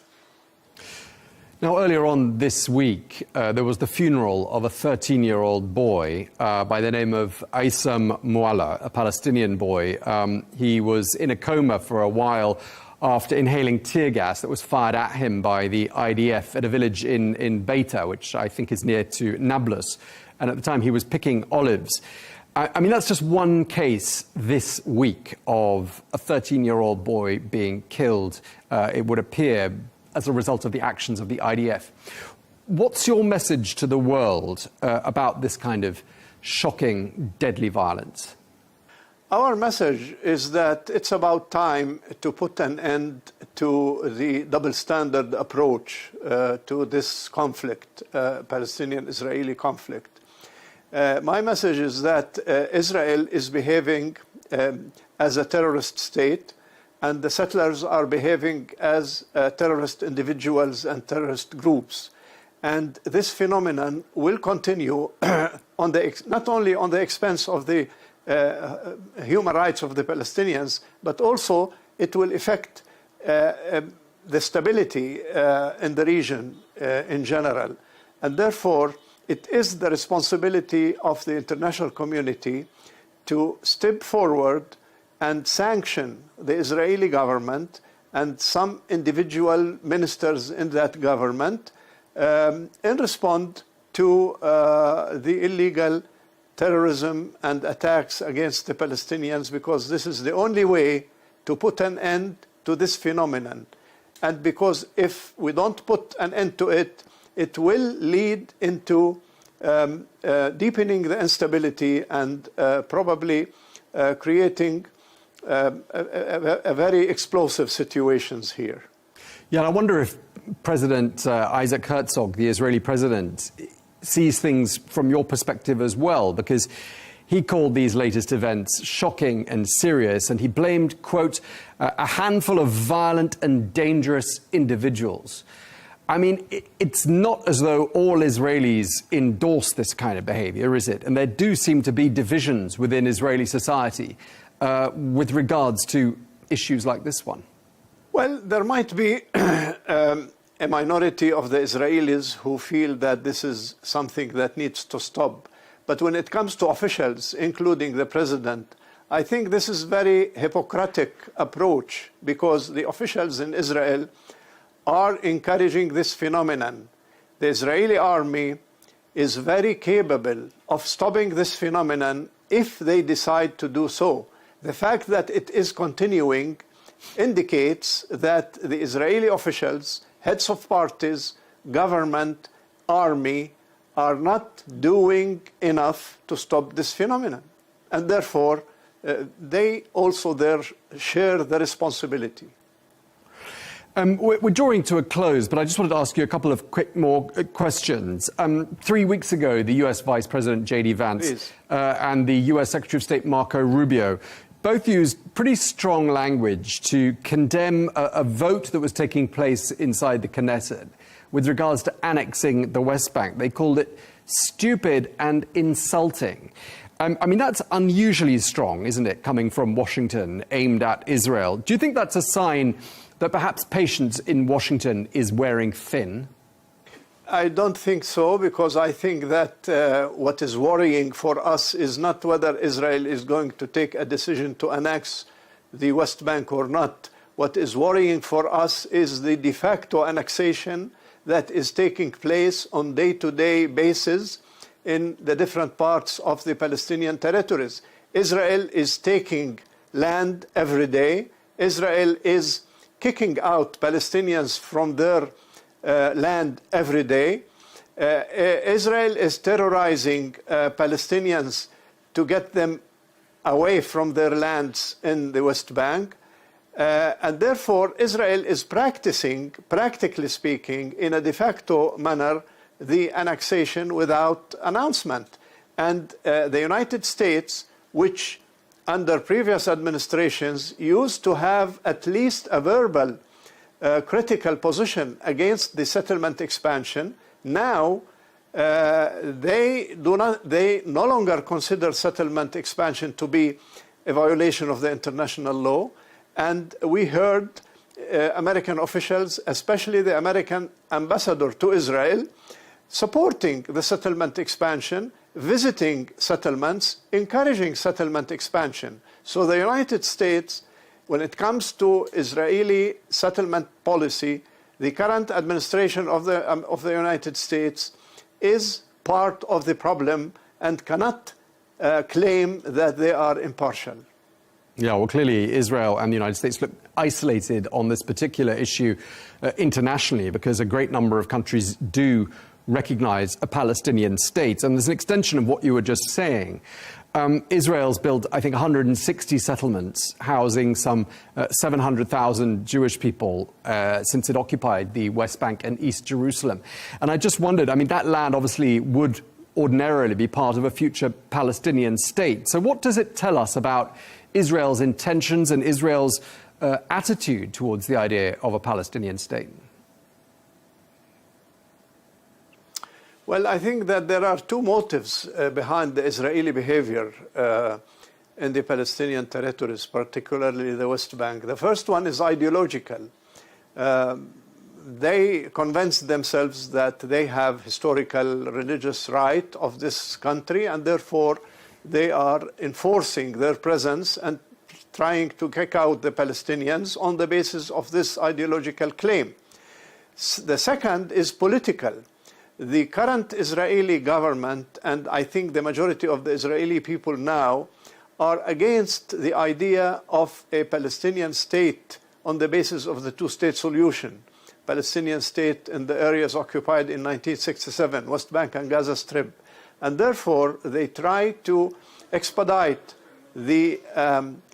Now, earlier on this week, there was the funeral of a 13-year-old boy by the name of Aissam Moualla, a Palestinian boy. He was in a coma for a while after inhaling tear gas that was fired at him by the IDF at a village in Beita, which I think is near to Nablus. And at the time, he was picking olives. I mean, that's just one case this week of a 13-year-old boy being killed, it would appear, as a result of the actions of the IDF. What's your message to the world about this kind of shocking, deadly violence? Our message is that it's about time to put an end to the double standard approach to this conflict, Palestinian-Israeli conflict. My message is that Israel is behaving as a terrorist state, and the settlers are behaving as terrorist individuals and terrorist groups. And this phenomenon will continue not only on the expense of the human rights of the Palestinians, but also it will affect the stability in the region in general. And therefore, it is the responsibility of the international community to step forward and sanction the Israeli government and some individual ministers in that government in response to the illegal terrorism and attacks against the Palestinians, because this is the only way to put an end to this phenomenon. And because if we don't put an end to it, it will lead into deepening the instability and probably creating a very explosive situations here. Yeah, and I wonder if President Isaac Herzog, the Israeli president, sees things from your perspective as well, because he called these latest events shocking and serious, and he blamed, quote, a handful of violent and dangerous individuals. I mean, it's not as though all Israelis endorse this kind of behavior, is it? And there do seem to be divisions within Israeli society with regards to issues like this one. Well, there might be a minority of the Israelis who feel that this is something that needs to stop. But when it comes to officials, including the president, I think this is a very hypocritical approach, because the officials in Israel are encouraging this phenomenon. The Israeli army is very capable of stopping this phenomenon if they decide to do so. The fact that it is continuing indicates that the Israeli officials, heads of parties, government, army, are not doing enough to stop this phenomenon. And therefore, they also share the responsibility. We're drawing to a close, but I just wanted to ask you a couple of quick more questions. 3 weeks ago, the US Vice President J.D. Vance and the US Secretary of State Marco Rubio both used pretty strong language to condemn a vote that was taking place inside the Knesset with regards to annexing the West Bank. They called it stupid and insulting. I mean, that's unusually strong, isn't it, coming from Washington, aimed at Israel? Do you think that's a sign that perhaps patience in Washington is wearing thin? I don't think so, because I think that what is worrying for us is not whether Israel is going to take a decision to annex the West Bank or not. What is worrying for us is the de facto annexation that is taking place on day-to-day basis in the different parts of the Palestinian territories. Israel is taking land every day. Israel is kicking out Palestinians from their land every day. Israel is terrorizing Palestinians to get them away from their lands in the West Bank. And therefore, Israel is practicing, practically speaking, in a de facto manner, the annexation without announcement. And the United States, which under previous administrations used to have at least a verbal critical position against the settlement expansion, now they no longer consider settlement expansion to be a violation of the international law. And we heard American officials, especially the American ambassador to Israel, supporting the settlement expansion, visiting settlements, encouraging settlement expansion. So the United States, when it comes to Israeli settlement policy, the current administration of the United States is part of the problem and cannot claim that they are impartial. Yeah, well, clearly Israel and the United States look isolated on this particular issue internationally, because a great number of countries do recognize a Palestinian state. And there's an extension of what you were just saying. Israel's built, I think, 160 settlements housing some 700,000 Jewish people since it occupied the West Bank and East Jerusalem. And I just wondered, I mean, that land obviously would ordinarily be part of a future Palestinian state. So what does it tell us about Israel's intentions and Israel's attitude towards the idea of a Palestinian state? Well, I think that there are two motives behind the Israeli behavior in the Palestinian territories, particularly the West Bank. The first one is ideological. They convinced themselves that they have historical religious right of this country, and therefore they are enforcing their presence and trying to kick out the Palestinians on the basis of this ideological claim. The second is political. The current Israeli government, and I think the majority of the Israeli people now, are against the idea of a Palestinian state on the basis of the two-state solution. Palestinian state in the areas occupied in 1967, West Bank and Gaza Strip. And therefore, they try to expedite the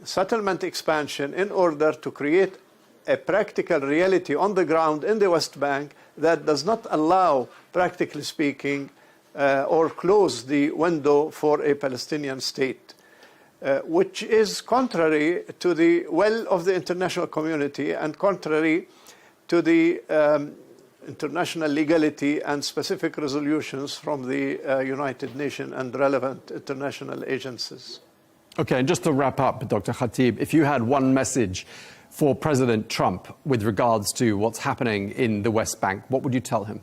settlement expansion in order to create a practical reality on the ground in the West Bank that does not allow, practically speaking, or close the window for a Palestinian state, which is contrary to the will of the international community and contrary to the international legality and specific resolutions from the United Nations and relevant international agencies. Okay, and just to wrap up, Dr. Khatib, if you had one message for President Trump with regards to what's happening in the West Bank, what would you tell him?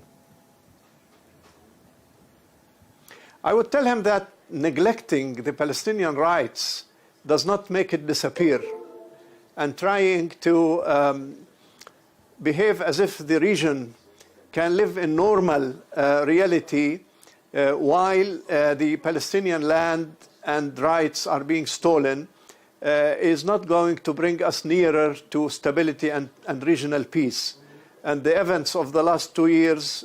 I would tell him that neglecting the Palestinian rights does not make it disappear, and trying to behave as if the region can live in normal reality while the Palestinian land and rights are being stolen is not going to bring us nearer to stability and regional peace. And the events of the last 2 years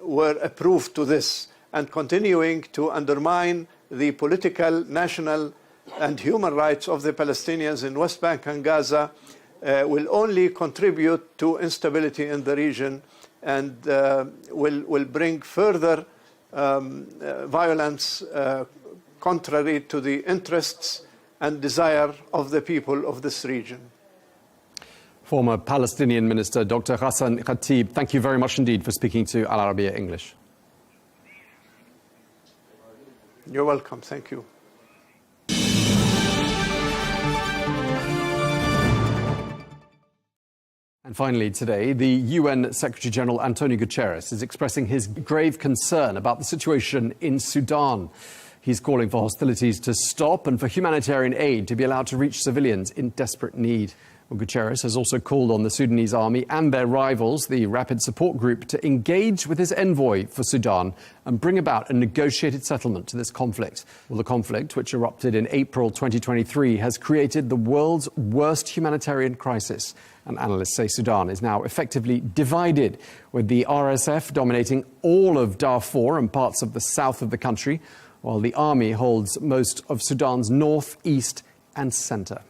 were a proof to this, and continuing to undermine the political, national, and human rights of the Palestinians in West Bank and Gaza will only contribute to instability in the region and will bring further violence contrary to the interests and desire of the people of this region. Former Palestinian Minister Dr. Hassan Khatib, thank you very much indeed for speaking to Al Arabiya English. You're welcome. Thank you. And finally today, the UN Secretary General Antonio Guterres is expressing his grave concern about the situation in Sudan. He's calling for hostilities to stop and for humanitarian aid to be allowed to reach civilians in desperate need. Well, Guterres has also called on the Sudanese army and their rivals, the Rapid Support Group, to engage with his envoy for Sudan and bring about a negotiated settlement to this conflict. Well, the conflict, which erupted in April 2023, has created the world's worst humanitarian crisis. And analysts say Sudan is now effectively divided, with the RSF dominating all of Darfur and parts of the south of the country, while the army holds most of Sudan's north, east and centre.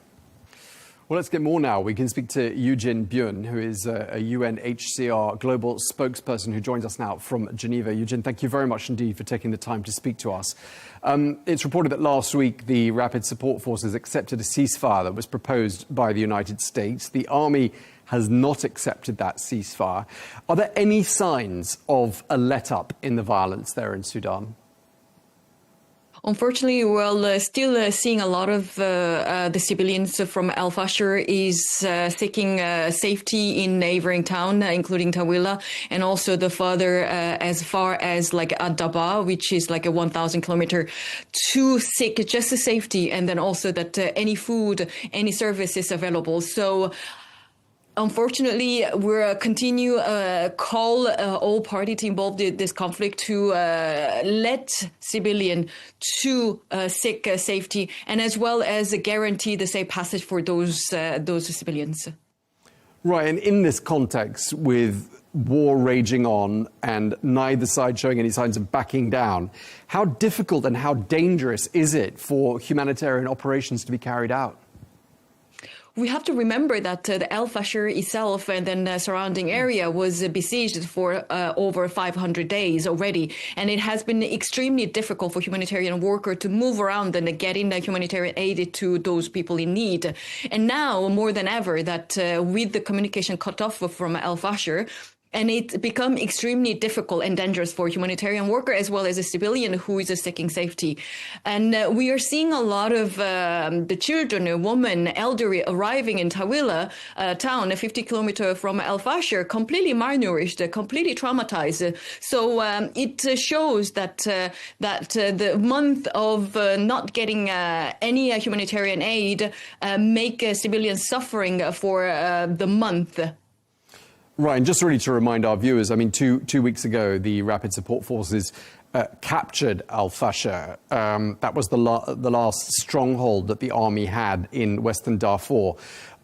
Well, let's get more now. We can speak to Eugene Byun, who is a UNHCR global spokesperson who joins us now from Geneva. Eugene, thank you very much indeed for taking the time to speak to us. It's reported that last week the Rapid Support Forces accepted a ceasefire that was proposed by the United States. The army has not accepted that ceasefire. Are there any signs of a let-up in the violence there in Sudan? Unfortunately, we're still seeing a lot of the civilians from Al Fashir is seeking safety in neighboring town, including Tawila, and also the further as far as like Ad-Daba, which is like a 1,000 kilometer to seek just the safety, and then also that any food, any service is available. So unfortunately, we'll continue call all parties involved in this conflict to let civilians to seek safety, and as well as guarantee the safe passage for those civilians. Right, and in this context, with war raging on and neither side showing any signs of backing down, how difficult and how dangerous is it for humanitarian operations to be carried out? we have to remember that the Al Fashir itself and then the surrounding area was besieged for over 500 days already. And it has been extremely difficult for humanitarian workers to move around and get in the humanitarian aid to those people in need. And now, more than ever, that with the communication cut off from Al Fashir, and it's become extremely difficult and dangerous for humanitarian worker as well as a civilian who is seeking safety. And we are seeing a lot of the children, women, elderly arriving in Tawila town, 50 kilometers from Al Fashir, completely malnourished, completely traumatized. So it shows that the month of not getting any humanitarian aid make civilians suffering for the month. Right, and just really to remind our viewers, I mean, two weeks ago, the Rapid Support Forces captured Al Fashir. That was the last stronghold that the army had in Western Darfur.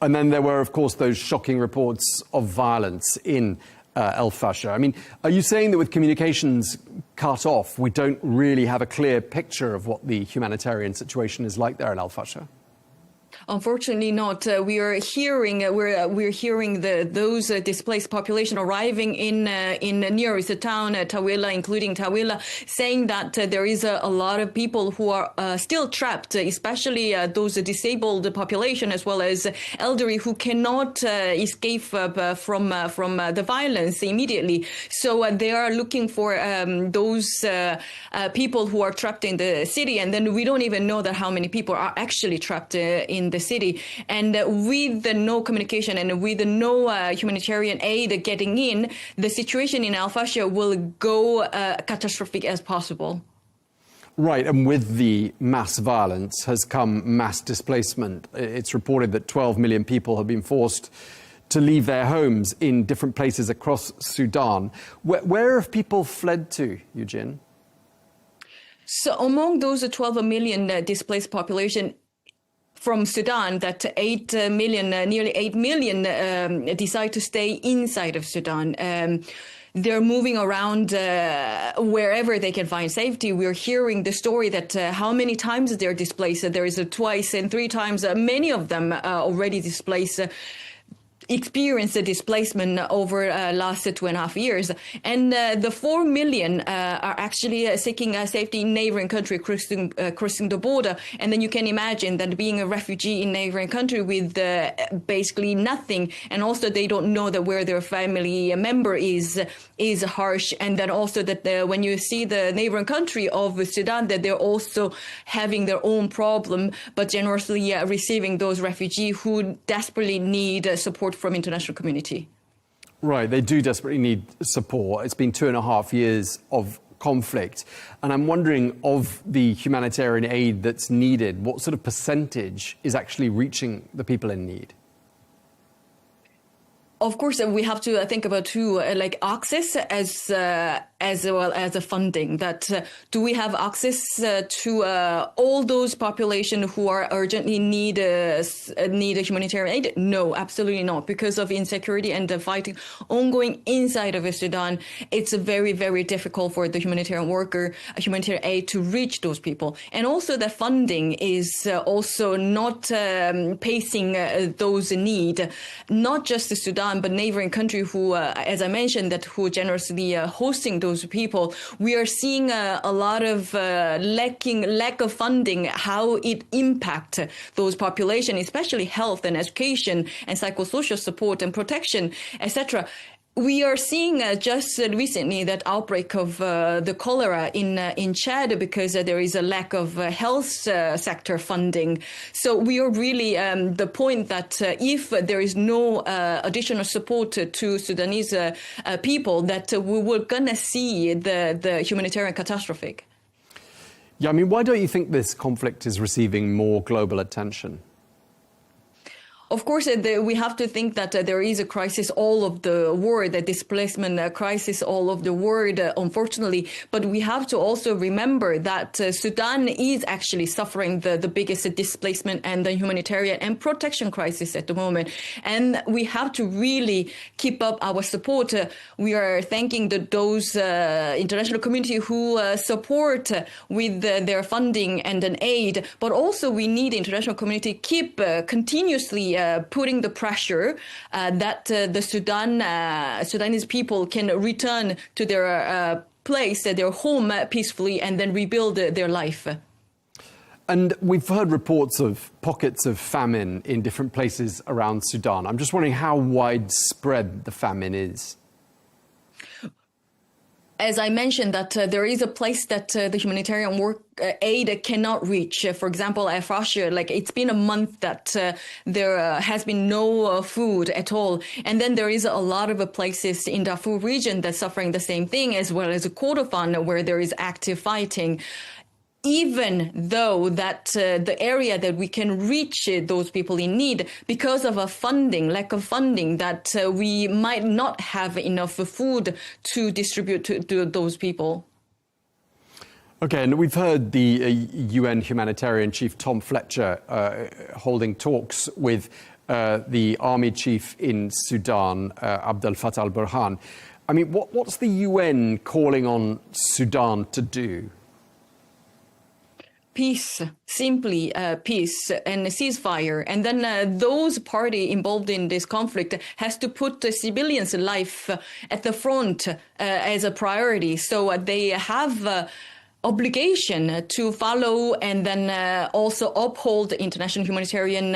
And then there were, of course, those shocking reports of violence in Al Fashir. I mean, are you saying that with communications cut off, we don't really have a clear picture of what the humanitarian situation is like there in Al Fashir? Unfortunately not. We are hearing those displaced population arriving in nearest town, Tawila, including Tawila, saying that there is a lot of people who are still trapped, especially those disabled population as well as elderly who cannot escape from the violence immediately. So they are looking for those people who are trapped in the city, and then we don't even know that how many people are actually trapped in the city. And with the no communication and with the no humanitarian aid getting in, the situation in Al Fashir will go catastrophic as possible. Right, and with the mass violence has come mass displacement. It's reported that 12 million people have been forced to leave their homes in different places across Sudan. Where have people fled to, Eugene? So among those 12 million displaced population, from Sudan, that 8 million, nearly 8 million decide to stay inside of Sudan. They're moving around wherever they can find safety. We're hearing the story that how many times they're displaced. There is twice and three times. Many of them already displaced. Experienced the displacement over last 2.5 years. And the 4 million are actually seeking safety in neighboring country, crossing the border. And then you can imagine that being a refugee in neighboring country with basically nothing, and also they don't know that where their family member is harsh. And then also that when you see the neighboring country of Sudan, that they're also having their own problem, but generously receiving those refugees who desperately need support from international community. Right, they do desperately need support. It's been 2.5 years of conflict. And I'm wondering, of the humanitarian aid that's needed, what sort of percentage is actually reaching the people in need? Of course, we have to think about too, like access as well as the funding. That do we have access to all those population who are urgently need a humanitarian aid? No, absolutely not. Because of insecurity and the fighting ongoing inside of Sudan, it's very, very difficult for the humanitarian humanitarian aid to reach those people. And also the funding is also not pacing those needs, not just the Sudan, but neighboring country who, as I mentioned, that who generously hosting those people. We are seeing a lot of lack of funding, how it impacts those population, especially health and education and psychosocial support and protection, etc. We are seeing just recently that outbreak of the cholera in Chad because there is a lack of health sector funding. So we are really the point that if there is no additional support to Sudanese people, that we were going to see the humanitarian catastrophe. Yeah, I mean, why don't you think this conflict is receiving more global attention? Of course, we have to think that there is a crisis all over the world, a displacement crisis all over the world, unfortunately. But we have to also remember that Sudan is actually suffering the biggest displacement and the humanitarian and protection crisis at the moment. And we have to really keep up our support. We are thanking those international community who support with their funding and an aid. But also we need international community keep continuously putting the pressure that the Sudanese people can return to their place, their home peacefully, and then rebuild their life. And we've heard reports of pockets of famine in different places around Sudan. I'm just wondering how widespread the famine is. As I mentioned, that there is a place that the humanitarian aid cannot reach. For example, Al Fashir, like it's been a month that there has been no food at all. And then there is a lot of places in Darfur region that's suffering the same thing, as well as Kordofan, where there is active fighting. Even though that the area that we can reach those people in need, because of a lack of funding, that we might not have enough food to distribute to those people. Okay, and we've heard the UN humanitarian chief Tom Fletcher holding talks with the army chief in Sudan, Abdel Fattah al-Burhan. I mean, what's the UN calling on Sudan to do? Peace, simply peace and a ceasefire. And then those parties involved in this conflict has to put the civilians' life at the front as a priority. So they have obligation to follow and then also uphold international humanitarian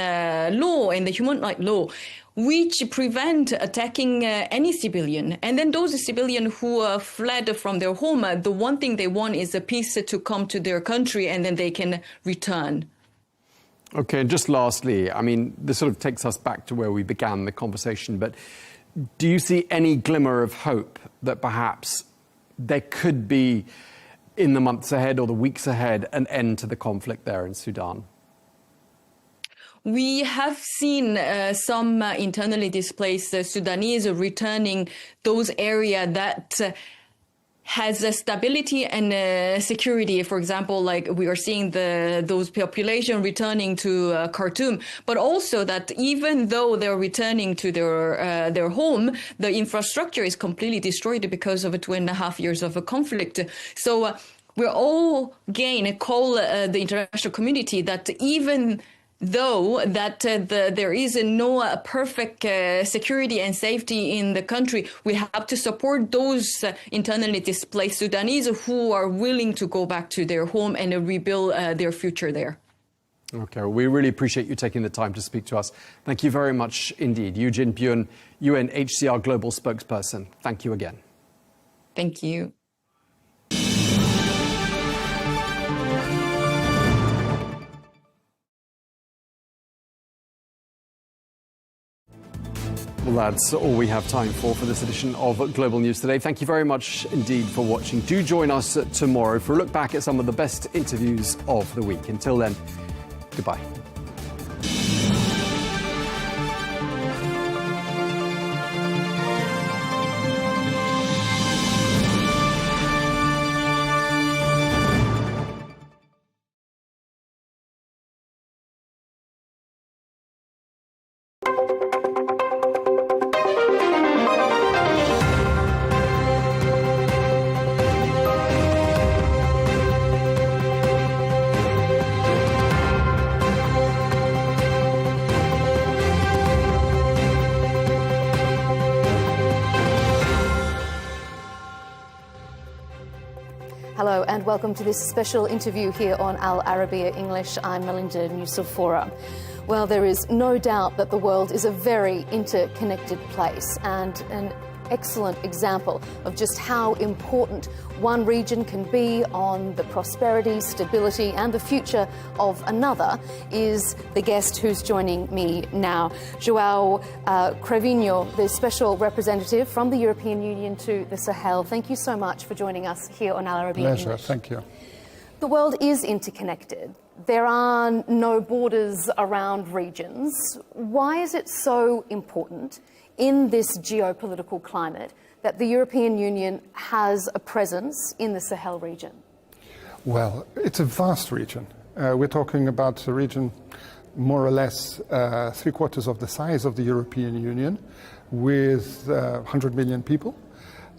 law and the human rights law, which prevent attacking any civilian. And then those civilians who fled from their home, the one thing they want is a peace to come to their country, and then they can return. Okay, and just lastly, I mean, this sort of takes us back to where we began the conversation, but do you see any glimmer of hope that perhaps there could be, in the months ahead or the weeks ahead, an end to the conflict there in Sudan? We have seen some internally displaced Sudanese returning those areas that has stability and security. For example, like we are seeing those population returning to Khartoum, but also that even though they're returning to their home, the infrastructure is completely destroyed because of 2.5 years of a conflict. So we're all call the international community that even though that there is no perfect security and safety in the country, we have to support those internally displaced Sudanese who are willing to go back to their home and rebuild their future there. Okay, well, we really appreciate you taking the time to speak to us. Thank you very much indeed. Eugene Byun, UNHCR Global Spokesperson. Thank you again. Thank you. Well, that's all we have time for this edition of Global News Today. Thank you very much indeed for watching. Do join us tomorrow for a look back at some of the best interviews of the week. Until then, goodbye. Hello and welcome to this special interview here on Al Arabiya English. I'm Melinda Nucifora. Well, there is no doubt that the world is a very interconnected place and an excellent example of just how important one region can be on the prosperity, stability and the future of another is the guest who's joining me now. João Cravinho, the Special Representative from the European Union to the Sahel. Thank you so much for joining us here on Al Arabiya English. Pleasure, thank you. The world is interconnected. There are no borders around regions. Why is it so important in this geopolitical climate that the European Union has a presence in the Sahel region? Well, it's a vast region. We're talking about a region more or less 3/4 of the size of the European Union, with 100 million people,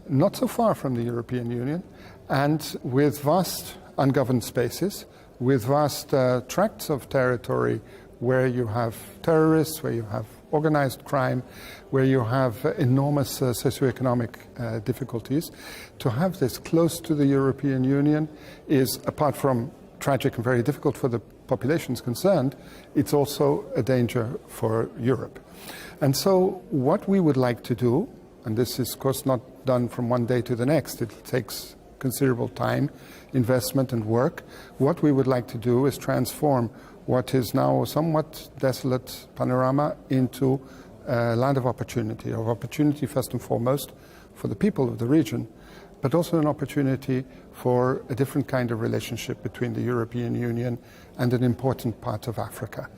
not so far from the European Union, and with vast ungoverned spaces, with vast tracts of territory where you have terrorists, where you have organized crime, where you have enormous socioeconomic difficulties. To have this close to the European Union is, apart from tragic and very difficult for the populations concerned, it's also a danger for Europe. And so what we would like to do, and this is of course not done from one day to the next, it takes considerable time, investment and work. What we would like to do is transform what is now a somewhat desolate panorama into a land of opportunity first and foremost for the people of the region, but also an opportunity for a different kind of relationship between the European Union and an important part of Africa.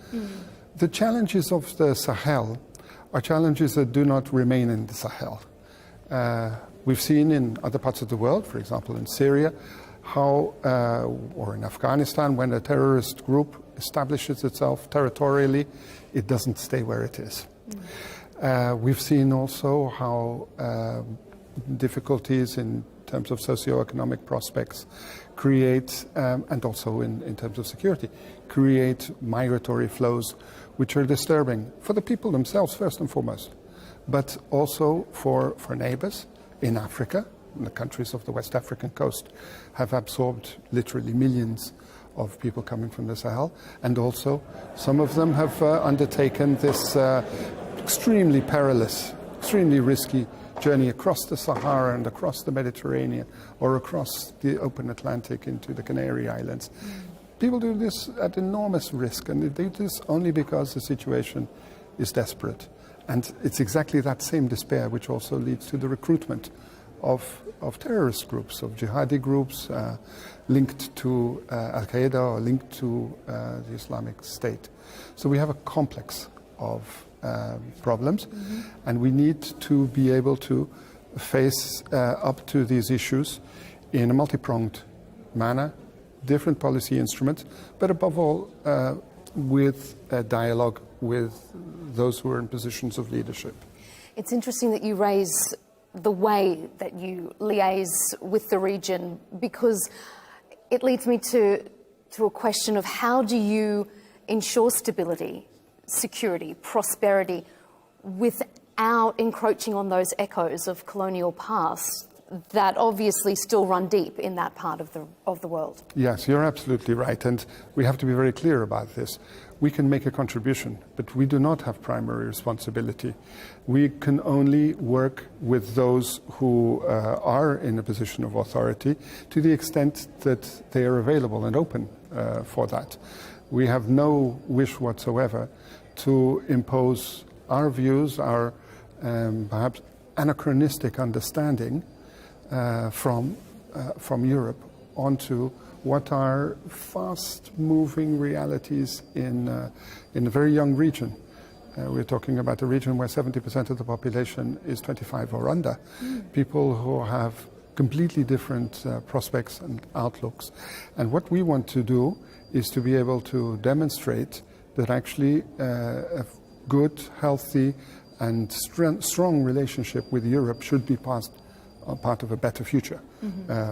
The challenges of the Sahel are challenges that do not remain in the Sahel. We've seen in other parts of the world, for example in Syria, how, or in Afghanistan, when a terrorist group establishes itself territorially, it doesn't stay where it is. We've seen also how difficulties in terms of socio-economic prospects create, and also in terms of security, create migratory flows which are disturbing for the people themselves first and foremost, but also for neighbors in Africa. The countries of the West African coast have absorbed literally millions of people coming from the Sahel, and also some of them have undertaken this extremely perilous, extremely risky journey across the Sahara and across the Mediterranean or across the open Atlantic into the Canary Islands. People do this at enormous risk, and they do this only because the situation is desperate. And it's exactly that same despair which also leads to the recruitment of terrorist groups, of jihadi groups linked to Al-Qaeda or linked to the Islamic State. So we have a complex of problems, and we need to be able to face up to these issues in a multi-pronged manner, different policy instruments, but above all with a dialogue with those who are in positions of leadership. It's interesting that you raise the way that you liaise with the region, because it leads me to a question of how do you ensure stability, security, prosperity without encroaching on those echoes of colonial past that obviously still run deep in that part of the world. Yes, you're absolutely right, and we have to be very clear about this. We can make a contribution, but we do not have primary responsibility. We can only work with those who are in a position of authority to the extent that they are available and open for that. We have no wish whatsoever to impose our views, our perhaps anachronistic understanding from Europe onto what are fast-moving realities in a very young region. We're talking about a region where 70% of the population is 25 or under. People who have completely different prospects and outlooks. And what we want to do is to be able to demonstrate that actually a good, healthy, and strong relationship with Europe should be part of a better future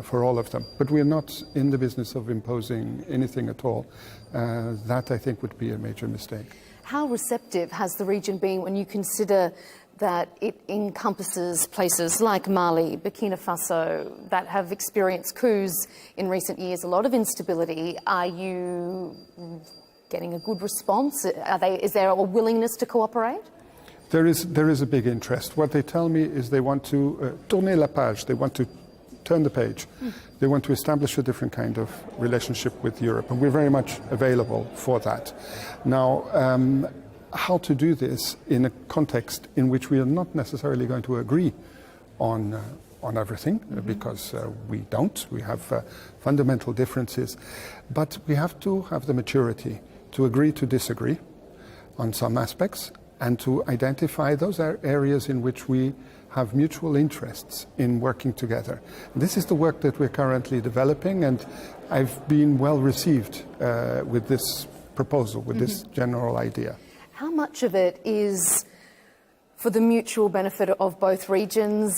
for all of them. But we're not in the business of imposing anything at all. That, I think, would be a major mistake. How receptive has the region been when you consider that it encompasses places like Mali, Burkina Faso, that have experienced coups in recent years, a lot of instability? Are you getting a good response? Is there a willingness to cooperate? There is a big interest. What they tell me is they want to tourner la page, they want to turn the page. They want to establish a different kind of relationship with Europe, and we're very much available for that. Now, how to do this in a context in which we are not necessarily going to agree on everything, because we don't. We have fundamental differences. But we have to have the maturity to agree to disagree on some aspects, and to identify those areas in which we have mutual interests in working together. This is the work that we're currently developing, and I've been well received with this proposal, with this general idea. How much of it is for the mutual benefit of both regions,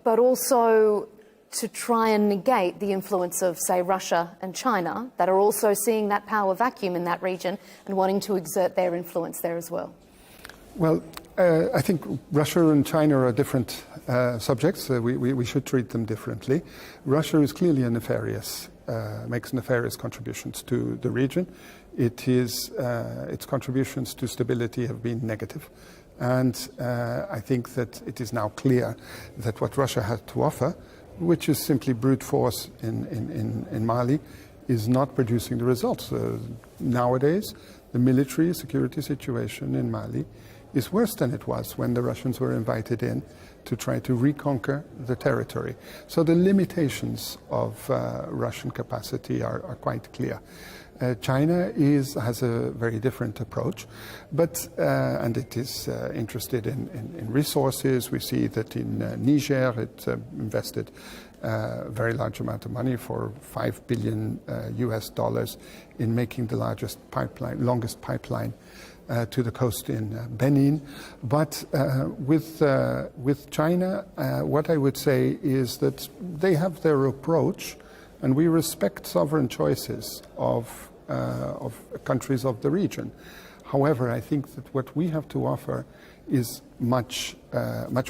but also to try and negate the influence of, say, Russia and China, that are also seeing that power vacuum in that region and wanting to exert their influence there as well? Well, I think Russia and China are different subjects. We should treat them differently. Russia is clearly a nefarious, makes nefarious contributions to the region. Its contributions to stability have been negative. And I think that it is now clear that what Russia had to offer, which is simply brute force in Mali, is not producing the results. Nowadays, the military security situation in Mali is worse than it was when the Russians were invited in to try to reconquer the territory. So the limitations of Russian capacity are quite clear. China has a very different approach, but and it is interested in resources. We see that in Niger it invested a very large amount of money, for $5 billion US in making the longest pipeline to the coast in Benin. But with China, what I would say is that they have their approach, and we respect sovereign choices of countries of the region. However, I think that what we have to offer is much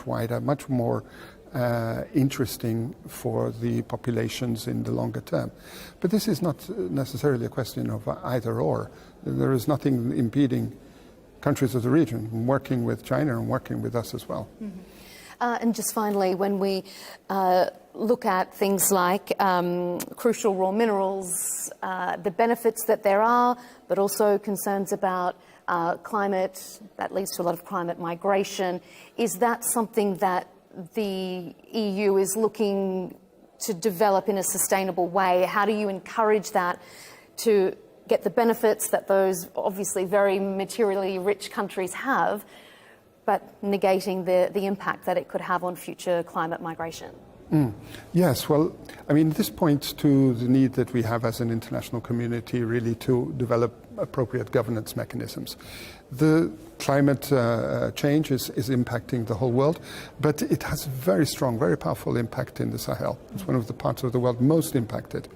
wider, much more interesting for the populations in the longer term. But this is not necessarily a question of either or. There is nothing impeding countries of the region from working with China and working with us as well. Mm-hmm. And just finally, when we look at things like crucial raw minerals, the benefits that there are, but also concerns about climate, that leads to a lot of climate migration, is that something that the EU is looking to develop in a sustainable way? How do you encourage that to get the benefits that those obviously very materially rich countries have, but negating the impact that it could have on future climate migration? Yes, well, I mean, this points to the need that we have as an international community really to develop appropriate governance mechanisms. The climate change is impacting the whole world, but it has a very strong, very powerful impact in the Sahel. It's one of the parts of the world most impacted.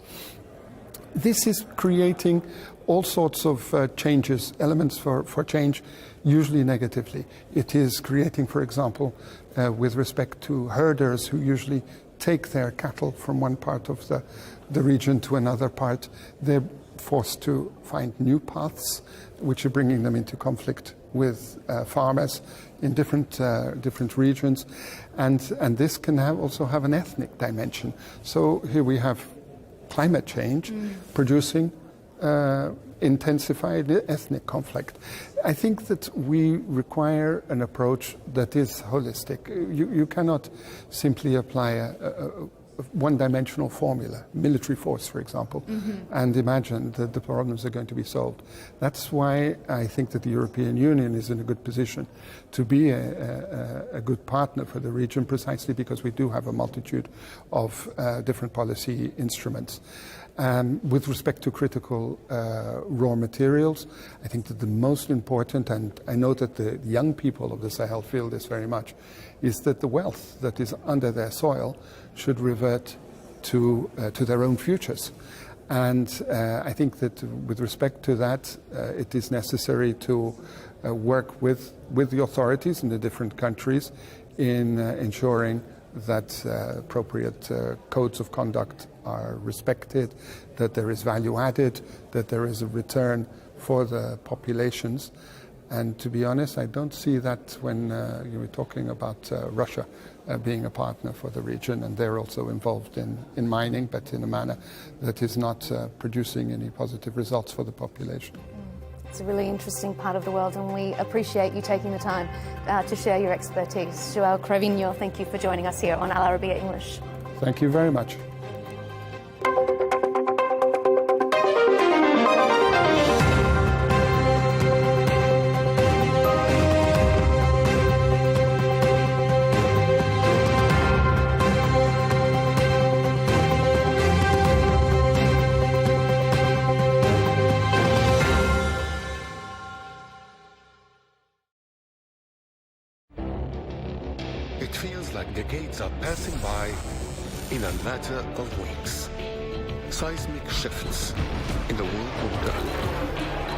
This is creating all sorts of changes, elements for change, usually negatively. It is creating, for example, with respect to herders who usually take their cattle from one part of the region to another part, they're forced to find new paths, which are bringing them into conflict with farmers in different regions. And this can also have an ethnic dimension. So here we have climate change producing intensified ethnic conflict. I think that we require an approach that is holistic. You cannot simply apply a one-dimensional formula, military force, for example, and imagine that the problems are going to be solved. That's why I think that the European Union is in a good position to be a good partner for the region, precisely because we do have a multitude of different policy instruments. With respect to critical raw materials, I think that the most important, and I know that the young people of the Sahel feel this very much, is that the wealth that is under their soil should revert to their own futures. And I think that with respect to that, it is necessary to work with the authorities in the different countries in ensuring that appropriate codes of conduct are respected, that there is value added, that there is a return for the populations. And to be honest, I don't see that when you were talking about Russia being a partner for the region, and they're also involved in mining, but in a manner that is not producing any positive results for the population. It's a really interesting part of the world, and we appreciate you taking the time to share your expertise. Joel Cravino, thank you for joining us here on Al Arabiya English. Thank you very much. It feels like decades are passing by in a matter of weeks. Seismic shifts in the world order.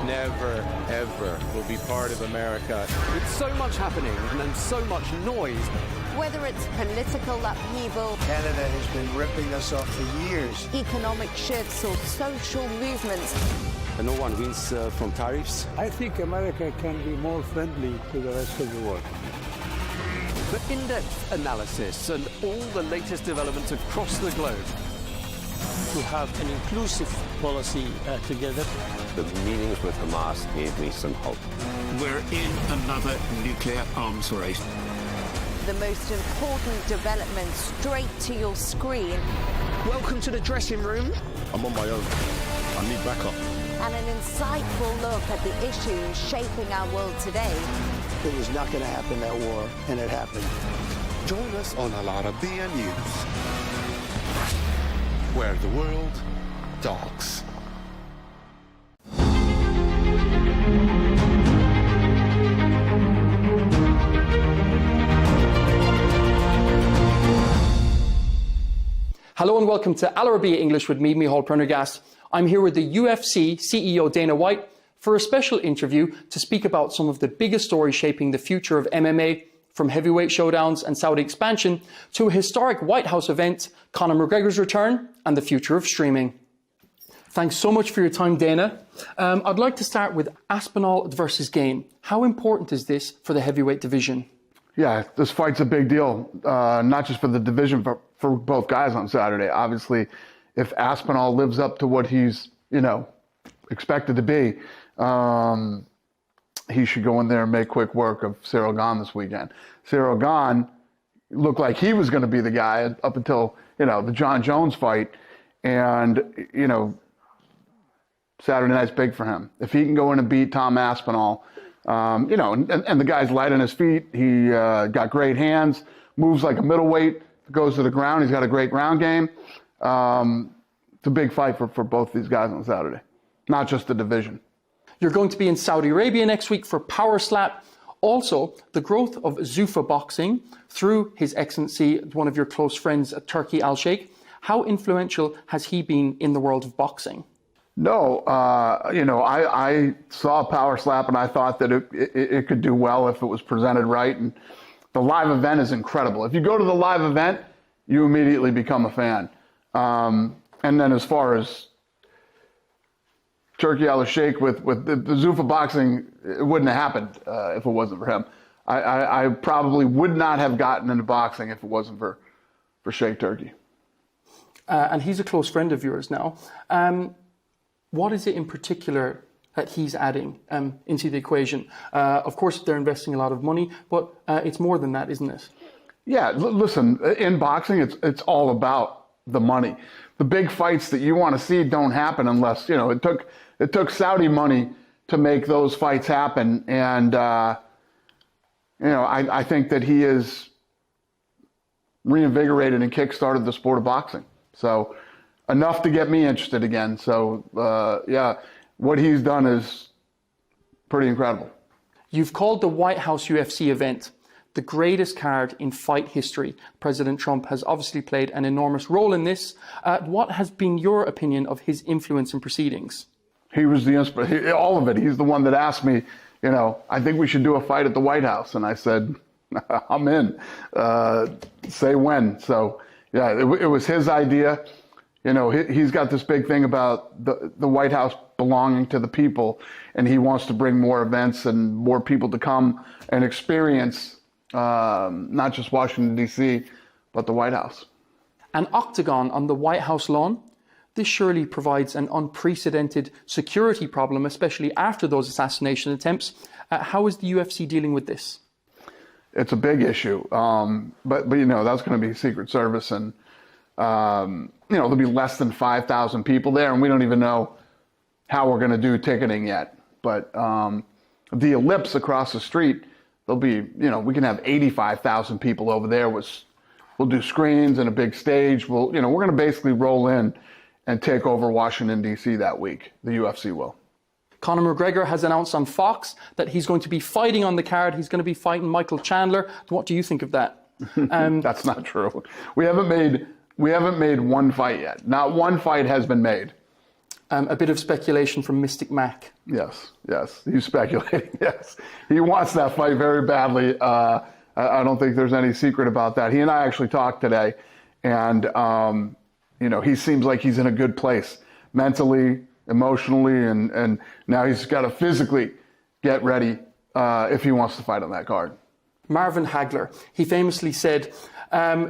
Never, ever will be part of America. With so much happening and then so much noise. Whether it's political upheaval, Canada has been ripping us off for years. economic shifts, or social movements, And no one wins from tariffs. I think America can be more friendly to the rest of the world. For in-depth analysis and all the latest developments across the globe. To have an inclusive policy together. The meetings with Hamas gave me some hope. We're in another nuclear arms race. the most important developments straight to your screen. Welcome to the dressing room. I'm on my own. I need backup. And an insightful look at the issues shaping our world today. It was not going to happen, that war, and it happened. Join us on Arabiya News, where the world talks. Hello and welcome to Arabiya English with me, Micheál Prendergast. I'm here with the UFC CEO Dana White for a special interview to speak about some of the biggest stories shaping the future of MMA, from heavyweight showdowns and Saudi expansion to a historic White House event, Conor McGregor's return, and the future of streaming. Thanks so much for your time, Dana. I'd like to start with Aspinall versus Game. How important is this for the heavyweight division? Yeah, this fight's a big deal, not just for the division, but for both guys on Saturday. Obviously, if Aspinall lives up to what he's, expected to be, he should go in there and make quick work of Cyril Gane this weekend. Cyril Gane looked like he was going to be the guy up until, the John Jones fight. And, Saturday night's big for him. If he can go in and beat Tom Aspinall, and the guy's light on his feet. He got great hands, moves like a middleweight, goes to the ground. He's got a great ground game. It's a big fight for both these guys on Saturday, not just the division. You're going to be in Saudi Arabia next week for Power Slap. Also, the growth of Zuffa boxing through His Excellency, one of your close friends, Turki Al-Sheikh. How influential has he been in the world of boxing? No, I saw Power Slap and I thought that it could do well if it was presented right. And the live event is incredible. If you go to the live event, you immediately become a fan. And then as far as Turki Al-Sheikh with the Zuffa boxing, it wouldn't have happened if it wasn't for him. I probably would not have gotten into boxing if it wasn't for Sheikh Turki. And he's a close friend of yours now. What is it in particular that he's adding into the equation? Of course, they're investing a lot of money, but it's more than that, isn't it? Yeah, listen, in boxing, it's all about the money. The big fights that you want to see don't happen unless, it took Saudi money to make those fights happen. And, I think that he has reinvigorated and kickstarted the sport of boxing. So enough to get me interested again. So, what he's done is pretty incredible. You've called the White House UFC event the greatest card in fight history. President Trump has obviously played an enormous role in this. What has been your opinion of his influence in proceedings? He was the inspiration, all of it. He's the one that asked me, I think we should do a fight at the White House. And I said, I'm in. Say when. So, yeah, it was his idea. He's got this big thing about the White House belonging to the people, and he wants to bring more events and more people to come and experience not just Washington, D.C., but the White House. An octagon on the White House lawn? This surely provides an unprecedented security problem, especially after those assassination attempts. How is the UFC dealing with this? It's a big issue, but that's going to be Secret Service, and there'll be less than 5,000 people there, and we don't even know how we're going to do ticketing yet. But the Ellipse across the street, there'll be, we can have 85,000 people over there. We'll do screens and a big stage. We're going to basically roll in and take over Washington, D.C. that week. The UFC will. Conor McGregor has announced on Fox that he's going to be fighting on the card. He's going to be fighting Michael Chandler. What do you think of that? That's not true. We haven't made We haven't made one fight yet. Not one fight has been made. A bit of speculation from Mystic Mac. Yes, he's speculating, yes. He wants that fight very badly. I don't think there's any secret about that. He and I actually talked today, and, he seems like he's in a good place mentally, emotionally, and now he's got to physically get ready if he wants to fight on that card. Marvin Hagler, he famously said,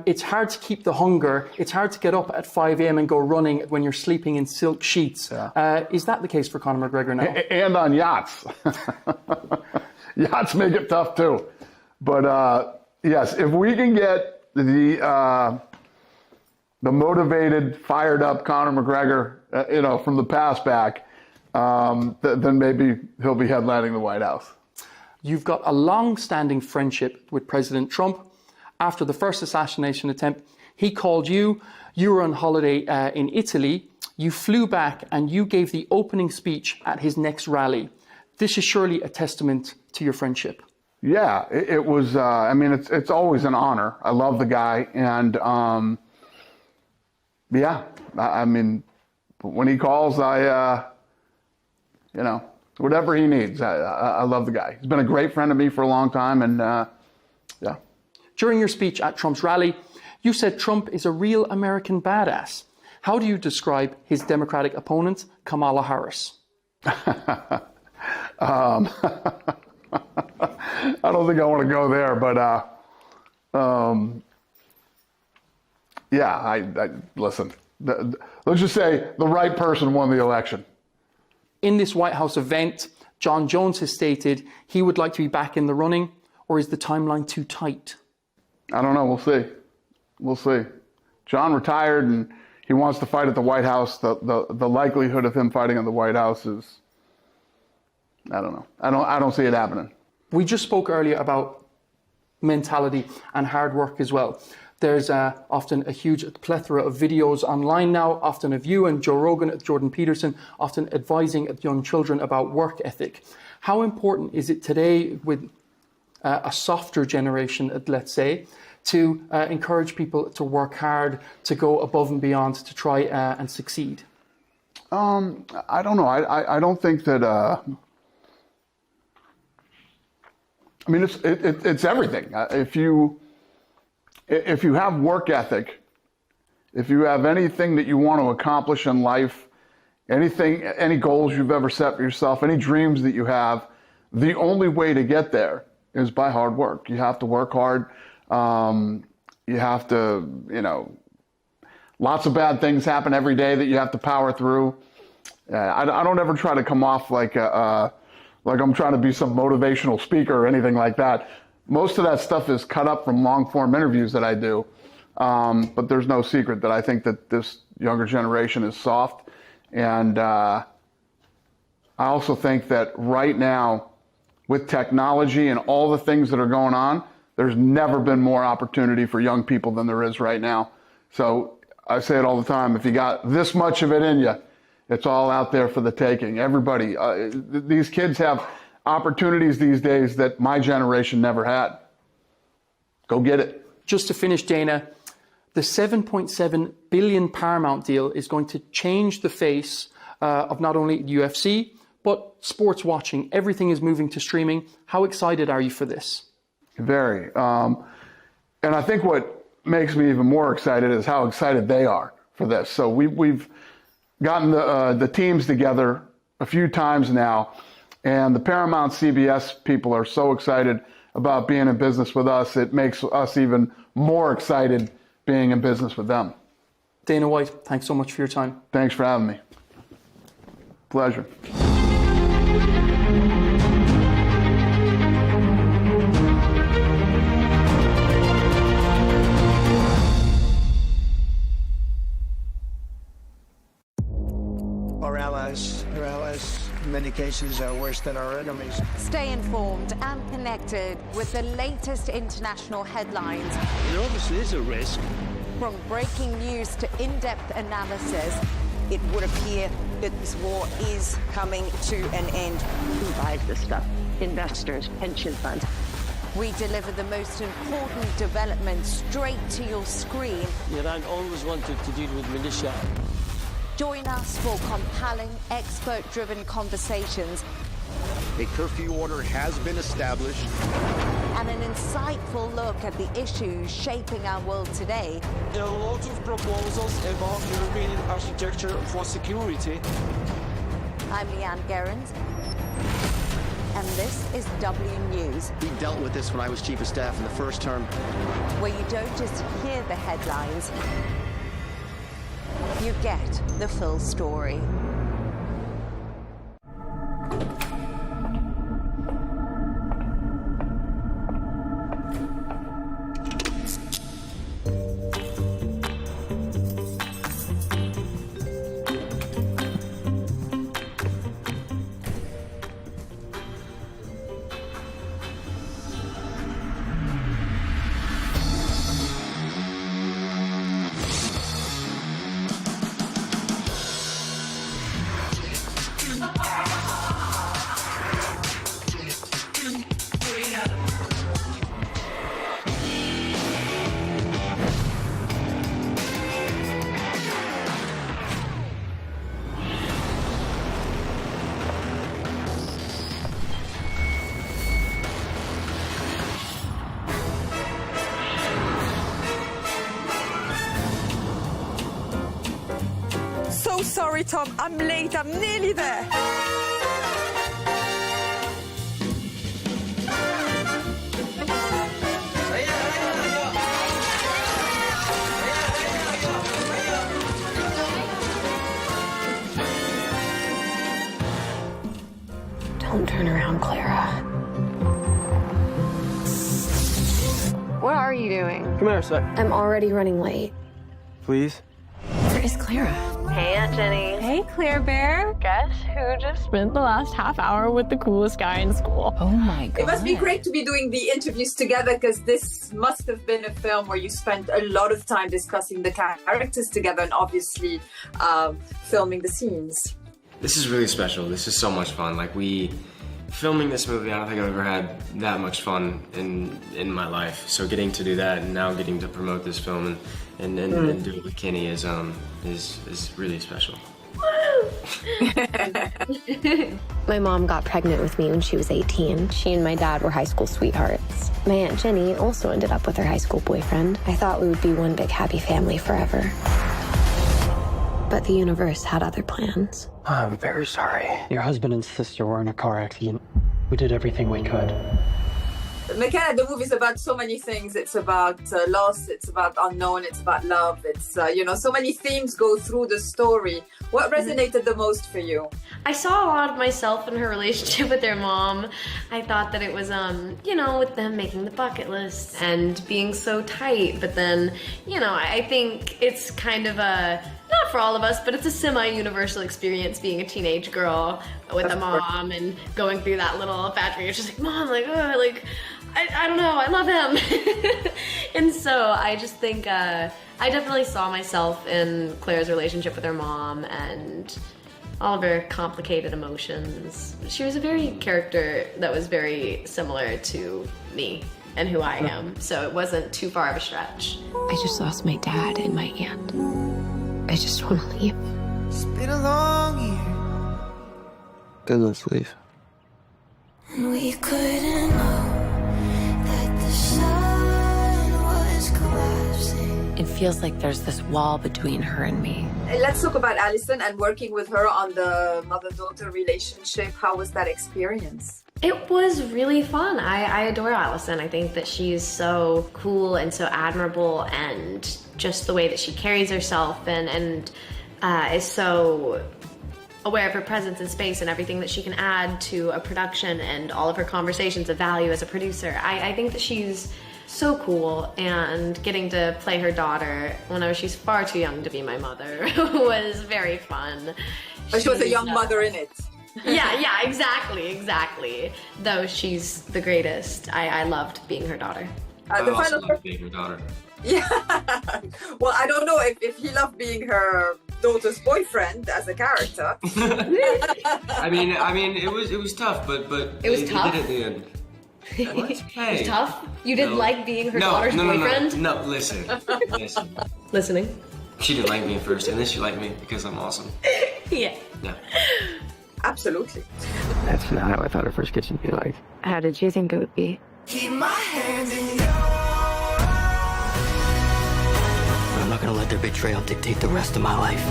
it's hard to keep the hunger. It's hard to get up at 5 a.m. and go running when you're sleeping in silk sheets. Yeah. Is that the case for Conor McGregor now? And on yachts. Yachts make it tough too. But yes, if we can get the motivated, fired up Conor McGregor, from the past back, then maybe he'll be headlining the White House. You've got a long-standing friendship with President Trump. After the first assassination attempt, he called you. You were on holiday in Italy. You flew back and you gave the opening speech at his next rally. This is surely a testament to your friendship. Yeah, it was. It's always an honor. I love the guy, and when he calls, whatever he needs. I love the guy. He's been a great friend to me for a long time, and yeah. During your speech at Trump's rally, you said Trump is a real American badass. How do you describe his Democratic opponent, Kamala Harris? I don't think I want to go there, but listen. Let's just say the right person won the election. In this White House event, John Jones has stated he would like to be back in the running, or is the timeline too tight? I don't know. We'll see. John retired and he wants to fight at the White House. The likelihood of him fighting at the White House is, I don't know. I don't see it happening. We just spoke earlier about mentality and hard work as well. There's often a huge plethora of videos online now, often of you and Joe Rogan, Jordan Peterson, often advising young children about work ethic. How important is it today with a softer generation, let's say, to encourage people to work hard, to go above and beyond, to try and succeed? I don't know. I don't think that. It's everything. If you have work ethic, if you have anything that you want to accomplish in life, any goals you've ever set for yourself, any dreams that you have, the only way to get there is by hard work. You have to work hard. You have to, lots of bad things happen every day that you have to power through. I don't ever try to come off like I'm trying to be some motivational speaker or anything like that. Most of that stuff is cut up from long-form interviews that I do. But there's no secret that I think that this younger generation is soft. And I also think that right now, with technology and all the things that are going on, there's never been more opportunity for young people than there is right now. So I say it all the time, if you got this much of it in you, it's all out there for the taking. Everybody, these kids have opportunities these days that my generation never had. Go get it. Just to finish, Dana, the $7.7 billion Paramount deal is going to change the face of not only the UFC, but sports watching. Everything is moving to streaming. How excited are you for this? Very. And I think what makes me even more excited is how excited they are for this. So we've gotten the teams together a few times now, and the Paramount CBS people are so excited about being in business with us. It makes us even more excited being in business with them. Dana White, thanks so much for your time. Thanks for having me. Pleasure. Our allies in many cases are worse than our enemies. Stay informed and connected with the latest international headlines. There obviously is a risk. From breaking news to in-depth analysis, it would appear that this war is coming to an end. Who buys this stuff? Investors, pension funds. We deliver the most important developments straight to your screen. Iran always wanted to deal with militia. Join us for compelling, expert-driven conversations. A curfew order has been established. And an insightful look at the issues shaping our world today. There are lots of proposals about European architecture for security. I'm Leigh Ann Gerrans, and this is W News. We dealt with this when I was Chief of Staff in the first term. Where you don't just hear the headlines, you get the full story. So sorry, Tom. I'm late. I'm nearly there. Don't turn around, Clara. What are you doing? Come here a sec. I'm already running late. Please. Where is Clara? Hey, Aunt Jenny. Hey, Claire Bear. Guess who just spent the last half hour with the coolest guy in school? Oh my God. It must be great to be doing the interviews together, because this must have been a film where you spent a lot of time discussing the characters together and obviously filming the scenes. This is really special. This is so much fun. Filming this movie, I don't think I've ever had that much fun in my life. So getting to do that and now getting to promote this film and do it with Kenny is really special. My mom got pregnant with me when she was 18. She and my dad were high school sweethearts. My Aunt Jenny also ended up with her high school boyfriend. I thought we would be one big happy family forever. But the universe had other plans. I'm very sorry. Your husband and sister were in a car accident. We did everything we could. McKenna, the movie is about so many things. It's about loss, it's about unknown, it's about love. It's, so many themes go through the story. What resonated the most for you? I saw a lot of myself in her relationship with their mom. I thought that it was, with them making the bucket list and being so tight. But then, I think it's kind of not for all of us, but it's a semi-universal experience being a teenage girl with a mom and going through that little phase where you're just like, Mom, I don't know, I love him. And so I just think I definitely saw myself in Claire's relationship with her mom and all of her complicated emotions. She was a very character that was very similar to me and who I am, so it wasn't too far of a stretch. I just lost my dad and my aunt. I just want to leave. It's been a long year. Then let's leave. And we couldn't know that the sun was collapsing. It feels like there's this wall between her and me. Let's talk about Alison and working with her on the mother-daughter relationship. How was that experience? It was really fun. I adore Alison. I think that she's so cool and so admirable, and just the way that she carries herself and is so aware of her presence in space and everything that she can add to a production and all of her conversations of value as a producer. I think that she's so cool, and getting to play her daughter when she's far too young to be my mother was very fun. But she was a young mother in it. Yeah, exactly. Though she's the greatest, I loved being her daughter. I also loved being her daughter. Yeah. Well, I don't know if he loved being her daughter's boyfriend as a character. I mean, it was tough, but it was tough. He did it in the end. What? Hey. It's tough? You didn't like being her daughter's boyfriend? No, listen. Listening. She didn't like me at first, and then she liked me because I'm awesome. Yeah. Yeah. Absolutely. That's not how I thought our first kiss would be like. How did you think it would be? Keep my hand in yours. I'm not gonna let their betrayal dictate the rest of my life.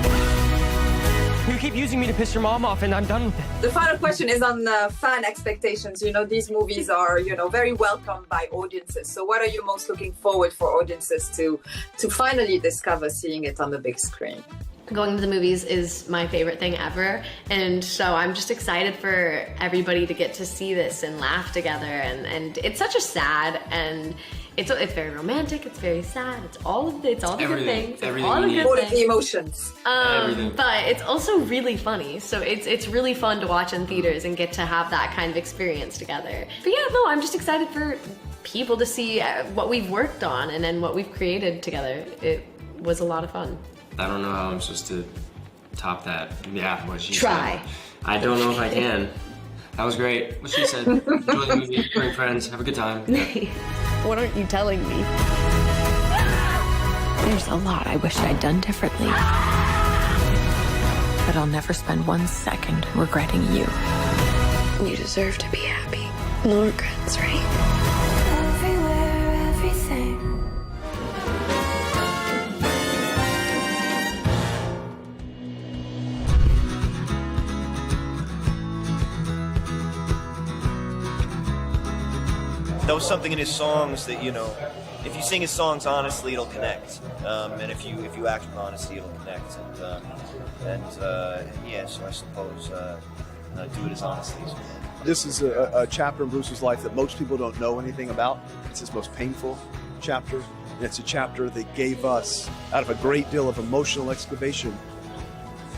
You keep using me to piss your mom off, and I'm done with it. The final question is on fan expectations. You know, these movies are, you know, very welcomed by audiences. So what are you most looking forward for audiences to finally discover seeing it on the big screen? Going to the movies is my favorite thing ever, and so I'm just excited for everybody to get to see this and laugh together, and it's such a sad, and it's very romantic, it's very sad, it's all the good things, all of the emotions. But it's also really funny, so it's really fun to watch in theaters and get to have that kind of experience together. But yeah, no, I'm just excited for people to see what we've worked on and then what we've created together. It was a lot of fun. I don't know how I'm supposed to top that. Yeah, what she Try. said. I don't know if I can. That was great. What she said. Enjoy the movie, bring friends, have a good time. Yeah. What aren't you telling me? There's a lot I wish I'd done differently. But I'll never spend 1 second regretting you. You deserve to be happy. No regrets, right? Everywhere, everything. There was something in his songs that, you know, if you sing his songs honestly, it'll connect, and if you act with honesty, it'll connect, and yeah. So I suppose do it as honestly as you can. This is a chapter in Bruce's life that most people don't know anything about. It's his most painful chapter, and it's a chapter that gave us, out of a great deal of emotional excavation,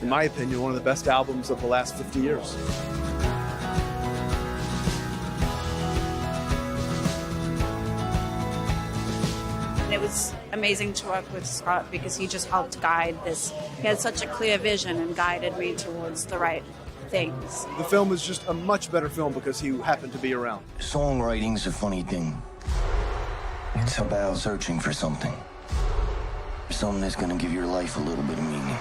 in my opinion, one of the best albums of the last 50 years. It was amazing to work with Scott because he just helped guide this. He had such a clear vision and guided me towards the right things. The film is just a much better film because he happened to be around. Songwriting's a funny thing. It's about searching for something. Something that's gonna give your life a little bit of meaning.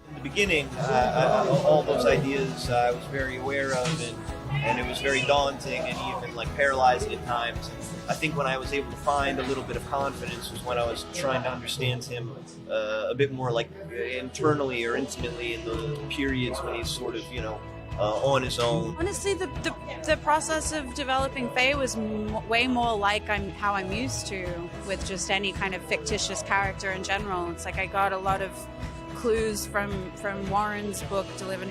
In the beginning, all those ideas I was very aware of, and it was very daunting and even like paralyzing at times. I think when I was able to find a little bit of confidence was when I was trying to understand him a bit more, like internally or intimately, in the periods when he's sort of, you know, on his own. Honestly, the process of developing Faye was way more like how I'm used to with just any kind of fictitious character in general. It's like I got a lot of clues from Warren's book, Deliver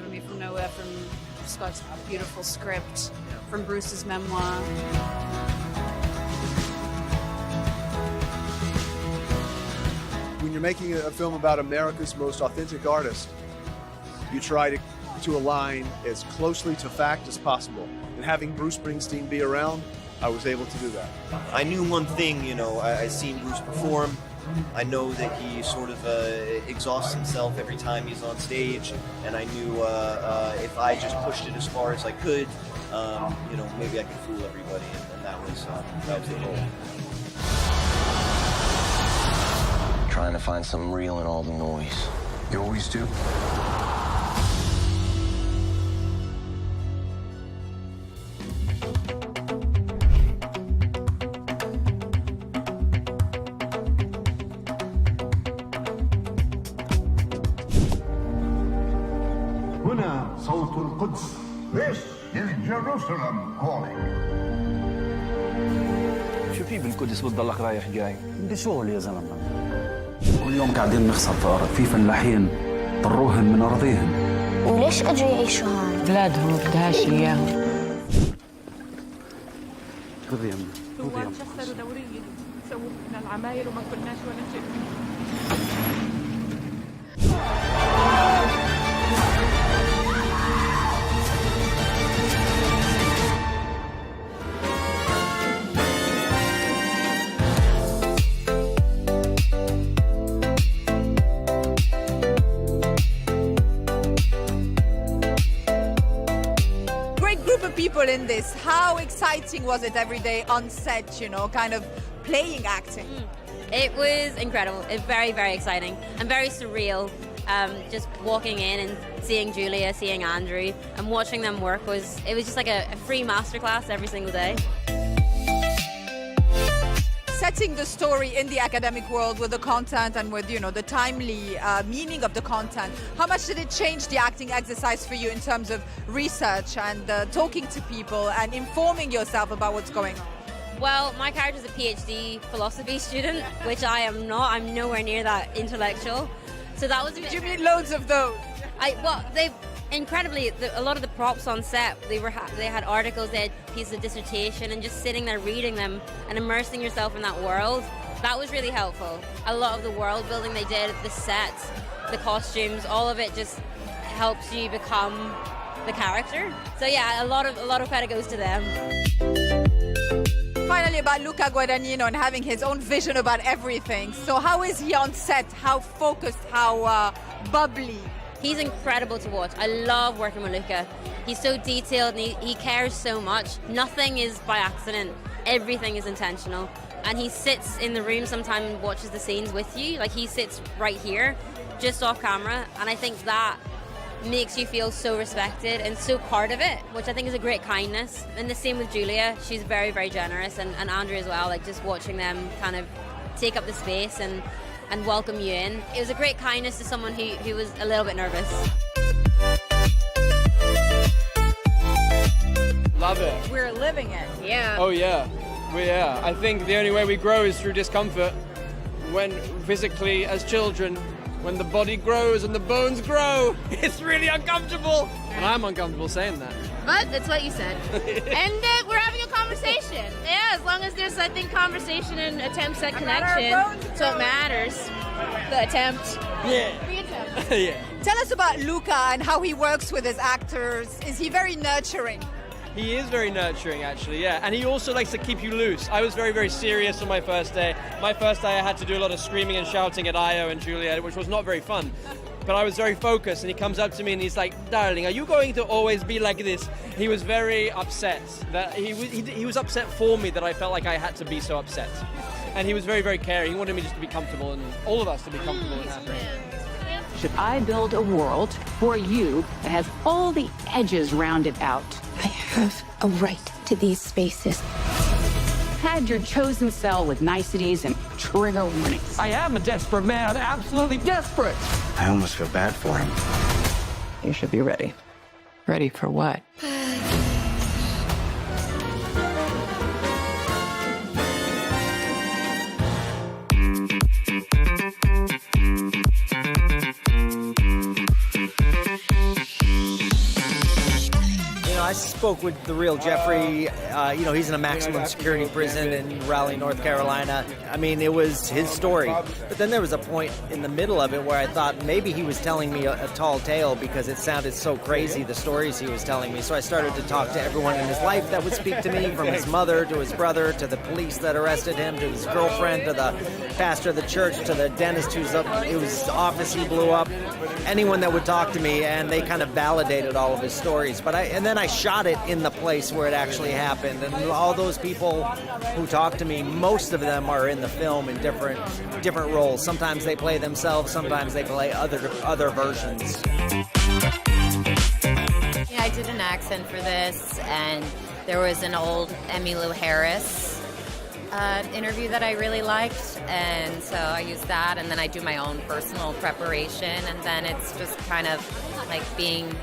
Me From Nowhere, from Scott's beautiful script, from Bruce's memoir. When you're making a film about America's most authentic artist, you try to align as closely to fact as possible. And having Bruce Springsteen be around, I was able to do that. I knew one thing, you know, I've seen Bruce perform. I know that he sort of exhausts himself every time he's on stage, and I knew if I just pushed it as far as I could, you know, maybe I could fool everybody, and that was the goal. Trying to find something real in all the noise. You always do. صوت القدس. This is Jerusalem calling. شو في بالقدس بتضلك رايح جاي؟ بدي شغل يا زلمه. كل يوم قاعدين نخسر في أرض، في فلاحين طروهم من أراضيهم. وليش اجوا يعيشوا هون؟ بلادهم ما بدهاش اياهم. خذي يمي. ثوار شخصروا دوريا، سووا لنا العماير وما كناش ولا شيء. in this. How exciting was it every day on set, you know, kind of playing acting? It was incredible. It's very, very exciting and very surreal. Just walking in and seeing Julia, seeing Andrew, and watching them work it was just like a free masterclass every single day. Setting the story in the academic world with the content and with, you know, the timely meaning of the content, how much did it change the acting exercise for you in terms of research and talking to people and informing yourself about what's going on? Well, my character's a PhD philosophy student, which I am not. I'm nowhere near that intellectual. So that was... Did you meet loads of those? Incredibly, a lot of the props on set, they had articles, they had pieces of dissertation, and just sitting there reading them and immersing yourself in that world, that was really helpful. A lot of the world building they did, the sets, the costumes, all of it just helps you become the character. So yeah, a lot of credit goes to them. Finally, about Luca Guadagnino and having his own vision about everything. So how is he on set? How focused? How bubbly? He's incredible to watch. I love working with Luca. He's so detailed and he cares so much. Nothing is by accident. Everything is intentional. And he sits in the room sometimes and watches the scenes with you. Like, he sits right here, just off camera. And I think that makes you feel so respected and so part of it, which I think is a great kindness. And the same with Julia. She's very, very generous. And Andrew as well, like just watching them kind of take up the space and welcome you in. It was a great kindness to someone who was a little bit nervous. Love it. We're living it. Yeah. Oh yeah. Yeah. I think the only way we grow is through discomfort. When physically, as children, when the body grows and the bones grow, it's really uncomfortable. And I'm uncomfortable saying that. But that's what you said. And we're having a conversation. Yeah, as long as there's, I think, conversation and attempts at connection. So it matters. The attempt. Yeah. The attempt. Yeah. Tell us about Luca and how he works with his actors. Is he very nurturing? He is very nurturing, actually, yeah. And he also likes to keep you loose. I was very, very serious on my first day. My first day, I had to do a lot of screaming and shouting at Io and Julia, which was not very fun. But I was very focused, and he comes up to me and he's like, "Darling, are you going to always be like this?" He was very upset. That he was upset for me that I felt like I had to be so upset. And he was very, very caring. He wanted me just to be comfortable and all of us to be comfortable and happy. Should I build a world for you that has all the edges rounded out? I have a right to these spaces. Had your chosen cell with niceties and trigger warnings. I am a desperate man, absolutely desperate. I almost feel bad for him. You should be ready. Ready for what? I spoke with the real Jeffrey. He's in a maximum security prison in Raleigh, North Carolina. I mean, it was his story. But then there was a point in the middle of it where I thought maybe he was telling me a tall tale because it sounded so crazy, the stories he was telling me. So I started to talk to everyone in his life that would speak to me, from his mother to his brother to the police that arrested him to his girlfriend to the pastor of the church to the dentist whose office he blew up. Anyone that would talk to me, and they kind of validated all of his stories. And then I shot it in the place where it actually happened, and all those people who talk to me, most of them are in the film in different roles. Sometimes they play themselves, sometimes they play other versions. Yeah, I did an accent for this, and there was an old Emmylou Harris interview that I really liked, and so I used that, and then I do my own personal preparation, and then it's just kind of like being,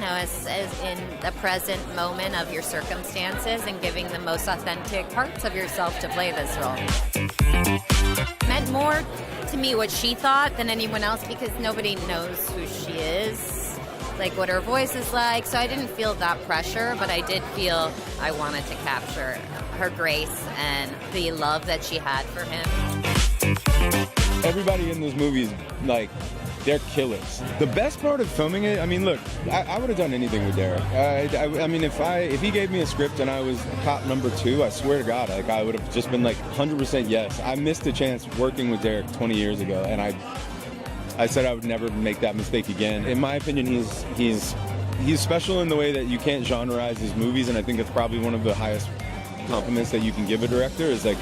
as in the present moment of your circumstances and giving the most authentic parts of yourself to play this role. It meant more to me what she thought than anyone else, because nobody knows who she is, like what her voice is like, so I didn't feel that pressure, but I did feel I wanted to capture her grace and the love that she had for him. Everybody in this movie is like, they're killers. The best part of filming it, I mean, look, I would have done anything with Derek. I mean, if he gave me a script and I was cop number 2, I swear to God, I would have just been like 100% yes. I missed a chance working with Derek 20 years ago, and I said I would never make that mistake again. In my opinion, he's he's special in the way that you can't genreize his movies, and I think it's probably one of the highest compliments that you can give a director is like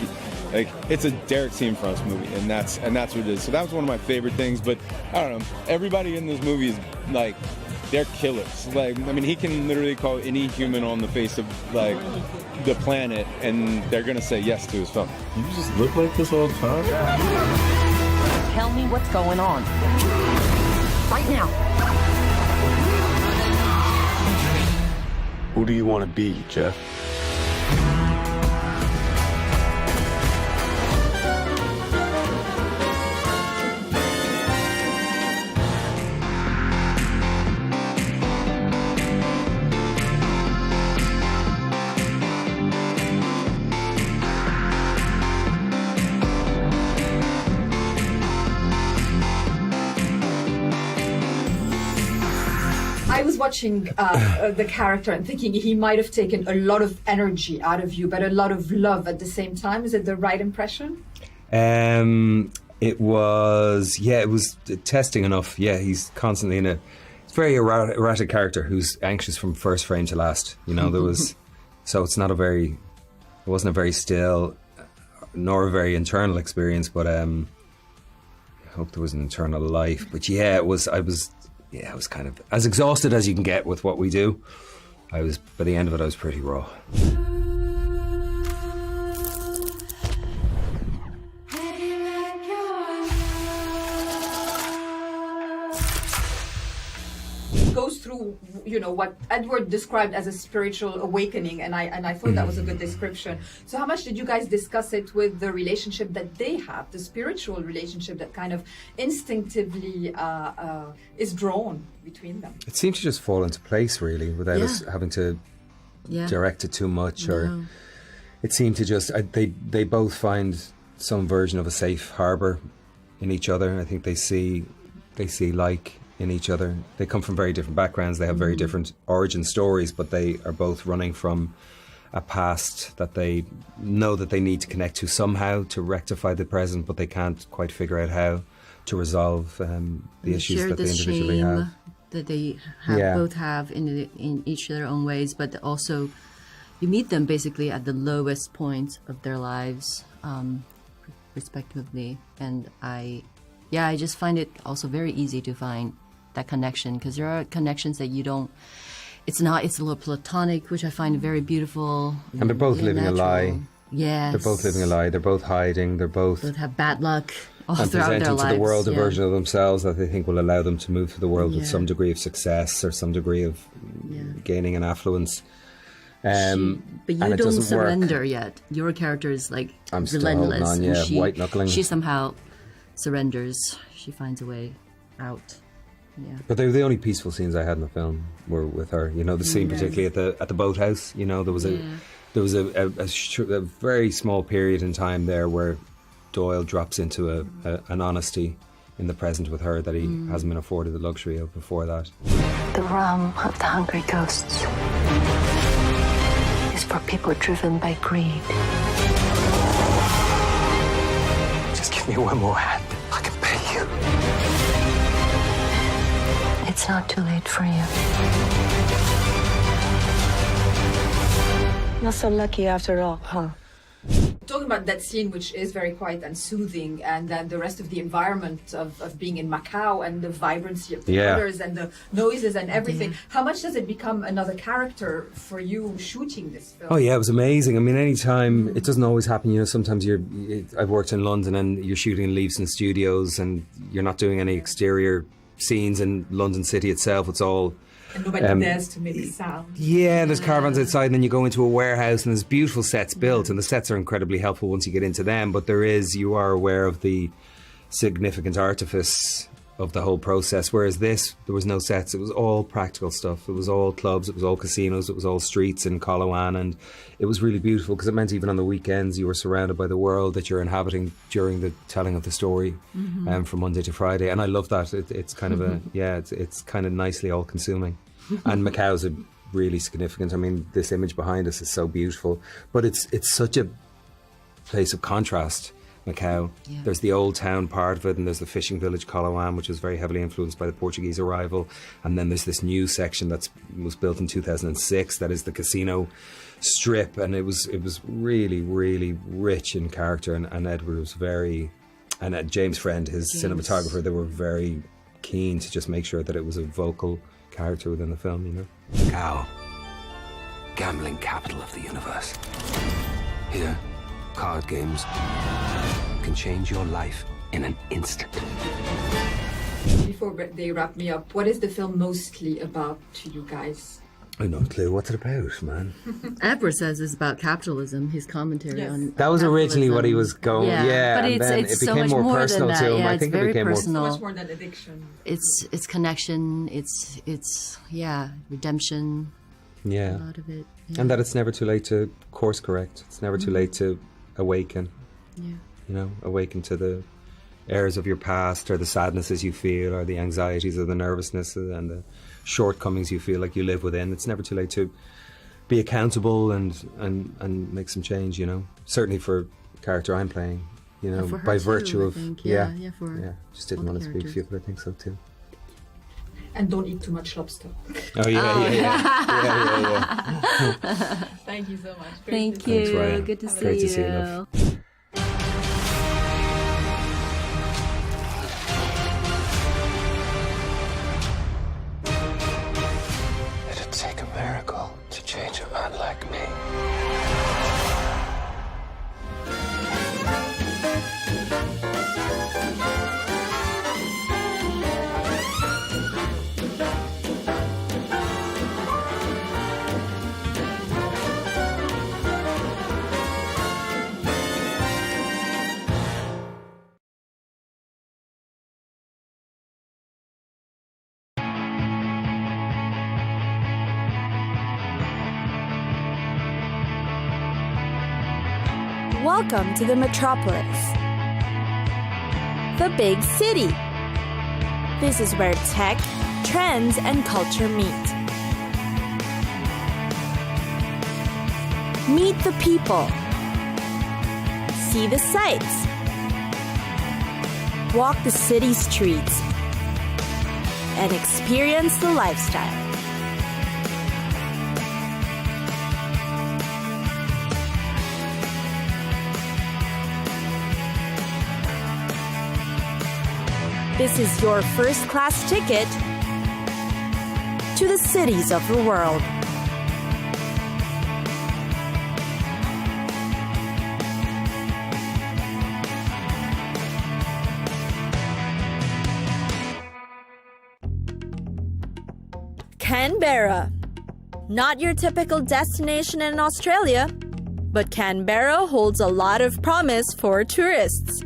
it's a Derek Cianfrance movie, and that's what it is. So that was one of my favorite things. But I don't know, everybody in this movie is like, they're killers. Like, I mean, he can literally call any human on the face of like the planet, and they're gonna say yes to his film. You just look like this all the time. Tell me what's going on. Right now. Who do you want to be, Jeff? I was watching the character and thinking he might have taken a lot of energy out of you, but a lot of love at the same time. Is it the right impression? It was testing enough. Yeah, he's constantly in a very erratic character who's anxious from first frame to last. You know, so it wasn't a very still nor a very internal experience, but I hope there was an internal life. But yeah, I was kind of as exhausted as you can get with what we do. By the end of it, I was pretty raw. Goes through, what Edward described as a spiritual awakening, and I thought that was a good description. So how much did you guys discuss it with the relationship that they have, the spiritual relationship that kind of instinctively is drawn between them? It seemed to just fall into place, really, without us having to direct it too much, or it seemed to just they both find some version of a safe harbour in each other. I think they see like in each other. They come from very different backgrounds, they have very different origin stories, but they are both running from a past that they know that they need to connect to somehow to rectify the present, but they can't quite figure out how to resolve the issues that they individually have. That they both have in each of their own ways, but also you meet them basically at the lowest points of their lives, respectively. And I just find it also very easy to find that connection, because there are connections that you don't. It's a little platonic, which I find very beautiful. And they're both living natural. a lie. Yes. They're both living a lie. They're both hiding. They're both have bad luck all and throughout their presenting lives. to the world a version of themselves that they think will allow them to move through the world with some degree of success or some degree of gaining an affluence. But you don't surrender yet. Your character is like I'm still relentless. holding on, white knuckling. She somehow surrenders. She finds a way out. Yeah. But they were the only peaceful scenes I had in the film were with her. You know, the scene particularly at the boathouse. You know, there was a very small period in time there where Doyle drops into an honesty in the present with her that he hasn't been afforded the luxury of before that. The realm of the hungry ghosts is for people driven by greed. Just give me one more hand. I can pay you. It's not too late for you. Not so lucky after all, huh? Talking about that scene, which is very quiet and soothing, and then the rest of the environment of being in Macau and the vibrancy of the colors and the noises and everything. How much does it become another character for you shooting this film? Oh yeah, it was amazing. I mean, anytime, it doesn't always happen, you know, sometimes I've worked in London and you're shooting in Leavesden Studios and you're not doing any exterior scenes in London City itself. It's all and nobody dares to make sound. Yeah, there's caravans outside, and then you go into a warehouse and there's beautiful sets built, and the sets are incredibly helpful once you get into them, but you are aware of the significant artifice of the whole process, whereas there was no sets. It was all practical stuff. It was all clubs, it was all casinos, it was all streets in Colowan, and it was really beautiful because it meant even on the weekends you were surrounded by the world that you're inhabiting during the telling of the story from Monday to Friday, and I love that. It's kind of it's kind of nicely all consuming. And Macau's really significant. I mean, this image behind us is so beautiful, but it's such a place of contrast Macau. Yeah. There's the old town part of it, and there's the fishing village Coloane, which was very heavily influenced by the Portuguese arrival. And then there's this new section that was built in 2006 that is the casino strip, and it was really, really rich in character. And Edward was very, and James Friend, his cinematographer, they were very keen to just make sure that it was a vocal character within the film, you know. Macau, gambling capital of the universe. Here, card games can change your life in an instant. Before they wrap me up, what is the film mostly about to you guys? I have no clue what's it about, man. Edward says it's about capitalism, his commentary on That was originally what he was going, but and then it's it so became much more personal than that. to him. Yeah, I it's think very it became personal. Much more than addiction. It's connection, it's redemption. Yeah. A lot of it. Yeah. And that it's never too late to course correct. It's never too late to awaken. Yeah. You know, awaken to the errors of your past, or the sadnesses you feel, or the anxieties or the nervousness and the shortcomings you feel like you live within. It's never too late to be accountable and make some change, you know. Certainly for the character I'm playing, you know, for her by too, virtue I of think. yeah, for just didn't all want the to speak for you, characters. but I think so too. And don't eat too much lobster. Oh yeah. Thank you so much. Thank Great you. to Ryan. Good to see Great you. to see you, love. It'd take a miracle to change a man like me. Welcome to the metropolis, the big city. This is where tech, trends, and culture meet. Meet the people. See the sights. Walk the city streets. And experience the lifestyle. This is your first-class ticket to the cities of the world. Canberra. Not your typical destination in Australia, but Canberra holds a lot of promise for tourists.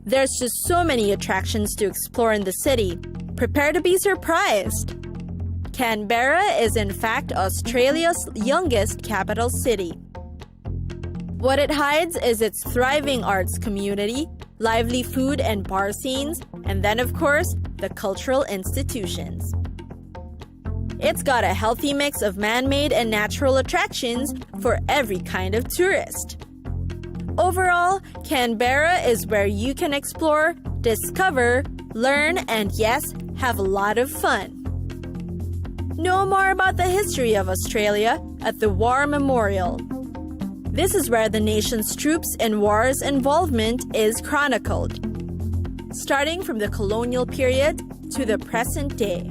There's just so many attractions to explore in the city. Prepare to be surprised. Canberra is in fact Australia's youngest capital city. What it hides is its thriving arts community, lively food and bar scenes, and then of course, the cultural institutions. It's got a healthy mix of man-made and natural attractions for every kind of tourist. Overall, Canberra is where you can explore, discover, learn, and yes, have a lot of fun. Know more about the history of Australia at the War Memorial. This is where the nation's troops and war's involvement is chronicled, starting from the colonial period to the present day.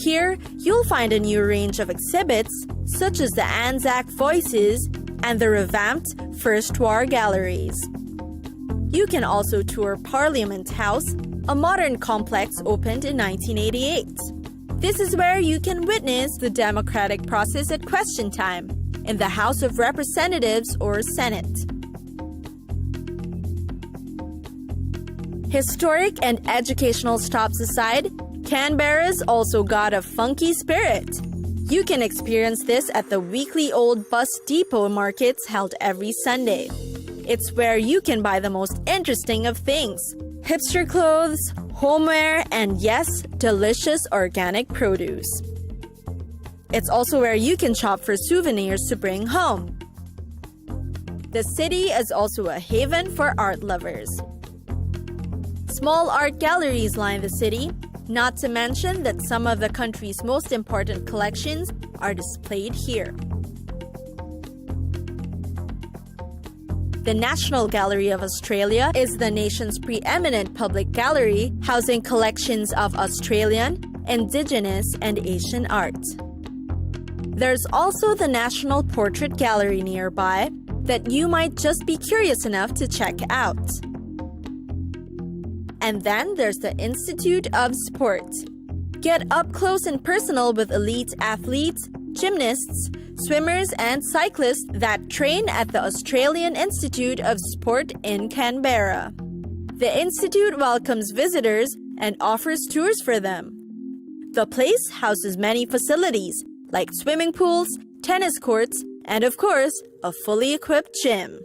Here, you'll find a new range of exhibits, such as the Anzac Voices and the revamped First War Galleries. You can also tour Parliament House, a modern complex opened in 1988. This is where you can witness the democratic process at question time in the House of Representatives or Senate. Historic and educational stops aside, Canberra's also got a funky spirit. You can experience this at the weekly Old Bus Depot markets held every Sunday. It's where you can buy the most interesting of things: hipster clothes, homeware, and yes, delicious organic produce. It's also where you can shop for souvenirs to bring home. The city is also a haven for art lovers. Small art galleries line the city, not to mention that some of the country's most important collections are displayed here. The National Gallery of Australia is the nation's preeminent public gallery, housing collections of Australian, Indigenous, and Asian art. There's also the National Portrait Gallery nearby that you might just be curious enough to check out. And then there's the Institute of Sport. Get up close and personal with elite athletes, gymnasts, swimmers, and cyclists that train at the Australian Institute of Sport in Canberra. The Institute welcomes visitors and offers tours for them. The place houses many facilities like swimming pools, tennis courts, and of course, a fully equipped gym.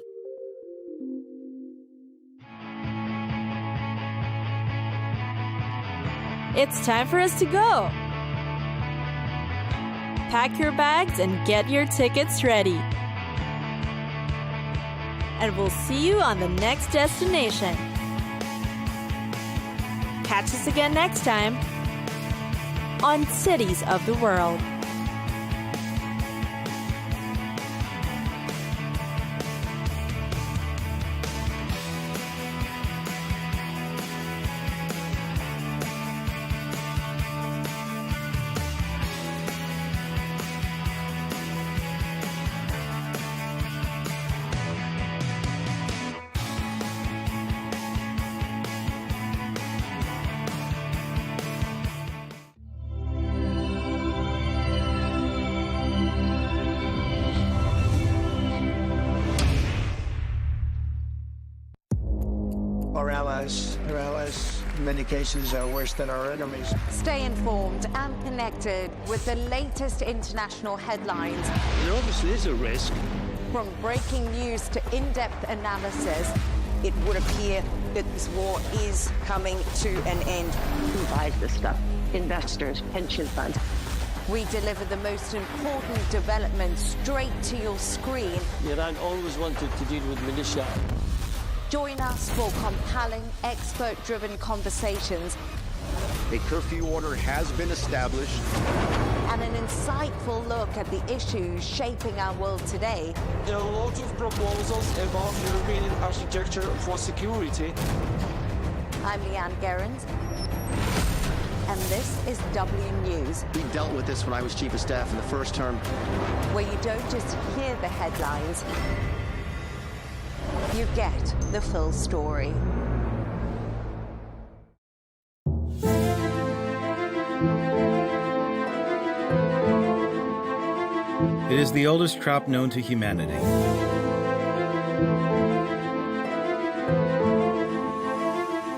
It's time for us to go. Pack your bags and get your tickets ready. And we'll see you on the next destination. Catch us again next time on Cities of the World. Our allies, in many cases, are worse than our enemies. Stay informed and connected with the latest international headlines. There obviously is a risk. From breaking news to in-depth analysis, it would appear that this war is coming to an end. Who buys this stuff? Investors, pension funds. we deliver the most important developments straight to your screen. Iran always wanted to deal with militia. Join us for compelling, expert-driven conversations. A curfew order has been established. And an insightful look at the issues shaping our world today. There are a lot of proposals about European architecture for security. I'm Leigh Ann Gerrans, and this is W News. We dealt with this when I was Chief of Staff in the first term. Where you don't just hear the headlines, you get the full story. It is the oldest crop known to humanity.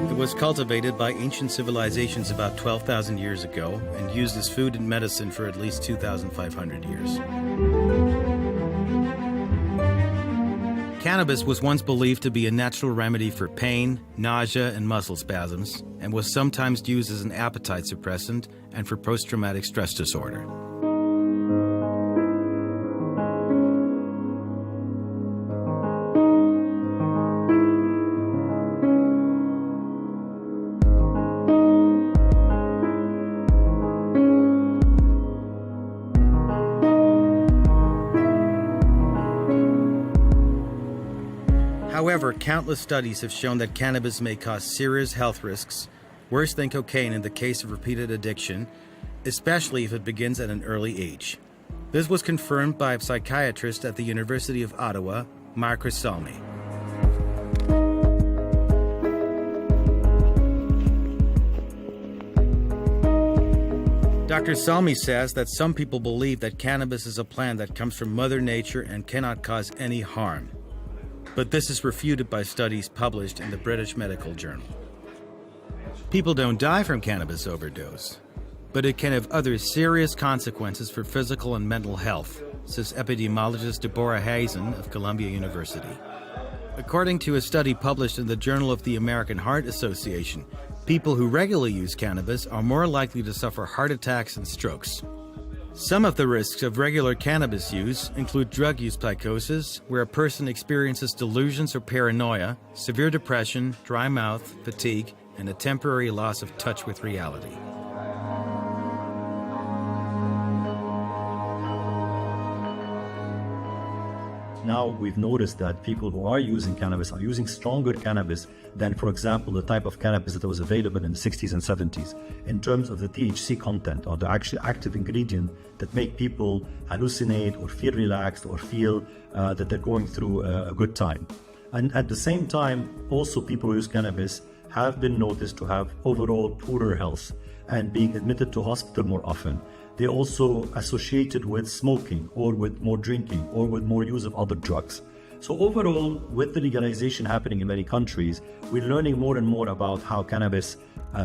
It was cultivated by ancient civilizations about 12,000 years ago and used as food and medicine for at least 2,500 years. Cannabis was once believed to be a natural remedy for pain, nausea, and muscle spasms, and was sometimes used as an appetite suppressant and for post-traumatic stress disorder. However, countless studies have shown that cannabis may cause serious health risks, worse than cocaine in the case of repeated addiction, especially if it begins at an early age. This was confirmed by a psychiatrist at the University of Ottawa, Marcus Salmi. Dr. Salmi says that some people believe that cannabis is a plant that comes from Mother Nature and cannot cause any harm. But this is refuted by studies published in the British Medical Journal. People don't die from cannabis overdose, but it can have other serious consequences for physical and mental health, says epidemiologist Deborah Hazen of Columbia University. According to a study published in the Journal of the American Heart Association, people who regularly use cannabis are more likely to suffer heart attacks and strokes. Some of the risks of regular cannabis use include drug use psychosis, where a person experiences delusions or paranoia, severe depression, dry mouth, fatigue, and a temporary loss of touch with reality. Now we've noticed that people who are using cannabis are using stronger cannabis than, for example, the type of cannabis that was available in the 60s and 70s in terms of the THC content or the actual active ingredient that make people hallucinate or feel relaxed or feel that they're going through a good time. And at the same time, also people who use cannabis have been noticed to have overall poorer health and being admitted to hospital more often. They're also associated with smoking or with more drinking or with more use of other drugs. So overall, with the legalization happening in many countries, we're learning more and more about how cannabis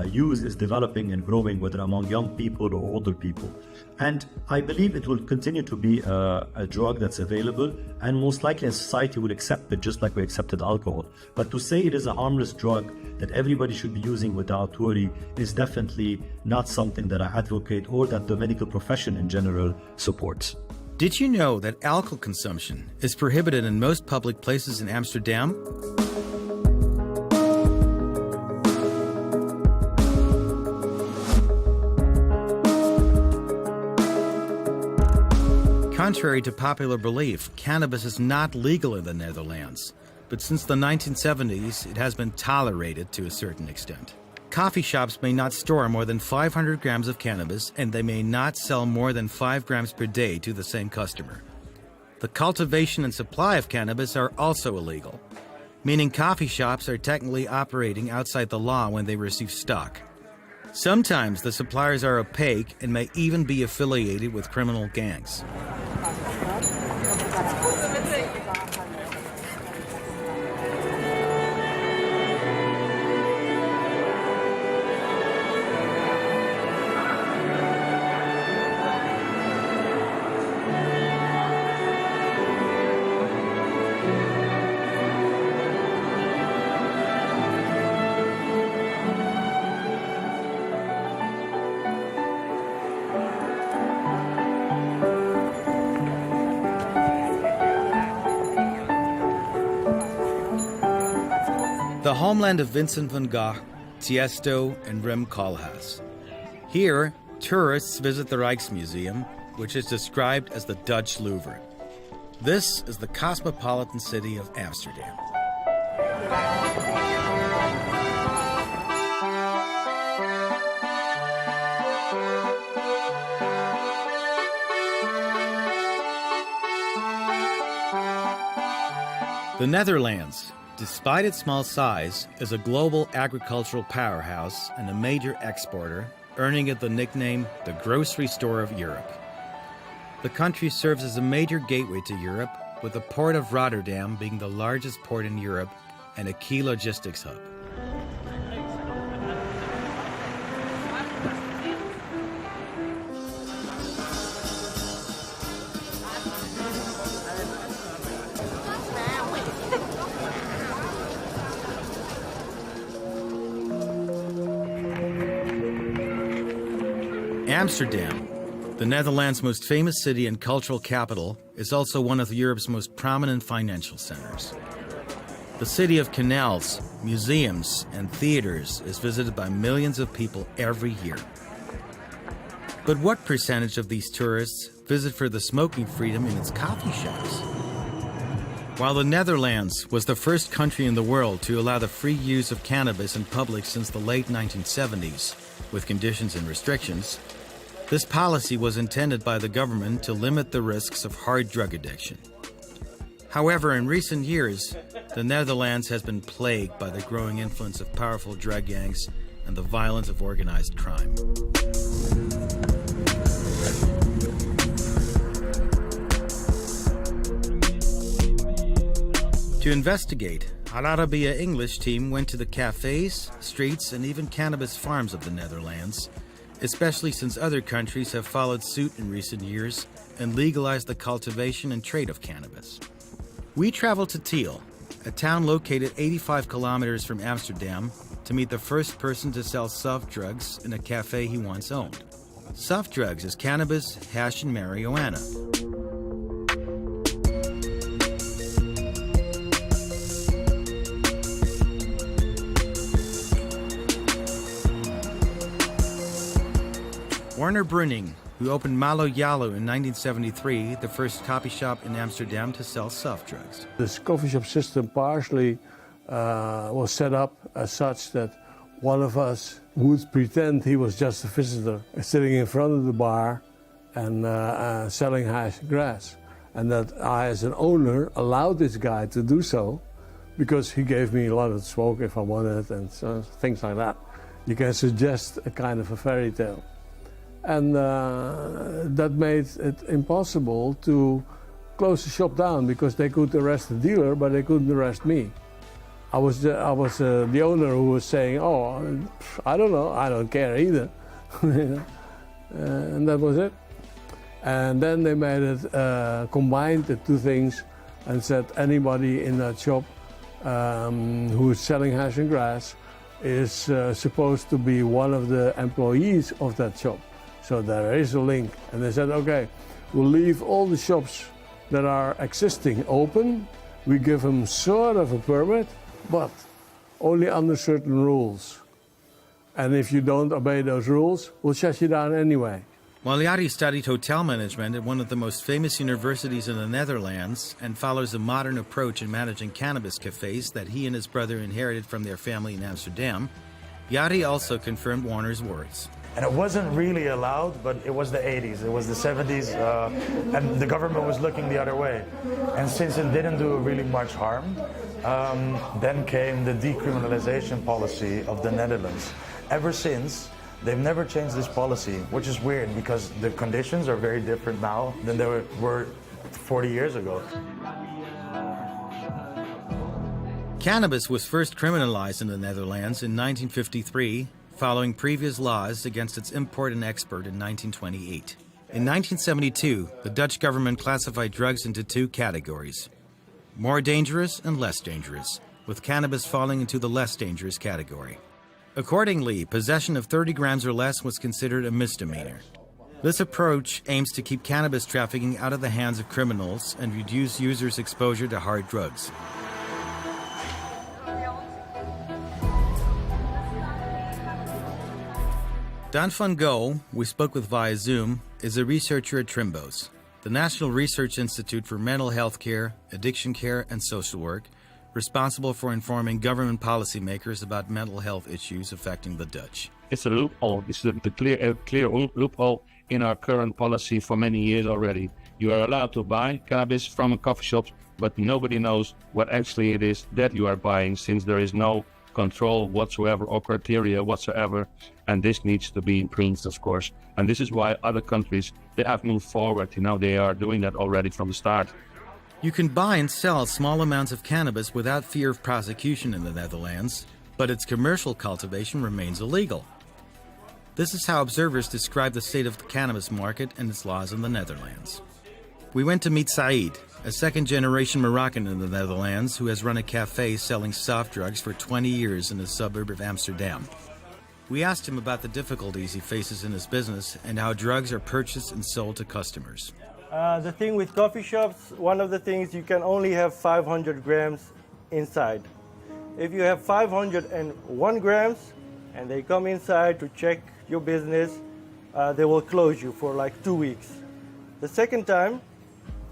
use is developing and growing, whether among young people or older people. And I believe it will continue to be a drug that's available, and most likely society will accept it just like we accepted alcohol. But to say it is a harmless drug that everybody should be using without worry is definitely not something that I advocate or that the medical profession in general supports. Did you know that alcohol consumption is prohibited in most public places in Amsterdam? Contrary to popular belief, cannabis is not legal in the Netherlands, but since the 1970s, it has been tolerated to a certain extent. Coffee shops may not store more than 500 grams of cannabis, and they may not sell more than 5 grams per day to the same customer. The cultivation and supply of cannabis are also illegal, meaning coffee shops are technically operating outside the law when they receive stock. Sometimes the suppliers are opaque and may even be affiliated with criminal gangs. The homeland of Vincent van Gogh, Tiesto, and Rem Koolhaas. Here, tourists visit the Rijksmuseum, which is described as the Dutch Louvre. This is the cosmopolitan city of Amsterdam. The Netherlands, despite its small size, is a global agricultural powerhouse and a major exporter, earning it the nickname the grocery store of Europe. The country serves as a major gateway to Europe, with the port of Rotterdam being the largest port in Europe and a key logistics hub. Amsterdam, the Netherlands' most famous city and cultural capital, is also one of Europe's most prominent financial centers. The city of canals, museums, and theaters is visited by millions of people every year. But what percentage of these tourists visit for the smoking freedom in its coffee shops? While the Netherlands was the first country in the world to allow the free use of cannabis in public since the late 1970s, with conditions and restrictions, this policy was intended by the government to limit the risks of hard drug addiction. However, in recent years, the Netherlands has been plagued by the growing influence of powerful drug gangs and the violence of organized crime. To investigate, our Arabiya English team went to the cafes, streets, and even cannabis farms of the Netherlands, especially since other countries have followed suit in recent years and legalized the cultivation and trade of cannabis. We traveled to Tiel, a town located 85 kilometers from Amsterdam, to meet the first person to sell soft drugs in a cafe he once owned. Soft drugs is cannabis, hash, and marijuana. Werner Bruning, who opened Malo Yalo in 1973, the first coffee shop in Amsterdam to sell soft drugs. This coffee shop system partially was set up as such that one of us would pretend he was just a visitor sitting in front of the bar and selling hash grass. And that I, as an owner, allowed this guy to do so because he gave me a lot of smoke if I wanted and so, things like that. You can suggest a kind of a fairy tale. And that made it impossible to close the shop down because they could arrest the dealer, but they couldn't arrest me. I was the owner who was saying, "Oh, I don't know, I don't care either," and that was it. And then they made it combined the two things, and said anybody in that shop who is selling hash and grass is supposed to be one of the employees of that shop. So there is a link. And they said, okay, we'll leave all the shops that are existing open. We give them sort of a permit, but only under certain rules. And if you don't obey those rules, we'll shut you down anyway. While Yari studied hotel management at one of the most famous universities in the Netherlands and follows a modern approach in managing cannabis cafes that he and his brother inherited from their family in Amsterdam, Yari also confirmed Warner's words. And it wasn't really allowed, but it was the 80s, it was the 70s, and the government was looking the other way. And since it didn't do really much harm, then came the decriminalization policy of the Netherlands. Ever since, they've never changed this policy, which is weird because the conditions are very different now than they were 40 years ago. Cannabis was first criminalized in the Netherlands in 1953, following previous laws against its import and export in 1928. In 1972, the Dutch government classified drugs into two categories: more dangerous and less dangerous, with cannabis falling into the less dangerous category. Accordingly, possession of 30 grams or less was considered a misdemeanor. This approach aims to keep cannabis trafficking out of the hands of criminals and reduce users' exposure to hard drugs. Dan van Gogh, we spoke with via Zoom, is a researcher at Trimbos, the National Research Institute for Mental Health Care, Addiction Care and Social Work, responsible for informing government policymakers about mental health issues affecting the Dutch. It's a loophole. It's a clear loophole in our current policy for many years already. You are allowed to buy cannabis from a coffee shop, but nobody knows what actually it is that you are buying, since there is no control whatsoever or criteria whatsoever, and this needs to be improved, of course. And this is why other countries, they have moved forward. They are doing that already from the start. You can buy and sell small amounts of cannabis without fear of prosecution in the Netherlands, but its commercial cultivation remains illegal. This is how observers describe the state of the cannabis market and its laws in the Netherlands. We went to meet Saeed, a second-generation Moroccan in the Netherlands who has run a cafe selling soft drugs for 20 years in a suburb of Amsterdam. We asked him about the difficulties he faces in his business and how drugs are purchased and sold to customers. The thing with coffee shops, one of the things, you can only have 500 grams inside. If you have 501 grams and they come inside to check your business, they will close you for like 2 weeks. The second time,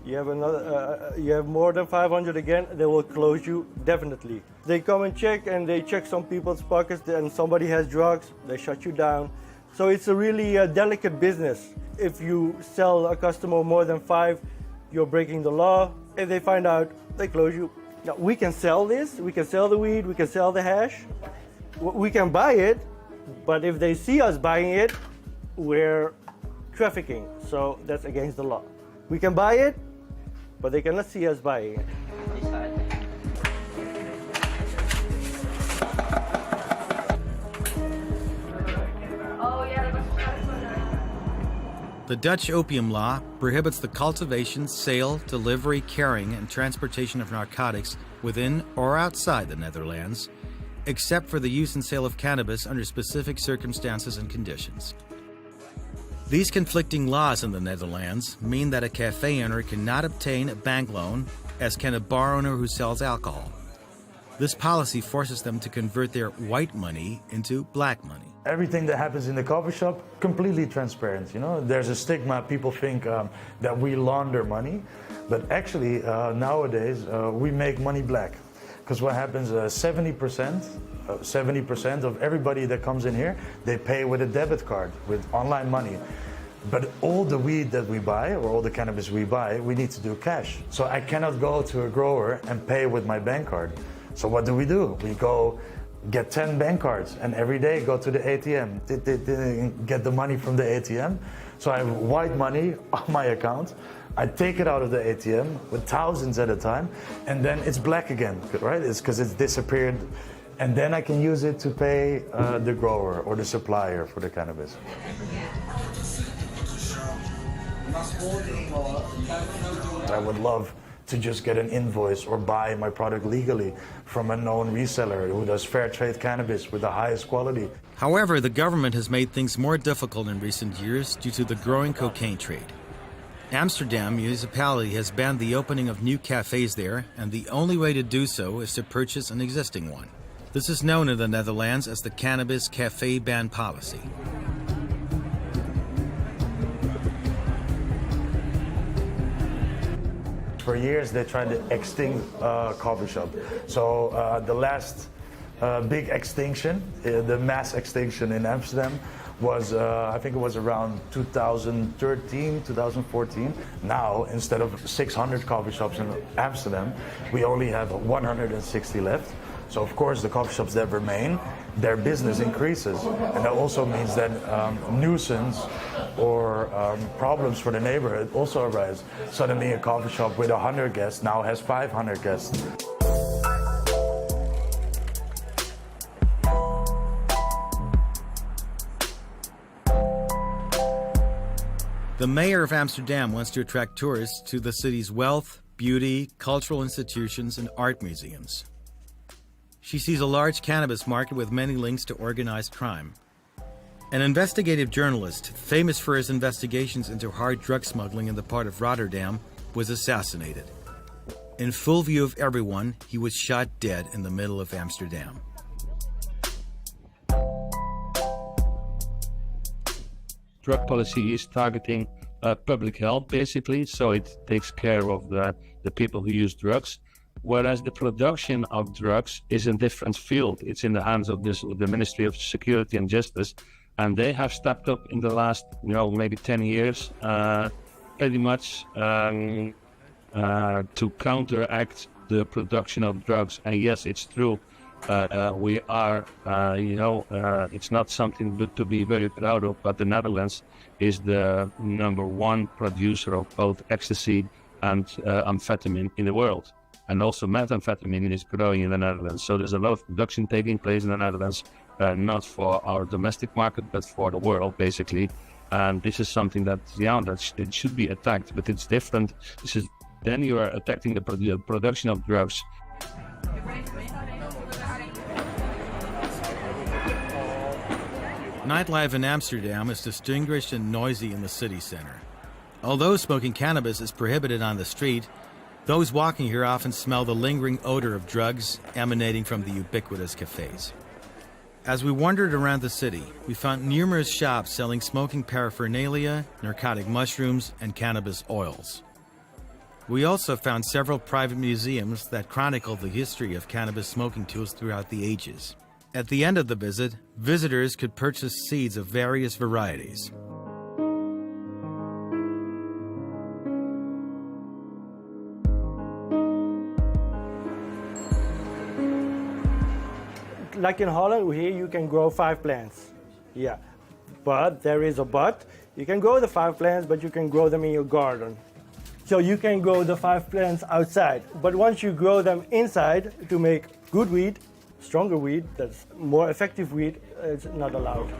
you have more than 500 again, they will close you definitely. They come and they check some people's pockets, and somebody has drugs, they shut you down. So it's a really delicate business. If you sell a customer more than 5, you're breaking the law. If they find out, they close you. Now, we can sell this, we can sell the weed, we can sell the hash, we can buy it, but if they see us buying it, we're trafficking, so that's against the law. We can buy it, but they cannot see us buying it. The Dutch opium law prohibits the cultivation, sale, delivery, carrying, and transportation of narcotics within or outside the Netherlands, except for the use and sale of cannabis under specific circumstances and conditions. These conflicting laws in the Netherlands mean that a cafe owner cannot obtain a bank loan, as can a bar owner who sells alcohol. This policy forces them to convert their white money into black money. Everything that happens in the coffee shop, completely transparent. You know, there's a stigma. People think that we launder money, but actually nowadays we make money black. Because what happens, 70% of everybody that comes in here, they pay with a debit card, with online money. But all the weed that we buy, or all the cannabis we buy, we need to do cash. So I cannot go to a grower and pay with my bank card. So what do? We go get 10 bank cards and every day go to the ATM, get the money from the ATM. So I have white money on my account. I take it out of the ATM with thousands at a time, and then it's black again, right? It's because it's disappeared. And then I can use it to pay the grower or the supplier for the cannabis. I would love to just get an invoice or buy my product legally from a known reseller who does fair trade cannabis with the highest quality. However, the government has made things more difficult in recent years due to the growing cocaine trade. Amsterdam municipality has banned the opening of new cafes there, and the only way to do so is to purchase an existing one. This is known in the Netherlands as the Cannabis Cafe Ban Policy. For years, they tried to extinct coffee shop. So the last big extinction, the mass extinction in Amsterdam, was I think it was around 2013, 2014. Now, instead of 600 coffee shops in Amsterdam, we only have 160 left. So of course, the coffee shops that remain, their business increases, and that also means that nuisance or problems for the neighborhood also arise. Suddenly, a coffee shop with 100 guests now has 500 guests. The mayor of Amsterdam wants to attract tourists to the city's wealth, beauty, cultural institutions, and art museums. She sees a large cannabis market with many links to organized crime. An investigative journalist, famous for his investigations into hard drug smuggling in the port of Rotterdam, was assassinated. In full view of everyone, he was shot dead in the middle of Amsterdam. Drug policy is targeting public health, basically, so it takes care of the people who use drugs. Whereas the production of drugs is a different field. It's in the hands of the Ministry of Security and Justice, and they have stepped up in the last, maybe 10 years, pretty much to counteract the production of drugs. And yes, it's true. We are, it's not something to be very proud of, but the Netherlands is the #1 producer of both ecstasy and amphetamine in the world. And also methamphetamine is growing in the Netherlands. So there's a lot of production taking place in the Netherlands, not for our domestic market, but for the world, basically. And this is something that, it should be attacked, but it's different. Then you are attacking the production of drugs. Nightlife in Amsterdam is distinguished and noisy in the city center. Although smoking cannabis is prohibited on the street, those walking here often smell the lingering odor of drugs emanating from the ubiquitous cafes. As we wandered around the city, we found numerous shops selling smoking paraphernalia, narcotic mushrooms, and cannabis oils. We also found several private museums that chronicle the history of cannabis smoking tools throughout the ages. At the end of the visit, visitors could purchase seeds of various varieties. Like in Holland, here you can grow 5 plants. Yeah, but there is a but. You can grow the 5 plants, but you can grow them in your garden. So you can grow the 5 plants outside. But once you grow them inside to make good weed, stronger weed, that's more effective weed, it's not allowed.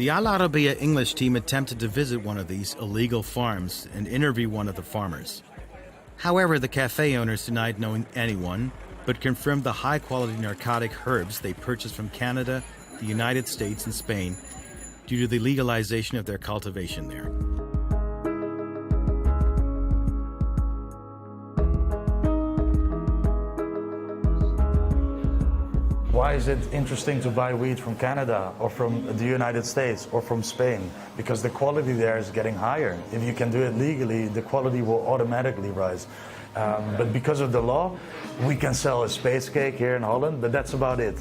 The Al Arabiya English team attempted to visit one of these illegal farms and interview one of the farmers. However, the cafe owners denied knowing anyone, but confirmed the high-quality narcotic herbs they purchased from Canada, the United States, and Spain due to the legalization of their cultivation there. Why is it interesting to buy weed from Canada or from the United States or from Spain? Because the quality there is getting higher. If you can do it legally, the quality will automatically rise. But because of the law, we can sell a space cake here in Holland, but that's about it.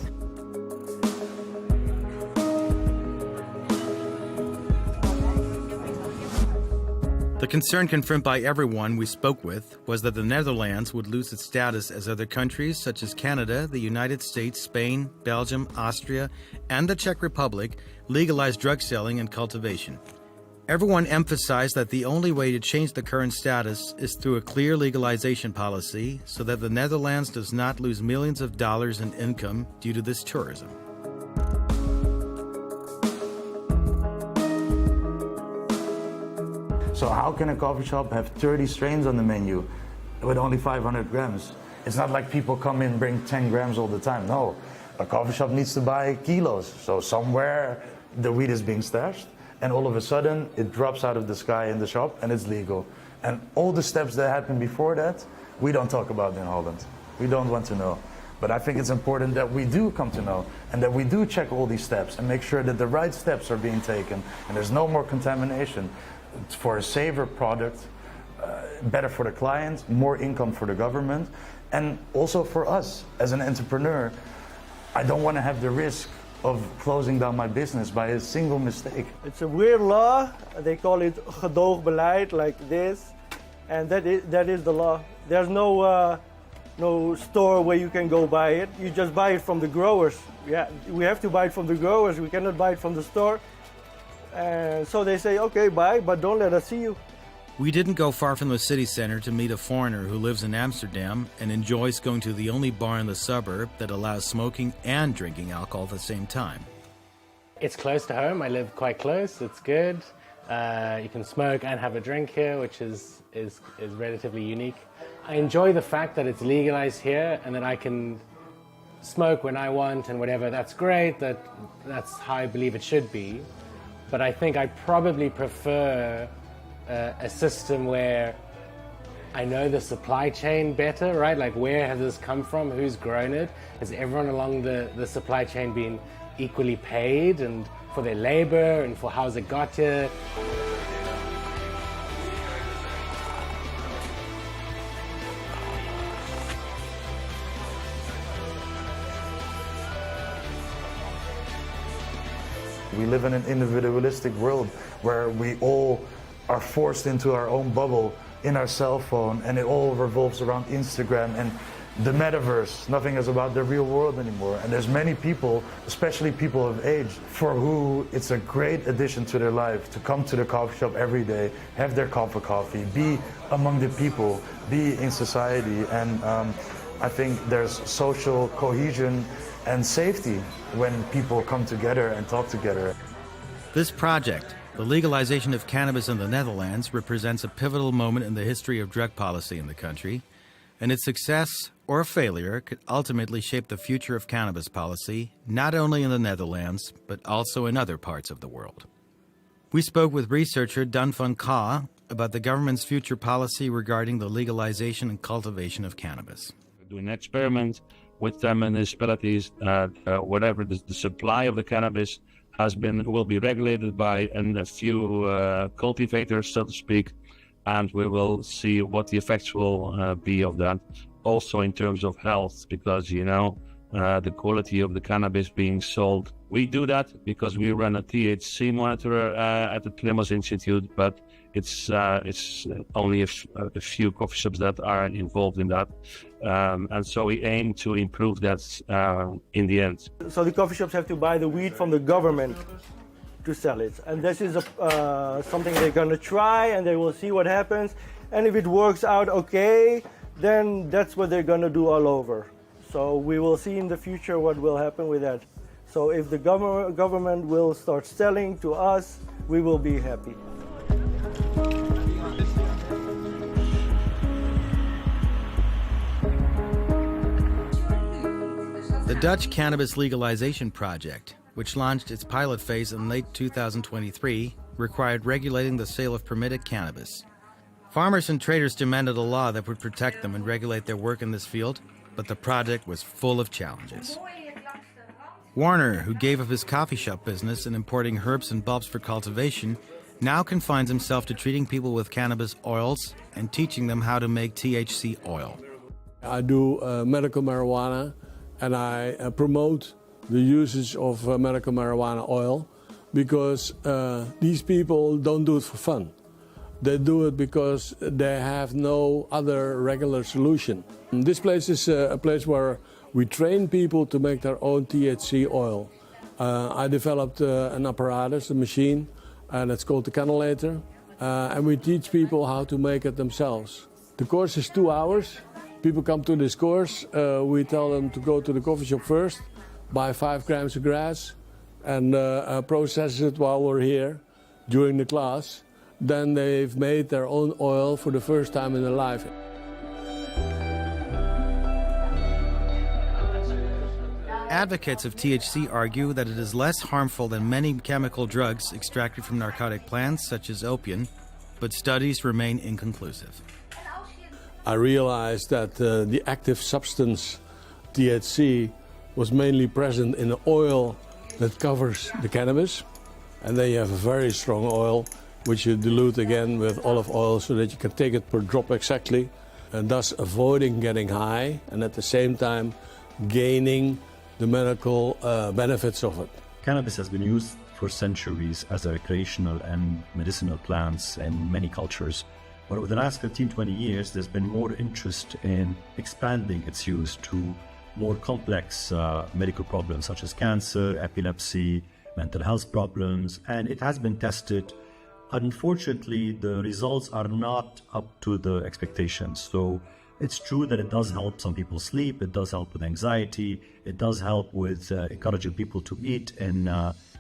The concern confirmed by everyone we spoke with was that the Netherlands would lose its status as other countries such as Canada, the United States, Spain, Belgium, Austria, and the Czech Republic legalized drug selling and cultivation. Everyone emphasized that the only way to change the current status is through a clear legalization policy so that the Netherlands does not lose millions of dollars in income due to this tourism. So how can a coffee shop have 30 strains on the menu with only 500 grams? It's not like people come in and bring 10 grams all the time. No, a coffee shop needs to buy kilos. So somewhere the weed is being stashed, and all of a sudden it drops out of the sky in the shop and it's legal. And all the steps that happened before that, we don't talk about in Holland. We don't want to know. But I think it's important that we do come to know and that we do check all these steps and make sure that the right steps are being taken and there's no more contamination. For a safer product, better for the client, more income for the government, and also for us as an entrepreneur. I don't want to have the risk of closing down my business by a single mistake. It's a weird law. They call it gedoogbeleid, like this, and that is the law. There's no store where you can go buy it. You just buy it from the growers. Yeah, we have to buy it from the growers. We cannot buy it from the store. And so they say, okay, buy, but don't let us see you. We didn't go far from the city center to meet a foreigner who lives in Amsterdam and enjoys going to the only bar in the suburb that allows smoking and drinking alcohol at the same time. It's close to home. I live quite close. It's good. You can smoke and have a drink here, which is relatively unique. I enjoy the fact that it's legalized here and that I can smoke when I want and whatever. That's great. That's how I believe it should be. But I think I probably prefer a system where I know the supply chain better, right? Like, where has this come from? Who's grown it? Has everyone along the supply chain been equally paid and for their labor and for how's it got here? We live in an individualistic world where we all are forced into our own bubble in our cell phone, and it all revolves around Instagram and the metaverse. Nothing is about the real world anymore. And there's many people, especially people of age, for who it's a great addition to their life to come to the coffee shop every day, have their cup of coffee, be among the people, be in society. And I think there's social cohesion and safety when people come together and talk together. This project, the legalization of cannabis in the Netherlands, represents a pivotal moment in the history of drug policy in the country, and its success or failure could ultimately shape the future of cannabis policy, not only in the Netherlands, but also in other parts of the world. We spoke with researcher Dan van Ka about the government's future policy regarding the legalization and cultivation of cannabis. We're doing an experiment with the municipalities, whatever the supply of the cannabis will be regulated by a few cultivators, so to speak, and we will see what the effects will be of that. Also in terms of health, because the quality of the cannabis being sold. We do that because we run a THC monitor at the Klimas Institute, but it's only a few coffee shops that are involved in that. And so we aim to improve that in the end. So the coffee shops have to buy the weed from the government to sell it. And this is something they're going to try, and they will see what happens. And if it works out okay, then that's what they're going to do all over. So we will see in the future what will happen with that. So if the government will start selling to us, we will be happy. The Dutch Cannabis Legalization Project, which launched its pilot phase in late 2023, required regulating the sale of permitted cannabis. Farmers and traders demanded a law that would protect them and regulate their work in this field, but the project was full of challenges. Warner, who gave up his coffee shop business and importing herbs and bulbs for cultivation, now confines himself to treating people with cannabis oils and teaching them how to make THC oil. I do medical marijuana, and I promote the usage of medical marijuana oil because these people don't do it for fun. They do it because they have no other regular solution. This place is a place where we train people to make their own THC oil. I developed an apparatus, a machine, that's called the cannulator, and we teach people how to make it themselves. The course is 2 hours. People come to this course, we tell them to go to the coffee shop first, buy 5 grams of grass, and process it while we're here during the class. Then they've made their own oil for the first time in their life. Advocates of THC argue that it is less harmful than many chemical drugs extracted from narcotic plants, such as opium, but studies remain inconclusive. I realized that the active substance, THC, was mainly present in the oil that covers the cannabis. And then you have a very strong oil, which you dilute again with olive oil so that you can take it per drop exactly, and thus avoiding getting high and at the same time gaining the medical benefits of it. Cannabis has been used for centuries as a recreational and medicinal plants in many cultures. But over the last 15-20 years, there's been more interest in expanding its use to more complex medical problems such as cancer, epilepsy, mental health problems, and it has been tested. Unfortunately, the results are not up to the expectations. So it's true that it does help some people sleep, it does help with anxiety, it does help with encouraging people to eat in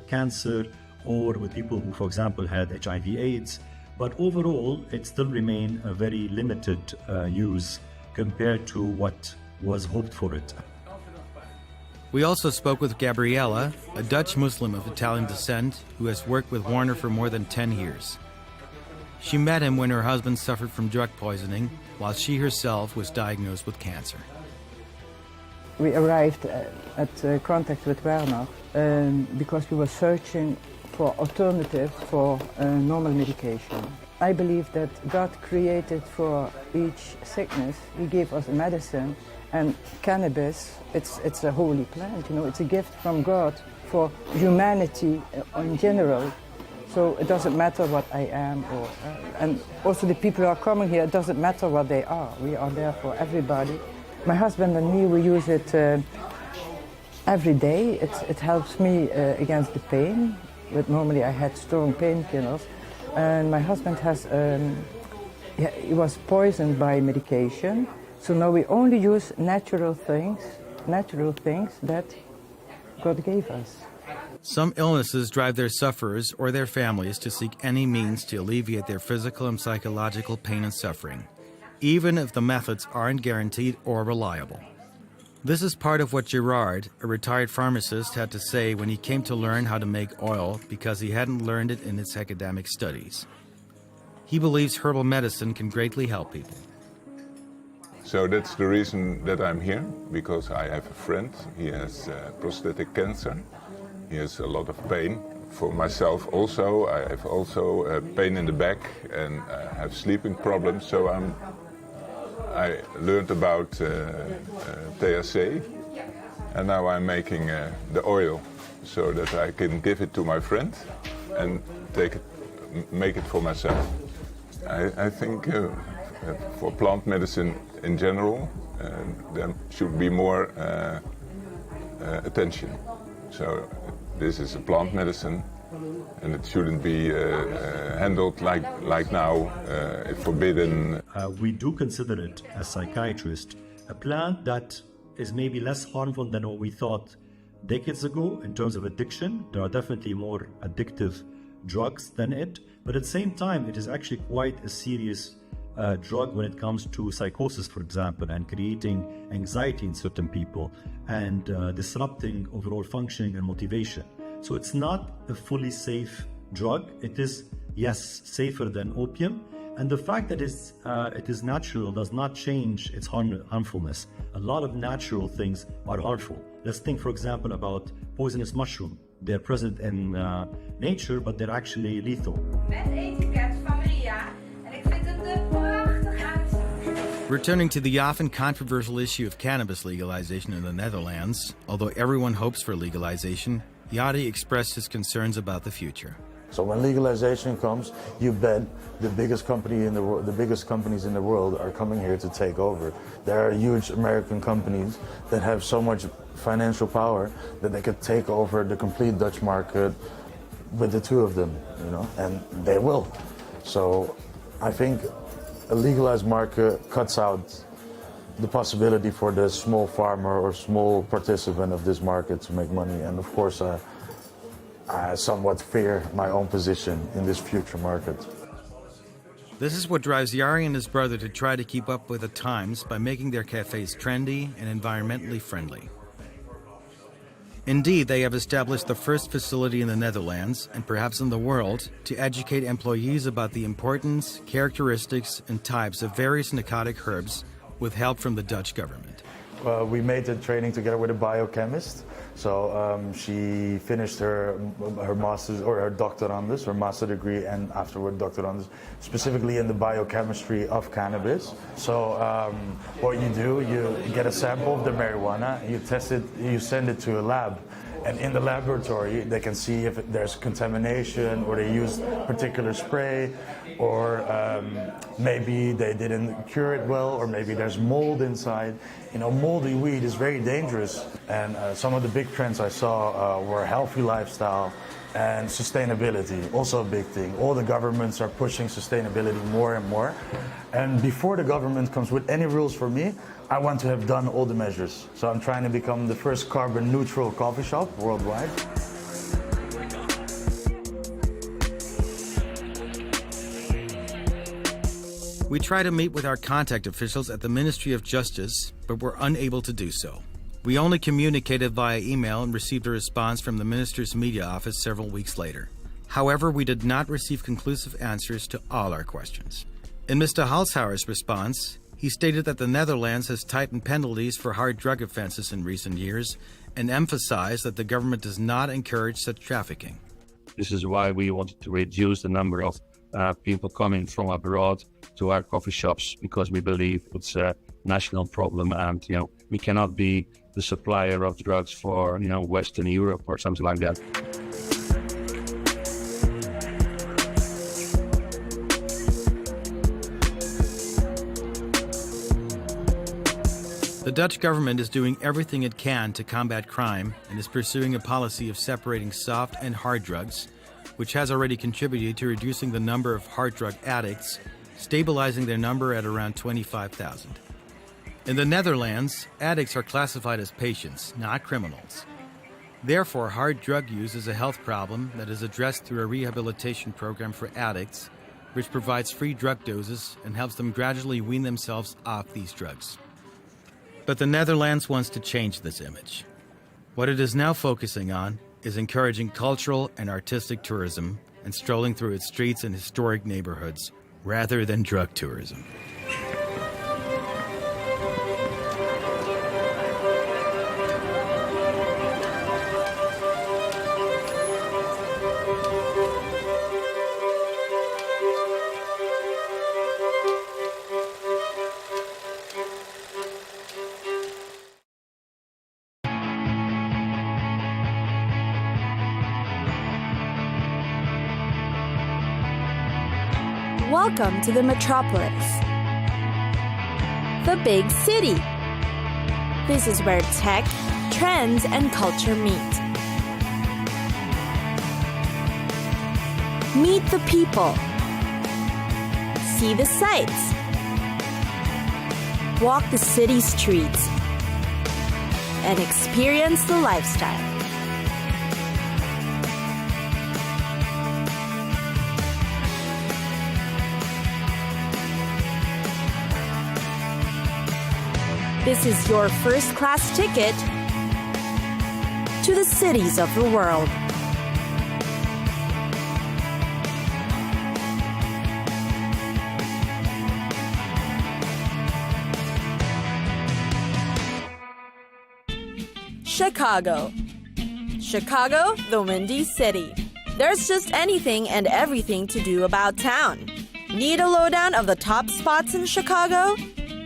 cancer, or with people who, for example, had HIV/AIDS. But overall, it still remains a very limited use compared to what was hoped for it. We also spoke with Gabriella, a Dutch Muslim of Italian descent who has worked with Warner for more than 10 years. She met him when her husband suffered from drug poisoning, while she herself was diagnosed with cancer. We arrived at contact with Werner because we were searching for alternatives for normal medication. I believe that God created for each sickness, He gave us a medicine, and cannabis, it's a holy plant, you know, it's a gift from God for humanity in general. So it doesn't matter what I am, and also the people who are coming here, it doesn't matter what they are. We are there for everybody. My husband and me, we use it every day. It helps me against the pain. But normally I had strong painkillers, and my husband has, he was poisoned by medication. So now we only use natural things that God gave us. Some illnesses drive their sufferers or their families to seek any means to alleviate their physical and psychological pain and suffering, even if the methods aren't guaranteed or reliable. This is part of what Gerard, a retired pharmacist, had to say when he came to learn how to make oil because he hadn't learned it in his academic studies. He believes herbal medicine can greatly help people. So that's the reason that I'm here, because I have a friend. He has prostate cancer. He has a lot of pain. For myself also, I have also pain in the back and have sleeping problems. So I learned about THC, and now I'm making the oil so that I can give it to my friend and make it for myself. I think for plant medicine in general, there should be more attention. So this is a plant medicine, and it shouldn't be handled like now, forbidden. We do consider it, as psychiatrists, a plant that is maybe less harmful than what we thought decades ago in terms of addiction. There are definitely more addictive drugs than it, but at the same time, it is actually quite a serious drug when it comes to psychosis, for example, and creating anxiety in certain people and disrupting overall functioning and motivation. So it's not a fully safe drug. It is, yes, safer than opium. And the fact that it is natural does not change its harmfulness. A lot of natural things are harmful. Let's think, for example, about poisonous mushroom. They're present in nature, but they're actually lethal. Returning to the often controversial issue of cannabis legalization in the Netherlands, although everyone hopes for legalization, Yadi expressed his concerns about the future. So when legalization comes, you bet the biggest companies in the world are coming here to take over. There are huge American companies that have so much financial power that they could take over the complete Dutch market with the two of them, you know, and they will. So I think a legalized market cuts out the possibility for the small farmer or small participant of this market to make money. And of course, I somewhat fear my own position in this future market. This is what drives Yari and his brother to try to keep up with the times by making their cafes trendy and environmentally friendly. Indeed, they have established the first facility in the Netherlands, and perhaps in the world, to educate employees about the importance, characteristics, and types of various narcotic herbs with help from the Dutch government. We made the training together with a biochemist. So she finished her master's or her doctorandus, her master degree, and afterward doctorandus, specifically in the biochemistry of cannabis. So what you do, you get a sample of the marijuana, you test it, you send it to a lab. And in the laboratory, they can see if there's contamination, or they used particular spray, or maybe they didn't cure it well, or maybe there's mold inside. You know, moldy weed is very dangerous. And some of the big trends I saw were healthy lifestyle and sustainability, also a big thing. All the governments are pushing sustainability more and more. And before the government comes with any rules for me, I want to have done all the measures. So I'm trying to become the first carbon neutral coffee shop worldwide. We try to meet with our contact officials at the Ministry of Justice, but were unable to do so. We only communicated via email and received a response from the Minister's media office several weeks later. However, we did not receive conclusive answers to all our questions. In Mr. Halshauer's response, he stated that the Netherlands has tightened penalties for hard drug offenses in recent years and emphasized that the government does not encourage such trafficking. This is why we wanted to reduce the number of people coming from abroad to our coffee shops, because we believe it's a national problem, and we cannot be the supplier of drugs for Western Europe or something like that. The Dutch government is doing everything it can to combat crime and is pursuing a policy of separating soft and hard drugs, which has already contributed to reducing the number of hard drug addicts, stabilizing their number at around 25,000. In the Netherlands, addicts are classified as patients, not criminals. Therefore, hard drug use is a health problem that is addressed through a rehabilitation program for addicts, which provides free drug doses and helps them gradually wean themselves off these drugs. But the Netherlands wants to change this image. What it is now focusing on is encouraging cultural and artistic tourism and strolling through its streets and historic neighborhoods, rather than drug tourism. Welcome to the metropolis, the big city. This is where tech, trends, and culture meet. Meet the people. See the sights. Walk the city streets. and experience the lifestyle. This is your first-class ticket to the cities of the world. Chicago. Chicago, the Windy City. There's just anything and everything to do about town. Need a lowdown of the top spots in Chicago?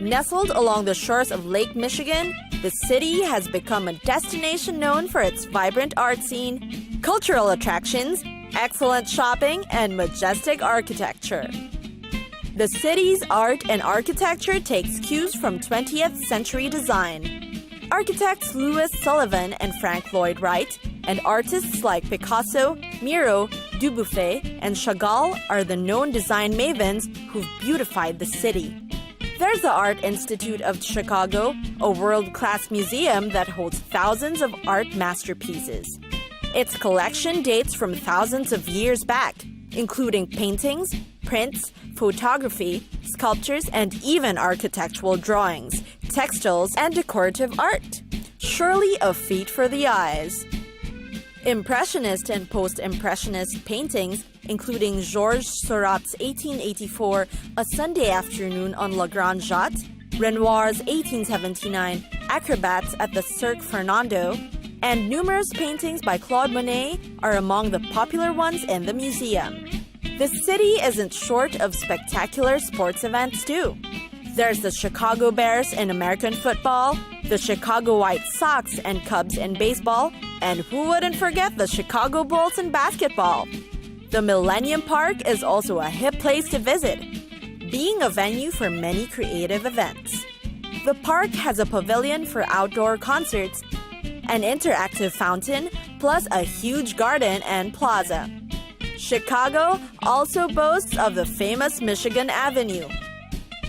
Nestled along the shores of Lake Michigan, the city has become a destination known for its vibrant art scene, cultural attractions, excellent shopping, and majestic architecture. The city's art and architecture takes cues from 20th century design. Architects Louis Sullivan and Frank Lloyd Wright, and artists like Picasso, Miro, Dubuffet, and Chagall are the known design mavens who've beautified the city. There's the Art Institute of Chicago, a world-class museum that holds thousands of art masterpieces. Its collection dates from thousands of years back, including paintings, prints, photography, sculptures, and even architectural drawings, textiles, and decorative art. Surely a feat for the eyes. Impressionist and post-impressionist paintings, including Georges Seurat's 1884 A Sunday Afternoon on La Grande Jatte, Renoir's 1879 Acrobats at the Cirque Fernando, and numerous paintings by Claude Monet are among the popular ones in the museum. The city isn't short of spectacular sports events too. There's the Chicago Bears in American football, the Chicago White Sox and Cubs in baseball, and who wouldn't forget the Chicago Bulls in basketball? The Millennium Park is also a hip place to visit, being a venue for many creative events. The park has a pavilion for outdoor concerts, an interactive fountain, plus a huge garden and plaza. Chicago also boasts of the famous Michigan Avenue,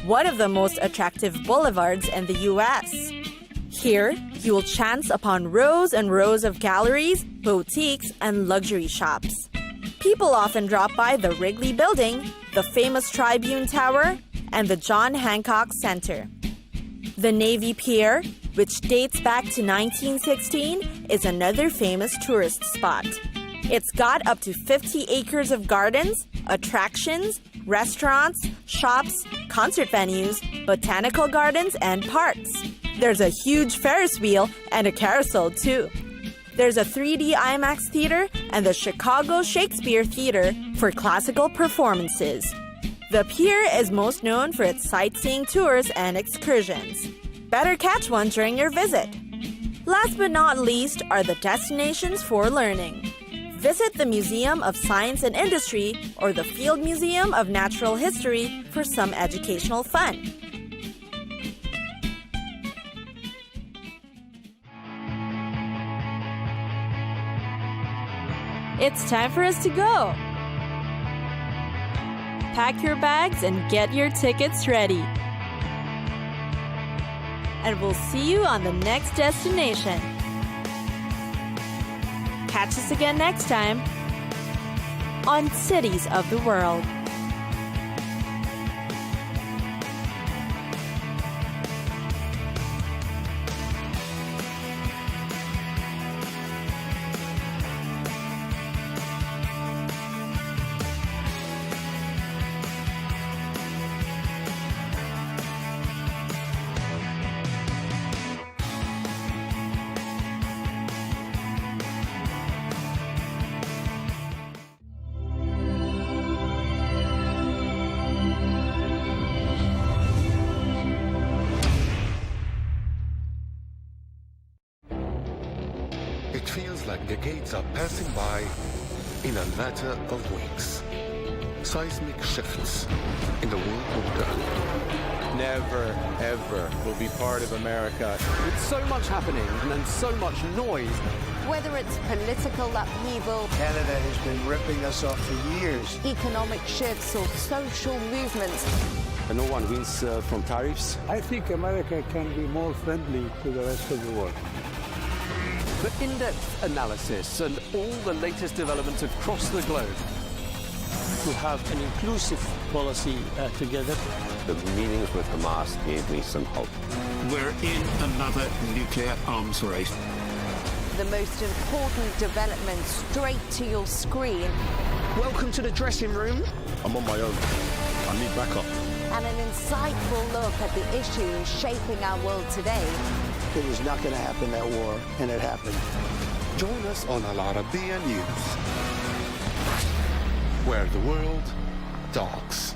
one of the most attractive boulevards in the U.S. Here, you'll chance upon rows and rows of galleries, boutiques, and luxury shops. People often drop by the Wrigley Building, the famous Tribune Tower, and the John Hancock Center. The Navy Pier, which dates back to 1916, is another famous tourist spot. It's got up to 50 acres of gardens, attractions, restaurants, shops, concert venues, botanical gardens, and parks. There's a huge Ferris wheel and a carousel too. There's a 3D IMAX theater and the Chicago Shakespeare Theater for classical performances. The pier is most known for its sightseeing tours and excursions. Better catch one during your visit. Last but not least are the destinations for learning. Visit the Museum of Science and Industry or the Field Museum of Natural History for some educational fun. It's time for us to go. Pack your bags and get your tickets ready. And we'll see you on the next destination. Catch us again next time on Cities of the World. It feels like decades are passing by in a matter of weeks. Seismic shifts in the world order. Never, ever will be part of America. With so much happening and so much noise. Whether it's political upheaval, Canada has been ripping us off for years. economic shifts, or social movements, And no one wins from tariffs. I think America can be more friendly to the rest of the world. for in-depth analysis and all the latest developments across the globe. To have an inclusive policy together. The meetings with Hamas gave me some hope. We're in another nuclear arms race. The most important development straight to your screen. Welcome to the dressing room. I'm on my own. I need backup. And an insightful look at the issues shaping our world today. It was not going to happen, that war, and it happened. Join us on Arabiya News, where the world talks.